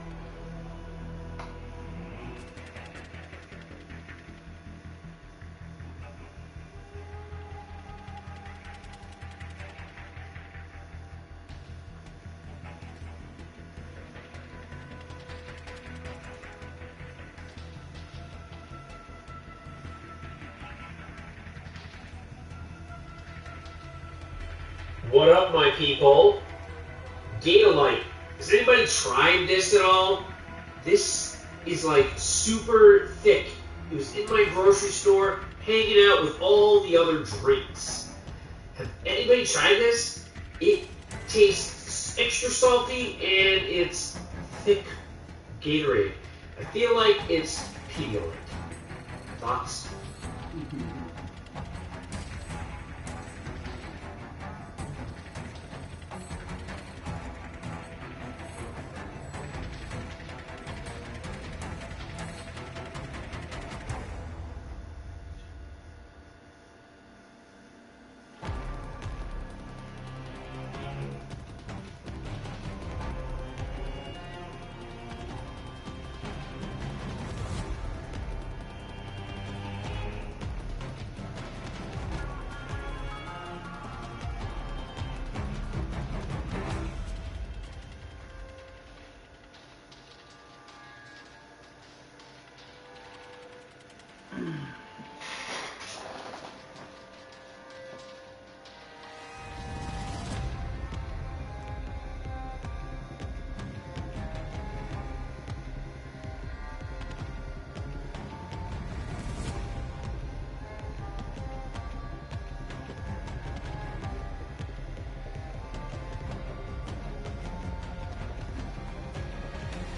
[SPEAKER 2] What up, my people? Gatorlight. Has anybody tried this at all? This is like super thick. It was in my grocery store, hanging out with all the other drinks. Have anybody tried this? It tastes extra salty and it's thick Gatorade. I feel like it's Pedialyte. Thoughts?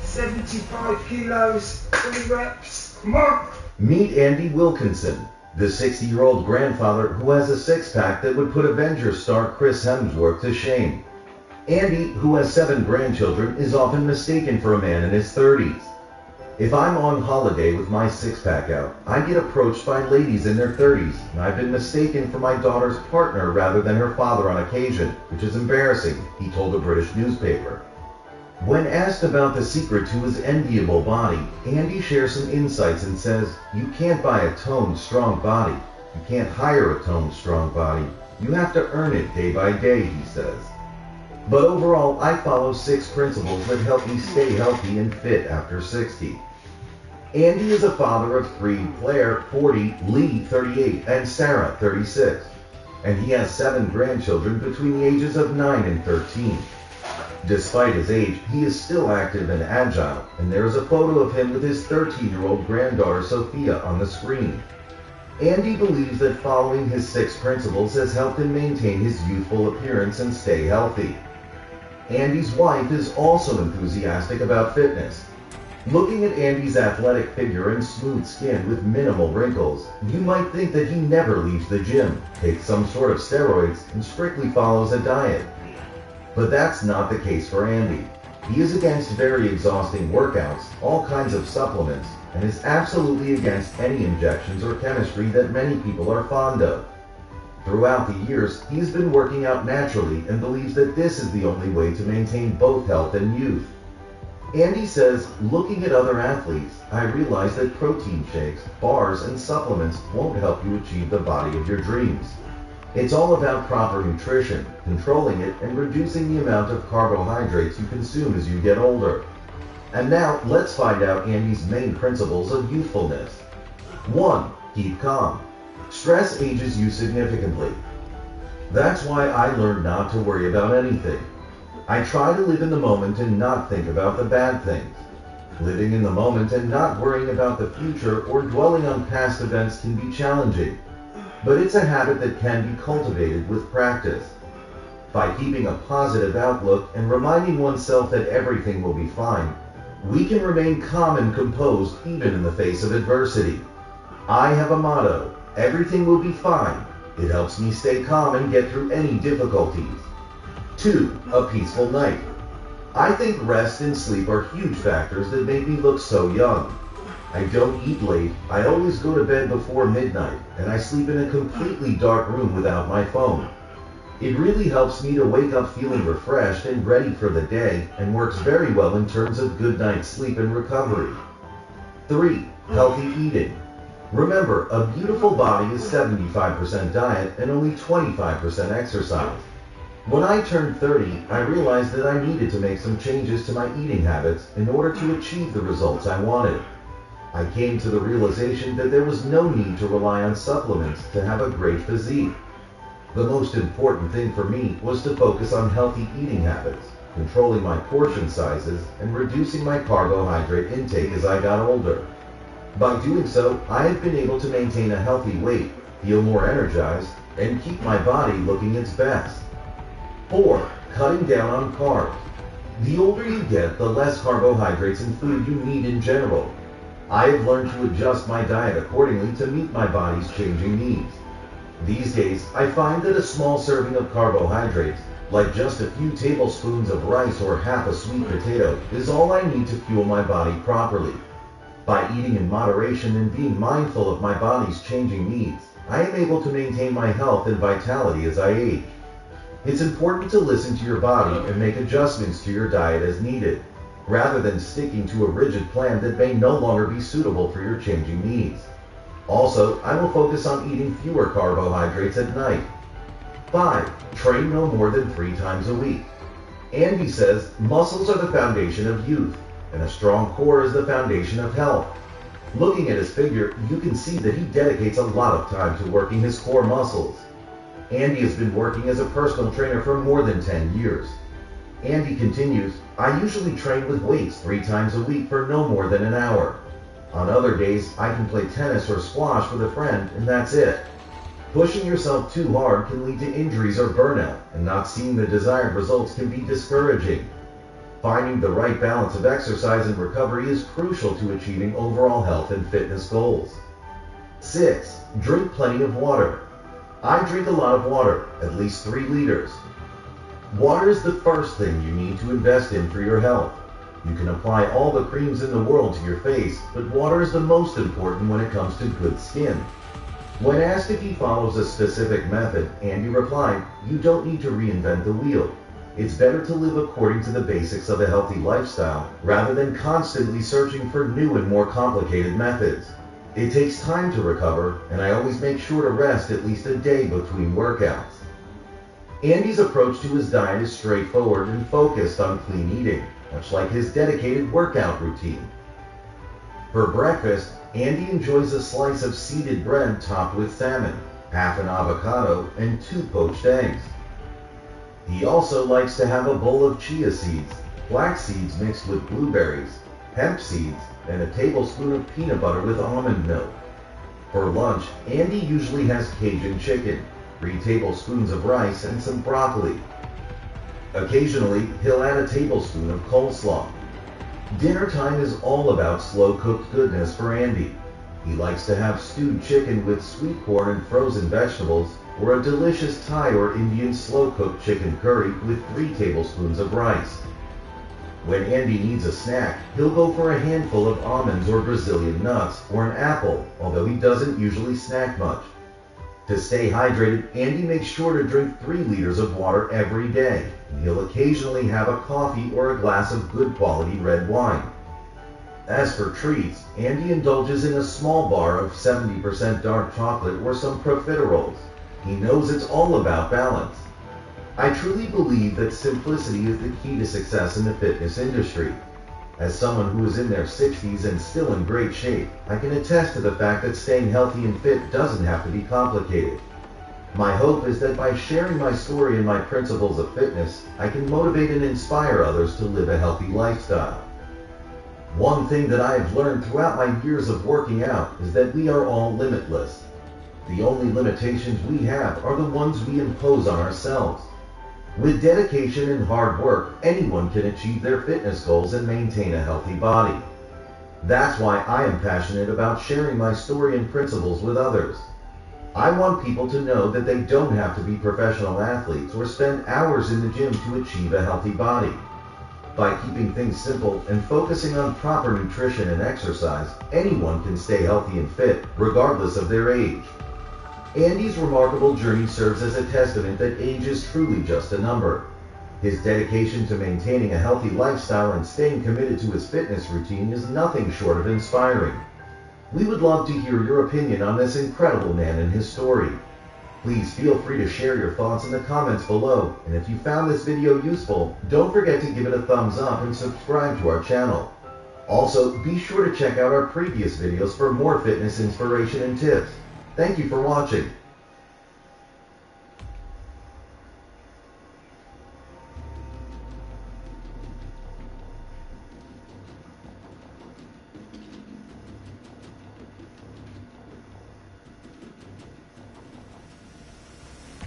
[SPEAKER 18] $75 kilos, 3 reps. Come on.
[SPEAKER 10] Meet Andy Wilkinson, the 60-year-old grandfather who has a six-pack that would put Avengers star Chris Hemsworth to shame. Andy, who has 7 grandchildren, is often mistaken for a man in his 30s. If I'm on holiday with my six-pack out, I get approached by ladies in their 30s, and I've been mistaken for my daughter's partner rather than her father on occasion, which is embarrassing, he told a British newspaper. When asked about the secret to his enviable body, Andy shares some insights and says, "You can't buy a toned, strong body. You can't hire a toned, strong body. You have to earn it day by day," he says. But overall, I follow 6 principles that help me stay healthy and fit after 60. Andy is a father of 3, Claire, 40, Lee, 38, and Sarah, 36. And he has 7 grandchildren between the ages of 9 and 13. Despite his age, he is still active and agile, and there is a photo of him with his 13-year-old granddaughter Sophia on the screen. Andy believes that following his 6 principles has helped him maintain his youthful appearance and stay healthy. Andy's wife is also enthusiastic about fitness. Looking at Andy's athletic figure and smooth skin with minimal wrinkles, you might think that he never leaves the gym, takes some sort of steroids, and strictly follows a diet. But that's not the case for Andy. He is against very exhausting workouts, all kinds of supplements, and is absolutely against any injections or chemistry that many people are fond of. Throughout the years, he has been working out naturally and believes that this is the only way to maintain both health and youth. Andy says, "Looking at other athletes, I realized that protein shakes, bars, and supplements won't help you achieve the body of your dreams. It's all about proper nutrition, controlling it, and reducing the amount of carbohydrates you consume as you get older." And now, let's find out Andy's main principles of youthfulness. 1. Keep calm. Stress ages you significantly. That's why I learned not to worry about anything. I try to live in the moment and not think about the bad things. Living in the moment and not worrying about the future or dwelling on past events can be challenging. But it's a habit that can be cultivated with practice. By keeping a positive outlook and reminding oneself that everything will be fine, we can remain calm and composed even in the face of adversity. I have a motto: everything will be fine. It helps me stay calm and get through any difficulties. 2. A peaceful night. I think rest and sleep are huge factors that make me look so young. I don't eat late, I always go to bed before midnight, and I sleep in a completely dark room without my phone. It really helps me to wake up feeling refreshed and ready for the day, and works very well in terms of good night's sleep and recovery. 3. Healthy eating. Remember, a beautiful body is 75% diet and only 25% exercise. When I turned 30, I realized that I needed to make some changes to my eating habits in order to achieve the results I wanted. I came to the realization that there was no need to rely on supplements to have a great physique. The most important thing for me was to focus on healthy eating habits, controlling my portion sizes, and reducing my carbohydrate intake as I got older. By doing so, I have been able to maintain a healthy weight, feel more energized, and keep my body looking its best. 4. Cutting down on carbs. The older you get, the less carbohydrates and food you need in general. I have learned to adjust my diet accordingly to meet my body's changing needs. These days, I find that a small serving of carbohydrates, like just a few tablespoons of rice or half a sweet potato, is all I need to fuel my body properly. By eating in moderation and being mindful of my body's changing needs, I am able to maintain my health and vitality as I age. It's important to listen to your body and make adjustments to your diet as needed, rather than sticking to a rigid plan that may no longer be suitable for your changing needs. Also, I will focus on eating fewer carbohydrates at night. 5. Train no more than 3 times a week. Andy says muscles are the foundation of youth, and a strong core is the foundation of health. Looking at his figure, you can see that he dedicates a lot of time to working his core muscles. Andy has been working as a personal trainer for more than 10 years. Andy continues, I usually train with weights 3 times a week for no more than an hour. On other days, I can play tennis or squash with a friend, and that's it. Pushing yourself too hard can lead to injuries or burnout, and not seeing the desired results can be discouraging. Finding the right balance of exercise and recovery is crucial to achieving overall health and fitness goals. 6. Drink plenty of water. I drink a lot of water, at least 3 liters. Water is the first thing you need to invest in for your health. You can apply all the creams in the world to your face, but water is the most important when it comes to good skin. When asked if he follows a specific method, Andy replied, you don't need to reinvent the wheel. It's better to live according to the basics of a healthy lifestyle, rather than constantly searching for new and more complicated methods. It takes time to recover, and I always make sure to rest at least a day between workouts. Andy's approach to his diet is straightforward and focused on clean eating, much like his dedicated workout routine. For breakfast, Andy enjoys a slice of seeded bread topped with salmon, half an avocado, and 2 poached eggs. He also likes to have a bowl of chia seeds, flax seeds mixed with blueberries, hemp seeds, and a tablespoon of peanut butter with almond milk. For lunch, Andy usually has Cajun chicken, 3 tablespoons of rice, and some broccoli. Occasionally, he'll add a tablespoon of coleslaw. Dinner time is all about slow-cooked goodness for Andy. He likes to have stewed chicken with sweet corn and frozen vegetables, or a delicious Thai or Indian slow-cooked chicken curry with 3 tablespoons of rice. When Andy needs a snack, he'll go for a handful of almonds or Brazilian nuts, or an apple, although he doesn't usually snack much. To stay hydrated, Andy makes sure to drink 3 liters of water every day, and he'll occasionally have a coffee or a glass of good quality red wine. As for treats, Andy indulges in a small bar of 70% dark chocolate or some profiteroles. He knows it's all about balance. I truly believe that simplicity is the key to success in the fitness industry. As someone who is in their 60s and still in great shape, I can attest to the fact that staying healthy and fit doesn't have to be complicated. My hope is that by sharing my story and my principles of fitness, I can motivate and inspire others to live a healthy lifestyle. One thing that I have learned throughout my years of working out is that we are all limitless. The only limitations we have are the ones we impose on ourselves. With dedication and hard work, anyone can achieve their fitness goals and maintain a healthy body. That's why I am passionate about sharing my story and principles with others. I want people to know that they don't have to be professional athletes or spend hours in the gym to achieve a healthy body. By keeping things simple and focusing on proper nutrition and exercise, anyone can stay healthy and fit, regardless of their age. Andy's remarkable journey serves as a testament that age is truly just a number. His dedication to maintaining a healthy lifestyle and staying committed to his fitness routine is nothing short of inspiring. We would love to hear your opinion on this incredible man and his story. Please feel free to share your thoughts in the comments below, and if you found this video useful, don't forget to give it a thumbs up and subscribe to our channel. Also, be sure to check out our previous videos for more fitness inspiration and tips. Thank you for watching.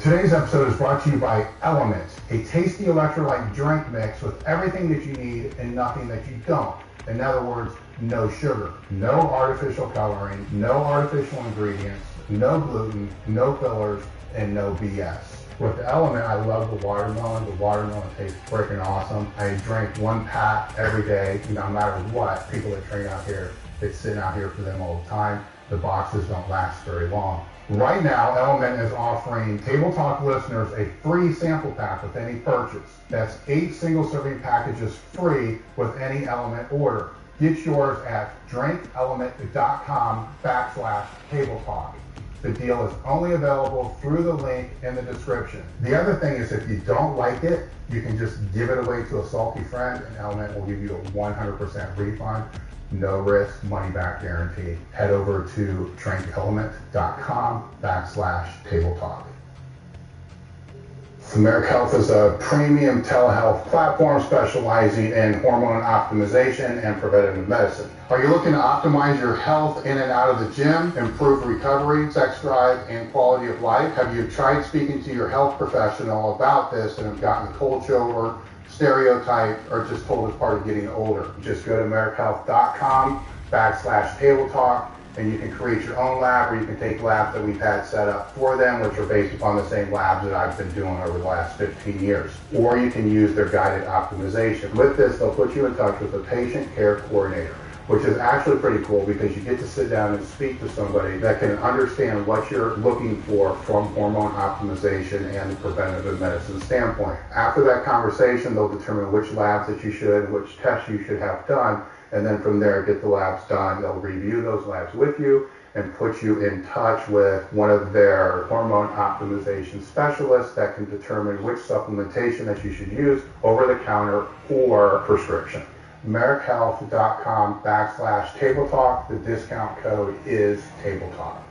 [SPEAKER 1] Today's episode is brought to you by Element, a tasty electrolyte drink mix with everything that you need and nothing that you don't. In other words, no sugar, no artificial coloring, no artificial ingredients, no gluten, no fillers, and no BS. With the Element, I love the watermelon. The watermelon tastes freaking awesome. I drink 1 pack every day, no matter what. People that train out here, it's sitting out here for them all the time. The boxes don't last very long. Right now, Element is offering Table Talk listeners a free sample pack with any purchase. That's 8 single-serving packages free with any Element order. Get yours at drinkelement.com/Table Talk. The deal is only available through the link in the description. The other thing is if you don't like it, you can just give it away to a salty friend and Element will give you a 100% refund. No risk, money back guarantee. Head over to drinkelement.com/Table Talk. America Health is a premium telehealth platform specializing in hormone optimization and preventative medicine. Are you looking to optimize your health in and out of the gym, improve recovery, sex drive, and quality of life? Have you tried speaking to your health professional about this and have gotten cold shoulder, stereotyped, or just told it's part of getting older? Just go to americahealth.com/Table Talk and you can create your own lab, or you can take labs that we've had set up for them, which are based upon the same labs that I've been doing over the last 15 years. Or you can use their guided optimization. With this, they'll put you in touch with a patient care coordinator, which is actually pretty cool because you get to sit down and speak to somebody that can understand what you're looking for from hormone optimization and the preventative medicine standpoint. After that conversation, they'll determine which labs that you should, which tests you should have done, and then from there, get the labs done. They'll review those labs with you and put you in touch with one of their hormone optimization specialists that can determine which supplementation that you should use over the counter or prescription. americhealth.com/Table Talk. The discount code is Table Talk.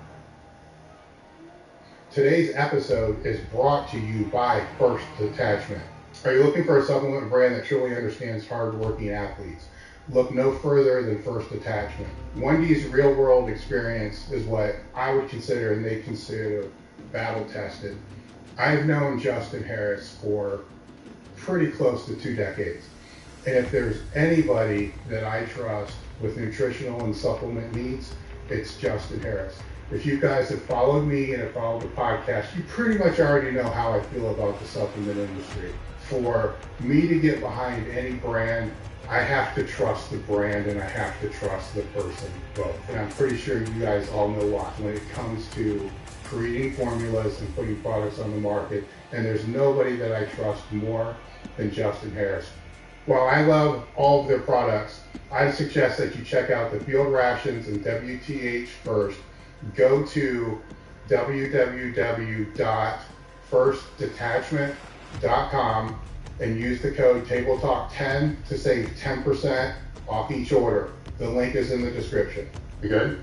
[SPEAKER 1] Today's episode is brought to you by First Detachment. Are you looking for a supplement brand that truly understands hardworking athletes? Look no further than First Detachment. Wendy's real-world experience is what I would consider, and they consider, battle-tested. I've known Justin Harris for pretty close to 2 decades. And if there's anybody that I trust with nutritional and supplement needs, it's Justin Harris. If you guys have followed me and have followed the podcast, you pretty much already know how I feel about the supplement industry. For me to get behind any brand, I have to trust the brand and I have to trust the person both. And I'm pretty sure you guys all know why when it comes to creating formulas and putting products on the market. And there's nobody that I trust more than Justin Harris. While I love all of their products, I suggest that you check out the Field Rations and WTH first. Go to www.firstdetachment.com and use the code TableTalk10 to save 10% off each order. The link is in the description. You good?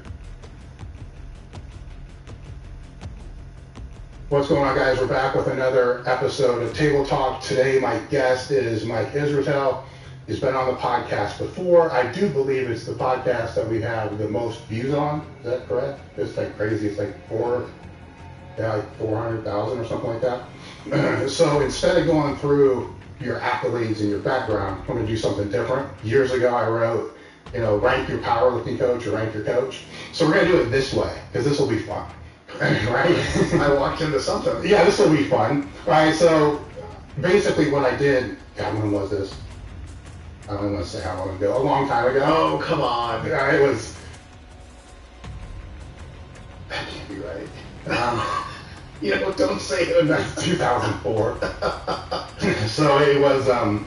[SPEAKER 1] What's going on, guys? We're back with another episode of Table Talk. Today, my guest is Mike Israetel. He's been on the podcast before. I do believe it's the podcast that we have the most views on. Is that correct? It's like crazy. It's like 400,000 or something like that. So instead of going through your accolades and your background, I'm going to do something different. Years ago, I wrote, rank your powerlifting coach or rank your coach. So we're going to do it this way because this will be fun. Right? I walked into something. Yeah, this will be fun. All right, so basically what I did, God, when was this? I don't want to say how long ago. A long time ago. Oh, come on. Yeah, it was. That can't be right. Don't say it. That's 2004. So it was. I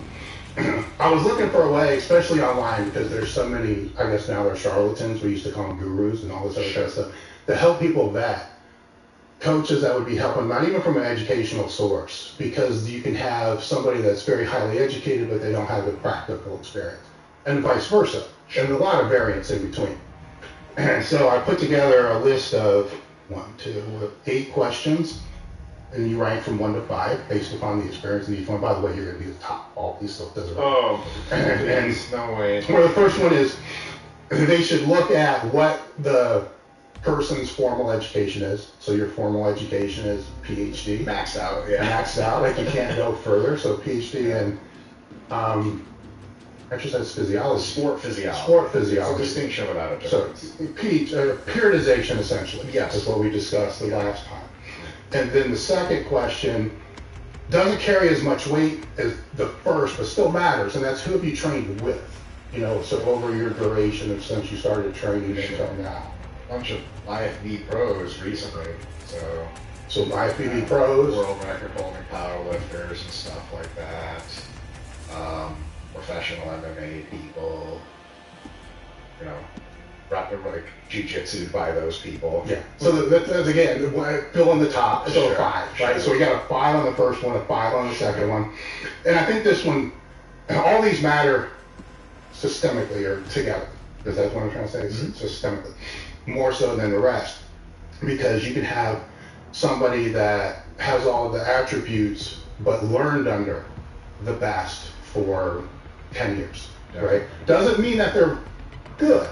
[SPEAKER 1] was looking for a way, especially online, because there's so many. I guess now they're charlatans. We used to call them gurus and all this other kind of stuff, to help people vet coaches that would be helping, not even from an educational source, because you can have somebody that's very highly educated, but they don't have the practical experience, and vice versa, and a lot of variance in between. And so I put together a list of 8 questions, and you rank from 1 to 5 based upon the experience in each one. By the way, you're going to be the top. All these stuff doesn't. Oh, and no way. Well, the first one is they should look at what the person's formal education is. So your formal education is PhD.
[SPEAKER 4] Maxed out, yeah.
[SPEAKER 1] Maxed out, like you can't go further. So PhD in exercise physiology.
[SPEAKER 4] Sport physiology.
[SPEAKER 1] Sport physiology.
[SPEAKER 4] It's a distinction without a difference.
[SPEAKER 1] So periodization, essentially.
[SPEAKER 4] Yes.
[SPEAKER 1] Is what we discussed the last time. And then the second question doesn't carry as much weight as the first, but still matters, and that's who have you trained with? You know, so over your duration of since you started training until now.
[SPEAKER 4] A bunch of IFB pros recently,
[SPEAKER 1] so IFBB pros,
[SPEAKER 4] world record holding powerlifters and stuff like that, professional MMA people, you know, like jiu-jitsu by those people.
[SPEAKER 1] Yeah. So that's again, fill in the top. So
[SPEAKER 4] Sure.
[SPEAKER 1] 5, right? So we got a 5 on the first one, a 5 on the second one, and I think this one, all these matter systemically or together, because that's what I'm trying to say. Systemically, more so than the rest, because you can have somebody that has all the attributes but learned under the best for 10 years, right? Doesn't mean that they're good,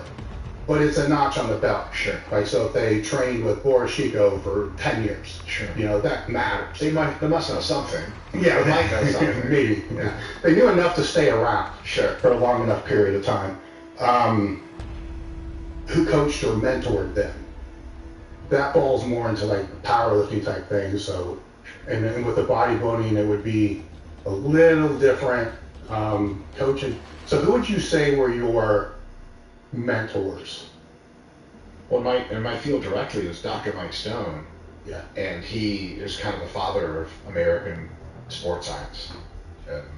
[SPEAKER 1] but it's a notch on the belt.
[SPEAKER 4] Sure.
[SPEAKER 1] Like, so if they trained with Boris Chico for 10 years,
[SPEAKER 4] sure,
[SPEAKER 1] you know, that matters.
[SPEAKER 4] They must know something.
[SPEAKER 1] Yeah,
[SPEAKER 4] they might know something.
[SPEAKER 1] Maybe.
[SPEAKER 4] Yeah.
[SPEAKER 1] They knew enough to stay around.
[SPEAKER 4] Sure.
[SPEAKER 1] For a long enough period of time. Who coached or mentored them? That falls more into like powerlifting type things. So, and then with the bodybuilding, it would be a little different coaching. So who would you say were your mentors?
[SPEAKER 4] Well, in my field directly is Dr. Mike Stone.
[SPEAKER 1] Yeah.
[SPEAKER 4] And he is kind of the father of American sports science.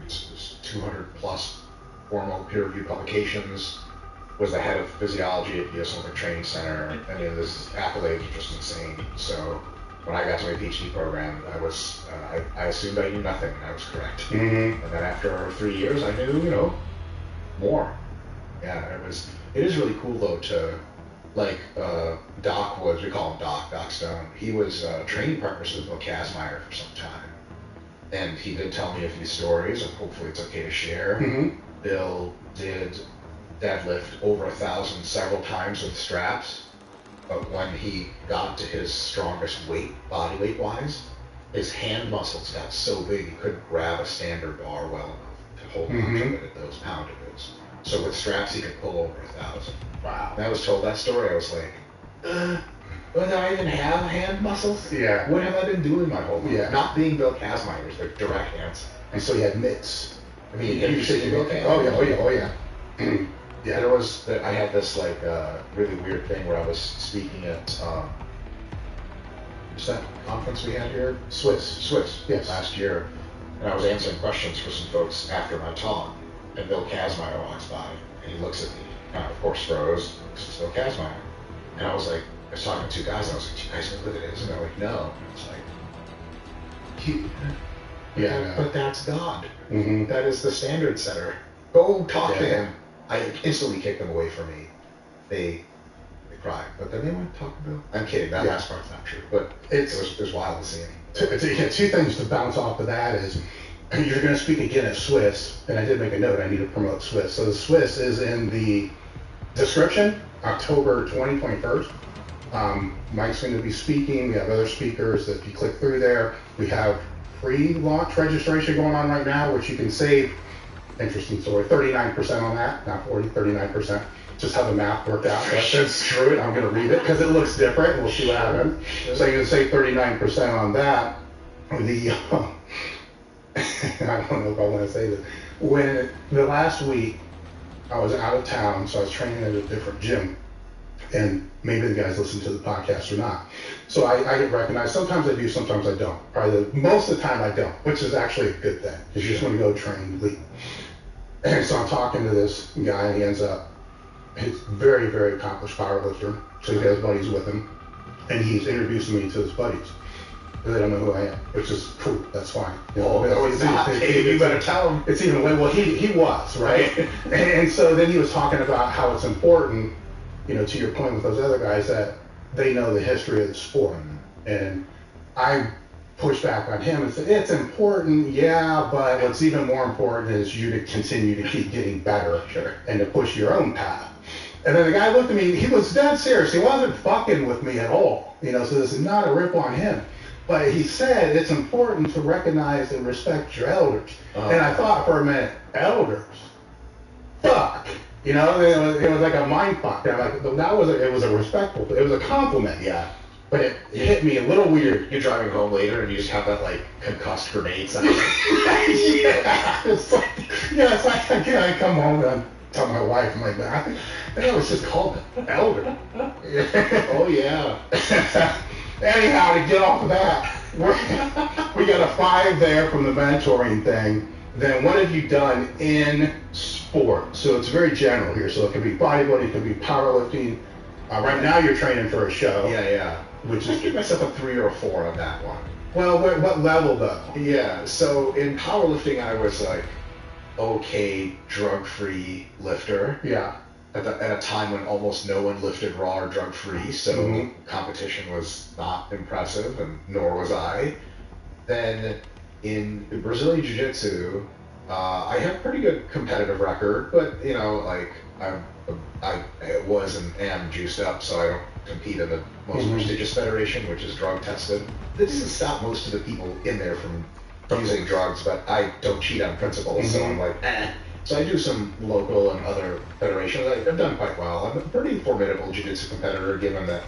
[SPEAKER 4] It's 200 plus formal peer-reviewed publications. Was the head of physiology at the U.S. Olympic Training Center. I mean, this accolades are just insane. So when I got to my PhD program, I assumed I knew nothing, and I was correct.
[SPEAKER 1] Mm-hmm.
[SPEAKER 4] And then after 3 years, I knew, you know, more. Yeah, it is really cool though to, like, Doc was, we call him Doc Stone. He was training partners with Bill Kazmaier for some time. And he did tell me a few stories, and hopefully it's okay to share.
[SPEAKER 1] Mm-hmm.
[SPEAKER 4] Bill did deadlift over 1,000 several times with straps, but when he got to his strongest weight, body weight wise, his hand muscles got so big he couldn't grab a standard bar well enough to hold on to it at those poundages. So with straps he could pull over 1,000.
[SPEAKER 1] Wow.
[SPEAKER 4] When I was told that story, I was like, well, did I even have hand muscles?
[SPEAKER 1] Yeah.
[SPEAKER 4] What have I been doing my whole life?
[SPEAKER 1] Yeah.
[SPEAKER 4] Not being Bill Kazmaier's, like direct hands.
[SPEAKER 1] And so he had mitts.
[SPEAKER 4] I mean,
[SPEAKER 1] you said
[SPEAKER 4] Bill Kazmaier.
[SPEAKER 1] Oh yeah.
[SPEAKER 4] Yeah, I had this like really weird thing where I was speaking at what's that conference we had here? Swiss,
[SPEAKER 1] yes,
[SPEAKER 4] last year, and I was answering questions for some folks after my talk, and Bill Kazmaier walks by, and he looks at me, and I, of course, froze, because it's Bill Kazmaier, and I was talking to two guys, and I was like, do you guys know who that is? And they're like, no. And it's like, but that's God.
[SPEAKER 1] Mm-hmm.
[SPEAKER 4] That is the standard setter. Go talk to him. I instantly kicked them away from me. They cried, but then they went to talk to Bill. I'm kidding. That last part's not true, but it was wild to see him.
[SPEAKER 1] Two things to bounce off of that is you're going to speak again at Swiss, and I did make a note. I need to promote Swiss. So the Swiss is in the description, October 21st. Mike's going to be speaking. We have other speakers. If you click through there, we have pre-launch registration going on right now, which you can save. Interesting story. 39% on that, not 40, 39%. Just how the math worked out. But screw it. I'm going to read it because it looks different. We'll see what happens. So you can save 39% on that. I don't know if I want to say this. When the last week I was out of town, so I was training at a different gym, and maybe the guys listen to the podcast or not. So I get recognized. Sometimes I do, sometimes I don't. Probably most of the time I don't, which is actually a good thing because you just want to go train, lead. And so I'm talking to this guy, and he ends up, he's a very, very accomplished powerlifter. So he's got his buddies with him, and he's introducing me to his buddies. They don't know who I am, which is cool. That's fine. You
[SPEAKER 4] better tell him.
[SPEAKER 1] It's even well, he was right, and so then he was talking about how it's important, you know, to your point with those other guys, that they know the history of the sport, and I pushed back on him and said it's important, yeah, but what's even more important is you to continue to keep getting better and to push your own path. And then the guy looked at me, he was dead serious. He wasn't fucking with me at all. You know, so this is not a rip on him. But he said it's important to recognize and respect your elders. And I thought for a minute, elders? Fuck. You know, it was like a mind fuck. Like, it was a respectful, it was a compliment.
[SPEAKER 4] Yeah.
[SPEAKER 1] But it hit me a little weird.
[SPEAKER 4] You're driving home later and you just have that like concussed grenade sound.
[SPEAKER 1] Yeah. It's like I come home and I tell my wife, I'm like, I think I was just called an elder.
[SPEAKER 4] Oh yeah.
[SPEAKER 1] Anyhow, to get off of that, we got a 5 there from the mentoring thing. Then what have you done in sport? So it's very general here. So it could be bodybuilding, it could be powerlifting. Right now you're training for a show.
[SPEAKER 4] Yeah.
[SPEAKER 1] Which
[SPEAKER 4] I
[SPEAKER 1] is
[SPEAKER 4] give myself a 3 or a 4 on that one.
[SPEAKER 1] well, what level though?
[SPEAKER 4] Yeah. So in powerlifting, I was like, okay, drug-free lifter.
[SPEAKER 1] Yeah.
[SPEAKER 4] At a time when almost no one lifted raw or drug-free, so
[SPEAKER 1] Mm-hmm.
[SPEAKER 4] competition was not impressive, and nor was I. Then in Brazilian Jiu-Jitsu, I have a pretty good competitive record, but you know, like I was and am juiced up, so I don't compete in the most prestigious federation, which is drug tested. This doesn't stop most of the people in there from using drugs, but I don't cheat on principle, so I'm like, eh. So I do some local and other federations. I've done quite well. I'm a pretty formidable jiu-jitsu competitor, given that,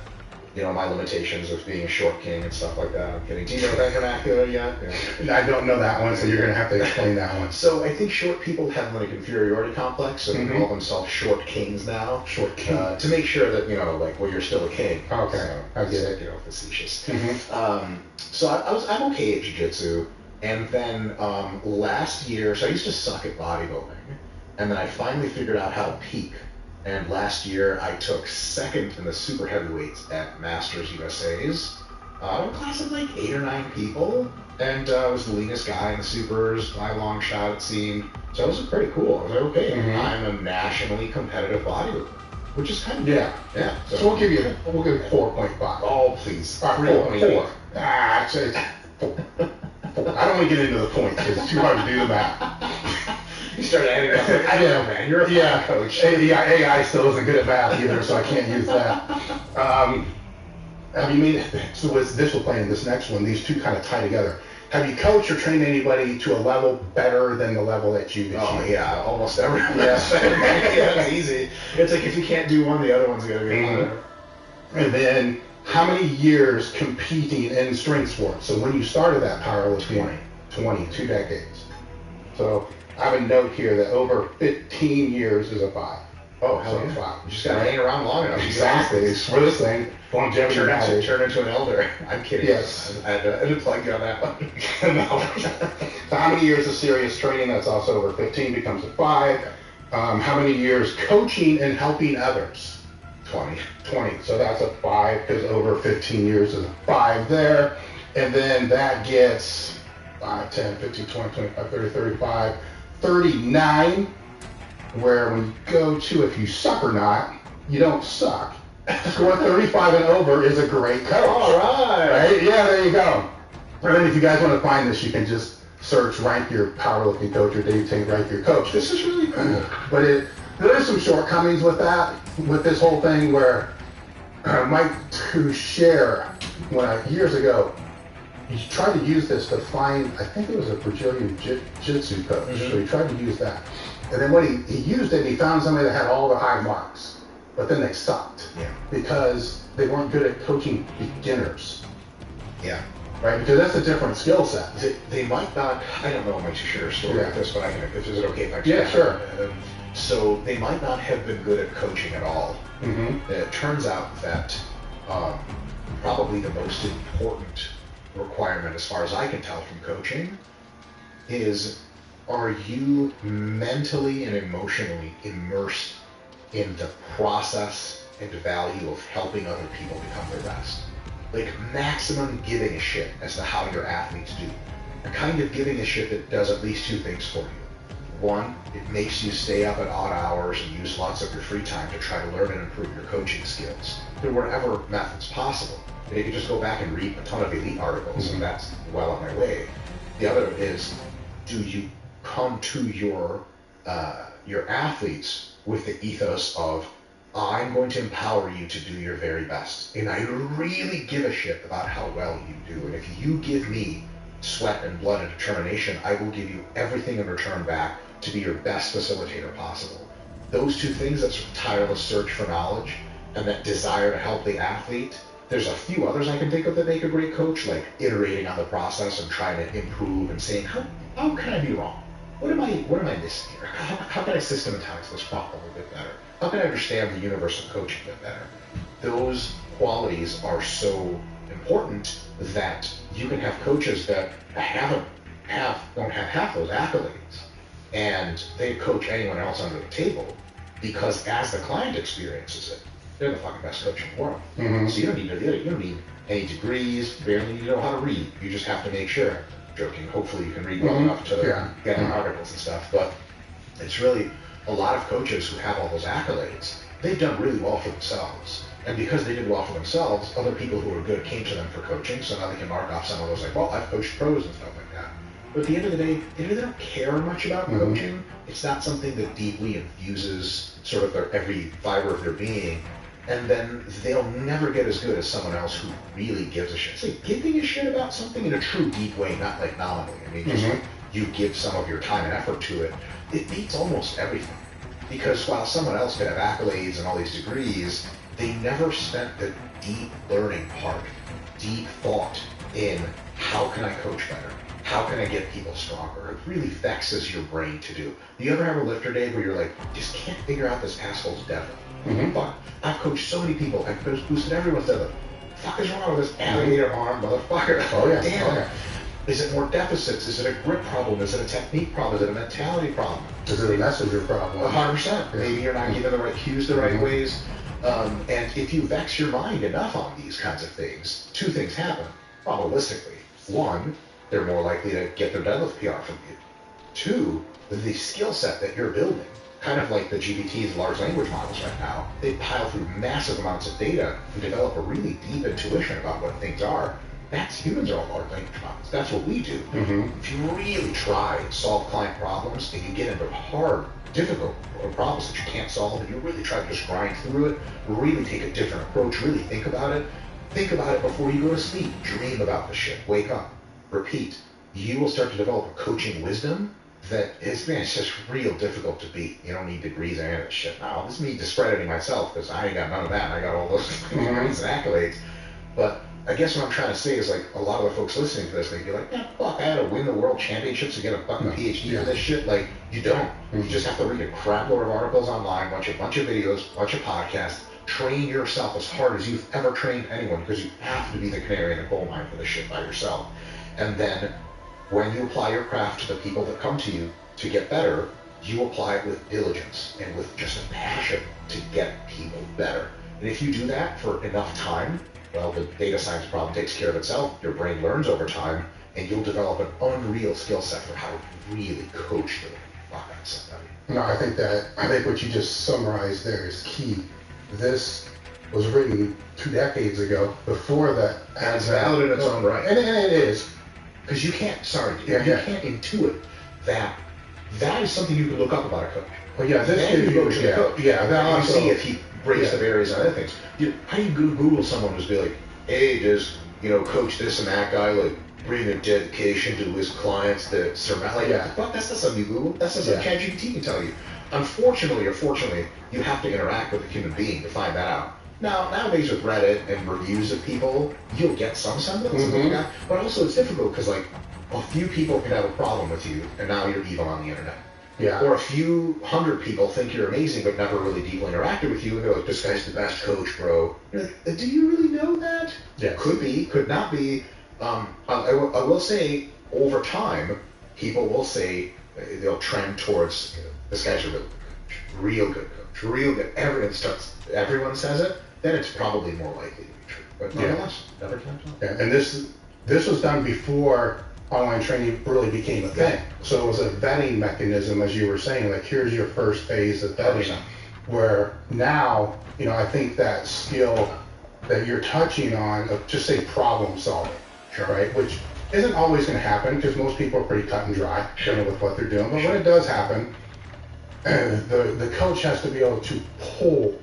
[SPEAKER 4] you know, my limitations of being a short king and stuff like that. I'm kidding. Do you know that vernacular yet? Yeah.
[SPEAKER 1] I don't know that one, so you're going to have to explain that one.
[SPEAKER 4] So I think short people have like inferiority complex, so they call themselves short kings now.
[SPEAKER 1] Short king.
[SPEAKER 4] To make sure that, you know, like, well, you're still a king.
[SPEAKER 1] Okay,
[SPEAKER 4] so,
[SPEAKER 1] I get it.
[SPEAKER 4] You know, facetious. So I'm okay at jiu-jitsu. And then last year, so I used to suck at bodybuilding, and then I finally figured out how to peak. And last year, I took second in the super heavyweights at Masters USA's. A class of like 8 or 9 people, and I was the leanest guy in the supers by a long shot, it seemed. So it was pretty cool. I was like, okay, I'm a nationally competitive bodybuilder, which is kind of
[SPEAKER 1] Yeah. So we'll give you 4.5.
[SPEAKER 4] Oh, please.
[SPEAKER 1] 4. Actually, 4. I don't want to get into the points because it's too hard to do the math.
[SPEAKER 4] You started adding up. I don't know, man. You're a fine coach.
[SPEAKER 1] AI still isn't good at math either, so I can't use that. Have you made so this will play in this next one? These two kind of tie together. Have you coached or trained anybody to a level better than the level that you've achieved?
[SPEAKER 4] Oh yeah, almost everyone.
[SPEAKER 1] Yeah,
[SPEAKER 4] it's easy. It's like if you can't do one, the other one's gonna be harder.
[SPEAKER 1] And then, how many years competing in strength sports? So when you started that powerlifting, 20, 2 decades. So I have a note here that over 15 years is a 5.
[SPEAKER 4] Oh, hell yeah.
[SPEAKER 1] 5.
[SPEAKER 4] You just gotta hang around long enough.
[SPEAKER 1] Exactly. It's for this thing. Longevity
[SPEAKER 4] turn into an elder. I'm kidding.
[SPEAKER 1] Yes.
[SPEAKER 4] I had to plug you on that one.
[SPEAKER 1] So how many years of serious training? That's also over 15 becomes a 5. How many years coaching and helping others? 20. So that's a 5 because over 15 years is a 5 there. And then that gets 5, 10, 15, 20, 25, 30, 35, 39. Where when you go to if you suck or not, you don't suck. Score 35 and over is a great coach.
[SPEAKER 4] All right.
[SPEAKER 1] Yeah, there you go. And then if you guys want to find this, you can just search rank your powerlifting coach or Dave Tank rank your coach. This is really cool. But there is some shortcomings with that, with this whole thing where Mike to share years ago, he tried to use this to find, I think it was a Brazilian Jiu-Jitsu coach. So he tried to use that. And then when he used it, he found somebody that had all the high marks. But then they stopped because they weren't good at coaching beginners.
[SPEAKER 4] Yeah.
[SPEAKER 1] Right? Because that's a different skill set.
[SPEAKER 4] They might not, I don't know Mike Shishire's story with this, but is it okay if I
[SPEAKER 1] Yeah, sure.
[SPEAKER 4] So they might not have been good at coaching at all. It turns out that probably the most important requirement, as far as I can tell from coaching, is are you mentally and emotionally immersed in the process and value of helping other people become their best? Like maximum giving a shit as to how your athletes do. A kind of giving a shit that does at least 2 things for you. One, it makes you stay up at odd hours and use lots of your free time to try to learn and improve your coaching skills through whatever methods possible. And you can just go back and read a ton of elite articles, and that's well on my way. The other is, do you come to your athletes with the ethos of I'm going to empower you to do your very best. And I really give a shit about how well you do. And if you give me sweat and blood and determination, I will give you everything in return back to be your best facilitator possible. Those two things, that sort of tireless search for knowledge and that desire to help the athlete, there's a few others I can think of that make a great coach, like iterating on the process and trying to improve and saying, how can I be wrong? What am I missing here? How can I systematize this problem a bit better? How can I understand the universe of coaching a bit better? Those qualities are so important that you can have coaches that don't have half those accolades, and they coach anyone else under the table, because as the client experiences it, they're the fucking best coach in the world.
[SPEAKER 1] Mm-hmm.
[SPEAKER 4] So you don't need any degrees, barely need to know how to read. You just have to make sure. Joking. Hopefully you can read well enough to get in articles and stuff. But it's really a lot of coaches who have all those accolades. They've done really well for themselves. And because they did well for themselves, other people who were good came to them for coaching. So now they can mark off some of those, like, well, I've coached pros and stuff like that. But at the end of the day, they don't care much about coaching. It's not something that deeply infuses sort of their every fiber of their being. And then they'll never get as good as someone else who really gives a shit. It's like giving a shit about something in a true deep way, not like nominally. I mean, just you give some of your time and effort to it. It beats almost everything. Because while someone else could have accolades and all these degrees, they never spent the deep learning part, deep thought in how can I coach better? How can I get people stronger? It really vexes your brain to do. Do you ever have a lifter day where you're like, just can't figure out this asshole's deadlift? Fuck, I've coached so many people. I've boosted everyone's deadlift. Fuck is wrong with this alligator arm motherfucker?
[SPEAKER 1] Oh yeah.
[SPEAKER 4] Damn.
[SPEAKER 1] Oh yeah.
[SPEAKER 4] Is it more deficits? Is it a grip problem? Is it a technique problem? Is it a mentality problem?
[SPEAKER 1] Is it a messenger problem?
[SPEAKER 4] 100%. Maybe you're not giving the right cues the right ways. And if you vex your mind enough on these kinds of things, two things happen, probabilistically. One, they're more likely to get their deadlift PR from you. Two, the skill set that you're building, kind of like the GPT's large language models right now, they pile through massive amounts of data and develop a really deep intuition about what things are. Humans are all large language models. That's what we do. If you really try and solve client problems and you get into hard, difficult problems that you can't solve, and you really try to just grind through it, really take a different approach, really think about it before you go to sleep. Dream about the shit. Wake up. Repeat. You will start to develop a coaching wisdom that it's just real difficult to beat. You don't need degrees or any of that shit now. This is me discrediting myself because I ain't got none of that. I got all those degrees and accolades. But I guess what I'm trying to say is, like, a lot of the folks listening to this, they'd be like, yeah, fuck, I had to win the world championships to get a fucking PhD for this shit. Like, you don't. You just have to read a crap load of articles online, watch a bunch of videos, watch a podcast, train yourself as hard as you've ever trained anyone, because you have to be the canary in the coal mine for this shit by yourself. And then when you apply your craft to the people that come to you to get better, you apply it with diligence and with just a passion to get people better. And if you do that for enough time, well, the data science problem takes care of itself. Your brain learns over time, and you'll develop an unreal skill set for how to really coach the fuck out of somebody.
[SPEAKER 1] No, I think what you just summarized there is key. This was written 2 decades ago, before that.
[SPEAKER 4] And it's valid in its own right.
[SPEAKER 1] And it is.
[SPEAKER 4] Because you can't intuit that. That is something you can look up about a coach.
[SPEAKER 1] Well, yeah, this
[SPEAKER 4] then
[SPEAKER 1] gives
[SPEAKER 4] you go to the coach.
[SPEAKER 1] Yeah,
[SPEAKER 4] you see if he breaks the barriers and other things. How do you Google someone who's be like, hey, does coach this and that guy like bring a dedication to his clients that surmount? Like, fuck, that's not something you Google. That's not something ChatGPT can tell you. Unfortunately or fortunately, you have to interact with a human being to find that out. Now, nowadays with Reddit and reviews of people, you'll get some semblance of that, but also it's difficult because, like, a few people can have a problem with you, and now you're evil on the internet.
[SPEAKER 1] Yeah.
[SPEAKER 4] Or a few hundred people think you're amazing, but never really deeply interacted with you, and they're like, this guy's the best coach, bro. You're like, do you really know that?
[SPEAKER 1] Yeah.
[SPEAKER 4] Could be, could not be. I will say, over time, people will say, they'll trend towards, this guy's a real good coach, real good. Everyone says it, then it's probably more likely to be true. But nonetheless, never can tell.
[SPEAKER 1] Yeah, and this was done before online training really became a thing. So it was a vetting mechanism, as you were saying, like, here's your first phase of vetting. 100%. Where now, I think that skill that you're touching on of just say problem solving, right? Which isn't always going to happen because most people are pretty cut and dry with what they're doing. But when it does happen, the coach has to be able to pull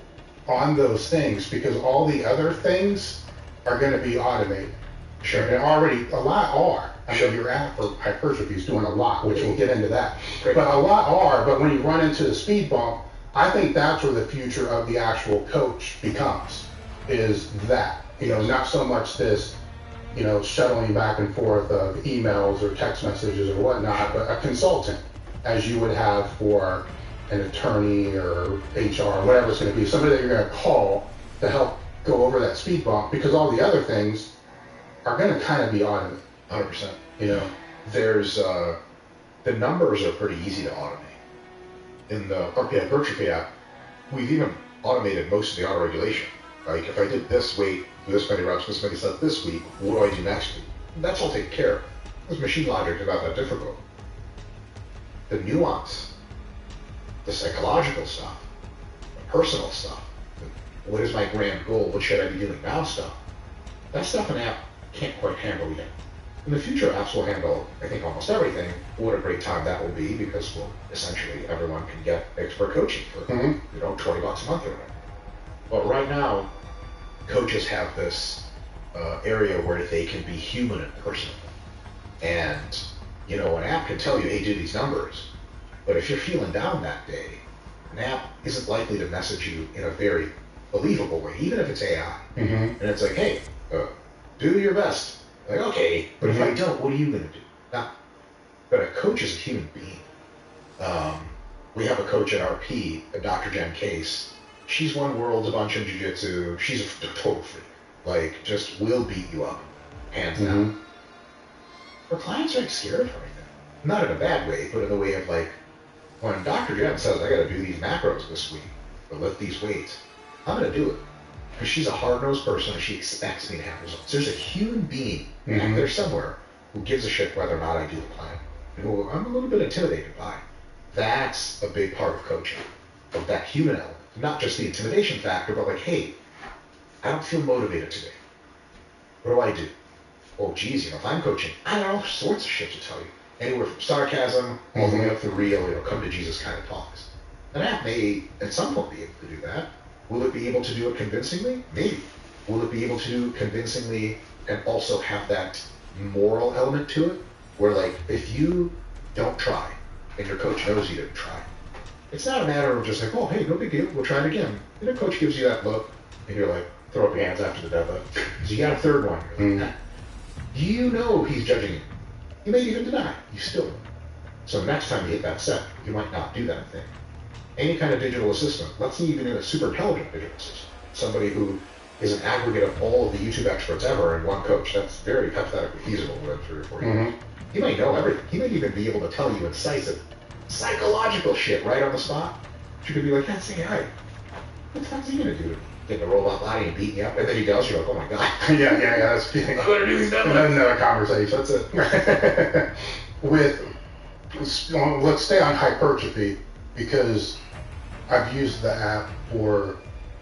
[SPEAKER 1] on those things because all the other things are going to be automated.
[SPEAKER 4] Sure.
[SPEAKER 1] And already a lot are. I mean, your app for hypertrophy is doing a lot, which we'll get into that. But a lot are, but when you run into the speed bump, I think that's where the future of the actual coach becomes, is that, not so much this, shuttling back and forth of emails or text messages or whatnot, but a consultant, as you would have for an attorney or HR, whatever it's going to be, somebody that you're going to call to help go over that speed bump, because all the other things are going to kind of be automated.
[SPEAKER 4] 100%. There's, the numbers are pretty easy to automate. In the RPI hypertrophy app, we've even automated most of the auto regulation. Like, if I did this weight, this many reps, this many sets this week, what do I do next week? That's all taken care of. This machine logic is not that difficult. The nuance, the psychological stuff, the personal stuff, what is my grand goal, what should I be doing now stuff, that stuff an app can't quite handle yet. In the future, apps will handle, I think, almost everything. What a great time that will be, because, well, essentially everyone can get expert coaching for, $20 a month or whatever. But right now, coaches have this area where they can be human and personal. And, an app can tell you, hey, do these numbers. But if you're feeling down that day, an app isn't likely to message you in a very believable way, even if it's AI. And it's like, hey, do your best. Like, okay, but if I don't, what are you going to do? Now, but a coach is a human being. We have a coach at RP, Dr. Jen Case. She's won worlds a bunch in jiu-jitsu. She's a total freak. Like, just will beat you up, hands down. Her clients are like scared of her right now. Not in a bad way, but in the way of like, when Dr. Jen says, I got to do these macros this week, or lift these weights, I'm going to do it. Because she's a hard-nosed person and she expects me to have results. There's a human being out there somewhere who gives a shit whether or not I do the plan, and who I'm a little bit intimidated by. That's a big part of coaching, of that human element. Not just the intimidation factor, but like, hey, I don't feel motivated today. What do I do? Oh, geez, if I'm coaching, I don't know, all sorts of shit to tell you. Anywhere from sarcasm all the way up to real, come to Jesus kind of talks. An app may, at some point, be able to do that. Will it be able to do it convincingly? Maybe. Will it be able to do convincingly and also have that moral element to it? Where, like, if you don't try, and your coach knows you didn't try, it's not a matter of just like, oh, hey, no big deal, we'll try it again. And the coach gives you that look, and you're like, throw up your hands after the deadlift. Because you got a third one. You're like, you know he's judging you. You may even deny. You still don't. So next time you hit that set, you might not do that thing. Any kind of digital assistant, let's say even a super intelligent digital assistant, somebody who is an aggregate of all of the YouTube experts ever in one coach, that's very hypothetically feasible within 3 or 4 years. He might know everything. He might even be able to tell you incisive, psychological shit right on the spot. You could be like, that's AI. What the fuck's he going to do? Get in a robot body and beat you up? And then he does, you're like, oh my god.
[SPEAKER 1] yeah, that's I'm going to do these another conversation. That's it. Let's stay on hypertrophy, because I've used the app for,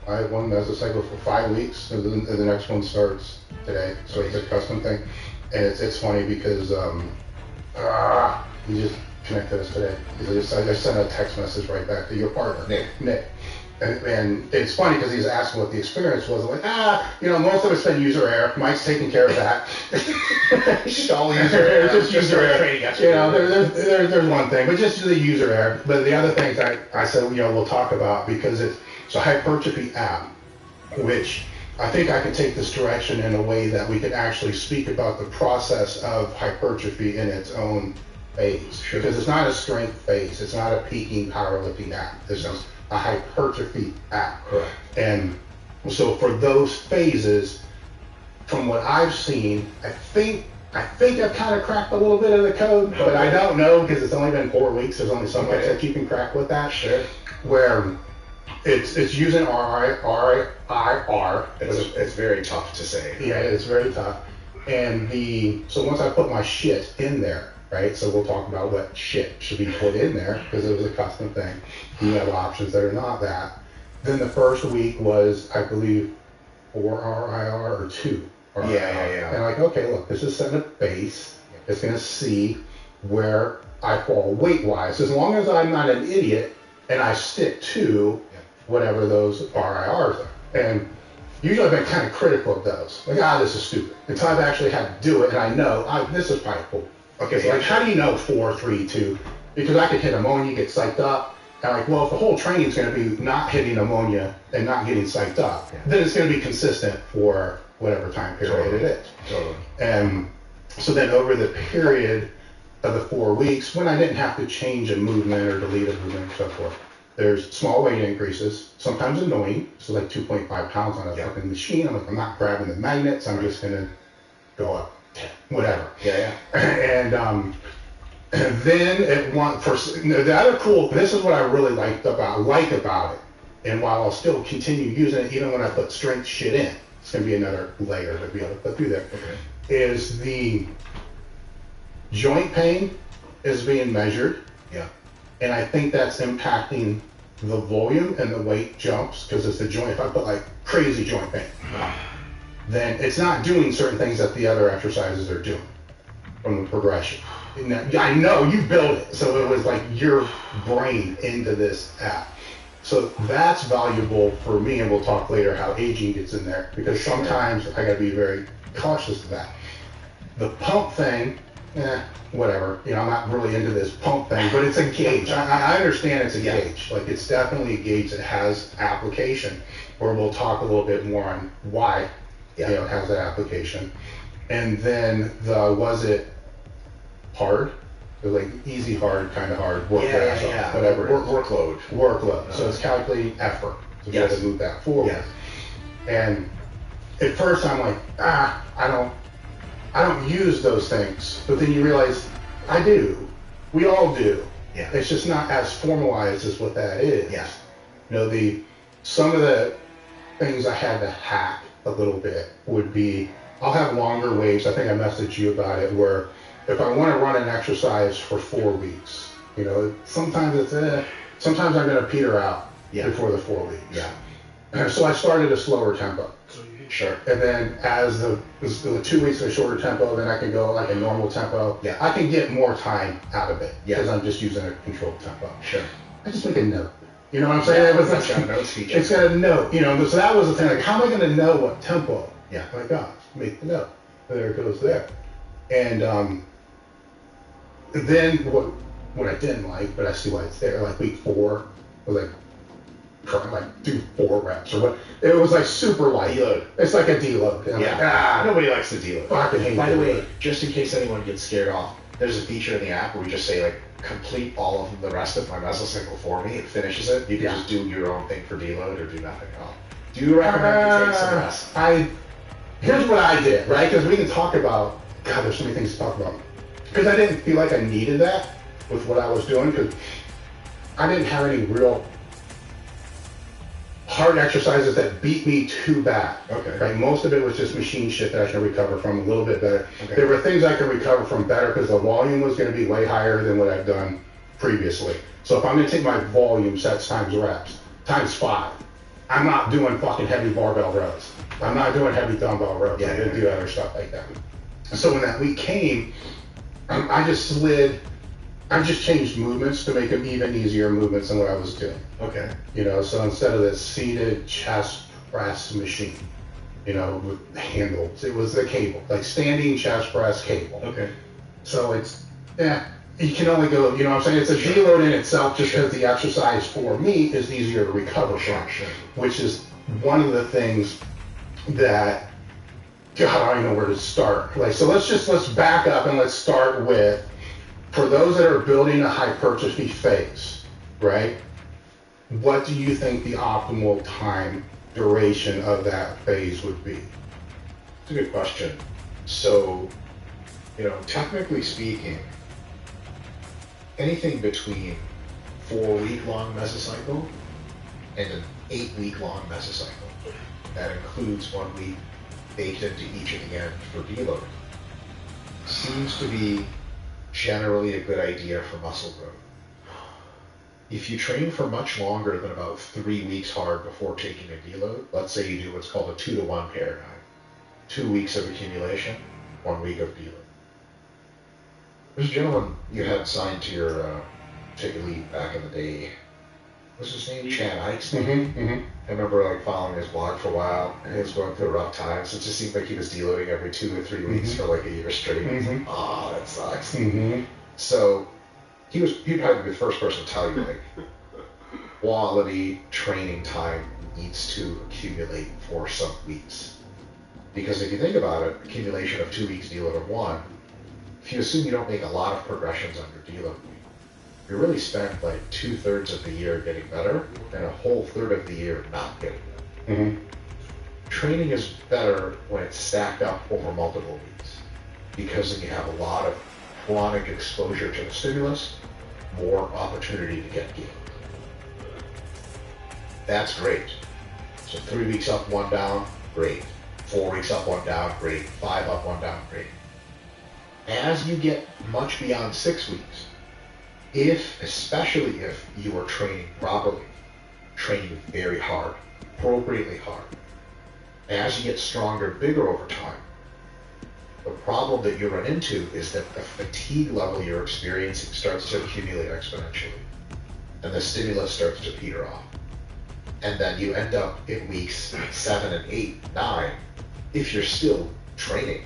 [SPEAKER 1] I have one as a cycle for 5 weeks, and the next one starts today, so it's a custom thing. And it's funny because he just connected us today. I just sent a text message right back to your partner, Nick. And it's funny because he's asking what the experience was. I'm like, most of it's been user error. Mike's taking care of that.
[SPEAKER 4] Just all user error.
[SPEAKER 1] Just user error. There's one thing, but just the user error. But the other things I said, we'll talk about, because it's a hypertrophy app, which I think I could take this direction in a way that we could actually speak about the process of hypertrophy in its own phase. Because it's not a strength phase. It's not a peaking powerlifting app. It's just a hypertrophy app.
[SPEAKER 4] Correct.
[SPEAKER 1] And so for those phases, from what I've seen, I think I've kind of cracked a little bit of the code, but I don't know, because it's only been 4 weeks. There's only so much that you can crack with that.
[SPEAKER 4] Sure.
[SPEAKER 1] Where it's using RIR.
[SPEAKER 4] It's very tough to say.
[SPEAKER 1] Yeah, it's very tough. And so once I put my shit in there, right? So we'll talk about what shit should be put in there, because it was a custom thing. You have options that are not that. Then the first week was, I believe, 4 RIR or 2 RIR.
[SPEAKER 4] Yeah.
[SPEAKER 1] And like, okay, look, this is setting a base. It's going to see where I fall weight-wise. As long as I'm not an idiot and I stick to whatever those RIRs are. And usually I've been kind of critical of those. Like, this is stupid. Until I've actually had to do it, and I know, this is probably cool. Okay, so like, how do you know 4, 3, 2? Because I could hit ammonia, get psyched up, and like, well, if the whole training is going to be not hitting ammonia and not getting psyched up, then it's going to be consistent for whatever time period it is.
[SPEAKER 4] Totally.
[SPEAKER 1] And so then over the period of the 4 weeks, when I didn't have to change a movement or delete a movement and so forth, there's small weight increases, sometimes annoying, so like 2.5 pounds on a fucking machine. I'm like, I'm not grabbing the magnets, I'm just gonna go up 10, whatever. And then the other cool, this is what I really like about it, and while I'll still continue using it, even when I put strength shit in, it's gonna be another layer to be able to put through there, is the joint pain is being measured. And I think that's impacting the volume and the weight jumps, because it's the joint. If I put like crazy joint pain, then it's not doing certain things that the other exercises are doing from the progression. And I know you built it, so it was like your brain into this app. So that's valuable for me, and we'll talk later how aging gets in there, because sometimes I gotta be very cautious of that. The pump thing, whatever, I'm not really into this pump thing, but it's a gauge. I understand it's a gauge. Like, it's definitely a gauge that has application, where we'll talk a little bit more on why it has that application. And then was it hard? It was like easy, hard, kind of hard, whatever. Workload. So it's calculating effort to be able to move that forward. And at first I'm like, I don't use those things, but then you realize I do. We all do. It's just not as formalized as what that is. Some of the things I had to hack a little bit would be, I'll have longer waves. I think I messaged you about it, where if I want to run an exercise for 4 weeks, sometimes sometimes I'm going to peter out before the 4 weeks. So I started a slower tempo. And then as the 2 weeks of a shorter tempo, then I can go like a normal tempo. I can get more time out of it because I'm just using a controlled tempo. I just make a note. You know what I'm saying?
[SPEAKER 4] It's got a notes feature.
[SPEAKER 1] It's got a note. So that was the thing. Like, how am I going to know what tempo? My gosh, make the note. There it goes there. And then what I didn't like, but I see why it's there. Like week 4 was like, do 4 reps or what? It was like super light.
[SPEAKER 4] Deload.
[SPEAKER 1] It's like a deload.
[SPEAKER 4] Nobody likes the deload.
[SPEAKER 1] Fucking hate
[SPEAKER 4] By the way,
[SPEAKER 1] deload.
[SPEAKER 4] just in case anyone gets scared off, there's a feature in the app where we just say like, complete all of the rest of my mesocycle for me. It finishes it. You can just do your own thing for deload or do nothing at all. Do you recommend you take some rest?
[SPEAKER 1] Here's what I did, right? Because we can talk about, God, there's so many things to talk about. Because I didn't feel like I needed that with what I was doing, because I didn't have any real hard exercises that beat me too bad. Right? Most of it was just machine shit that I can recover from a little bit better. There were things I could recover from better because the volume was going to be way higher than what I've done previously. So if I'm going to take my volume sets times reps times 5, I'm not doing fucking heavy barbell rows. I'm not doing heavy dumbbell rows. I'm going to do other stuff like that. So when that week came, I just changed movements to make them even easier movements than what I was doing. So instead of the seated chest press machine, with handles, it was the cable, like standing chest press cable. So it's, you can only go, you know what I'm saying? It's a deload in itself just because the exercise for me is easier to recover from, which is one of the things that, God, I don't even know where to start. Like, so let's back up and let's start with, for those that are building a hypertrophy phase, right? What do you think the optimal time duration of that phase would be?
[SPEAKER 4] It's a good question. So, technically speaking, anything between 4-week-long mesocycle and an 8-week-long mesocycle. That includes 1 week baked into each of the end for deload. Seems to be generally a good idea for muscle growth. If you train for much longer than about 3 weeks hard before taking a deload, let's say you do what's called a 2-to-1 paradigm. 2 weeks of accumulation, 1 week of deload. There's a gentleman you had signed to your TBE back in the day. what's his name? Chad Ikes. I remember like following his blog for a while, and he was going through rough times. It just seemed like he was deloading every 2 or 3 weeks for like a year straight. I was like, oh, that sucks. So he'd probably be the first person to tell you like quality training time needs to accumulate for some weeks. Because if you think about it, accumulation of 2 weeks deload of 1, if you assume you don't make a lot of progressions on your deload week, you really spend like 2/3 of the year getting better and a whole third of the year not getting better. Training is better when it's stacked up over multiple weeks, because then you have a lot of chronic exposure to the stimulus, more opportunity to get gained. That's great. So 3 weeks up, 1 down, great. 4 weeks up, 1 down, great. 5 up, 1 down, great. As you get much beyond 6 weeks, especially if you are training properly, training very hard, appropriately hard, as you get stronger, bigger over time, the problem that you run into is that the fatigue level you're experiencing starts to accumulate exponentially, and the stimulus starts to peter off. And then you end up in weeks 7 and 8, 9, if you're still training,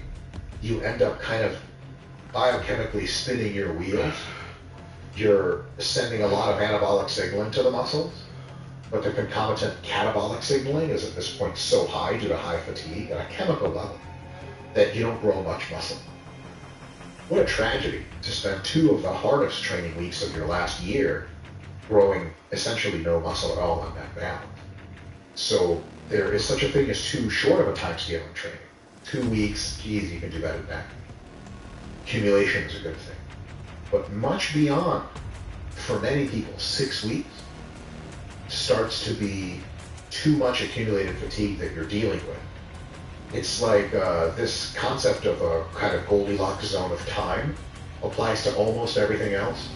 [SPEAKER 4] you end up kind of biochemically spinning your wheels. You're sending a lot of anabolic signaling to the muscles, but the concomitant catabolic signaling is at this point so high due to high fatigue at a chemical level that you don't grow much muscle. What a tragedy to spend 2 of the hardest training weeks of your last year growing essentially no muscle at all on that balance. So there is such a thing as too short of a time scale in training. 2 weeks, geez, you can do better than that. Accumulation is a good thing. But much beyond, for many people, 6 weeks starts to be too much accumulated fatigue that you're dealing with. It's like this concept of a kind of Goldilocks zone of time applies to almost everything else.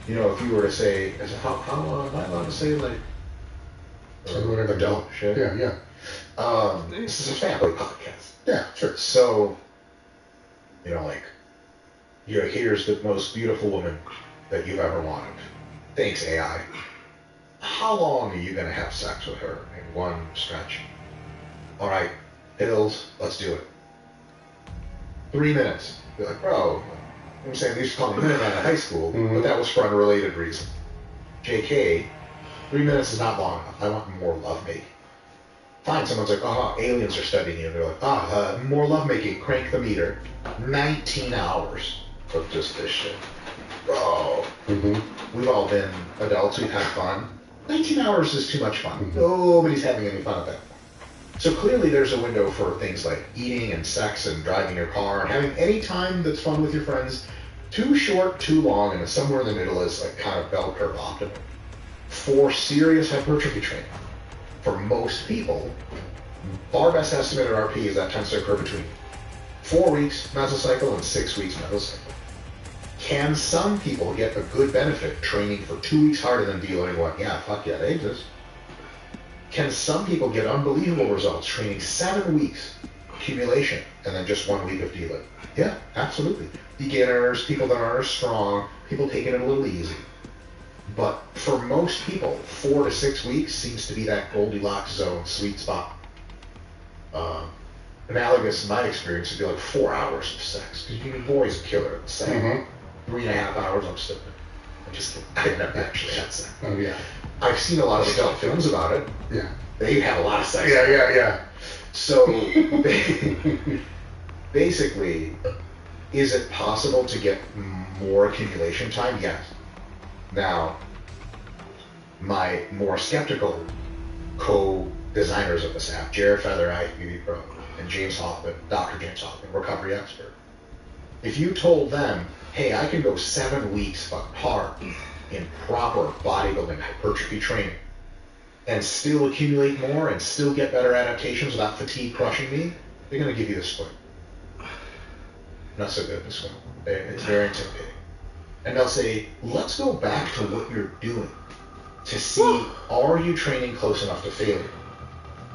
[SPEAKER 4] You know, if you were to say, how am I allowed to say like adult shit?
[SPEAKER 1] Yeah.
[SPEAKER 4] This is a family podcast.
[SPEAKER 1] Yeah, sure.
[SPEAKER 4] So, you know, like, here's the most beautiful woman that you've ever wanted. Thanks, AI. How long are you going to have sex with her in one stretch? All right, pills, let's do it. 3 minutes. You're like, bro, I'm saying they used to call me Minuteman in high school, but that was for unrelated reasons. JK, 3 minutes is not long enough. I want more lovemaking. Fine, someone's like, oh, aliens are studying you. They're like, more lovemaking, crank the meter. 19 hours of just this shit. Bro, we've all been adults, we've had fun. 19 hours is too much fun. Nobody's having any fun at that point. So clearly there's a window for things like eating and sex and driving your car and having any time that's fun with your friends. Too short, too long, and somewhere in the middle is like kind of bell curve optimal. For serious hypertrophy training, for most people, our best estimate at RP is that tends to occur between 4 weeks mesocycle and 6 weeks mesocycle. Can some people get a good benefit training for 2 weeks harder than deloading one? Yeah, fuck yeah, they exist. Can some people get unbelievable results training 7 weeks accumulation and then just 1 week of deload? Yeah, absolutely. Beginners, people that aren't as strong, people taking it a little easy. But for most people, 4 to 6 weeks seems to be that Goldilocks zone sweet spot. Analogous in my experience would be like 4 hours of sex. Because you boys kill her at the same. 3.5 hours, I'm stupid. I'm just kidding. I never actually had sex.
[SPEAKER 1] Oh, yeah.
[SPEAKER 4] I've seen a lot of adult films about it.
[SPEAKER 1] Yeah.
[SPEAKER 4] They have a lot of sex.
[SPEAKER 1] Yeah.
[SPEAKER 4] So, basically, is it possible to get more accumulation time? Yes. Now, my more skeptical co-designers of this app, Jared Feather, IFBB Pro, and James Hoffman, Dr. James Hoffman, recovery expert, if you told them, hey, I can go 7 weeks fucking hard in proper bodybuilding hypertrophy training and still accumulate more and still get better adaptations without fatigue crushing me, they're going to give you this swing. Not so good, this swing. It's very intimidating. And they'll say, let's go back to what you're doing to see, are you training close enough to failure?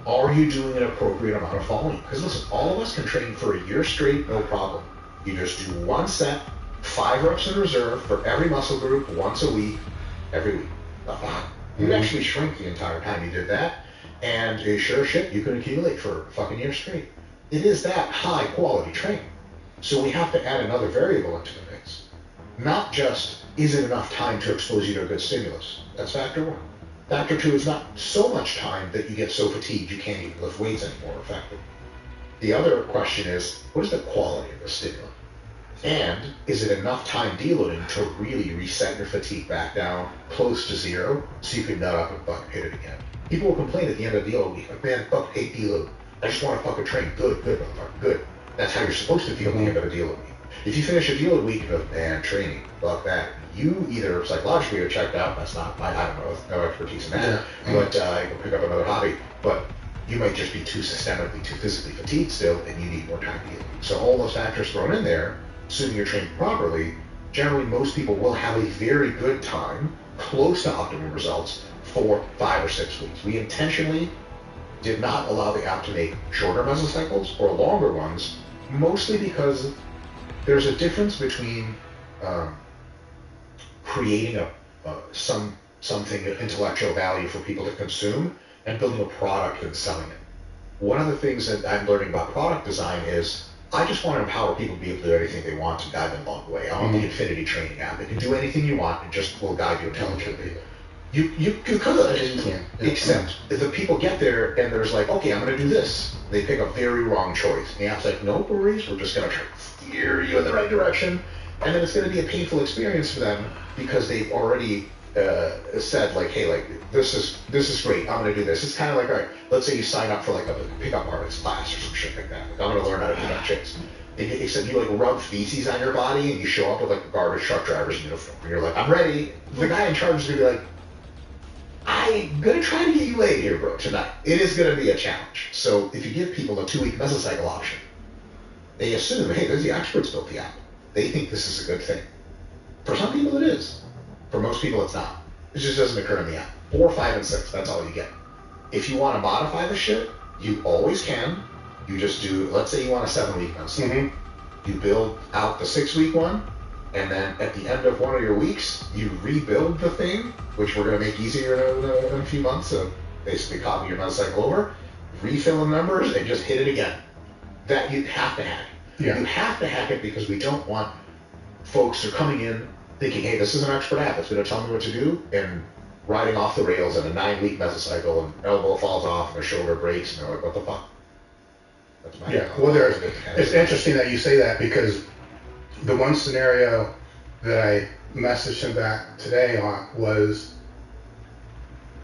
[SPEAKER 4] Are you doing an appropriate amount of volume? Because listen, all of us can train for a year straight, no problem. You just do 1 set, 5 reps in reserve for every muscle group once a week, every week. You'd actually shrink the entire time you did that, and sure as shit, you could accumulate for a fucking year straight. It is that high quality training. So we have to add another variable into the mix. Not just, is it enough time to expose you to a good stimulus? That's factor one. Factor two is not so much time that you get so fatigued you can't even lift weights anymore effectively. The other question is, what is the quality of the stimulant? And is it enough time deloading to really reset your fatigue back down close to zero so you can nut up and fucking hit it again? People will complain at the end of the deload week, like, man, fuck, hate deload. I just want to fucking train. Good, motherfucker, good. That's how you're supposed to feel at the end of a deload week. If you finish a deload week and go, man, training, fuck that, you either psychologically are checked out, that's not, I don't know, no expertise in that, but you can pick up another hobby, but you might just be too systemically, too physically fatigued still, and you need more time to heal. So all those factors thrown in there, assuming you're trained properly, generally most people will have a very good time, close to optimum results, for 5 or 6 weeks. We intentionally did not allow the app to make shorter mesocycles or longer ones, mostly because there's a difference between creating something of intellectual value for people to consume and building a product and selling it. One of the things that I'm learning about product design is I just want to empower people to be able to do anything they want to guide them along the way. I want the Infinity Training app. It can do anything you want, it just will guide you intelligently. You could, except if the people get there and there's like, okay, I'm going to do this. They pick a very wrong choice. And the app's like, no worries, we're just going to try to steer you in the right direction. And then it's going to be a painful experience for them because they've already said like, hey, like this is great. I'm going to do this. It's kind of like, all right, let's say you sign up for like a pickup artist class or some shit like that. Like, I'm going to learn how to pick up chicks. Except you like rub feces on your body and you show up with like a garbage truck driver's uniform. And you're like, I'm ready. The guy in charge is going to be like, I'm going to try to get you laid here, bro, tonight. It is going to be a challenge. So if you give people a 2-week mesocycle option, they assume, hey, there's the experts built the app. They think this is a good thing. For some people it is. For most people it's not. It just doesn't occur in the app. 4, 5, and 6, that's all you get. If you want to modify the shit, you always can. You just do, let's say you want a 7-week mesocycle. You build out the 6-week one, and then at the end of one of your weeks, you rebuild the thing, which we're going to make easier in a few months. So basically copy your mesocycle over, refill the numbers, and just hit it again. That you have to hack. Yeah. You have to hack it because we don't want folks who are coming in thinking, hey, this is an expert app that's going to tell me what to do, and riding off the rails in a 9-week mesocycle, and elbow falls off, and their shoulder breaks, and they're like, what the fuck? That's my
[SPEAKER 1] it's interesting that you say that because the one scenario that I messaged him back today on was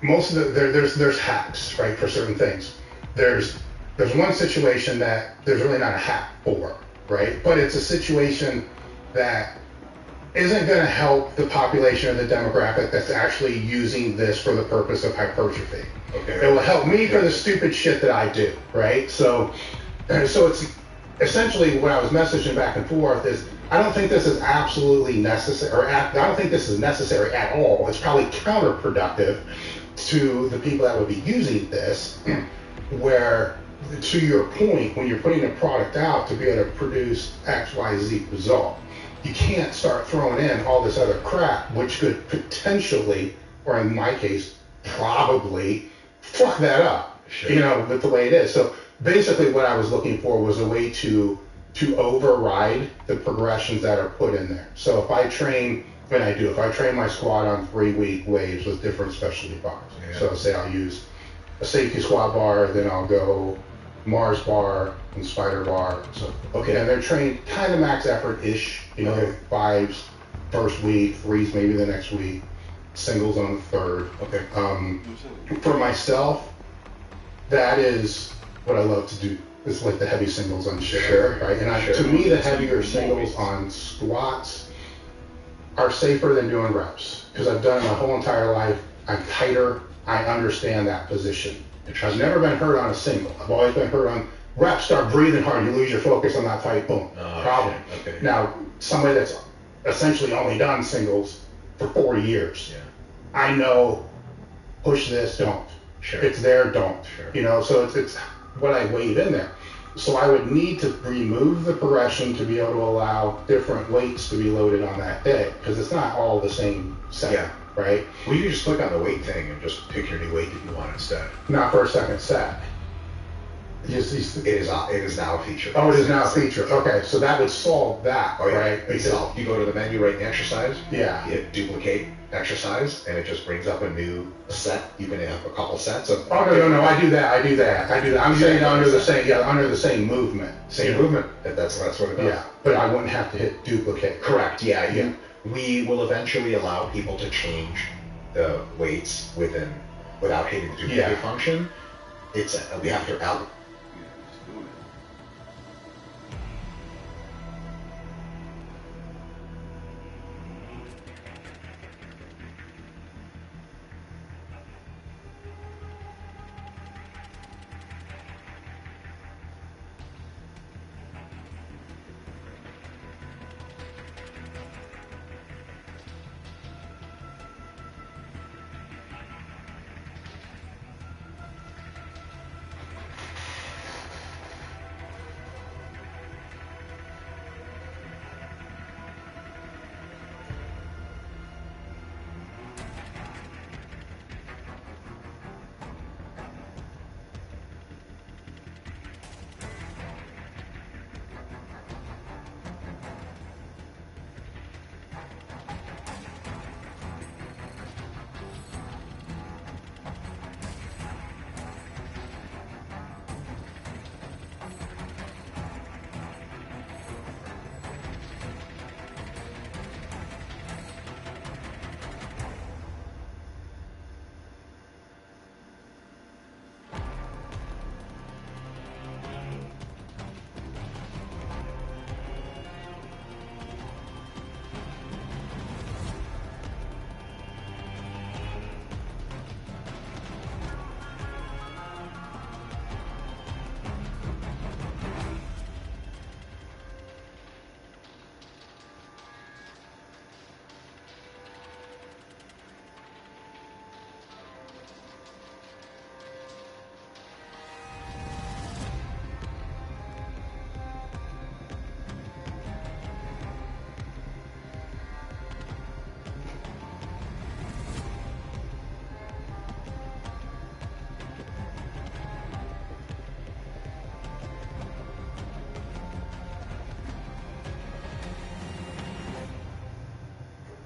[SPEAKER 1] most of there's hacks, right, for certain things. There's one situation that there's really not a hack for, right? But it's a situation that isn't going to help the population or the demographic that's actually using this for the purpose of hypertrophy. Okay. It will help me for the stupid shit that I do, right? So it's essentially what I was messaging back and forth is I don't think this is absolutely necessary, or I don't think this is necessary at all. It's probably counterproductive to the people that would be using this, where, to your point, when you're putting a product out to be able to produce X, Y, Z result, you can't start throwing in all this other crap, which could potentially, or in my case, probably fuck that up, you know, with the way it is. So basically what I was looking for was a way to override the progressions that are put in there. So if I train my squat on 3-week waves with different specialty bars. Yeah. So say I'll use a safety squat bar, then I'll go Mars bar and spider bar. So okay, and they're trained kind of max effort-ish, you know, 5s first week, 3s maybe the next week, singles on the 3rd. Okay. For myself, that is what I love to do. It's like the heavy singles on shit, right? And to me, the heavier singles on squats are safer than doing reps because I've done it my whole entire life. I'm tighter. I understand that position. I've never been hurt on a single. I've always been hurt on reps. Start breathing hard, you lose your focus on that tight, boom, problem. Okay. Now, somebody that's essentially only done singles for 4 years, I know, push this, don't. Sure. It's there, don't. Sure. You know, so it's what I wave in there. So I would need to remove the progression to be able to allow different weights to be loaded on that day because it's not all the same set. Yeah. right?
[SPEAKER 4] Well, you just click on the weight thing and just pick your new weight that you want instead.
[SPEAKER 1] Not for a second set.
[SPEAKER 4] It is now a feature.
[SPEAKER 1] Oh, it is now a feature. Okay, so that would solve that,
[SPEAKER 4] Oh, yeah.
[SPEAKER 1] right?
[SPEAKER 4] Itself. You go to the menu right in exercise.
[SPEAKER 1] Yeah.
[SPEAKER 4] You hit duplicate exercise, and it just brings up a new set. You can have a couple sets of.
[SPEAKER 1] Oh no! I do that. I'm saying under the same movement.
[SPEAKER 4] Same movement. That's what it does.
[SPEAKER 1] Yeah, but I wouldn't have to hit duplicate.
[SPEAKER 4] Correct. Yeah. We will eventually allow people to change the weights without hitting the duplicate function. We have to out.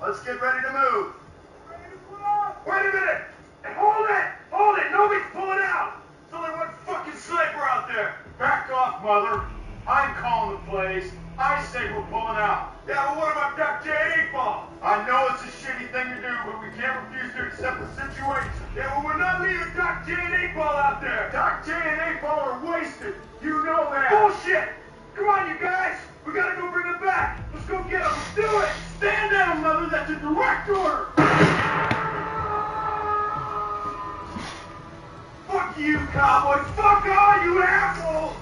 [SPEAKER 8] Let's get ready to move. Wait a minute! Hey, hold it! Hold it! Nobody's pulling out! There's only one fucking sniper out there! Back off, mother. I'm calling the plays. I say we're pulling out. Yeah, but what about Duck J and 8-Ball? I know it's a shitty thing to do, but we can't refuse to accept the situation. Yeah, well, we're not leaving Duck J and 8-Ball out there. Duck J and 8-Ball are wasted. You know that. Bullshit! Come on, you guys. We gotta go bring them back. Let's go get them. Let's do it. Stand down, mother. That's a direct order. Fuck you, cowboy. Fuck all you assholes.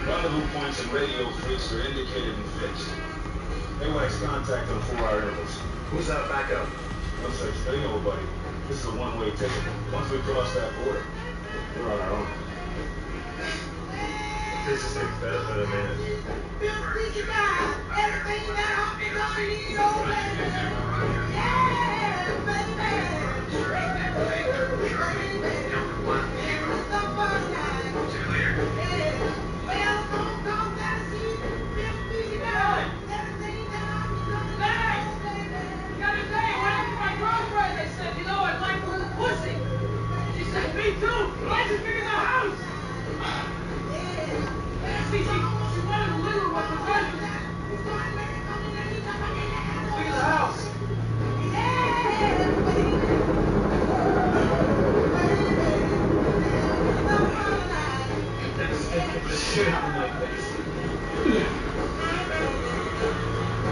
[SPEAKER 13] Rendezvous points and radio fixed are indicated and fixed. AWACS contact on 4-hour intervals. Who's out backup? No such thing, old buddy. This is a one-way ticket. Once we cross that border, we're on our own. This is a better man.
[SPEAKER 18] Me too! Life is bigger than a house! See, she wanted a little one for Christmas. Bigger than a house! Shit out of my face.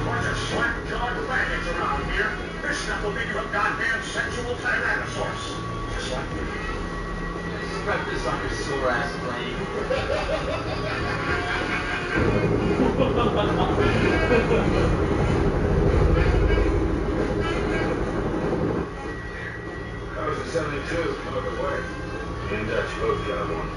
[SPEAKER 12] Bunch of slack-jawed faggots around here. This stuff will make you a goddamn sexual tyrannosaurus. Just like me.
[SPEAKER 20] Strap this on your sore ass plane.
[SPEAKER 13] That was a 72. Look away. Me and Dutch both got one.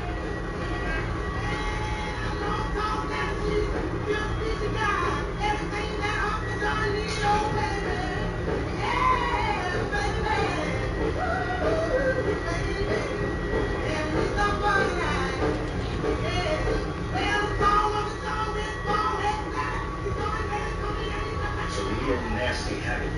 [SPEAKER 12] It's a real nasty habit.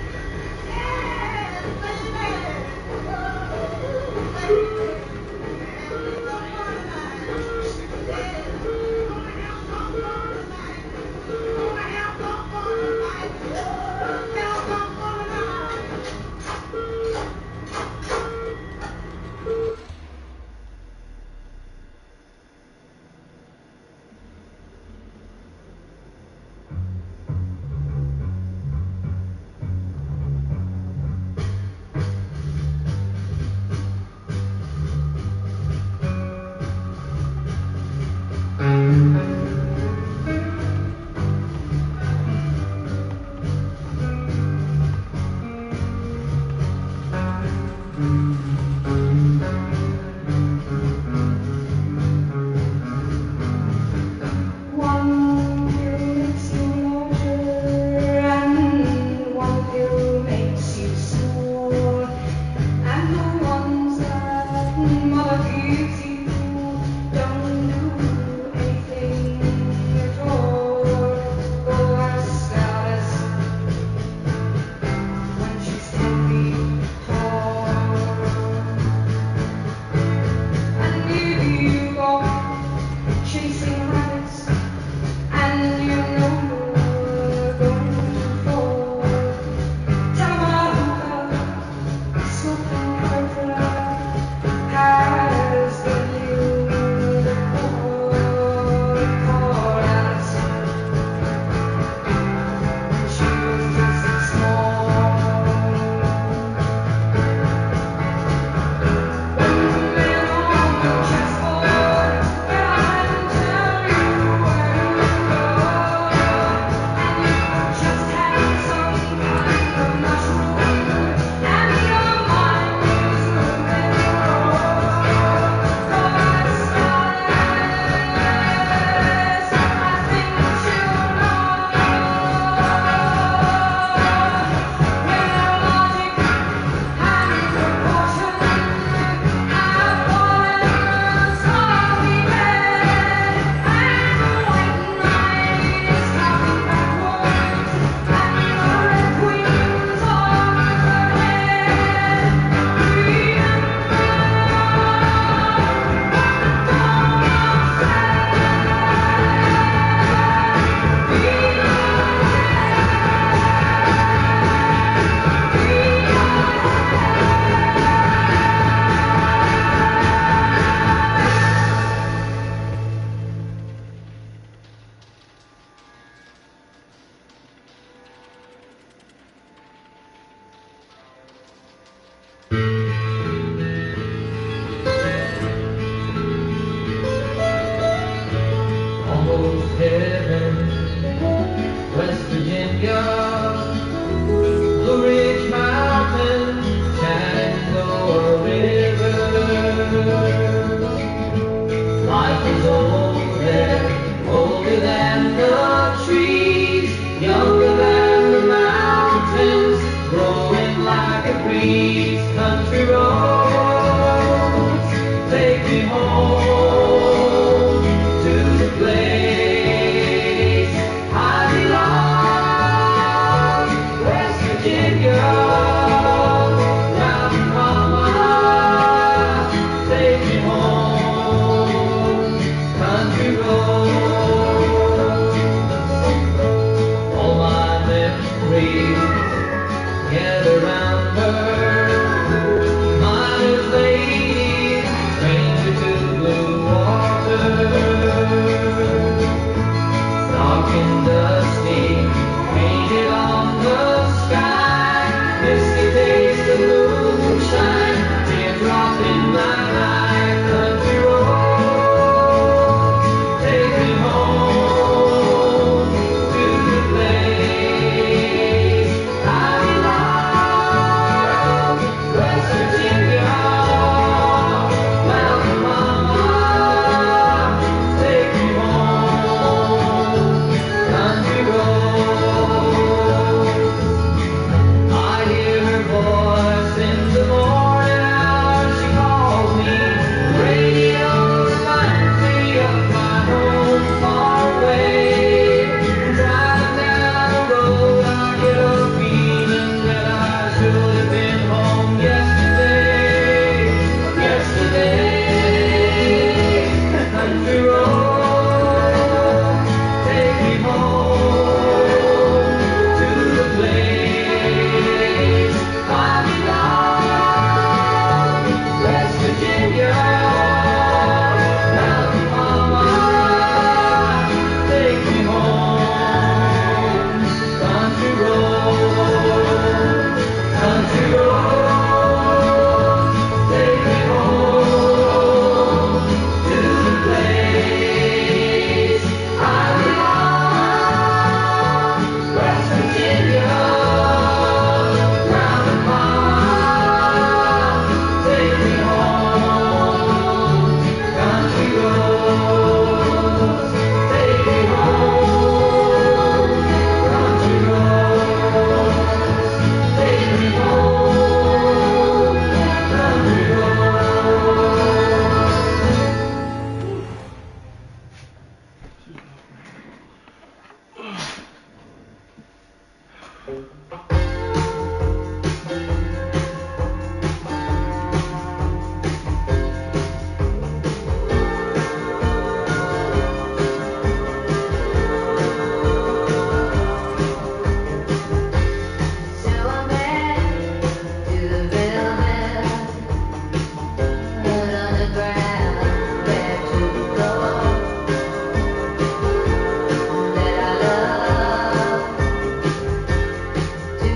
[SPEAKER 18] To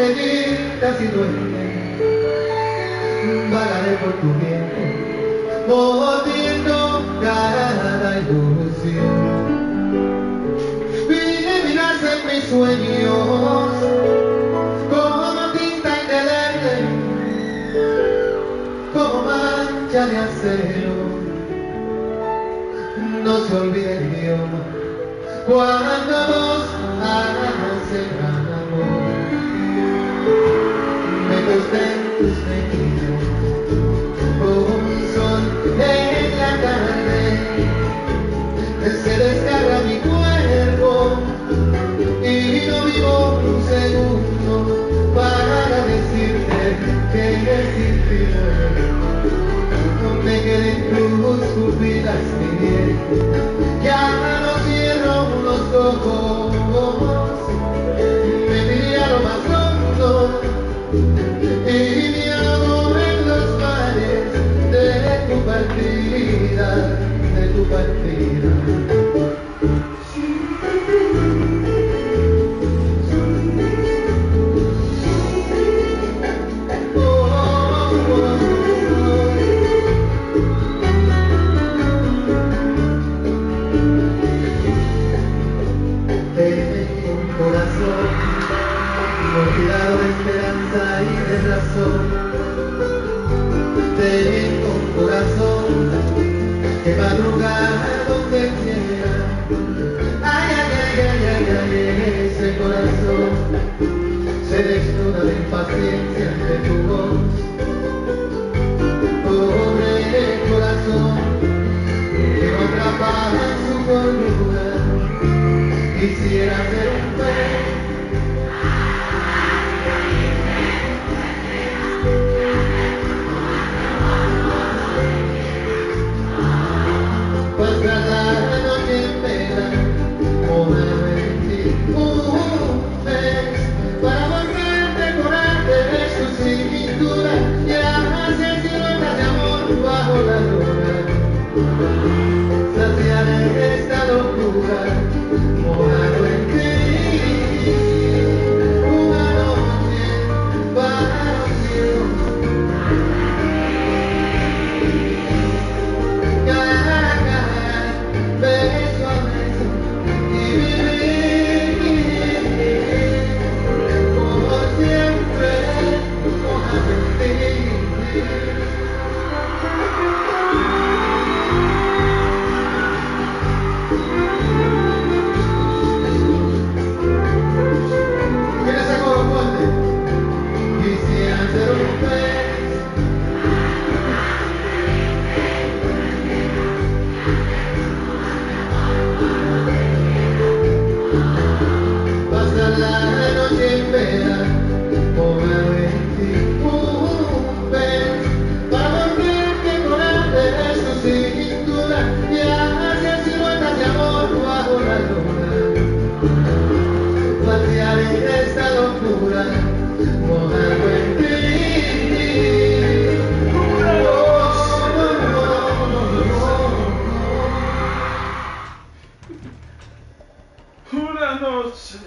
[SPEAKER 18] estrellitas y duende, vagaré por tu vientre, mordiendo cada ilusión. Vivirás en mis sueños como tinta indeleble, como mancha de acero. No se olvide el idioma cuando vos hagas el gran amor. Me gusten tus mejillas, un sol en la tarde, se descarga mi cuerpo y no vivo un segundo para decirte que sin ti me quedé en tus pupilas, mi bien. Ya no cierro los ojos, me tiré a lo más hondo y me ahogo en los mares de tu partida, de tu partida. Olvidado de esperanza y de razón, tengo un corazón que madruga donde quiera. Ay, ay, ay, ay, ay, ay, ese corazón se desnuda de impaciencia ante tu voz. Pobre corazón que no atrapa su cordura, quisiera ser un pez. Pasa la noche entera, mojado en ti, un mes, para volver a decorarte de su cintura y hacer siluetas de amor bajo la luna. Saciaré esta locura, mojado en ti, una noche para siempre. Beso a beso y vivir por siempre mojado en ti. ¿Quién es el coro fuerte? Quisiera ser un pez. Pasa la noche entera, mojado en ti, un pez, para volver a decorarte de su cintura y hacer siluetas de amor bajo la luna. Pasear en esta locura, mojado en ti.
[SPEAKER 19] Una noche.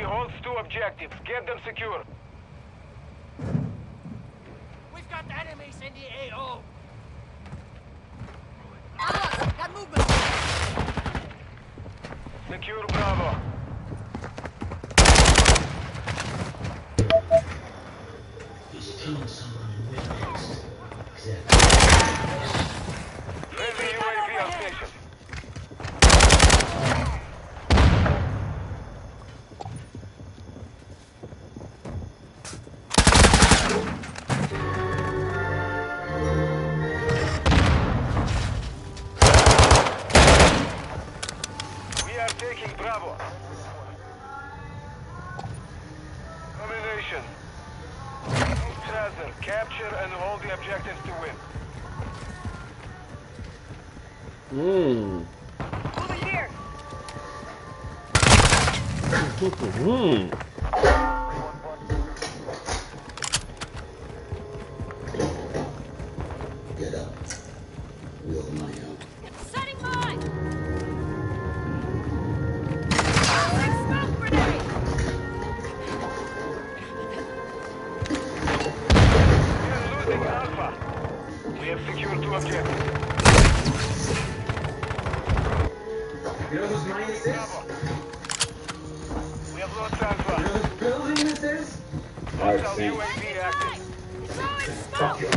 [SPEAKER 6] holds 2 objectives. Get them secure.
[SPEAKER 16] We've got enemies in the AO. Alice, got movement.
[SPEAKER 6] Secure Bravo.
[SPEAKER 18] He's killing someone in witness.
[SPEAKER 6] Friendly UAV on station. We are taking Bravo. Domination. Chaser, capture and hold the objectives to win.
[SPEAKER 16] Moving here.
[SPEAKER 18] Get up. Wheel the money out.
[SPEAKER 16] Setting mine. Smoke grenade.
[SPEAKER 6] We are losing Alpha. We have secured 2 objectives.
[SPEAKER 18] You know whose money this is?
[SPEAKER 6] We have lost Alpha.
[SPEAKER 18] You know whose building this is?
[SPEAKER 6] Hostile UAV active.
[SPEAKER 18] Fuck you.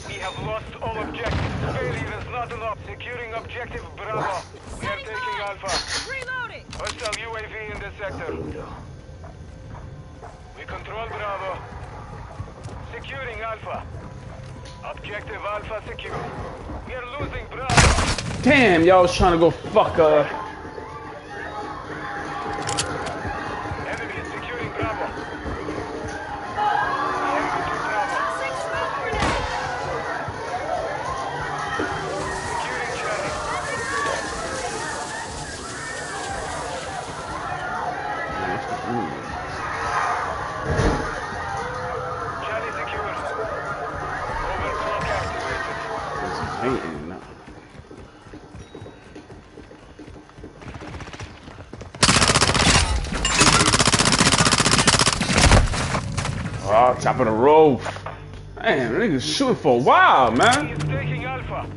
[SPEAKER 6] We have lost all objectives. Failure is not enough. Securing objective Bravo. We are taking Alpha.
[SPEAKER 16] Reloading.
[SPEAKER 6] Hostile UAV in the sector. We control Bravo. Securing Alpha. Objective Alpha secure. We are losing Bravo.
[SPEAKER 23] Damn, y'all was trying to go fuck
[SPEAKER 6] Enemy is securing Bravo. Securing Charlie. Charlie secure. Overclock activated.
[SPEAKER 23] hating now. Oh, top of the rope. Man, niggas shooting for a while, man.
[SPEAKER 6] He's taking Alpha.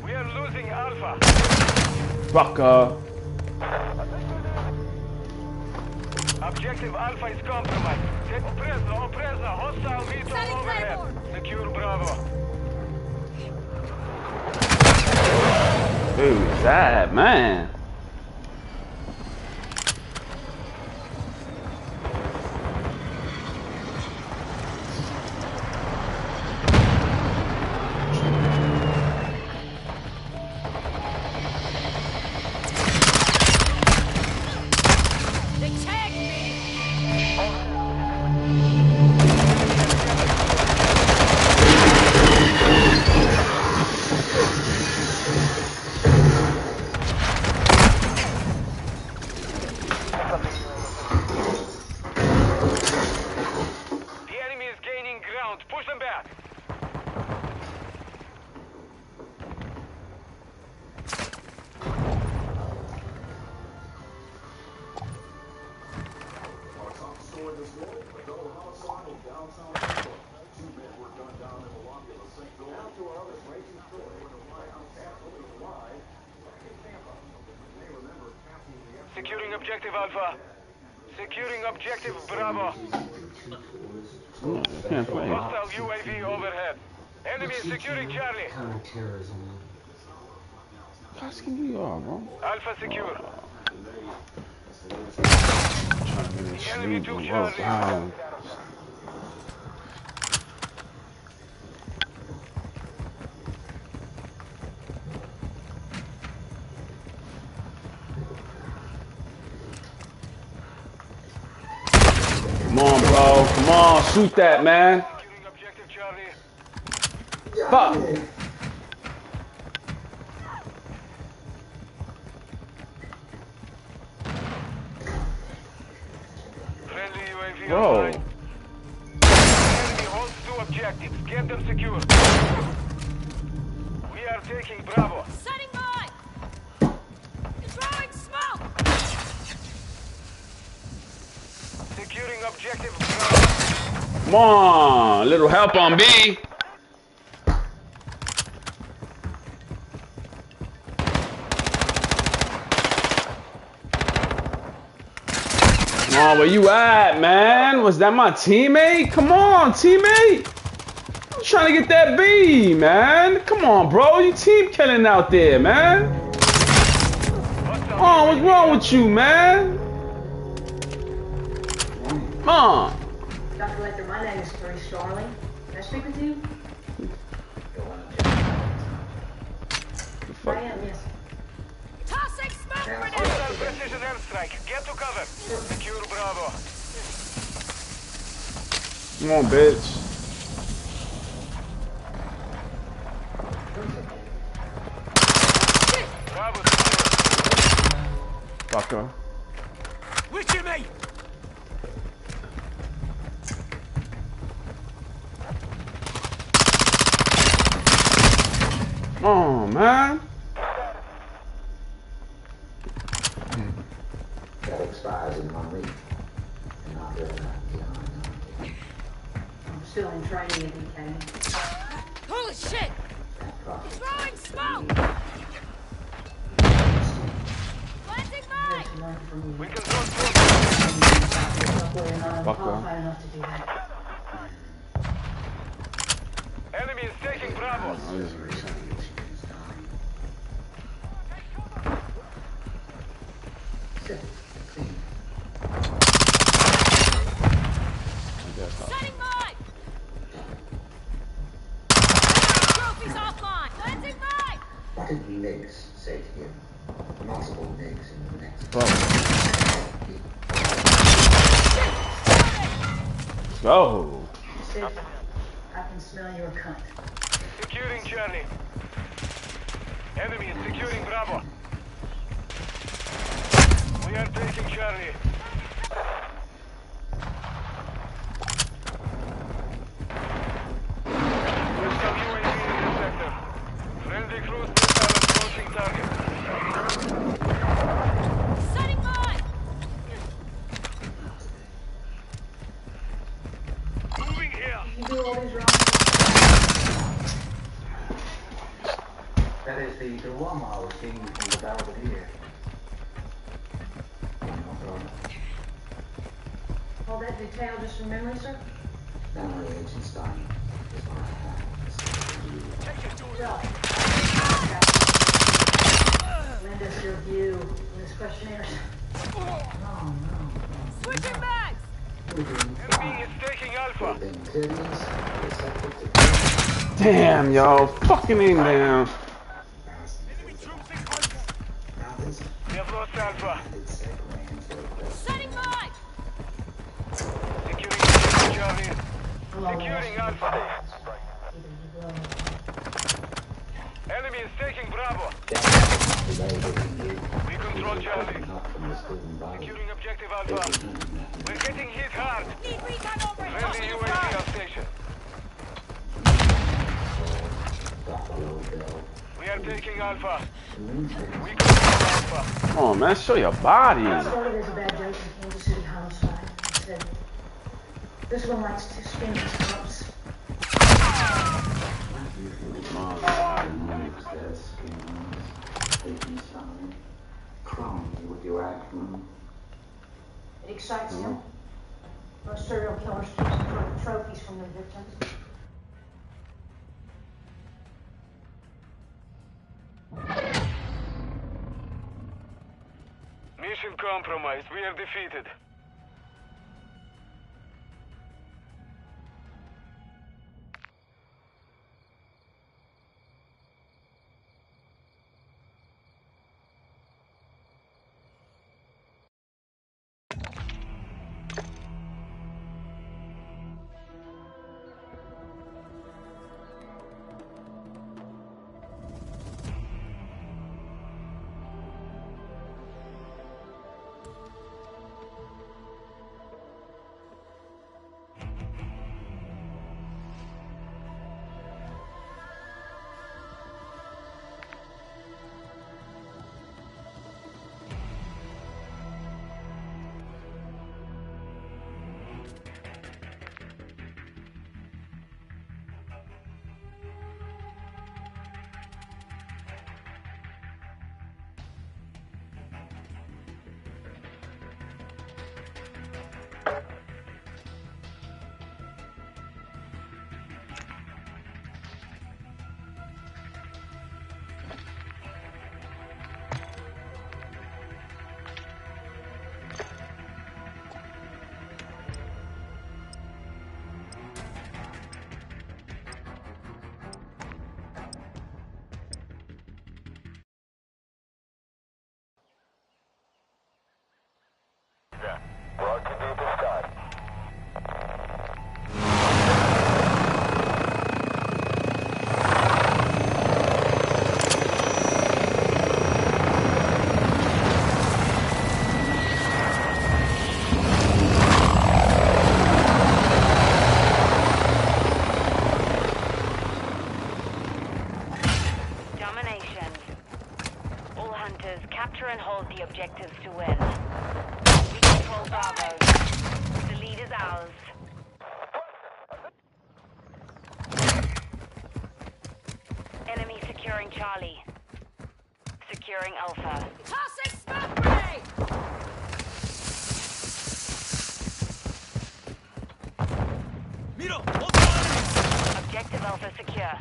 [SPEAKER 6] We are losing Alpha.
[SPEAKER 23] Fucker.
[SPEAKER 6] Objective Alpha is compromised. Take Oprezna, hostile veto overhead. Secure Bravo.
[SPEAKER 23] Who's that, man?
[SPEAKER 6] Securing objective Alpha. Securing objective Bravo.
[SPEAKER 23] Can't play.
[SPEAKER 6] Hostile UAV overhead. Enemy is securing Charlie.
[SPEAKER 23] Asking you all, bro.
[SPEAKER 6] Alpha secure.
[SPEAKER 23] Trying to get sleep and work out. Come on, bro. Come on, shoot that, man. Fuck.
[SPEAKER 6] Friendly UAV
[SPEAKER 23] Bro.
[SPEAKER 6] online. Enemy holds 2 objectives. Get them secure. We are taking Bravo.
[SPEAKER 16] Setting mine! Throwing smoke!
[SPEAKER 6] Securing objective Bravo.
[SPEAKER 23] Come on, a little help on B. Come on, where you at, man? Was that my teammate? Come on, teammate. I'm trying to get that B, man. Come on, bro. You team killing out there, man. Oh, what's wrong with you, man? Come on.
[SPEAKER 5] Dr. Lecter, my name is Clarice Starling. Can I speak with you? I am, yes.
[SPEAKER 16] Tossing smoke grenade!
[SPEAKER 6] Hostile precision airstrike. Get to cover. Secure Bravo.
[SPEAKER 23] Come on, bitch.
[SPEAKER 6] Bravo secure.
[SPEAKER 23] Fucker.
[SPEAKER 6] Witching me!
[SPEAKER 23] Oh, man.
[SPEAKER 15] That expires in 1 week. And after that,
[SPEAKER 5] I'm still in training at DK.
[SPEAKER 16] Holy shit! Throwing smoke! Planting mine!
[SPEAKER 6] We can throw
[SPEAKER 23] Fucker.
[SPEAKER 5] qualified enough to do that.
[SPEAKER 6] Enemy is taking Bravo.
[SPEAKER 16] Setting mine! Trophies offline! Planting mine!
[SPEAKER 15] what did Niggs say to you? Multiple Niggs in the next.
[SPEAKER 23] Go.
[SPEAKER 5] Sid, I can smell your cunt.
[SPEAKER 6] Securing Charlie. Enemy is securing Bravo. We are taking Charlie. Hostile UAV in the sector. Friendly cruise missile approaching target.
[SPEAKER 16] Setting mine!
[SPEAKER 6] Moving here.
[SPEAKER 5] You do all these wrong.
[SPEAKER 15] That is the one I was seeing from the Belvedere.
[SPEAKER 5] All that detail just from memory, sir?
[SPEAKER 15] Memory agent's dying. Is what I have.
[SPEAKER 5] Well, lend us your view in this questionnaire. Oh, no.
[SPEAKER 16] Switching bags!
[SPEAKER 6] Enemy is taking Alpha.
[SPEAKER 23] Damn, yo. Fucking aim down.
[SPEAKER 6] We have lost Alpha.
[SPEAKER 16] Setting mine!
[SPEAKER 6] Securing Charlie. Securing Alpha. Enemy is taking Bravo. We control Charlie. Securing objective Alpha. We're getting hit hard.
[SPEAKER 16] Need recon over it!
[SPEAKER 6] Friendly
[SPEAKER 16] Tossing a
[SPEAKER 6] UAV
[SPEAKER 16] frag!
[SPEAKER 6] on station. We are taking Alpha. We control Alpha.
[SPEAKER 23] Come on, man. Show your body.
[SPEAKER 5] I started as a bad joke in Kansas City homicide. I said, this one likes to spin his clubs. It excites him. Most serial killers keep some sort of trophies from their victims.
[SPEAKER 6] Mission compromised. We are defeated.
[SPEAKER 3] Domination. All hunters, capture and hold the objectives to win. We control Bravo. The lead is ours. Enemy securing Charlie. Securing Alpha.
[SPEAKER 16] Tossing smoke grenade!
[SPEAKER 3] Objective Alpha secure.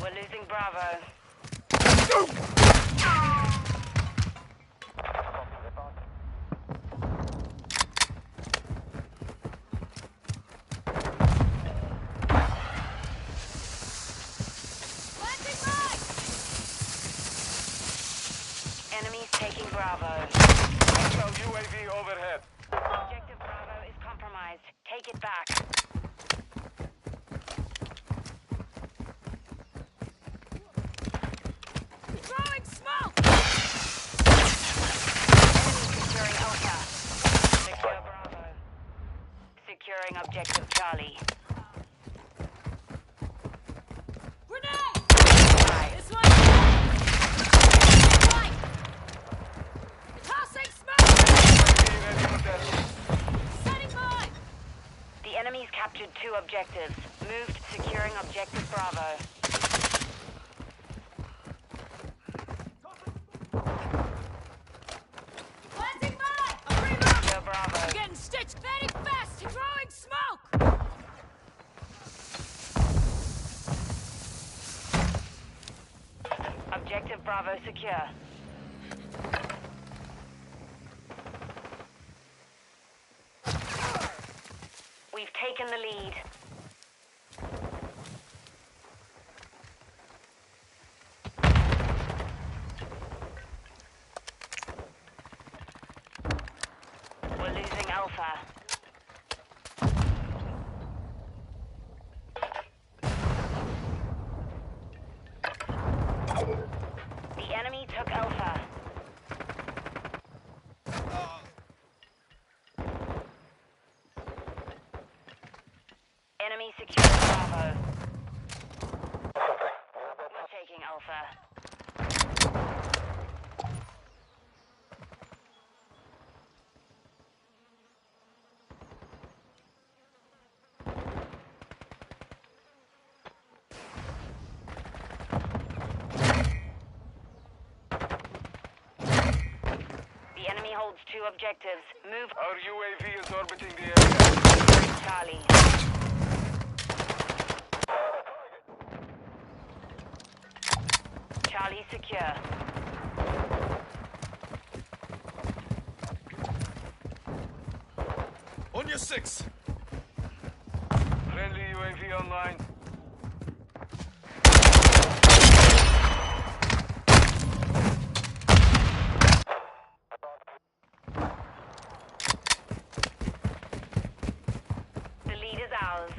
[SPEAKER 3] We're losing Bravo. Enemies taking Bravo.
[SPEAKER 6] Hostile UAV overhead.
[SPEAKER 3] Objective Bravo is compromised. Take it back.
[SPEAKER 16] Throwing smoke!
[SPEAKER 3] Securing Alpha. Secure Bravo. Securing objective Charlie.
[SPEAKER 16] Grenade!
[SPEAKER 3] Right.
[SPEAKER 16] This one! Right! Tossing smoke! Setting mine!
[SPEAKER 3] The enemy's captured 2 objectives. Moved securing objective Bravo.
[SPEAKER 16] Planting mine! A reload!
[SPEAKER 3] Secure Bravo.
[SPEAKER 16] Getting stitched very fast! Throwing smoke!
[SPEAKER 3] Objective Bravo secure. We've taken the lead. We're losing Alpha. The enemy took Alpha. Enemy secured Bravo. We're taking Alpha. The enemy holds 2 objectives. Move.
[SPEAKER 6] Our UAV is orbiting the area.
[SPEAKER 3] Charlie. Charlie secure.
[SPEAKER 6] On your 6. Friendly UAV online.
[SPEAKER 3] The lead is ours.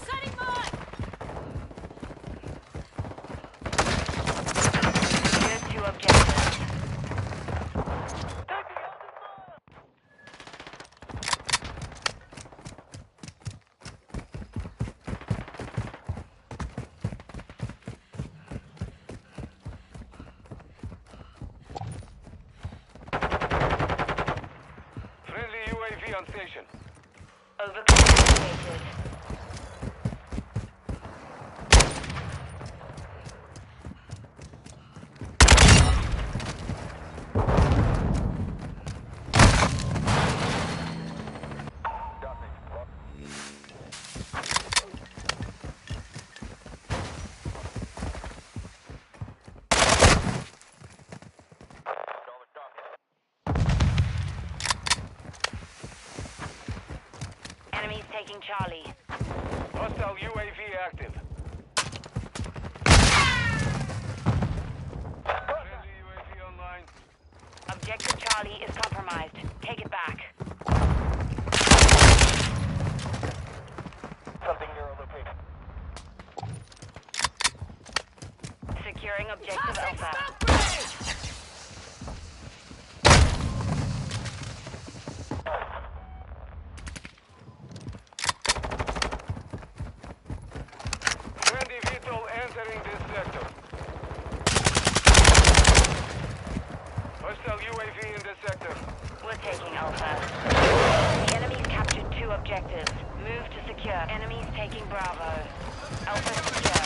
[SPEAKER 16] Setting mine!
[SPEAKER 3] Secured 2 objectives.
[SPEAKER 6] Friendly UAV on station.
[SPEAKER 3] Overcompensated. Enemies taking Charlie.
[SPEAKER 6] Hostile UAV active. Friendly UAV online.
[SPEAKER 3] Objective Charlie is compromised. Take it back.
[SPEAKER 6] Something neurolocated.
[SPEAKER 3] Securing objective Alpha.
[SPEAKER 6] Friendly VTOL entering this sector. Hostile UAV in this sector.
[SPEAKER 3] We're taking Alpha. The enemy's captured 2 objectives. Move to secure. Enemies taking Bravo. Alpha secure.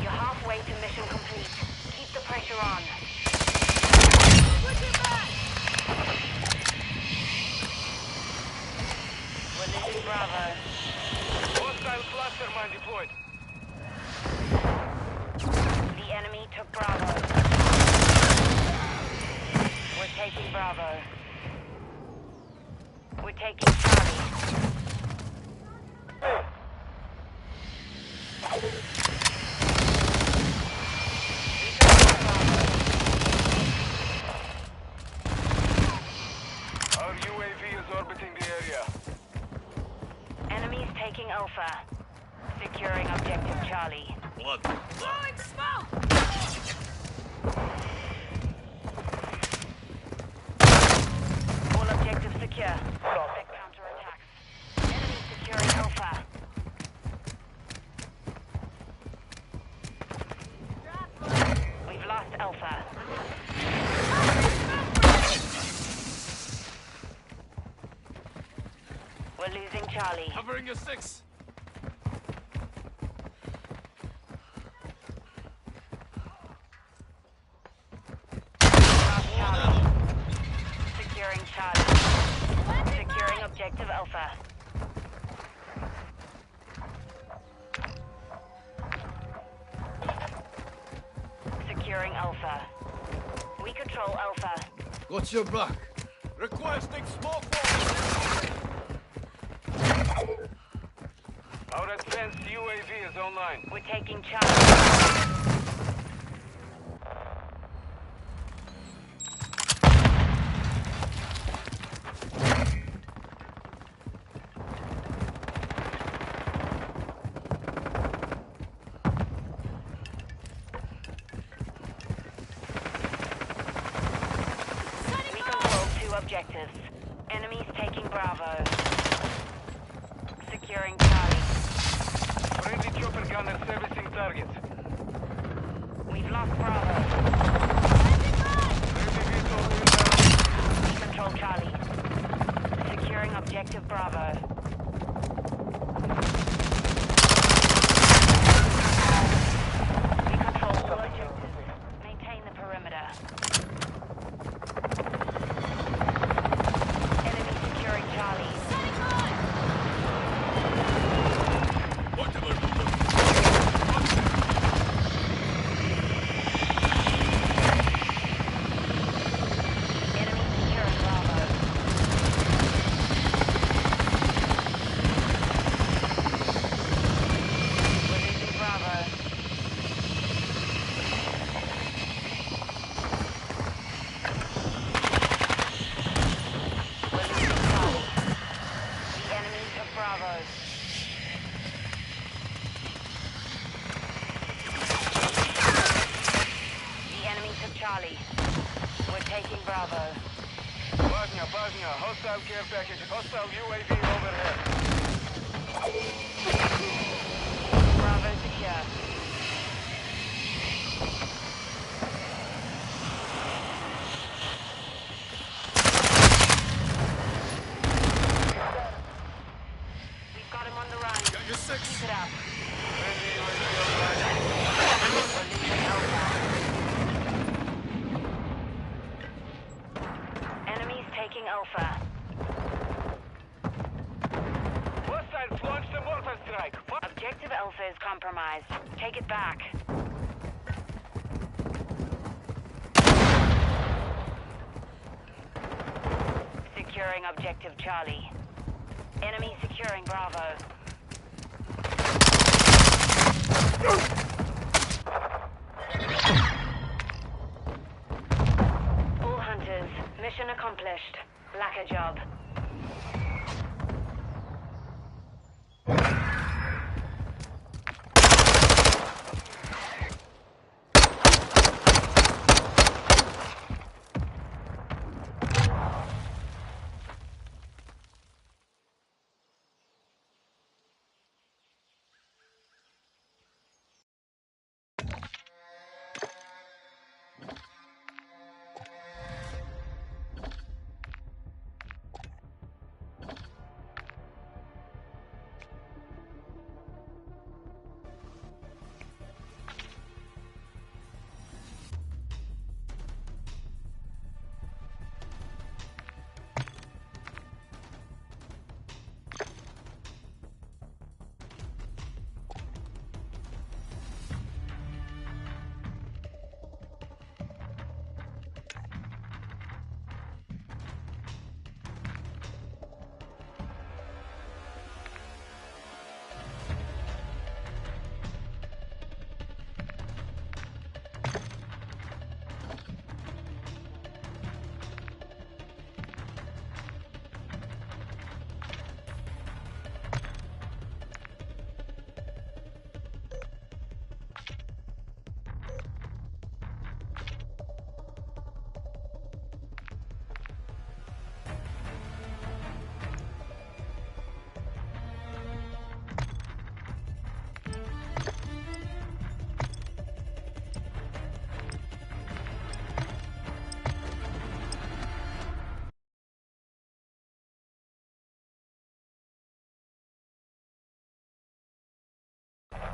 [SPEAKER 3] You're halfway to mission complete. Keep the pressure on. We're losing Bravo.
[SPEAKER 6] Hostile cluster mine deployed.
[SPEAKER 3] The enemy took Bravo. We're taking Bravo. We're taking Charlie.
[SPEAKER 6] Our UAV is orbiting the area.
[SPEAKER 3] Enemies taking Alpha. Securing objective Charlie.
[SPEAKER 6] Blood.
[SPEAKER 16] Throwing smoke!
[SPEAKER 3] All objectives secure. Expect counterattacks. Enemy securing Alpha. We've lost Alpha. We're losing Charlie.
[SPEAKER 6] Covering your 6.
[SPEAKER 3] Lost Charlie. Securing Charlie. Securing objective Alpha. Securing Alpha. We control Alpha.
[SPEAKER 6] Got your back. Requesting smoke bomb. Our advanced UAV is online.
[SPEAKER 3] We're taking Charlie. We control 2 objectives. Enemies taking Bravo. Securing Charlie.
[SPEAKER 6] Friendly chopper gunner servicing target.
[SPEAKER 3] We've lost Bravo.
[SPEAKER 6] Friendly VTOL inbound.
[SPEAKER 3] We control Charlie. Securing objective Bravo. We control all objectives. Maintain the perimeter. Enemy securing Charlie. Enemy securing Bravo. We're losing Bravo. We're losing Charlie. The enemy took Bravo. The enemy took Charlie. We're taking Bravo.
[SPEAKER 6] Bosnia, hostile care package, hostile UAV overhead.
[SPEAKER 3] Bravo secure. We've got him on the run.
[SPEAKER 6] Got your 6.
[SPEAKER 3] Keep it up.
[SPEAKER 6] Friendly UAV online.
[SPEAKER 3] We're losing Alpha. Enemies taking Alpha.
[SPEAKER 6] Hostiles launched a mortar strike.
[SPEAKER 3] Objective Alpha is compromised. Take it back. Securing objective Charlie. Enemy securing Bravo. All hunters, mission accomplished. Lacquer job.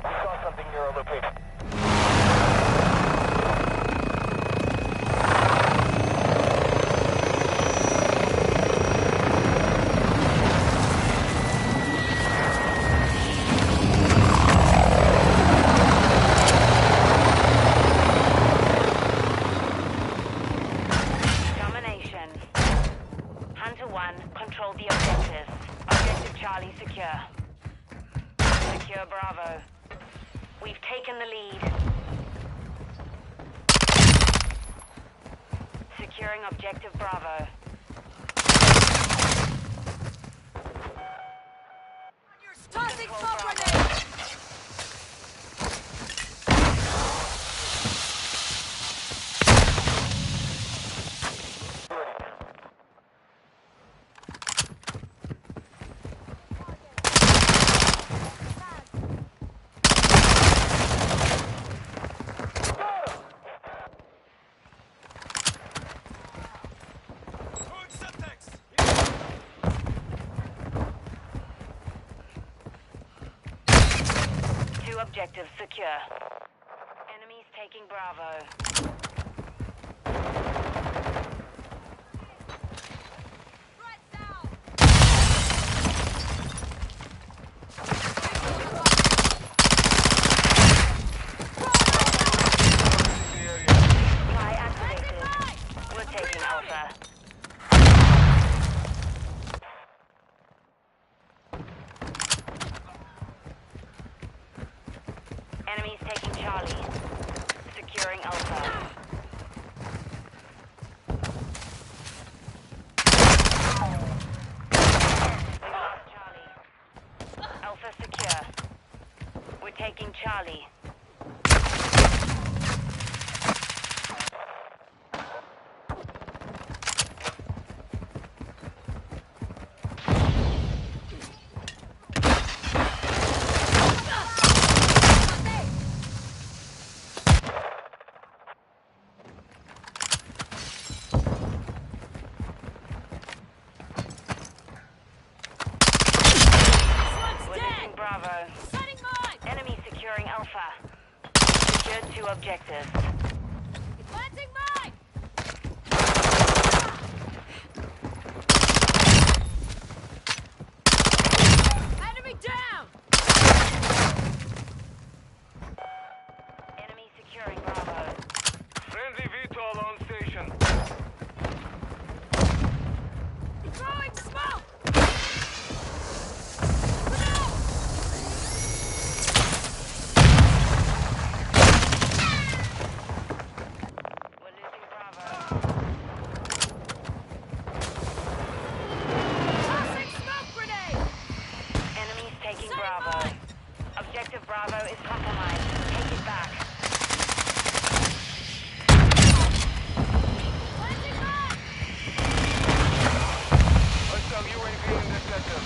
[SPEAKER 6] We saw something near our location.
[SPEAKER 3] Domination. Hunter 1, control the objectives. Objective Charlie secure. Secure Bravo. We've taken the lead. Securing objective Bravo.
[SPEAKER 16] Tossing smoke grenade!
[SPEAKER 3] Two objectives secure. Enemies taking Bravo. Supply activated. We're taking Alpha. Enemies taking Charlie. Securing Alpha. We lost Charlie. Alpha secure. We're taking Charlie. We're losing Bravo. Enemy securing Alpha. Secured two objectives.
[SPEAKER 16] Planting mine! Enemy down!
[SPEAKER 3] Enemy securing Bravo.
[SPEAKER 6] Friendly VTOL on station.
[SPEAKER 16] Throwing
[SPEAKER 3] Bravo is compromised. Take it back.
[SPEAKER 6] Hostile UAV in the sector.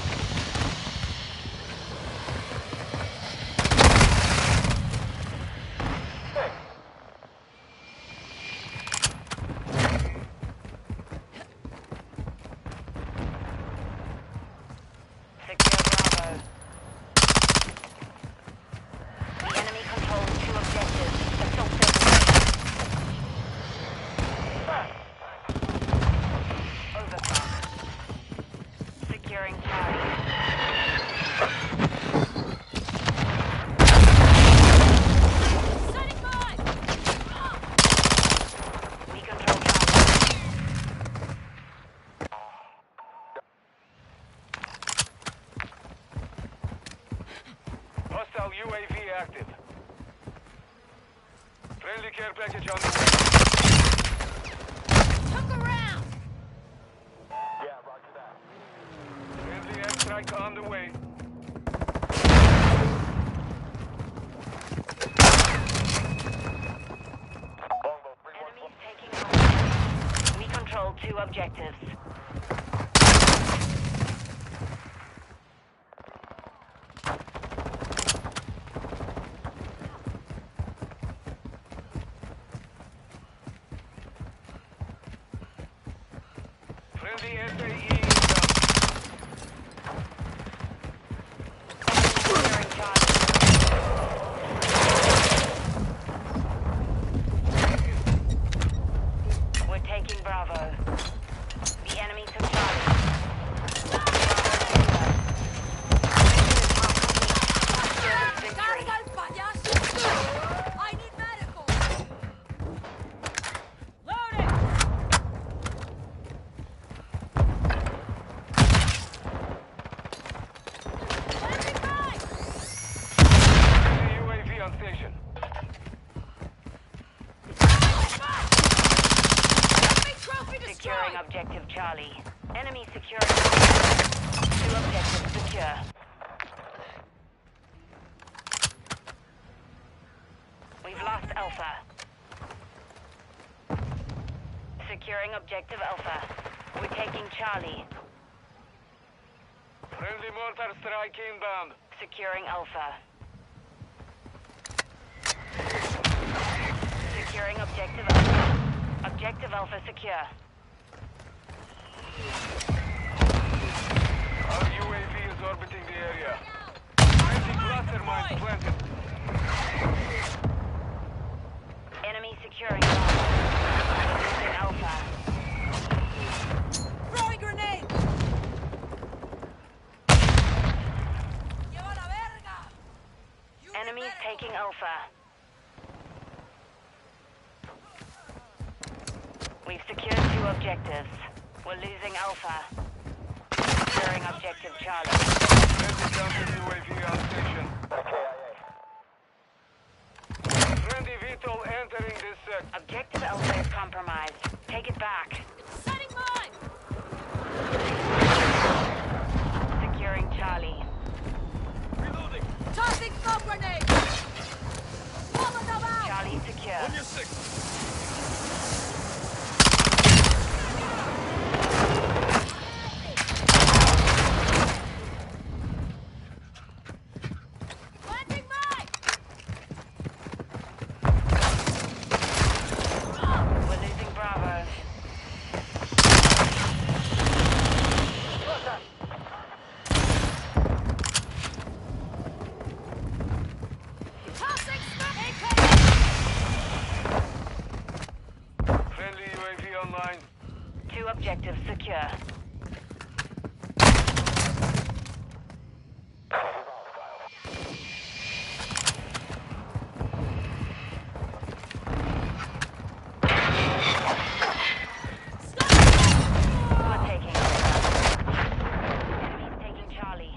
[SPEAKER 6] Hostile UAV active. Friendly care package on the way.
[SPEAKER 16] Look around!
[SPEAKER 6] Yeah, roger that. Friendly airstrike on the way.
[SPEAKER 3] Enemies taking over. We control 2 objectives.
[SPEAKER 6] Friendly SAE inbound.
[SPEAKER 3] Securing Charlie. We're taking Bravo. The enemy took Charlie.
[SPEAKER 16] Carga el payaso! I need medical! Loading! Landing mine!
[SPEAKER 6] Friendly UAV on station.
[SPEAKER 16] Enemy trophy
[SPEAKER 3] Securing
[SPEAKER 16] destroyed!
[SPEAKER 3] objective Charlie. Enemy securing. 2 objectives secure. We've lost Alpha. Securing objective Alpha. We're taking Charlie.
[SPEAKER 6] Friendly mortar strike inbound.
[SPEAKER 3] Securing Alpha. Securing objective Alpha. Objective Alpha secure.
[SPEAKER 6] Our UAV is orbiting the area. Friendly cluster mines planted.
[SPEAKER 3] Enemy securing Alpha. Losing Alpha.
[SPEAKER 16] Throwing grenade! Lleva la verga! You need
[SPEAKER 3] Enemies
[SPEAKER 16] medical.
[SPEAKER 3] taking Alpha. We've secured 2 objectives. We're losing Alpha. Securing objective Charlie.
[SPEAKER 6] Friendly counter UAV on station. Friendly VTOL entering this sector.
[SPEAKER 3] Objective Alpha is compromised. Take it back.
[SPEAKER 16] Setting mine!
[SPEAKER 3] Securing Charlie.
[SPEAKER 6] Reloading.
[SPEAKER 16] Tossing smoke grenade! Molotov out!
[SPEAKER 3] Charlie secure.
[SPEAKER 6] On your 6.
[SPEAKER 16] Planting mine!
[SPEAKER 3] We're losing Bravo.
[SPEAKER 16] Tossing smoke! AK!
[SPEAKER 6] Friendly UAV online.
[SPEAKER 3] 2 objectives secure. We're taking Alpha. Enemies taking Charlie.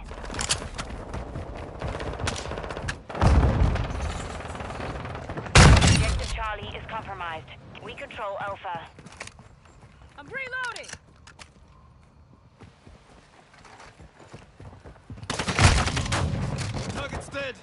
[SPEAKER 3] Objective Charlie is compromised. We control Alpha.
[SPEAKER 16] I'm reloading!
[SPEAKER 6] Target's dead.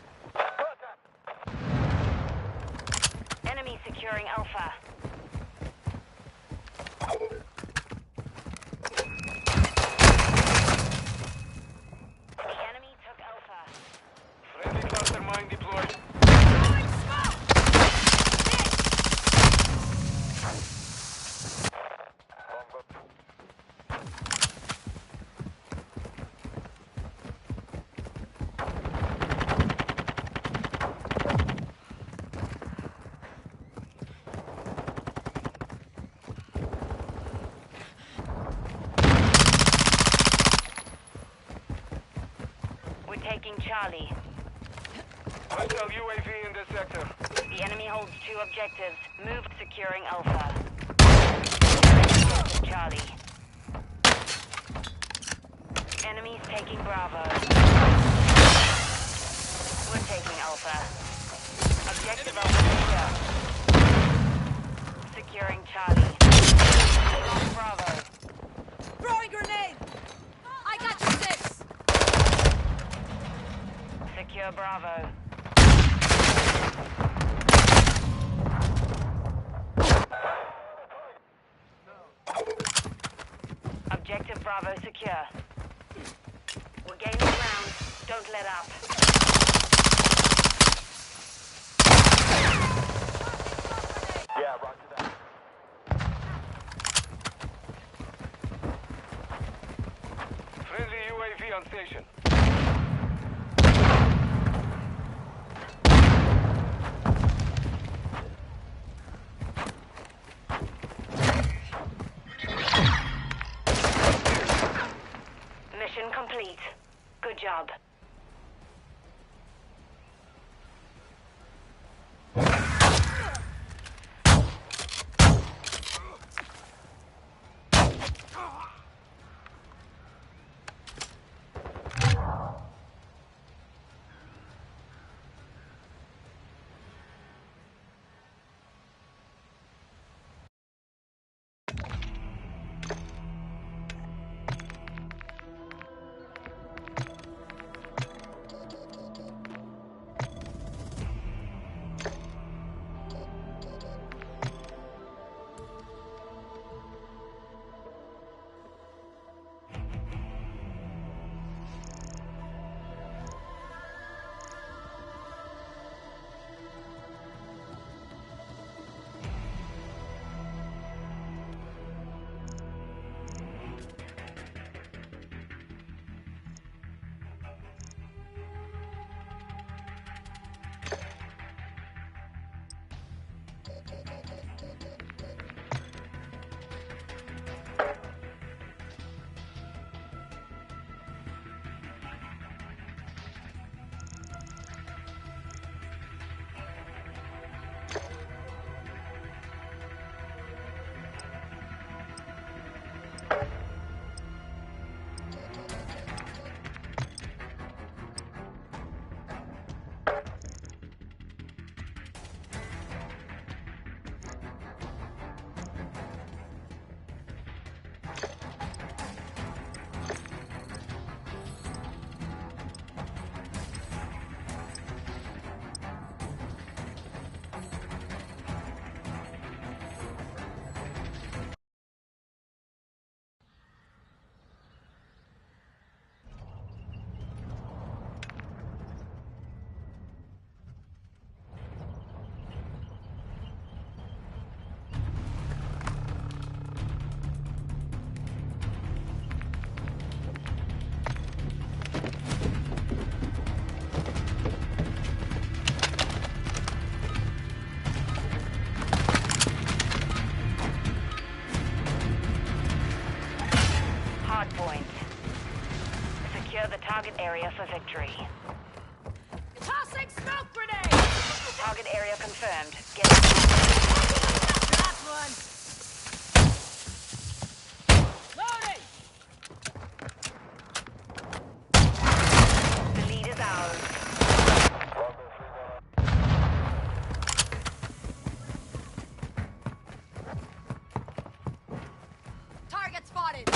[SPEAKER 6] Mine deployed.
[SPEAKER 3] We're taking Charlie.
[SPEAKER 6] Hostile UAV in this sector.
[SPEAKER 3] The enemy holds 2 objectives. Move securing Alpha. Objective Charlie. Enemies taking Bravo. We're taking Alpha. Objective Alpha secure. Securing Charlie. Lost Bravo.
[SPEAKER 16] Throwing grenade! I got you 6!
[SPEAKER 3] Secure Bravo. Objective Bravo secure. We're gaining ground. Don't let up.
[SPEAKER 6] Yeah, roger that. Friendly UAV on station.
[SPEAKER 3] Mission complete. Good job. Target area for victory.
[SPEAKER 16] Tossing smoke grenade!
[SPEAKER 3] Target area confirmed. Get it.
[SPEAKER 16] Last one. Loading!
[SPEAKER 3] The lead is ours.
[SPEAKER 16] Target spotted!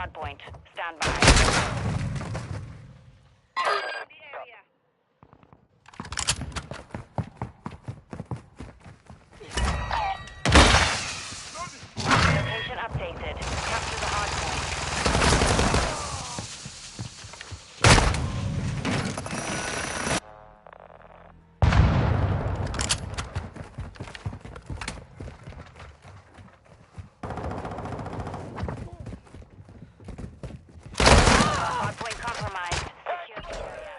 [SPEAKER 3] hardpoint. Stand by. Location updated. Capture the hardpoint. Hardpoint compromised. Secure the area.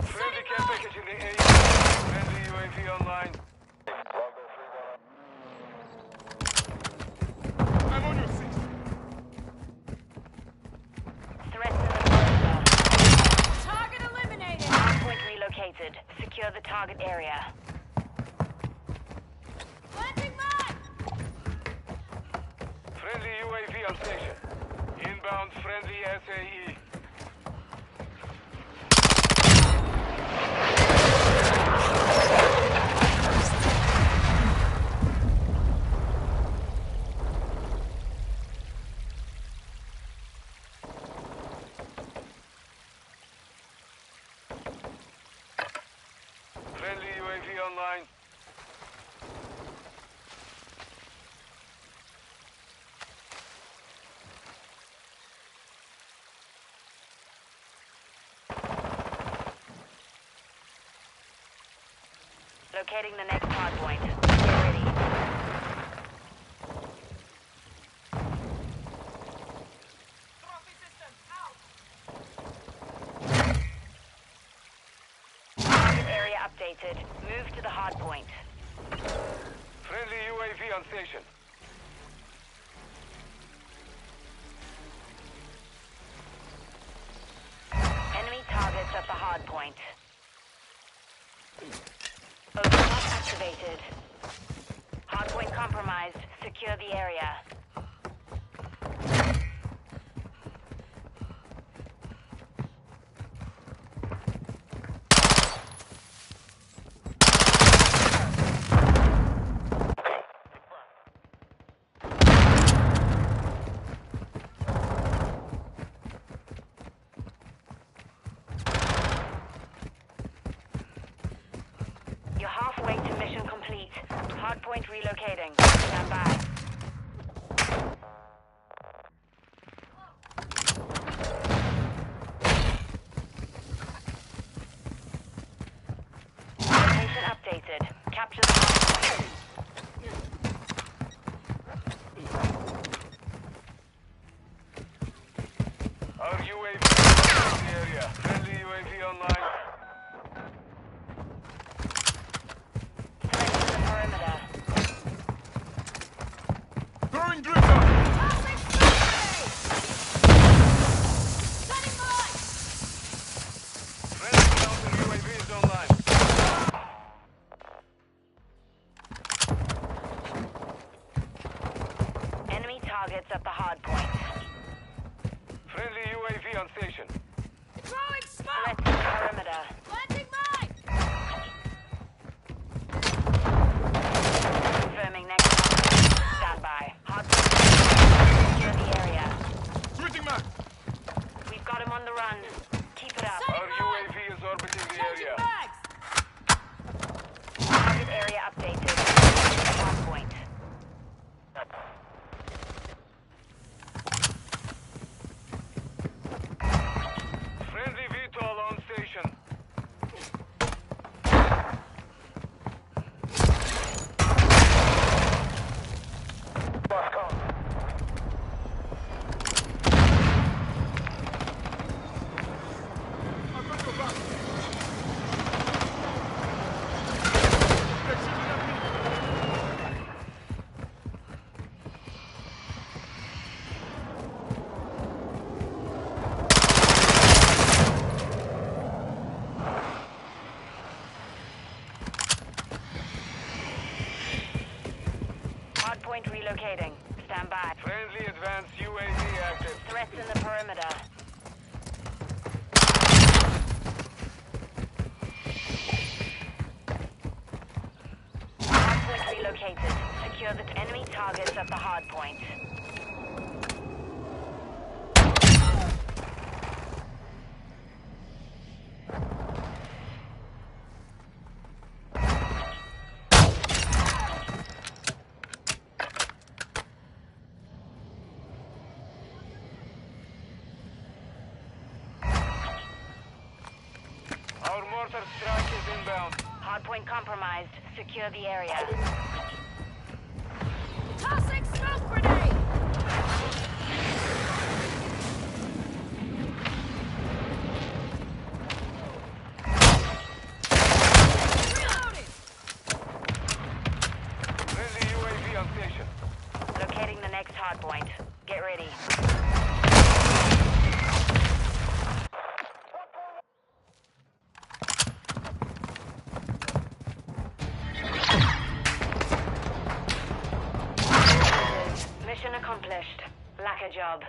[SPEAKER 6] Friendly care package in the area. Friendly UAV online. I'm on your six.
[SPEAKER 3] Threats in the perimeter.
[SPEAKER 16] Target eliminated.
[SPEAKER 3] Hardpoint relocated. Secure the target area.
[SPEAKER 16] Planting mine.
[SPEAKER 6] Friendly UAV on station. Inbound friendly SAE. Friendly UAV online.
[SPEAKER 3] Locating the next hardpoint. Get ready.
[SPEAKER 16] Trophy system out.
[SPEAKER 3] Target area updated. Move to the hardpoint.
[SPEAKER 6] Friendly UAV on station.
[SPEAKER 3] Enemy targets at the hardpoint. Overwatch activated. Hardpoint compromised. Secure the area. You're halfway to mission complete. Hardpoint relocating. Stand by. Location updated. Capture the hardpoint.
[SPEAKER 6] Our UAV in the area. Friendly UAV online.
[SPEAKER 3] Threat in the perimeter.
[SPEAKER 6] Throwing drifter!
[SPEAKER 16] Setting mine.
[SPEAKER 6] Friendly counter UAV is online.
[SPEAKER 3] Enemy targets at the hardpoint.
[SPEAKER 6] Friendly UAV on station.
[SPEAKER 16] Throwing smoke.
[SPEAKER 3] Threats in the perimeter.
[SPEAKER 16] Planting mine.
[SPEAKER 3] Confirming next hardpoint. Stand by. Hardpoint. Secure the area.
[SPEAKER 6] Switching back!
[SPEAKER 3] We've got him on the run. Keep it up.
[SPEAKER 6] Our UAV is orbiting the area.
[SPEAKER 16] Bags.
[SPEAKER 3] Target area updated. Hardpoint. Hardpoint relocating. Stand by.
[SPEAKER 6] Friendly advanced UAV active.
[SPEAKER 3] Threats in the perimeter. Hardpoint relocated. Secure the enemy targets at the hardpoint.
[SPEAKER 6] Our mortar strike is inbound.
[SPEAKER 3] Hardpoint compromised. Secure the area.
[SPEAKER 16] Tossing smoke grenade! Reloading!
[SPEAKER 6] Friendly UAV on station.
[SPEAKER 3] Locating the next hardpoint. Get ready. Mission accomplished. Lack a job.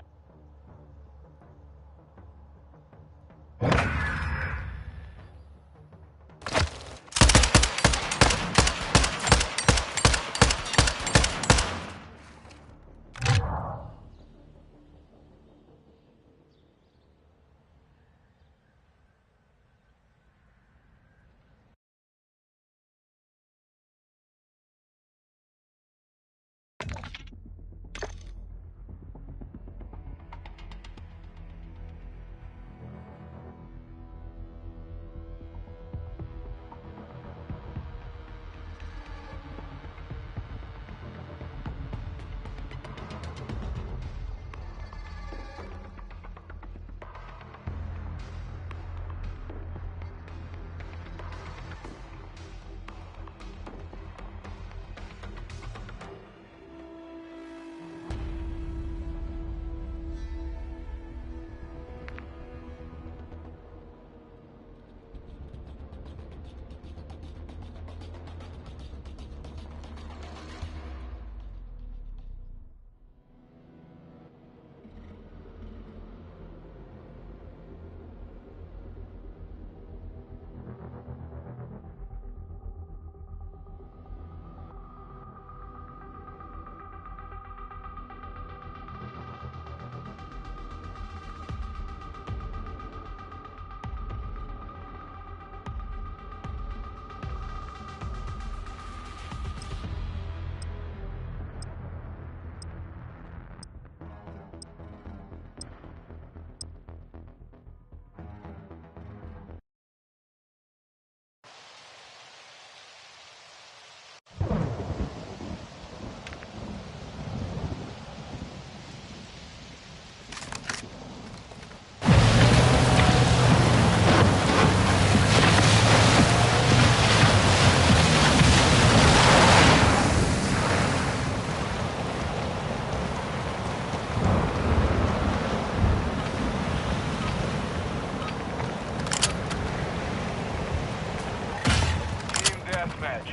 [SPEAKER 6] Deathmatch.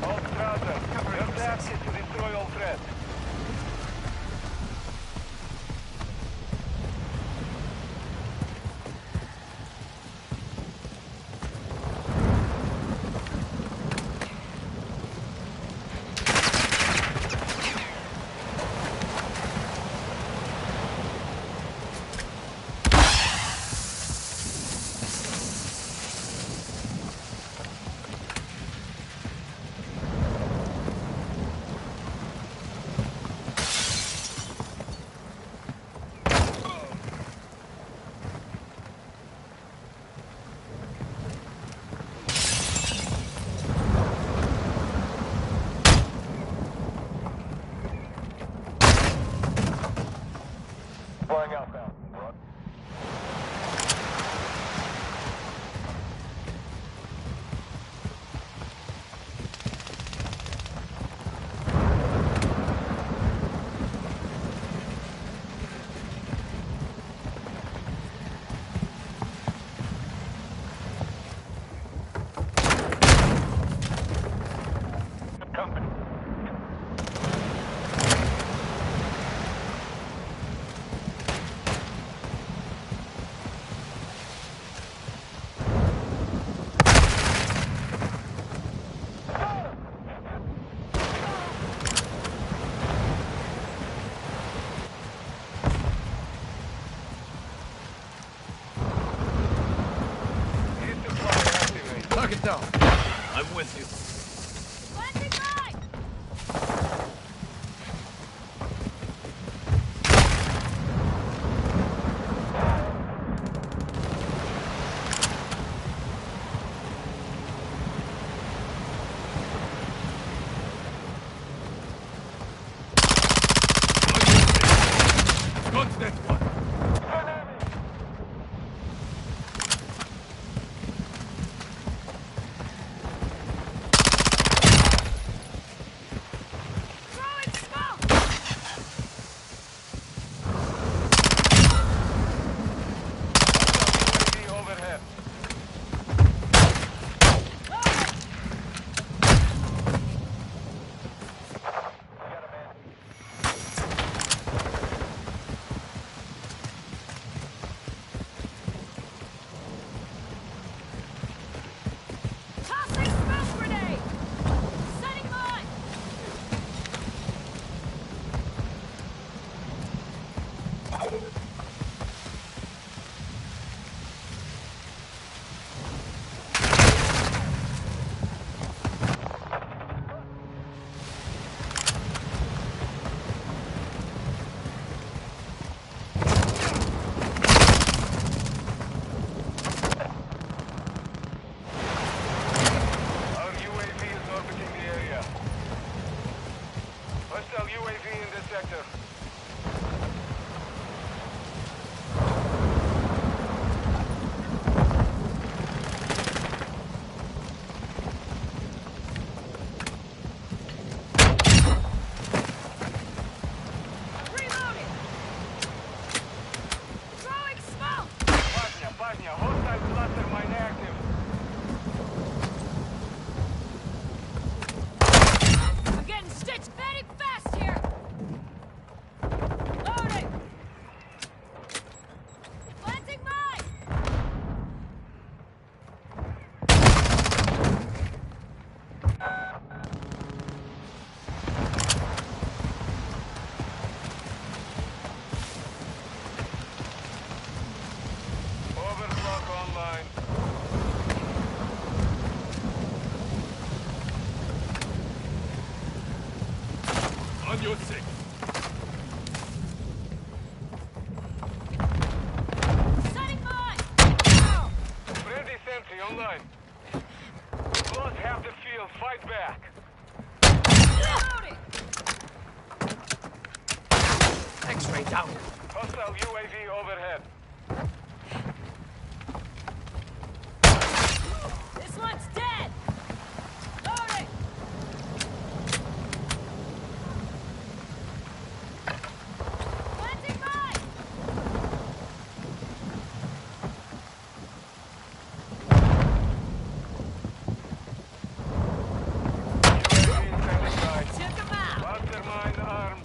[SPEAKER 6] All Strasser, your task is to destroy all threats.
[SPEAKER 7] Target down. I'm with you. Got that one. On your six.
[SPEAKER 16] Setting mine!
[SPEAKER 6] Friendly sentry online. Lost half the field. Fight back.
[SPEAKER 16] Reloading!
[SPEAKER 7] X-ray down.
[SPEAKER 6] Hostile UAV overhead.
[SPEAKER 16] This one's dead! Loading! Planting mine! Took him out!
[SPEAKER 6] Mastermind armed.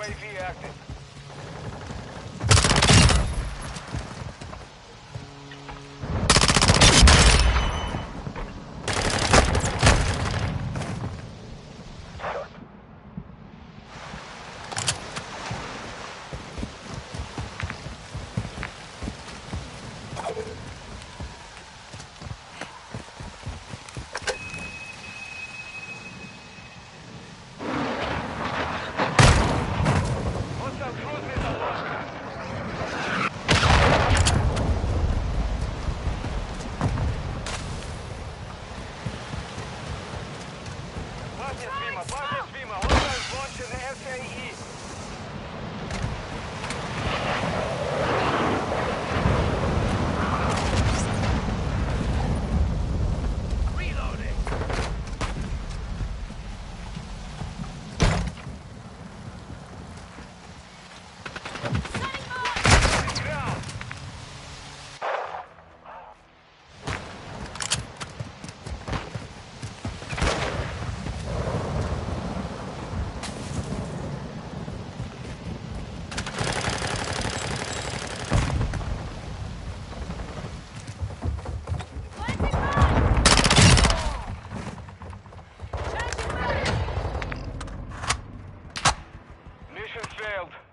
[SPEAKER 6] UAV active.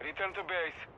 [SPEAKER 6] Return to base.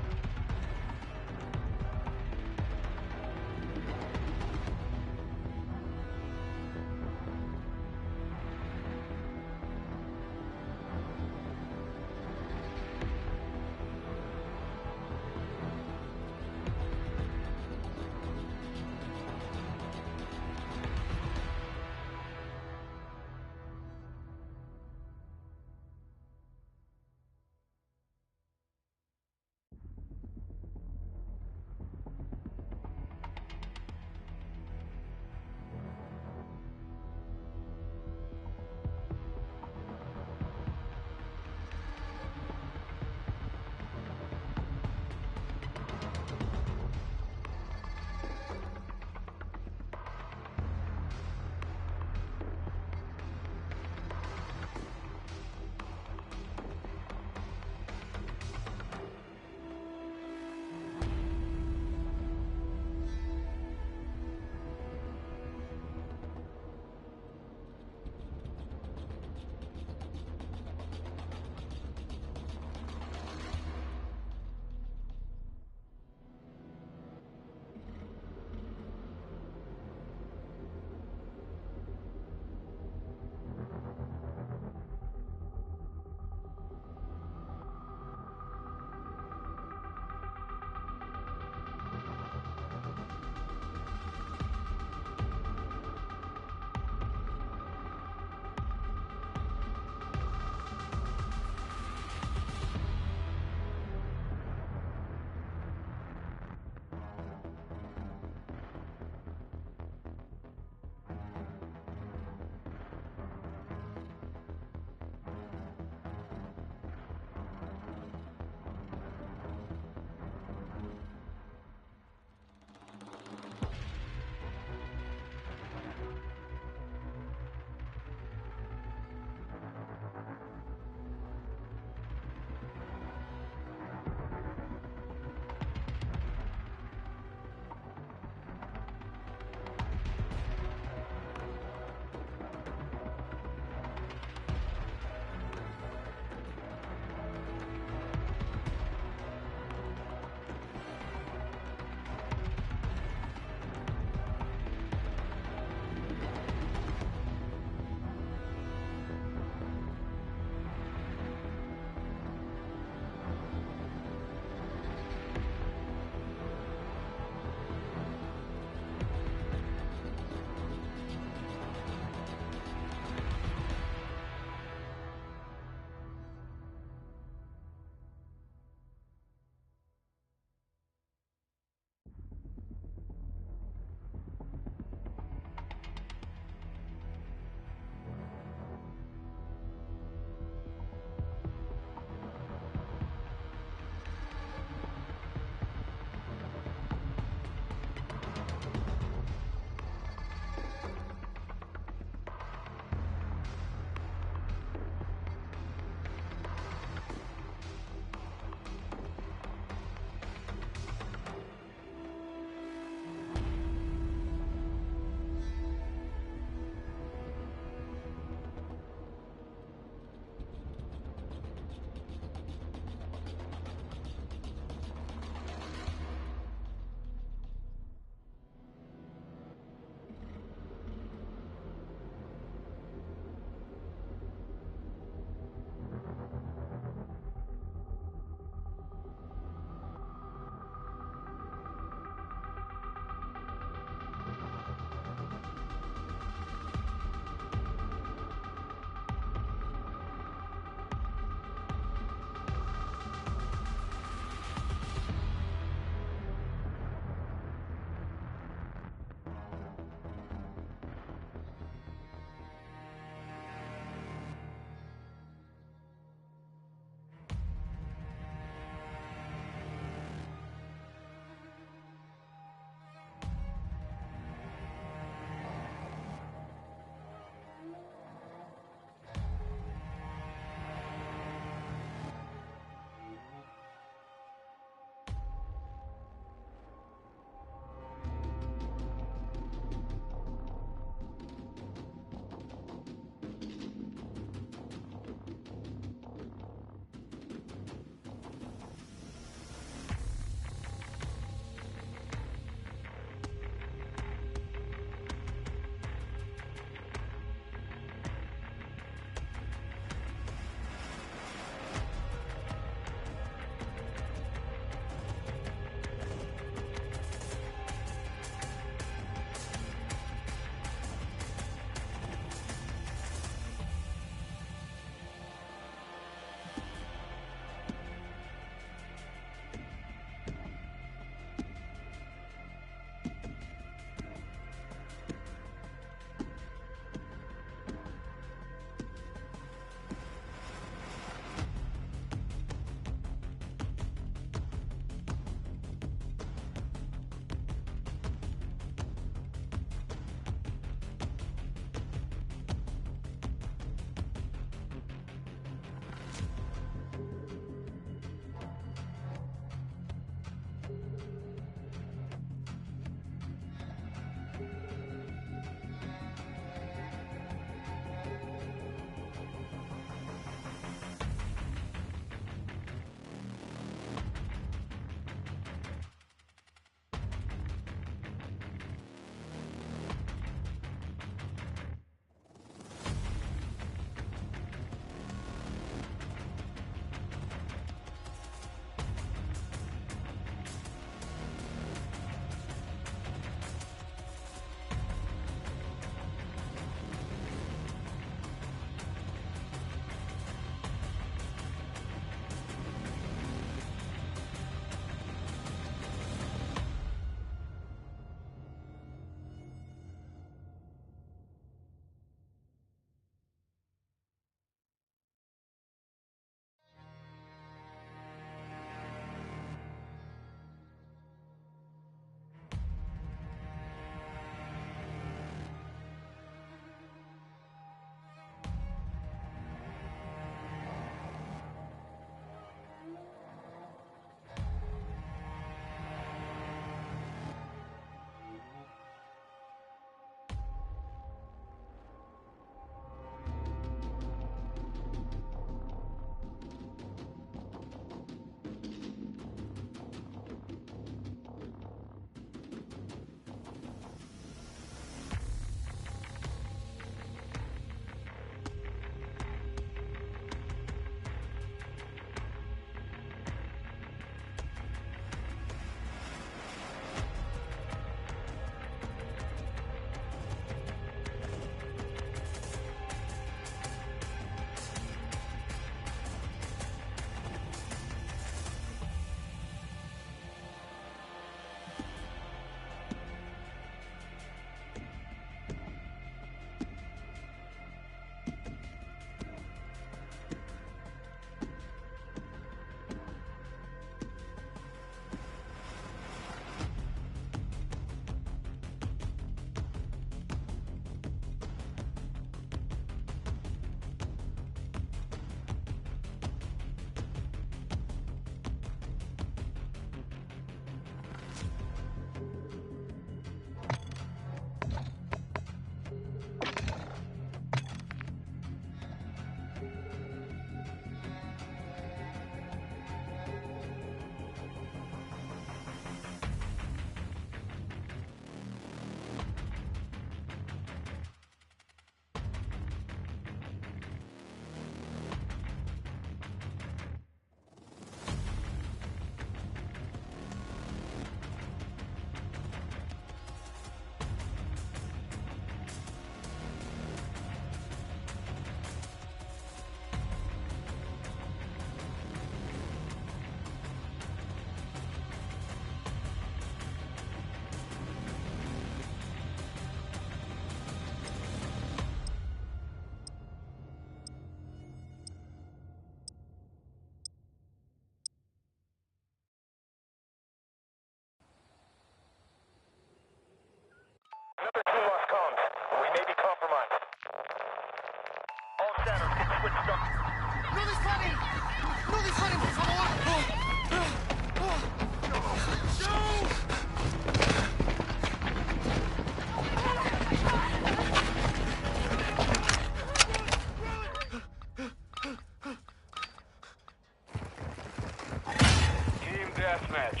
[SPEAKER 6] Team deathmatch.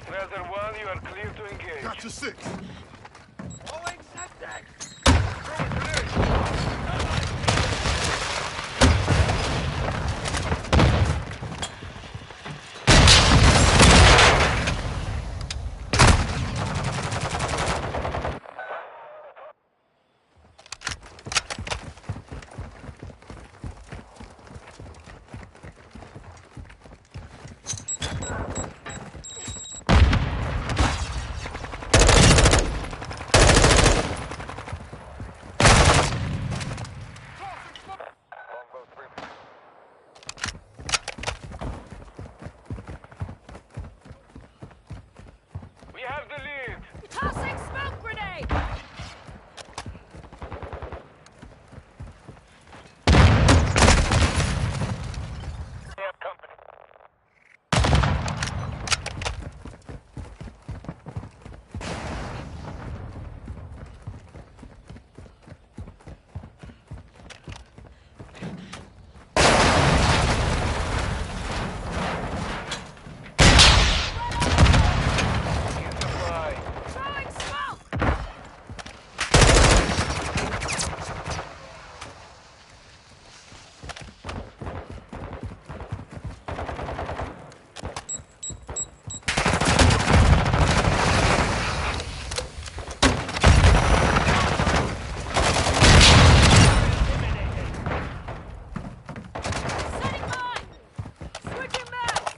[SPEAKER 6] Strasser 1, you are clear to engage.
[SPEAKER 12] Gotcha 6.
[SPEAKER 6] Throwing septic! We have the lead.
[SPEAKER 16] Tossing smoke grenade!
[SPEAKER 6] We have company.
[SPEAKER 16] Throwing smoke! Setting mine! Switching mags!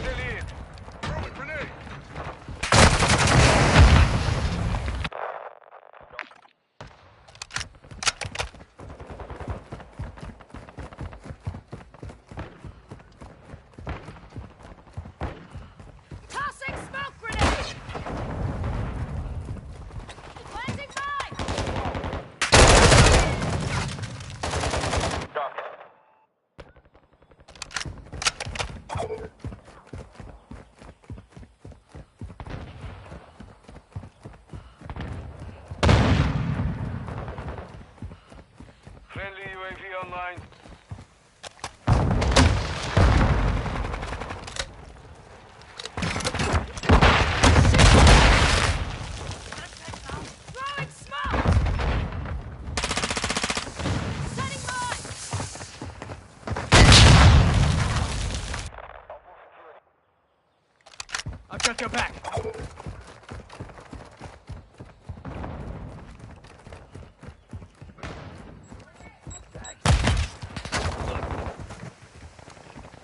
[SPEAKER 6] The lead.
[SPEAKER 12] Throw a grenade.
[SPEAKER 16] Tossing smoke grenade! Planting mine!
[SPEAKER 6] Friendly UAV online.
[SPEAKER 16] Throwing smoke! Setting mine!
[SPEAKER 7] I've got your back.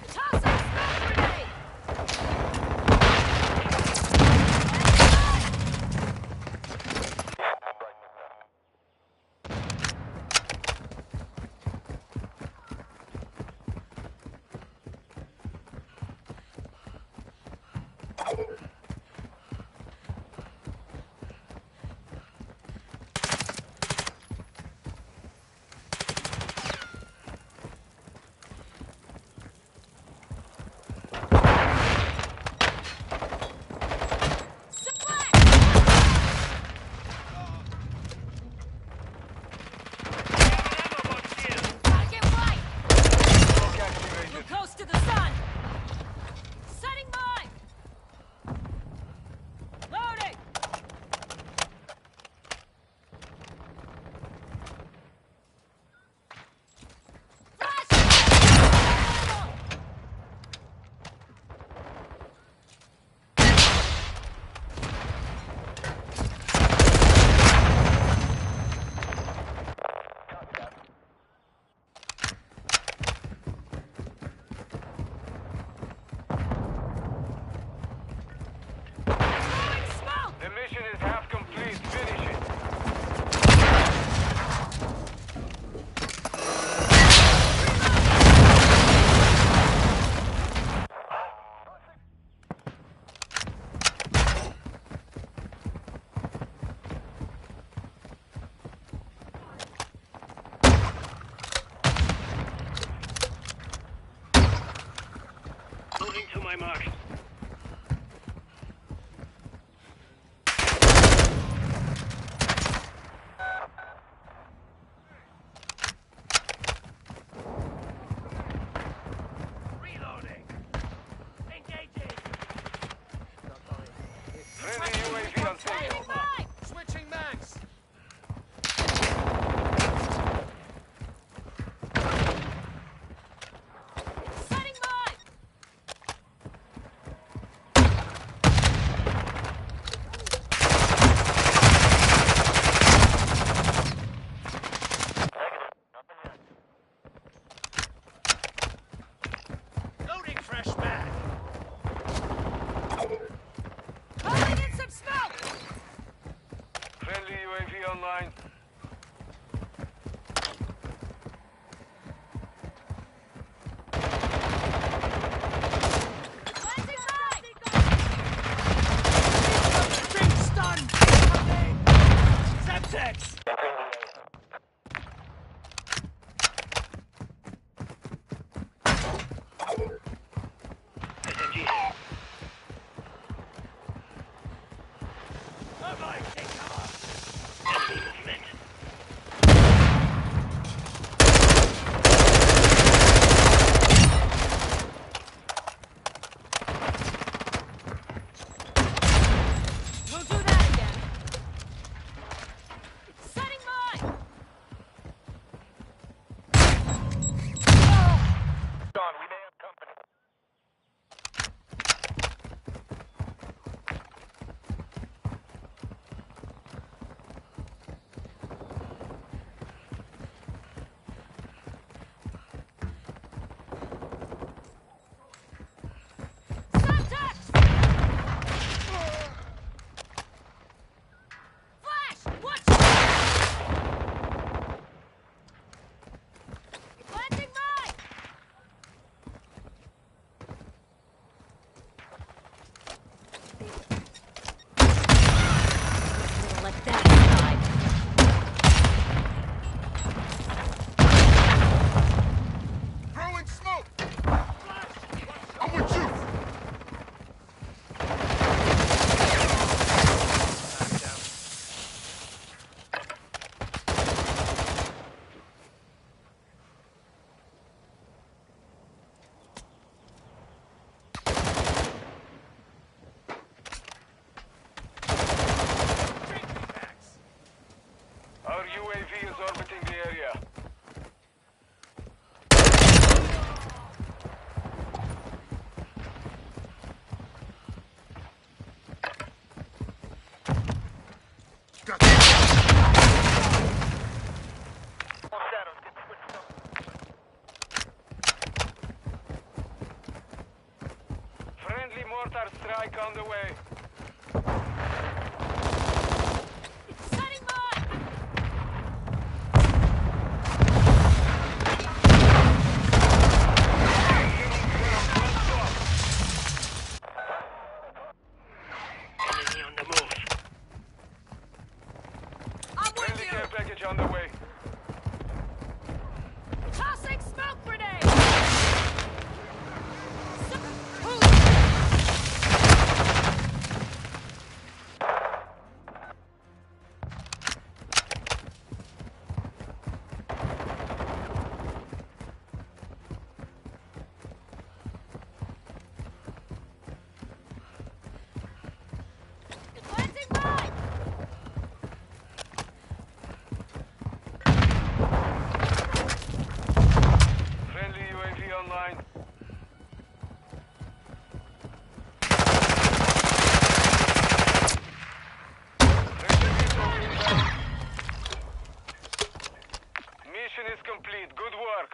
[SPEAKER 16] Tossing smoke grenade!
[SPEAKER 6] my mark.
[SPEAKER 7] Reloading. Engaging.
[SPEAKER 6] Friendly UAV on station.
[SPEAKER 7] Switching mags. Setting mine. Loading fresh mag. Calling in some smoke.
[SPEAKER 6] Friendly UAV online.
[SPEAKER 7] Planting mine. Being stunned. Semtex.
[SPEAKER 6] SMG.
[SPEAKER 7] Thermite, take cover.
[SPEAKER 6] Enemy movement.
[SPEAKER 7] We'll do that again. Setting mine.
[SPEAKER 6] John, we may have company.
[SPEAKER 7] Semtex. Flash. Watch. Planting mine. Gonna let that slide.
[SPEAKER 9] Throwing smoke! I'm with you!
[SPEAKER 6] Our UAV is orbiting the area. Friendly mortar strike on the way.
[SPEAKER 7] Setting mine.
[SPEAKER 6] Enemy on the move.
[SPEAKER 7] I'm with
[SPEAKER 6] Friendly
[SPEAKER 7] you.
[SPEAKER 6] care package on the way.
[SPEAKER 7] Tossing smoke grenade. Planting mine.
[SPEAKER 6] Friendly UAV online. Mission is complete. Good work.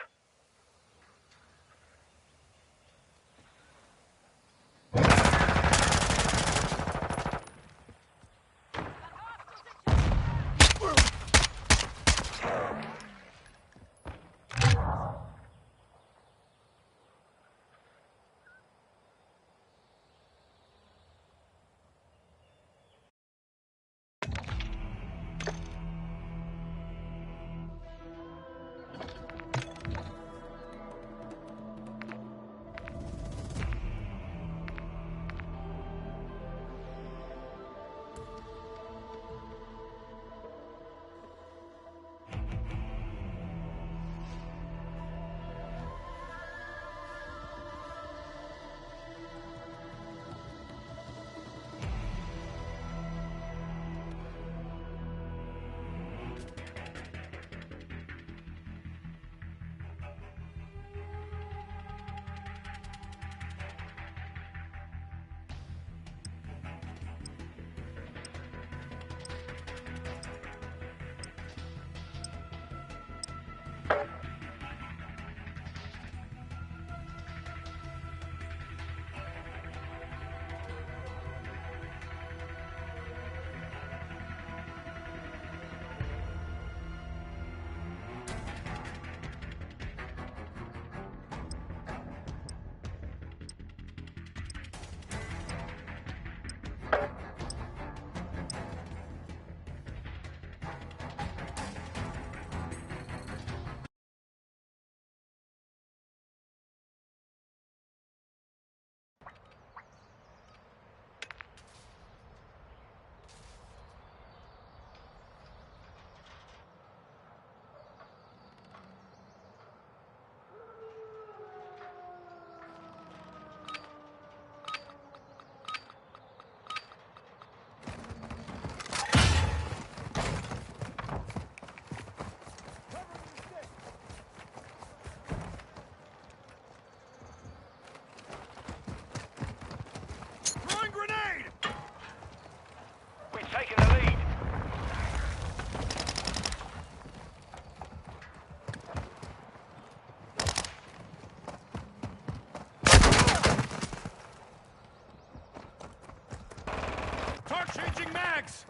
[SPEAKER 9] frags!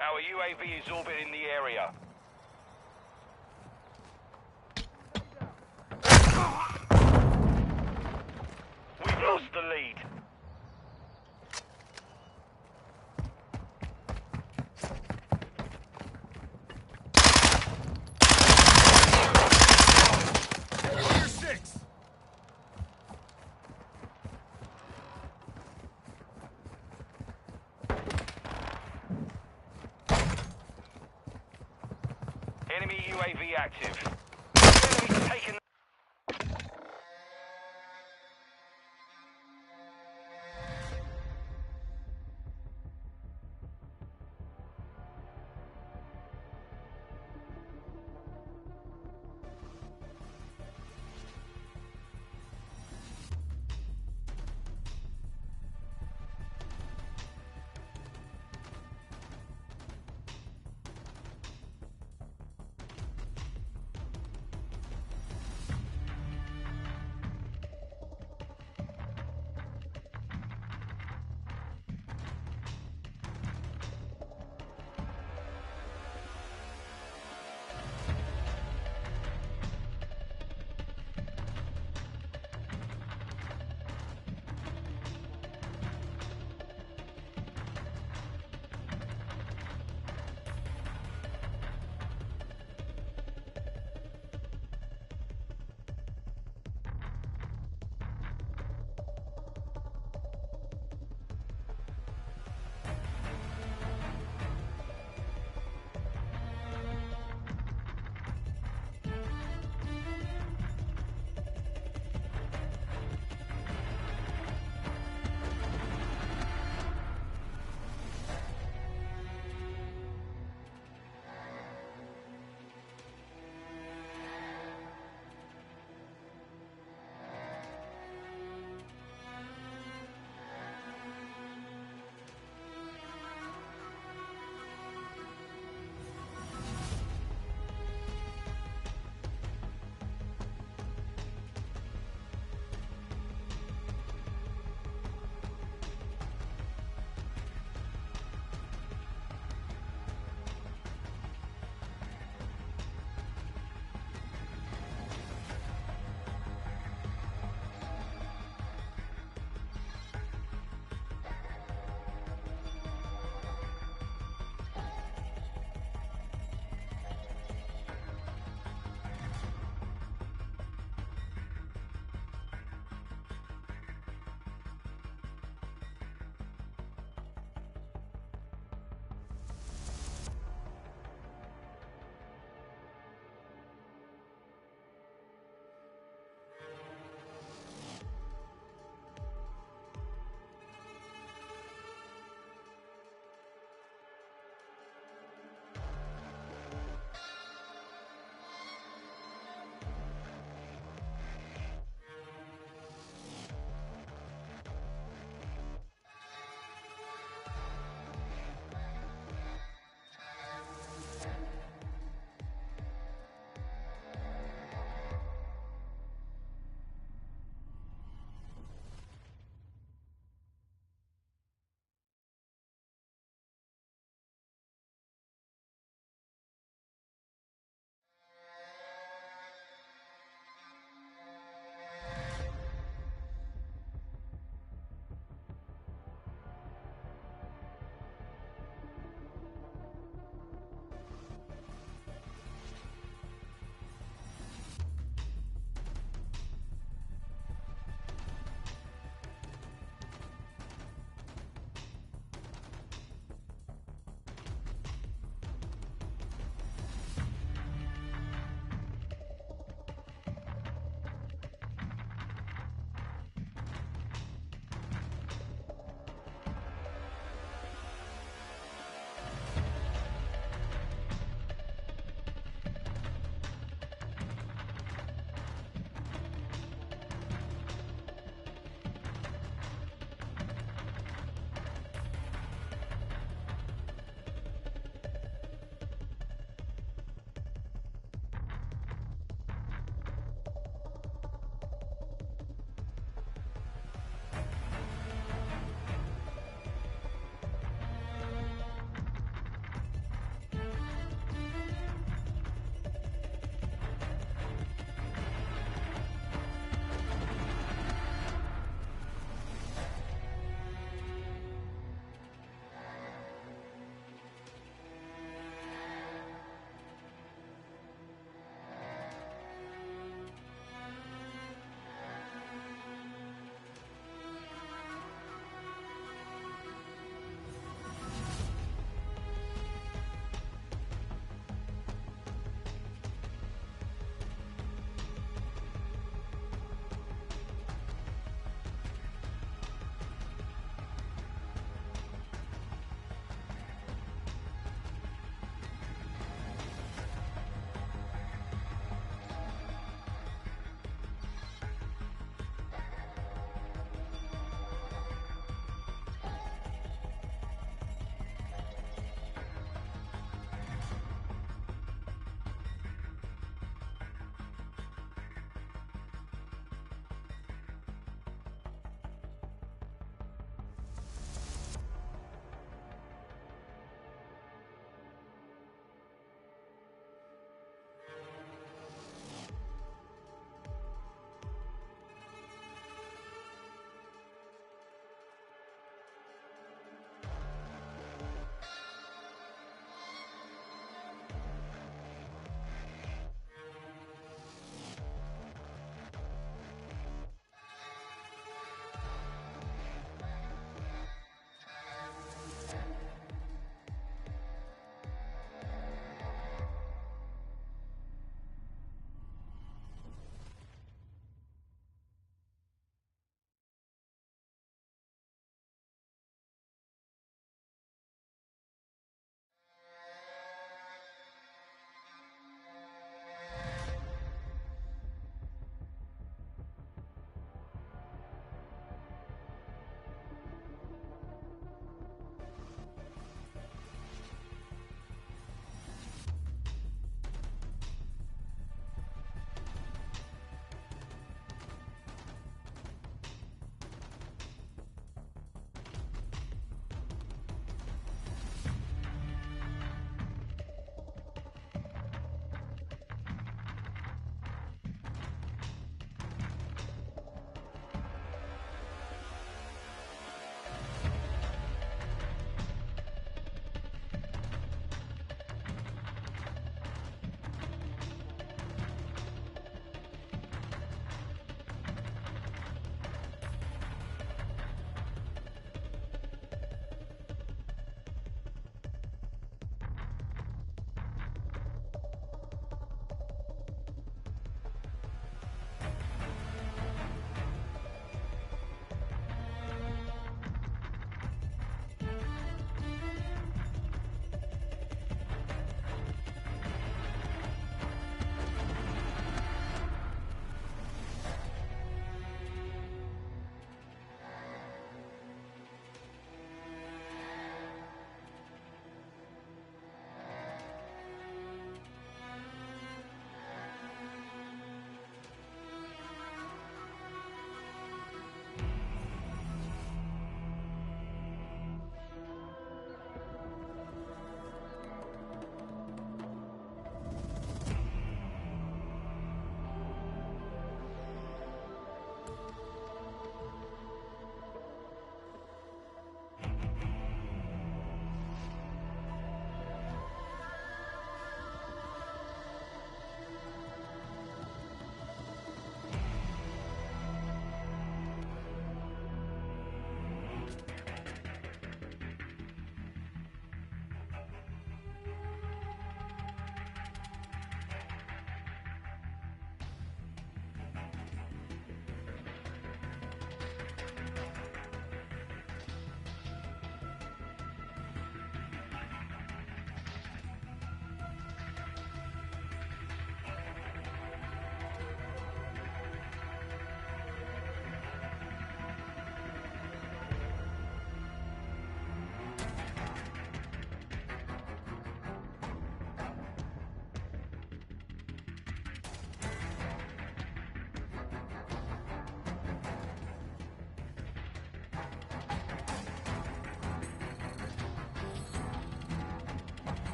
[SPEAKER 6] Our UAV is orbiting the area. We've lost the lead.
[SPEAKER 9] Clear 6.
[SPEAKER 6] Enemy UAV active.